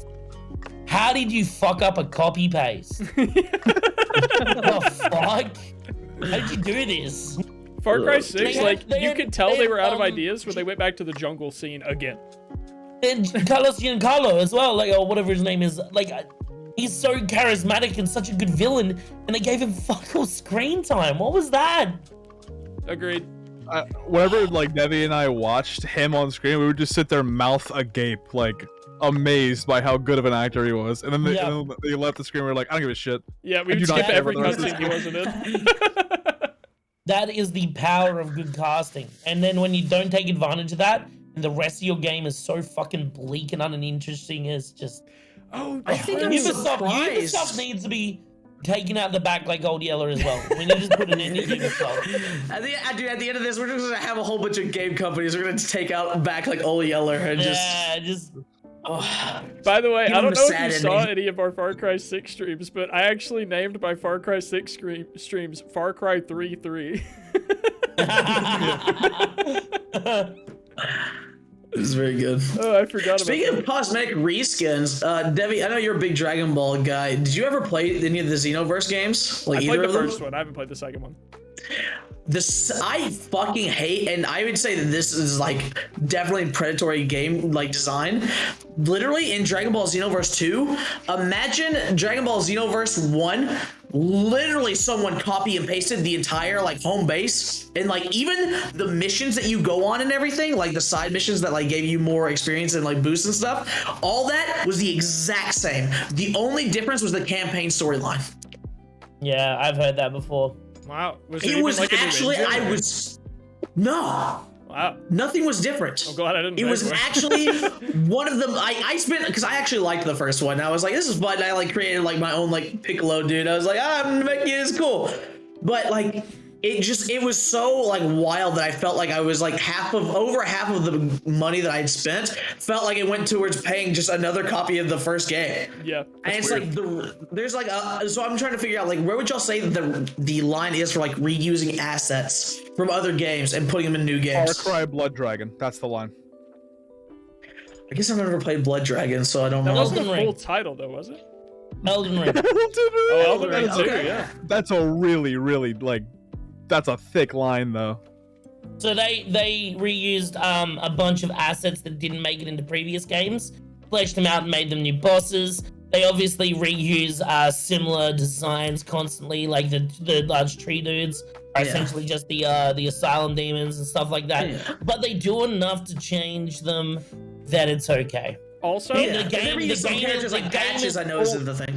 how did you fuck up a copy paste? What the fuck? How did you do this? Far Cry 6, you could tell they were out of had, ideas when they went back to the jungle scene again. And Carlos Giancarlo as well, like, or whatever his name is, like, he's so charismatic and such a good villain, and they gave him fuck all screen time. What was that? Agreed. Whenever like Debbie and I watched him on screen, we would just sit there mouth agape, like amazed by how good of an actor he was. And then they left the screen. We were like, I don't give a shit. Yeah, we would skip every cutscene he wasn't in. That is the power of good casting. And then when you don't take advantage of that, and the rest of your game is so fucking bleak and uninteresting, it's just. Oh, I think I'm surprised. Ubisoft needs to be taken out the back like Old Yeller as well. We need to just put an end to Ubisoft. At the end of this, we're just gonna have a whole bunch of game companies. We're gonna take out back like Old Yeller and just. Oh. By the way, Give I don't him a know if sad you saw ending. any of our Far Cry 6 streams, but I actually named my Far Cry 6 streams Far Cry 3-3. This is very good. Oh, I forgot Speaking about of cosmetic reskins, Debbie, I know you're a big Dragon Ball guy. Did you ever play any of the Xenoverse games? Like I either played the of them? first one. I haven't played the second one. I fucking hate, and I would say that this is like definitely predatory game like design. Literally in Dragon Ball Xenoverse 2, imagine Dragon Ball Xenoverse 1. Literally, someone copy and pasted the entire like home base, and like even the missions that you go on and everything, like the side missions that like gave you more experience and like boosts and stuff. All that was the exact same. The only difference was the campaign storyline. Yeah, I've heard that before. Wow. Was It even was like a new actually, engine, or- no. Wow. Nothing was different. I'm glad I didn't. It know was anyway. actually one of them. I spent, because I actually liked the first one. I was like, this is fun. I like created like my own like Piccolo dude. I was like, I'm making it cool. But like, it was so like wild that I felt like I was like over half of the money that I'd spent felt like it went towards paying just another copy of the first game. Yeah. And it's weird. like there's like so I'm trying to figure out like where would y'all say that the line is for like reusing assets from other games and putting them in new Far games? Cry Blood Dragon. That's the line. I guess I've never played Blood Dragon, so I don't That know. wasn't the Elden Ring. full title, though, was it? Elden Ring. Oh, Elden Ring too. Okay. Yeah. That's a really, really like. That's a thick line though. So they reused a bunch of assets that didn't make it into previous games, fleshed them out and made them new bosses. They obviously reuse similar designs constantly, like the large tree dudes are essentially just the asylum demons and stuff like that. Yeah. But they do enough to change them that it's okay. Also, Yeah. Yeah, they reuse some characters like patches. I noticed is the thing.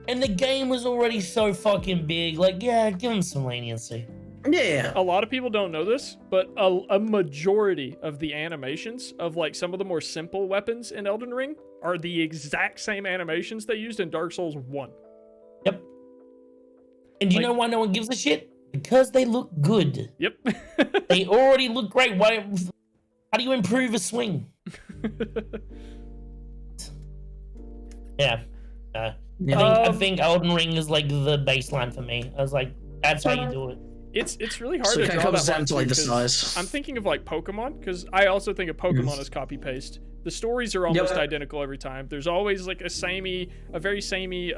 And the game was already so fucking big. Like, yeah, give them some leniency. Yeah. a lot of people don't know this, but a majority of the animations of like some of the more simple weapons in Elden Ring are the exact same animations they used in Dark Souls 1. Yep. And do you Like- know why no one gives a shit? Because they look good. Yep. They already look great. Why? How do you improve a swing? Yeah. I think Elden Ring is like the baseline for me. I was like, that's how you do it. It's really hard So to it kind draw of comes that down line to like the too, 'cause size. I'm thinking of like Pokemon, because I also think of Pokemon as copy paste. The stories are almost identical every time. There's always like a very samey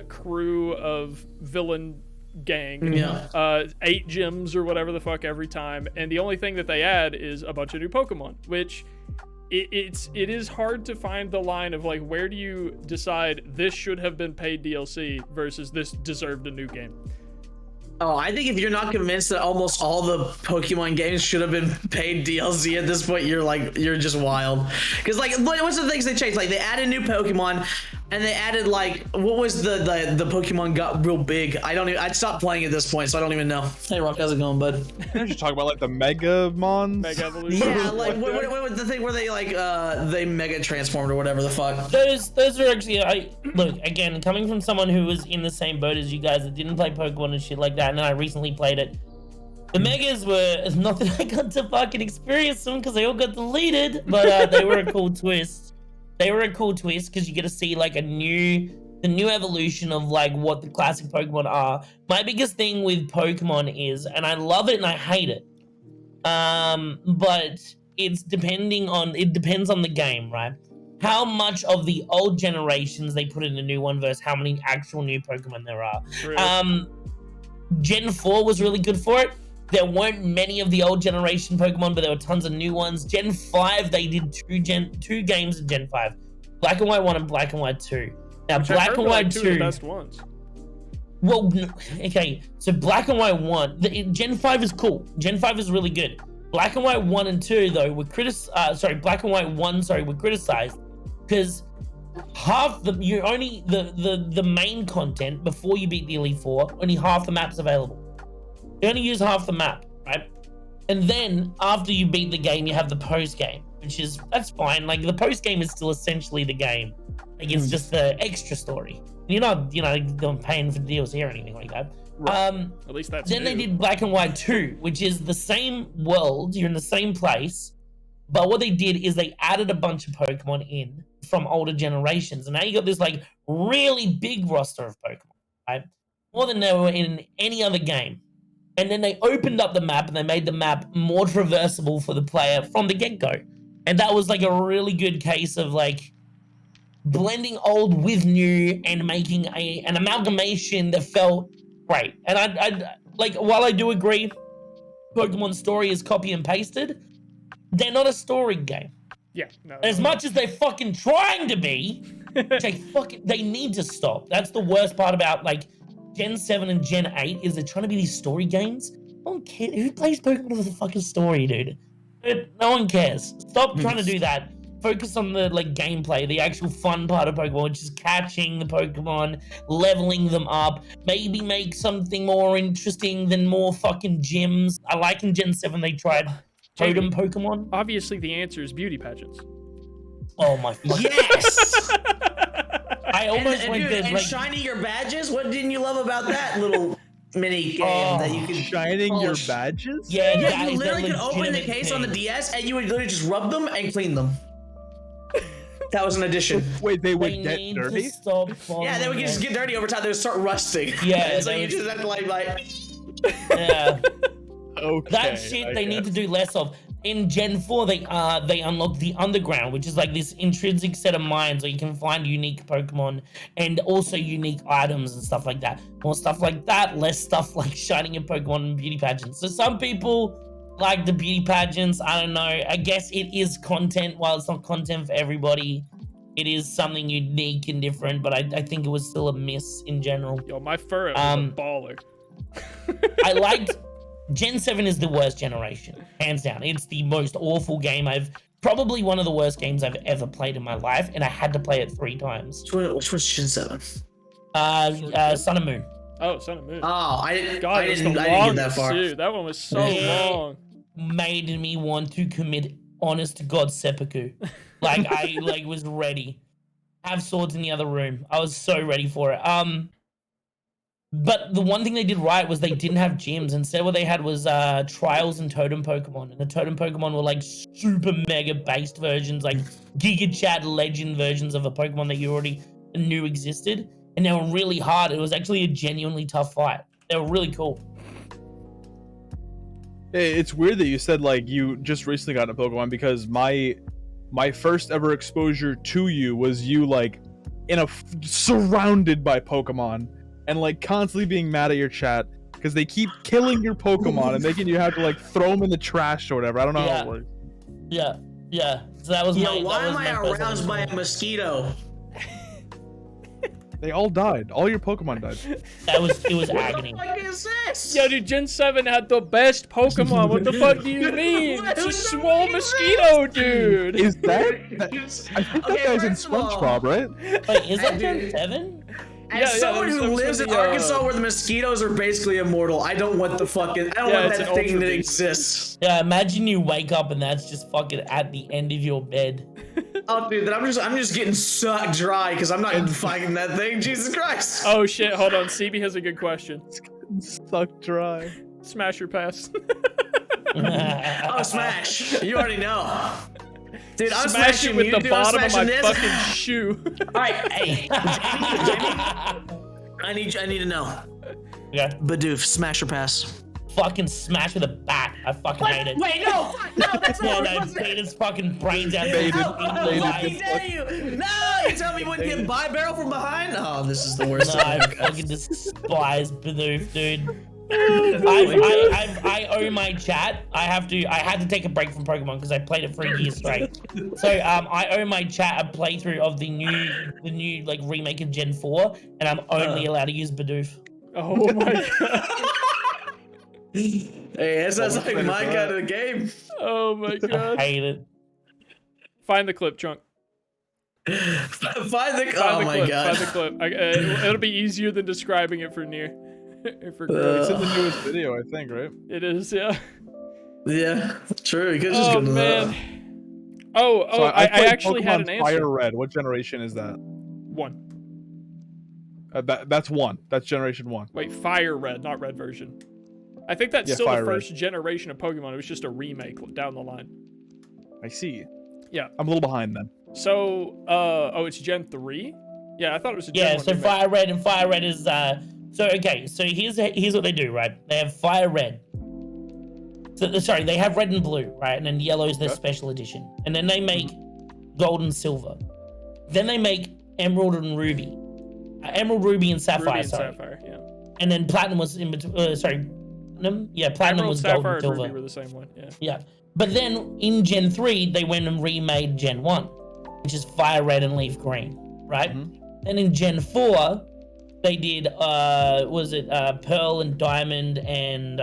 crew of villain gang. Yeah. 8 gyms or whatever the fuck every time, and the only thing that they add is a bunch of new Pokemon, which it is hard to find the line of like, where do you decide this should have been paid DLC versus this deserved a new game. Oh, I think if you're not convinced that almost all the Pokemon games should have been paid DLC at this point, you're just wild. Because like, what's the things they changed? Like they added new Pokemon, and they added like, what was the Pokemon got real big? I'd stopped playing at this point, so I don't even know. Hey Rock, how's it going, bud? Didn't you talk about like the Mega Mons? Mega Evolution. Yeah, like what was the thing where they like they mega transformed or whatever the fuck? Those are actually, look, again, coming from someone who was in the same boat as you guys that didn't play Pokemon and shit like that, and then I recently played it. The Megas were, not that I got to fucking experience them because they all got deleted, but they were a cool twist. They were a cool twist because you get to see like the new evolution of like what the classic Pokemon are. My biggest thing with Pokemon is, and I love it and I hate it, but it depends on the game, right? How much of the old generations they put in a new one versus how many actual new Pokemon there are. Really? Gen 4 was really good for it. There weren't many of the old generation Pokemon, but there were tons of new ones. Gen 5, they did two games in Gen 5. Black and White 1 and Black and White 2. Now, Which Black and White 2... Two of the best ones. Well, okay, so Black and White 1... Gen 5 is cool. Gen 5 is really good. Black and White 1 and 2, though, were criticized... Black and White 1, were criticized because half the main content before you beat the Elite Four, only half the map's available. You only use half the map, right? And then after you beat the game, you have the post game, that's fine. Like the post game is still essentially the game. Like it's just the extra story. You're not paying for DLC or anything like that. Right. At least that's then new. they did Black and White 2, which is the same world. You're in the same place. But what they did is they added a bunch of Pokemon in from older generations. And now you got this like really big roster of Pokemon, right? More than there were in any other game. And then they opened up the map and they made the map more traversable for the player from the get-go. And that was like a really good case of like blending old with new and making an amalgamation that felt great. And I like, while I do agree Pokemon story is copy and pasted, they're not a story game. Yeah, no. As much as they're fucking trying to be, they need to stop. That's the worst part about like Gen 7 and Gen 8 is they're trying to be these story games. No one cares. Who plays Pokemon with a fucking story, dude? No one cares. Stop trying to do that. Focus on the like gameplay, the actual fun part of Pokemon, which is catching the Pokemon, leveling them up, maybe make something more interesting than more fucking gyms. I like in Gen 7 they tried Totem Pokemon. Obviously, the answer is beauty pageants. Oh my fucking... Yes. I almost went there like... shiny your badges. What didn't you love about that little mini game that you could Shining your badges? Yeah, Yeah, you literally could open the case on the DS and you would literally just rub them and clean them. That was an addition. Wait, they would They get need dirty? to stop Yeah, they would just get dirty over time. They would start rusting. Yeah, so you just have to like Yeah. Okay. That shit they need to do less of. In Gen 4, they unlock the Underground, which is like this intrinsic set of mines where you can find unique Pokemon and also unique items and stuff like that. More stuff like that, less stuff like shining your Pokemon and beauty pageants. So some people like the beauty pageants. I don't know. I guess it is content. While it's not content for everybody, it is something unique and different. But I think it was still a miss in general. Yo, my furrow is a baller. I liked... Gen 7 is the worst generation, hands down. It's the most awful game probably one of the worst games I've ever played in my life, and I had to play it 3 times. which was Gen 7? Sun and Moon. Oh, Sun and Moon. Oh, I didn't The get longest, that far. Dude, that one was so long. Made me want to commit honest to God seppuku. Like I was ready. Have swords in the other room. I was so ready for it. But the one thing they did right was they didn't have gyms. Instead, what they had was trials and totem Pokemon. And the totem Pokemon were like super mega based versions, like Giga Chat legend versions of a Pokemon that you already knew existed. And they were really hard. It was actually a genuinely tough fight. They were really cool. It's weird that you said like you just recently got into Pokemon, because my first ever exposure to you was you like surrounded by Pokemon and like constantly being mad at your chat because they keep killing your Pokemon and making you have to like throw them in the trash or whatever. I don't know how it works. Yeah. So that was why am I aroused by a mosquito? They all died. All your Pokemon died. It was agony. What is this? Yo, dude, Gen 7 had the best Pokemon. What the fuck do you mean? It's a small mosquito, dude. Is that I think that guy's in SpongeBob, right? Wait, is that Gen 7? As someone who lives in Arkansas where the mosquitoes are basically immortal, I don't want the fucking. I don't want that thing that exists. Yeah, imagine you wake up and that's just fucking at the end of your bed. Oh, dude, I'm just getting sucked dry because I'm not fighting that thing. Jesus Christ. Oh shit! Hold on. CB has a good question. Sucked dry. Smash or pass? Oh, smash! You already know. Dude, I'm Smash smashing it with you, the dude, I'm bottom of my smashing this. fucking shoe. Alright, hey. I need to know. Yeah. Bidoof, smash or pass? Fucking smash with a bat. I fucking hate it. Wait, no, that's Yeah, not no, what beat his fucking brains out. Baited. Why dare you? No, you tell me you wouldn't get by barrel from behind? Oh, this is the worst. No, I fucking despise Bidoof, dude. I owe my chat. I had to take a break from Pokemon because I played it for a year straight. So I owe my chat a playthrough of the new like remake of Gen 4, and I'm only allowed to use Bidoof. Oh my god. Hey, that sounds like my kind of game. Oh my I god. hate it. Find the clip, Chunk. Find the Find oh the my clip. god. Find the clip. It'll be easier than describing it for Near. For It's in Grace. the newest video, I think, right? It is, yeah. Yeah, true. You could just Oh go to man. Oh, So I played actually had an Pokemon answer. Fire Red. What generation is that? 1. That's 1. That's generation 1. Wait, Fire Red, not Red version. I think that's Yeah, still the Fire Red. first generation of Pokemon. It was just a remake down the line. I see. Yeah. I'm a little behind then. So, oh, it's Gen 3? Yeah, I thought it was a Gen 1 So remake. Fire Red, and Fire Red is so okay. So here's what they do, right? They have Fire Red. So sorry, they have Red and Blue, right? And then Yellow is their special edition. And then they make Gold and Silver. Then they make Emerald and Ruby. Emerald, Ruby, and Sapphire. Ruby and sorry. Sapphire, yeah. And then Platinum was in between. Platinum. Yeah, Platinum Emerald, was Gold Sapphire, and and Silver. Ruby were the same one, yeah. Yeah. But then in Gen 3, they went and remade Gen 1, which is Fire Red and Leaf Green, right? And in Gen 4, they did, Pearl and Diamond and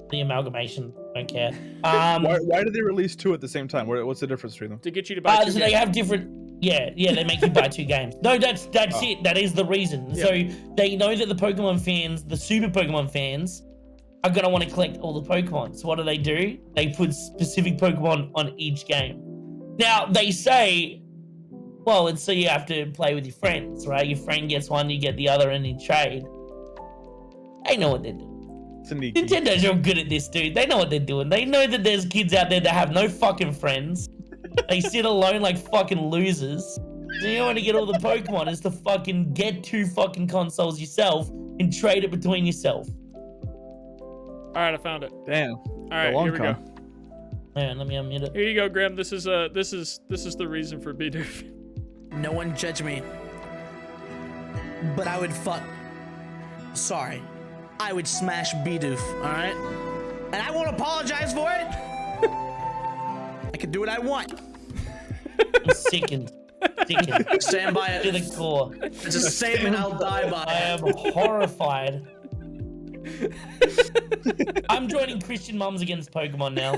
the amalgamation. Don't care. Why did they release 2 at the same time? What's the difference between them? To get you to buy two so games. they have different. Yeah, they make you buy 2 games. No, that's it. That is the reason. Yeah. So they know that the Pokemon fans, the Super Pokemon fans, are gonna want to collect all the Pokemon. So what do? They put specific Pokemon on each game. Now they say, well, it's so you have to play with your friends, right? Your friend gets one, you get the other, and in trade. They know what they're doing. It's a neat. Nintendo's real good at this, dude. They know what they're doing. They know that there's kids out there that have no fucking friends. They sit alone like fucking losers. So you want to get all the Pokemon is to fucking get 2 fucking consoles yourself and trade it between yourself. Alright, I found it. Damn. Alright, here we go. Man, let me unmute it. Here you go, Graham. This is the reason for Bidoof. No one judge me. But I would Sorry. I would smash Bidoof, alright? And I won't apologize for it. I can do what I want. I'm sickened. Stand by To it. the core. It's a statement I'll die by. I am horrified. I'm joining Christian Mums Against Pokemon now.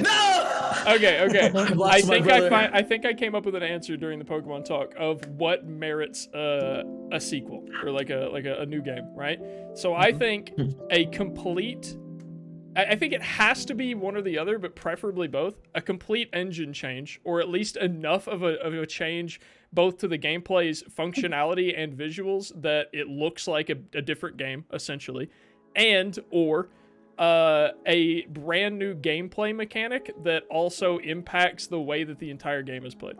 No! Okay. Lost my brother. I think I came up with an answer during the Pokemon talk of what merits a sequel or like a new game, right? So I think a complete I think it has to be one or the other, but preferably both. A complete engine change, or at least enough of a change both to the gameplay's functionality and visuals that it looks like a different game, essentially. And, or a brand new gameplay mechanic that also impacts the way that the entire game is played.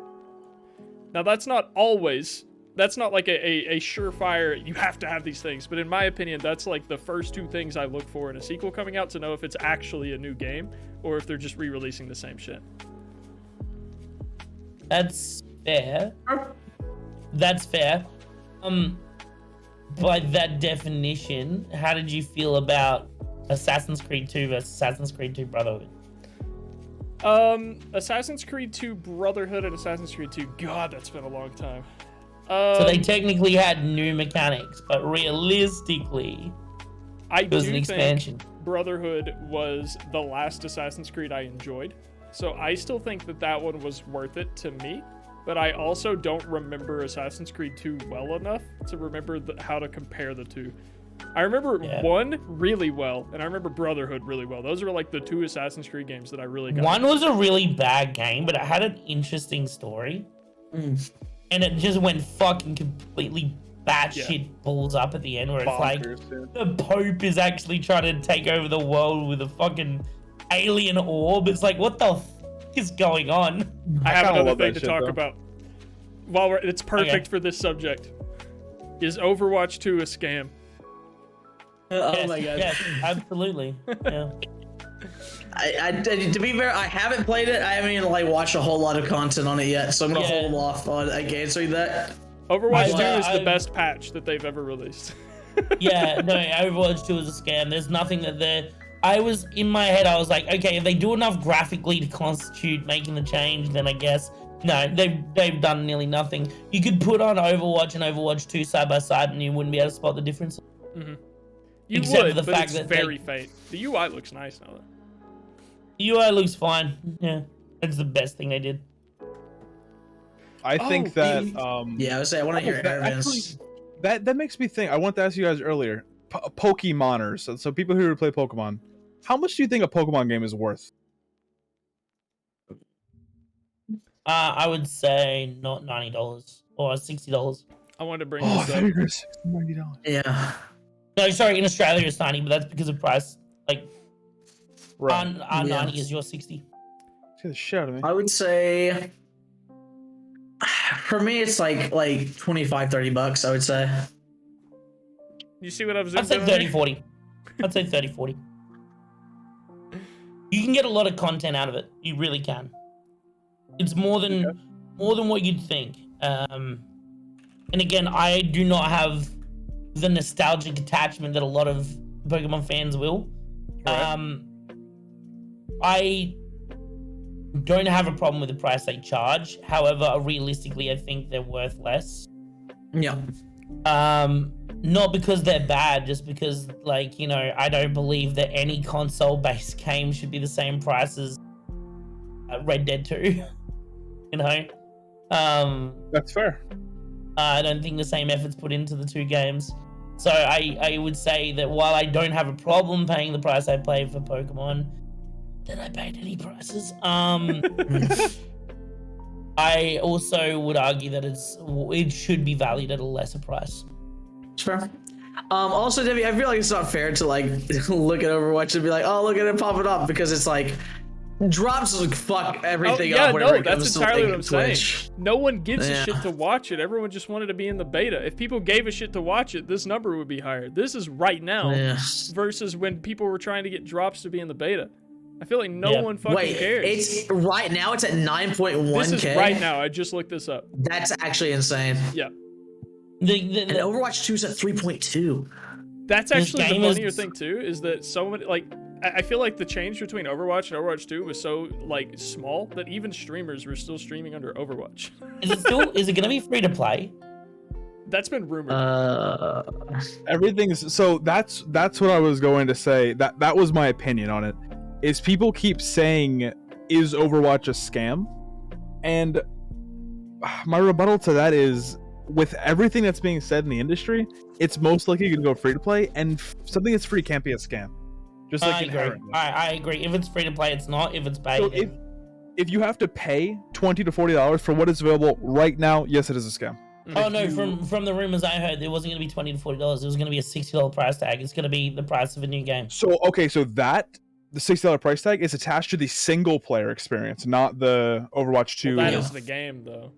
Now, that's not like a surefire, you have to have these things, but in my opinion, that's like the first two things I look for in a sequel coming out to know if it's actually a new game or if they're just re-releasing the same shit. That's fair. That's fair. By that definition, how did you feel about Assassin's Creed 2 versus Assassin's Creed 2 Brotherhood? Assassin's Creed 2 Brotherhood and Assassin's Creed 2, God, that's been a long time. So they technically had new mechanics, but realistically, it was an expansion. Brotherhood was the last Assassin's Creed I enjoyed, so I still think that one was worth it to me, but I also don't remember Assassin's Creed 2 well enough to remember how to compare the two. I remember one really well, and I remember Brotherhood really well. Those are like the two Assassin's Creed games that I really got. One was a really bad game, but it had an interesting story. And it just went fucking completely batshit balls up at the end, where it's like the Pope is actually trying to take over the world with a fucking alien orb. It's like, what the f is going on? I have another thing to talk about. It's perfect for this subject. Is Overwatch 2 a scam? Oh my god. Yes, absolutely. Yeah. To be fair, I haven't played it. I haven't even like watched a whole lot of content on it yet, so I'm gonna hold off on answering that. Overwatch 2 is the best patch that they've ever released. Yeah, no, Overwatch 2 is a scam. There's nothing that they're... I was, in my head, I was like, okay, if they do enough graphically to constitute making the change, then I guess... No, they've done nearly nothing. You could put on Overwatch and Overwatch 2 side by side and you wouldn't be able to spot the difference. Mm-hmm. You Except would, for the but fact it's that very faint. The UI looks nice now, though. The UI looks fine. Yeah, that's the best thing they did. I think that yeah, I would say I want to hear evidence. That makes me think. I wanted to ask you guys earlier, Pokemoners. So people who play Pokemon, how much do you think a Pokemon game is worth? I would say not $90 or $60. I wanted to bring Oh, this up. $90. Yeah. No, sorry, in Australia it's 90, but that's because of price. Like, Right. our 90 is your 60. Get the shit out of me. I would say for me it's like $25-30, I would say. You see what I've I'd say 30-40. I'd say 30-40. You can get a lot of content out of it. You really can. It's more than what you'd think. And again, I do not have the nostalgic attachment that a lot of Pokemon fans will. Right. I don't have a problem with the price they charge. However, realistically, I think they're worth less. Yeah. Not because they're bad, just because, like, you know, I don't believe that any console-based game should be the same price as Red Dead 2. You know? That's fair. I don't think the same effort's put into the two games. So I would say that while I don't have a problem paying the price I paid for Pokemon, then I paid any prices. I also would argue that it should be valued at a lesser price. Sure. Also, Debbie, I feel like it's not fair to like look at Overwatch and be like, oh, look at it popping up, because it's like drops fuck everything up whenever it comes that's to entirely like, what I'm Twitch. saying. No one gives a shit to watch it. Everyone just wanted to be in the beta. If people gave a shit to watch it, this number would be higher. This is right now versus when people were trying to get drops to be in the beta. I feel like no one fucking cares. It's right now. It's at 9.1K. This is right now. I just looked this up. That's actually insane. Yeah. And Overwatch 2 is at 3.2. That's actually the funnier thing too, is that so many, like, I feel like the change between Overwatch and Overwatch 2 was so like small that even streamers were still streaming under Overwatch. Is it gonna be free to play? That's been rumored. Everything's so that's what I was going to say. That was my opinion on it. Is people keep saying, is Overwatch a scam? And my rebuttal to that is, with everything that's being said in the industry, it's most likely going to go free to play, and something that's free can't be a scam. Just like I agree. inherently. I agree. If it's free to play, it's not. If it's paid, So then- if you have to pay $20 to $40 for what is available right now, yes, it is a scam. Oh no! From the rumors I heard, it wasn't going to be $20 to $40. It was going to be a $60 price tag. It's going to be the price of a new game. So okay, so the $60 price tag is attached to the single player experience, not the Overwatch 2. Well, that is the game, though.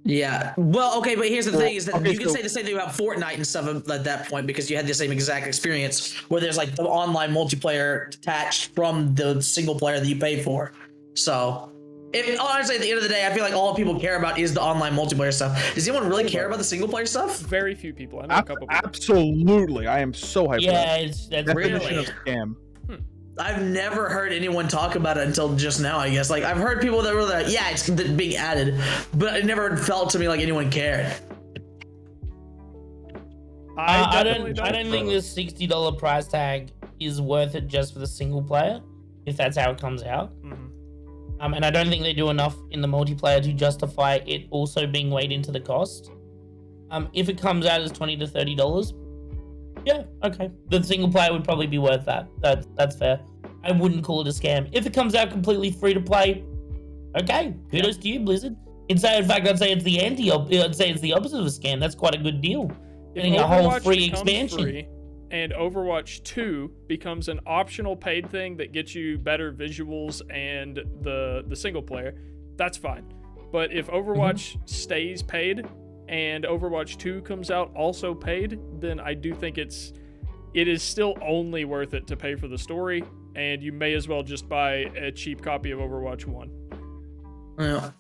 Yeah. Well, okay, but here's the thing: is that okay, you can so- say the same thing about Fortnite and stuff at that point because you had the same exact experience where there's like the online multiplayer attached from the single player that you paid for. So, honestly, at the end of the day, I feel like all people care about is the online multiplayer stuff. Does anyone really care about the single player stuff? Very few people. I know a couple people. Absolutely, I am so hyped. Yeah, for that's that. Really? Definition of scam. I've never heard anyone talk about it until just now, I guess. Like, I've heard people that were like, yeah, it's being added, but it never felt to me like anyone cared. I definitely don't think this $60 price tag is worth it just for the single player, if that's how it comes out. Mhm. And I don't think they do enough in the multiplayer to justify it also being weighed into the cost. If it comes out as $20 to $30, yeah, okay. The single player would probably be worth that. That's fair. I wouldn't call it a scam. If it comes out completely free to play, okay, kudos to you, Blizzard. In fact, I'd say it's the opposite of a scam. That's quite a good deal. If Getting a whole Overwatch free becomes expansion. free, and Overwatch 2 becomes an optional paid thing that gets you better visuals and the single player, that's fine. But if Overwatch stays paid and Overwatch 2 comes out also paid, then I do think it is still only worth it to pay for the story, and you may as well just buy a cheap copy of Overwatch 1. Yeah.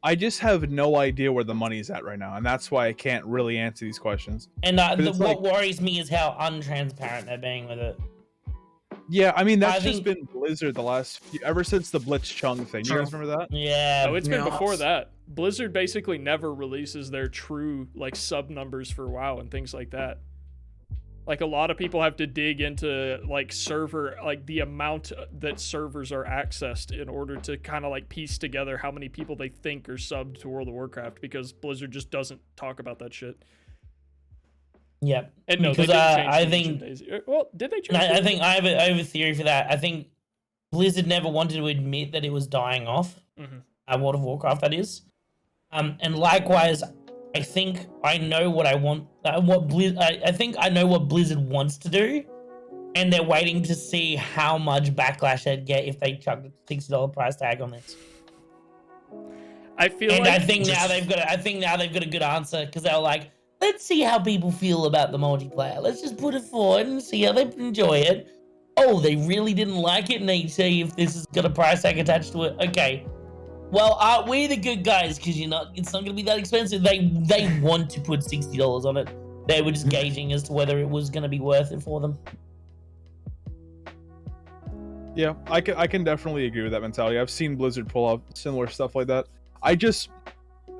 I just have no idea where the money's at right now, and that's why I can't really answer these questions. And it's what worries me is how untransparent they're being with it. Yeah, I mean that's I just think- been Blizzard the last ever since the Blitzchung thing. You guys remember that? Yeah. Oh, it's been Yeah. before that. Blizzard basically never releases their true like sub numbers for WoW and things like that. Like a lot of people have to dig into like the amount that servers are accessed in order to kind of like piece together how many people they think are subbed to World of Warcraft, because Blizzard just doesn't talk about that shit. Yeah. And no, they Because, didn't change I the think- days. Well, did they change? I think I have a theory for that. I think Blizzard never wanted to admit that it was dying off. Mhm. World of Warcraft, that is. And likewise, I think I know what I want. I think I know what Blizzard wants to do, and they're waiting to see how much backlash they'd get if they chucked a $60 price tag on this. I feel And like I think now they've got a good answer, because they're like, let's see how people feel about the multiplayer. Let's just put it forward and see how they enjoy it. Oh, they really didn't like it, and they say if this has got a price tag attached to it. Okay. Well, aren't we the good guys? Because it's not going to be that expensive. They want to put $60 on it. They were just gauging as to whether it was going to be worth it for them. Yeah, I can definitely agree with that mentality. I've seen Blizzard pull off similar stuff like that.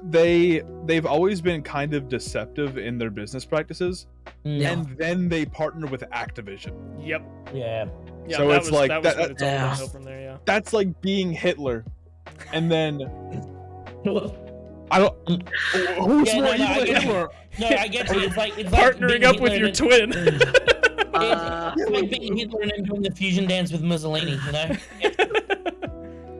They've always been kind of deceptive in their business practices, and then they partner with Activision. Yep. Yeah. Yeah, So that it's was, like that was that- what it's all Yeah. downhill from there. Yeah. That's like being Hitler, and then I don't. Who's Yeah, more no, I evil than get Hitler? No, I get you. It's like Partnering being up with Hitler your and- twin. It's like being Hitler and then doing the fusion dance with Mussolini, you know?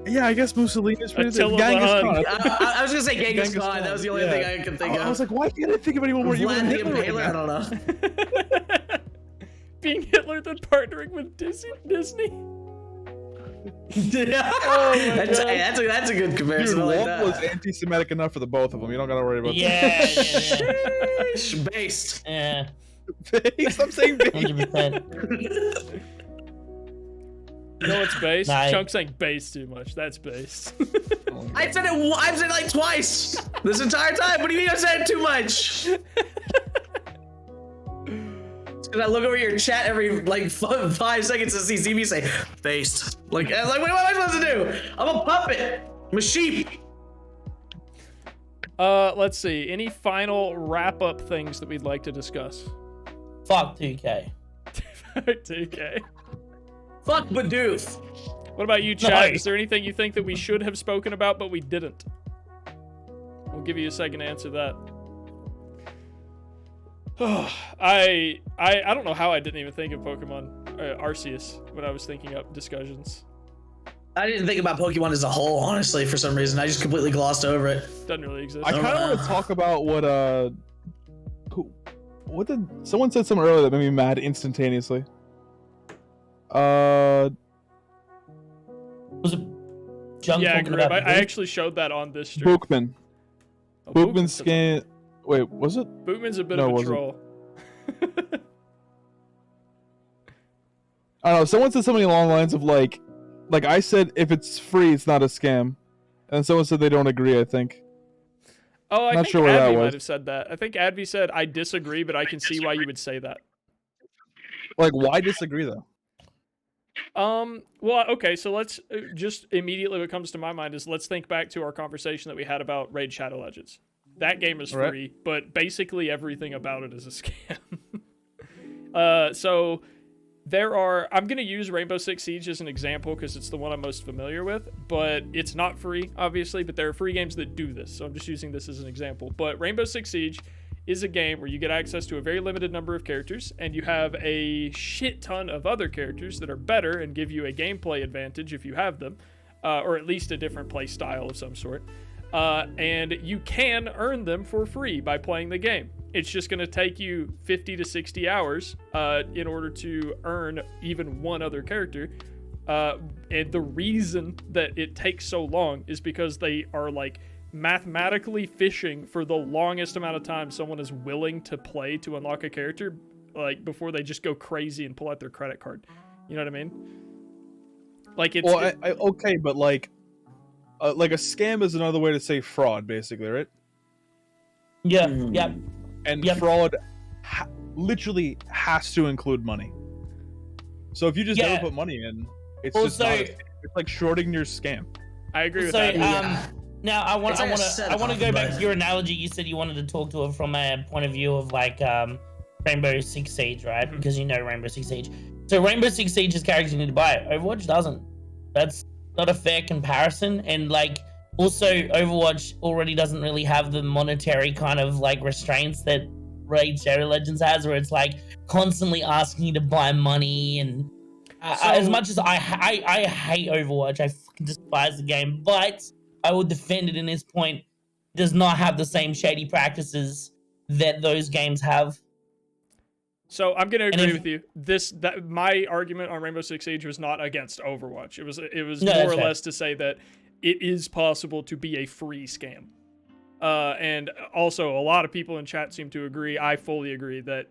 Yeah, I guess Mussolini is pretty Attila Genghis the Khan. Hun. I was gonna say Genghis Genghis Khan. That was the only yeah. thing I could think of. I was like, why can't I think of anyone more evil than Vlad the Hitler? Impaler. I don't know. Being Hitler then partnering with Disney. That's a good comparison. Dude, I like Walt that. was anti-Semitic enough for the both of them. You don't gotta worry about Yeah. Based. Yeah. that. Stop saying base. 100%. You know what's based? Nah, Chunk saying base too much. That's based. I've said it like twice this entire time. What do you mean I said it too much? It's because I look over your chat every like 5 seconds to see ZB say based. Like what am I supposed to do? I'm a puppet. I'm a sheep. Let's see. Any final wrap-up things that we'd like to discuss? Fuck 2K. 2K. Fuck Bidoof. What about you, chat? Nice. Is there anything you think that we should have spoken about but we didn't? We'll give you a second to answer that. I don't know how I didn't even think of Pokemon. Arceus when I was thinking up discussions. I didn't think about Pokemon as a whole, honestly, for some reason. I just completely glossed over it. Doesn't really exist. I kind of want to talk about what did someone said something earlier that made me mad instantaneously. Was it Junk yeah, talking Grib, about I actually showed that on this stream. Bookman. Oh, Bookman scan. Wait, was it? Bootman's a bit No, of it a wasn't. troll. I don't know. Someone said something along the lines of like I said, if it's free, it's not a scam, and someone said they don't agree. I think. Oh, I Not think sure where that Advi was. might have said that. I think Advi said, I disagree, but I can see why you would say that. Like, why disagree though? Well, okay, so let's just immediately what comes to my mind is let's think back to our conversation that we had about Raid Shadow Legends. That game is Right. free, but basically everything about it is a scam. So I'm going to use Rainbow Six Siege as an example because it's the one I'm most familiar with, but it's not free, obviously, but there are free games that do this, so I'm just using this as an example. But Rainbow Six Siege is a game where you get access to a very limited number of characters, and you have a shit ton of other characters that are better and give you a gameplay advantage if you have them, or at least a different play style of some sort. And you can earn them for free by playing the game. It's just going to take you 50 to 60 hours in order to earn even one other character. And the reason that it takes so long is because they are like mathematically fishing for the longest amount of time someone is willing to play to unlock a character, like before they just go crazy and pull out their credit card. You know what I mean? Like it's Well, okay, but like a scam is another way to say fraud, basically, right? Yeah, Hmm. yeah. And Yep. fraud literally has to include money. So if you just Yeah. never put money in, it's just Also- not. It's like shorting your scam. I agree with So, that. now I want It's like a to setup, go back but- to your analogy. You said you wanted to talk to it from a point of view of like Rainbow Six Siege, right? Because you know Rainbow Six Siege. So Rainbow Six Siege's characters you need to buy. Overwatch doesn't. That's not a fair comparison. And like also Overwatch already doesn't really have the monetary kind of like restraints that Raid Shadow Legends has, where it's like constantly asking you to buy money. And as much as I hate Overwatch, I fucking despise the game, but I will defend it in this point. It does not have the same shady practices that those games have. So I'm gonna And agree if- with you. My argument on Rainbow Six Siege was not against Overwatch. It was No, more that's or fair. less to say that it is possible to be a free scam. And also a lot of people in chat seem to agree. I fully agree that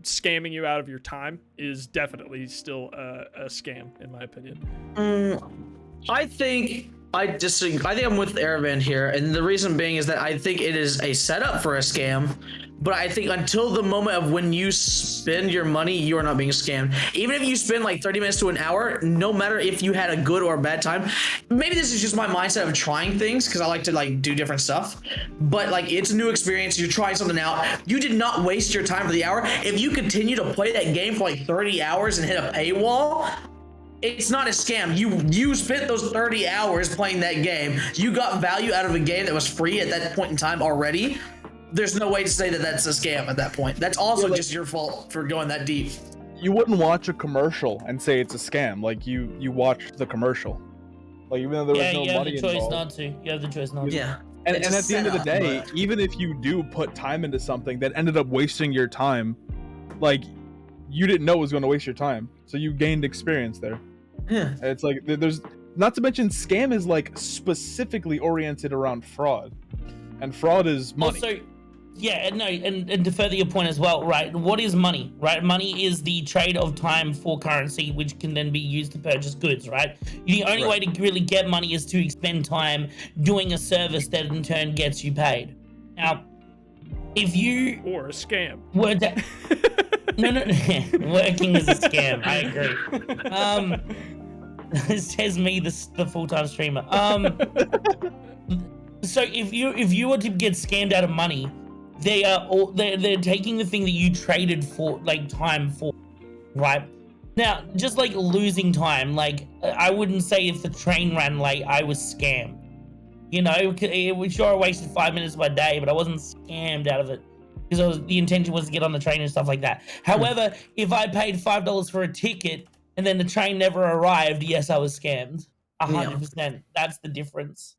scamming you out of your time is definitely still a scam, in my opinion. I think I disagree. I think I'm with Aravan here, and the reason being is that I think it is a setup for a scam. But I think until the moment of when you spend your money, you are not being scammed. Even if you spend like 30 minutes to an hour, no matter if you had a good or a bad time. Maybe this is just my mindset of trying things because I like to like do different stuff. But like it's a new experience. You're trying something out. You did not waste your time for the hour. If you continue to play that game for like 30 hours and hit a paywall, it's not a scam. You spent those 30 hours playing that game. You got value out of a game that was free at that point in time already. There's no way to say that that's a scam at that point. That's also just your fault for going that deep. You wouldn't watch a commercial and say it's a scam. Like you watched the commercial. Like even though there was Yeah, no you have money the choice involved. not to. You have the choice not to. Yeah. And It's at a the end of the setup, day, but- even if you do put time into something that ended up wasting your time, like you didn't know it was going to waste your time, so you gained experience there. Yeah. And it's like there's not to mention scam is like specifically oriented around fraud, and fraud is money. Also, yeah, no, and to further your point as well, right? What is money, right? Money is the trade of time for currency, which can then be used to purchase goods, right? The only way to really get money is to expend time doing a service that in turn gets you paid. Now, if you Or a scam. were to... no, working is a scam. I agree. Says me, the full-time streamer. So if you were to get scammed out of money, they're taking the thing that you traded for, like time for, right? Now, just like losing time, like I wouldn't say if the train ran late, I was scammed. You know, it was sure I wasted 5 minutes of my day, but I wasn't scammed out of it because the intention was to get on the train and stuff like that. However, if I paid $5 for a ticket and then the train never arrived, yes, I was scammed. 100%. That's the difference.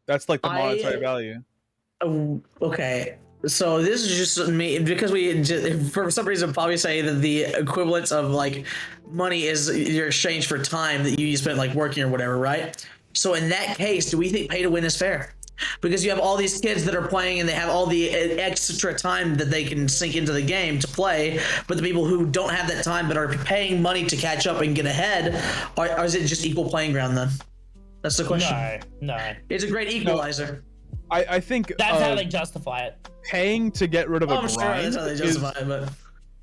That's like the monetary value. Oh, okay. So this is just me because we just, for some reason probably say that the equivalence of like money is your exchange for time that you spent like working or whatever, right? So in that case, do we think pay to win is fair? Because you have all these kids that are playing and they have all the extra time that they can sink into the game to play, but the people who don't have that time but are paying money to catch up and get ahead, or is it just equal playing ground then? That's the question. No. It's a great equalizer. I think That's how they justify it. paying to get rid of a I'm sure grind that's how they justify it, but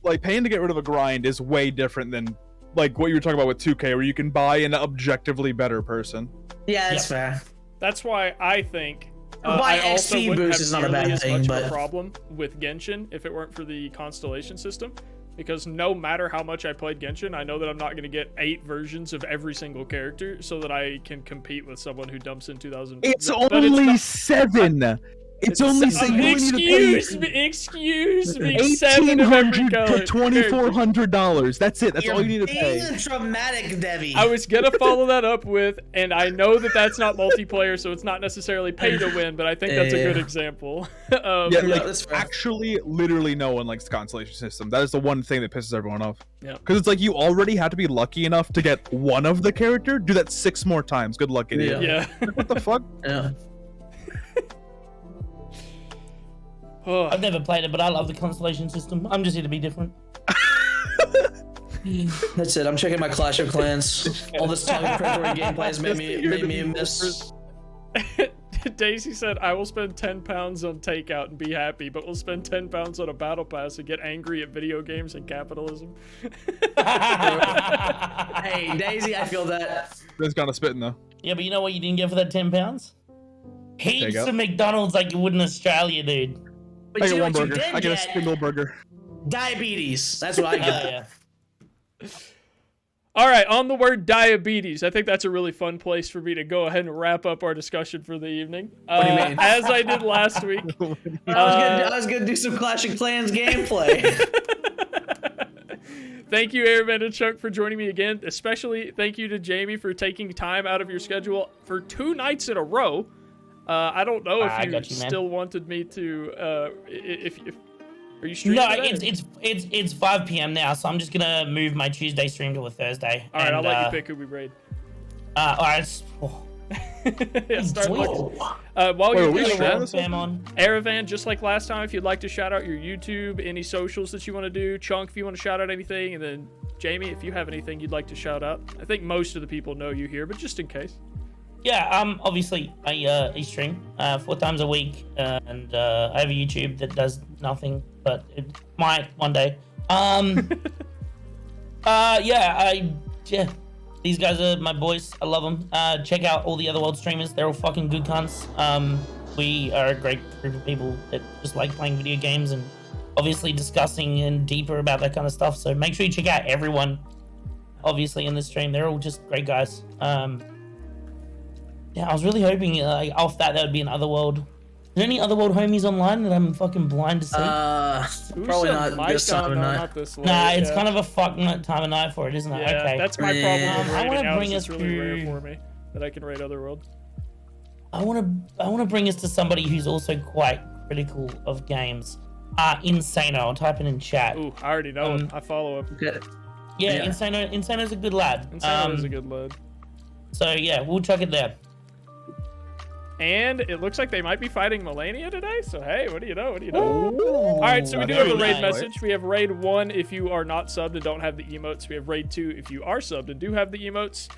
like paying to get rid of a grind is way different than like what you were talking about with 2K, where you can buy an objectively better person. yeah, that's fair. That's why I think Buy I also XP wouldn't boost have is not a nearly bad as thing, much but of a problem with Genshin if it weren't for the constellation system. Because no matter how much I played Genshin, I know that I'm not going to get 8 versions of every single character so that I can compete with someone who dumps in 2000. It's but only 7. It's only 7. You only need to pay excuse me, 7 of every $1,800 color. to $2,400. That's it. That's all you need to pay. Being dramatic, Debbie. I was gonna follow that up with, and I know that that's not multiplayer, so it's not necessarily pay to win, but I think that's a good example. Yeah, Yeah, like that's fair. actually, literally, no one likes the constellation system. That is the one thing that pisses everyone off. Yeah. Because it's like you already have to be lucky enough to get one of the character. Do that 6 more times. Good luck, idiot. Yeah. What the fuck? Yeah. Oh, I've never played it, but I love the constellation system. I'm just here to be different. That's it. I'm checking my Clash of Clans. All this talk of predatory gameplay has made me miss. Daisy said, I will spend £10 on takeout and be happy, but we'll spend £10 on a battle pass and get angry at video games and capitalism. Hey, Daisy, I feel that. That's kind of spitting though. Yeah, but you know what you didn't get for that £10? Heaps Takeout. of McDonald's like you would in Australia, dude. But I you get know one what you burger. did I get a get? single burger. Diabetes. That's what I Hell got. yeah. All right, on the word diabetes, I think that's a really fun place for me to go ahead and wrap up our discussion for the evening. do you mean? As I did last week. I was gonna do some Clash of Clans gameplay. Thank you, Airman and Chuck, for joining me again. Especially thank you to Jamie for taking time out of your schedule for 2 nights in a row. I don't know I if you, got you, man. still wanted me to. If are you streaming? No, today? it's 5 p.m. now, so I'm just gonna move my Tuesday stream to a Thursday. All right, and, I'll let you pick who we raid. All right. Yeah, start looking. While Wait, you're are we doing streaming that, this? Spam on. Aravan, just like last time, if you'd like to shout out your YouTube, any socials that you want to do, Chunk, if you want to shout out anything, and then Jamie, if you have anything you'd like to shout out. I think most of the people know you here, but just in case. Yeah, obviously I stream 4 times a week, and I have a YouTube that does nothing, but it might one day. Yeah, these guys are my boys. I love them. Check out all the Otherworld streamers. They're all fucking good cunts. We are a great group of people that just like playing video games and obviously discussing and deeper about that kind of stuff. So make sure you check out everyone, obviously, in this stream. They're all just great guys. Yeah, I was really hoping off that would be an Otherworld. Is there any Otherworld homies online that I'm fucking blind to see? Who Probably said not this time of no, night. not this late, Nah, it's yeah. kind of a fucking time of night for it, isn't it? Yeah, Okay. that's my problem with I raiding wanna now, bring is us it's really rare to- for me that I can raid Otherworld. I want to bring us to somebody who's also quite critical of games. Insano. I'll type it in chat. Ooh, I already know him. I follow him. Okay. Yeah, yeah. Insano's a good lad. Insano is a good load. So yeah, we'll chuck it there. And it looks like they might be fighting Melania today. So hey, what do you know? What do you know? Ooh, All right, so we do have a very raid nice. message. We have raid 1 if you are not subbed and don't have the emotes. We have raid 2 if you are subbed and do have the emotes.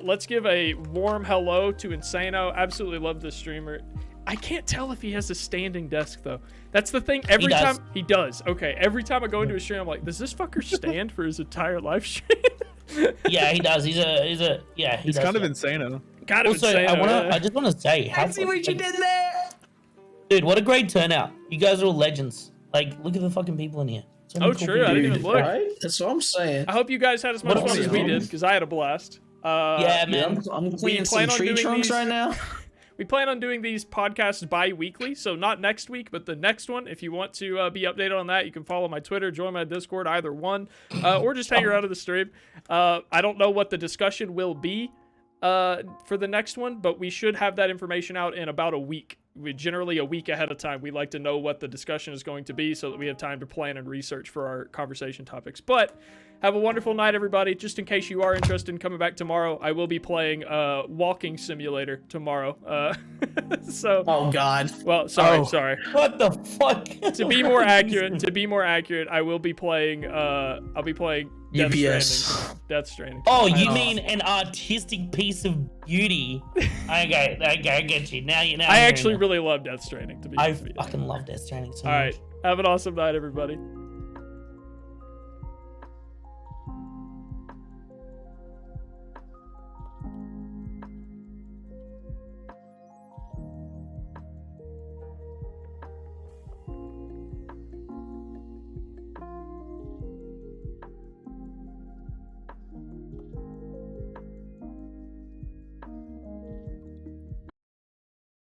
Let's give a warm hello to Insano. Absolutely love this streamer. I can't tell if he has a standing desk though. That's the thing. Every does. time he does. Okay, every time I go into a stream, I'm like, does this fucker stand for his entire live stream? Yeah, he does. He's a yeah. He's does, kind of yeah. insane. Kind of Also, insane. I just want to say, I see what you did there. dude, what a great turnout. You guys are all legends. Like, look at the fucking people in here. So many Oh, cool true. I people. didn't even look. Right? That's what I'm saying. I hope you guys had as much What fun else as we is did on? because I had a blast. Yeah, Yeah, man. I'm cleaning plan some on tree doing trunks these- right now. We plan on doing these podcasts bi-weekly, so not next week, but the next one. If you want to be updated on that, you can follow my Twitter, join my Discord, either one, or just hang around to the stream. I don't know what the discussion will be for the next one, but we should have that information out in about a week. Generally a week ahead of time. We like to know what the discussion is going to be so that we have time to plan and research for our conversation topics. But have a wonderful night, everybody. Just in case you are interested in coming back tomorrow, I will be playing Walking Simulator tomorrow. So. Oh God. Well, sorry. What the fuck? To be more accurate, I will be playing. I'll be playing Death Stranding. Oh, you mean an artistic piece of beauty? Okay, I get you. Now you know. I actually really love Death Stranding. To be I honest with you. fucking love Death Stranding so All much. right, have an awesome night, everybody.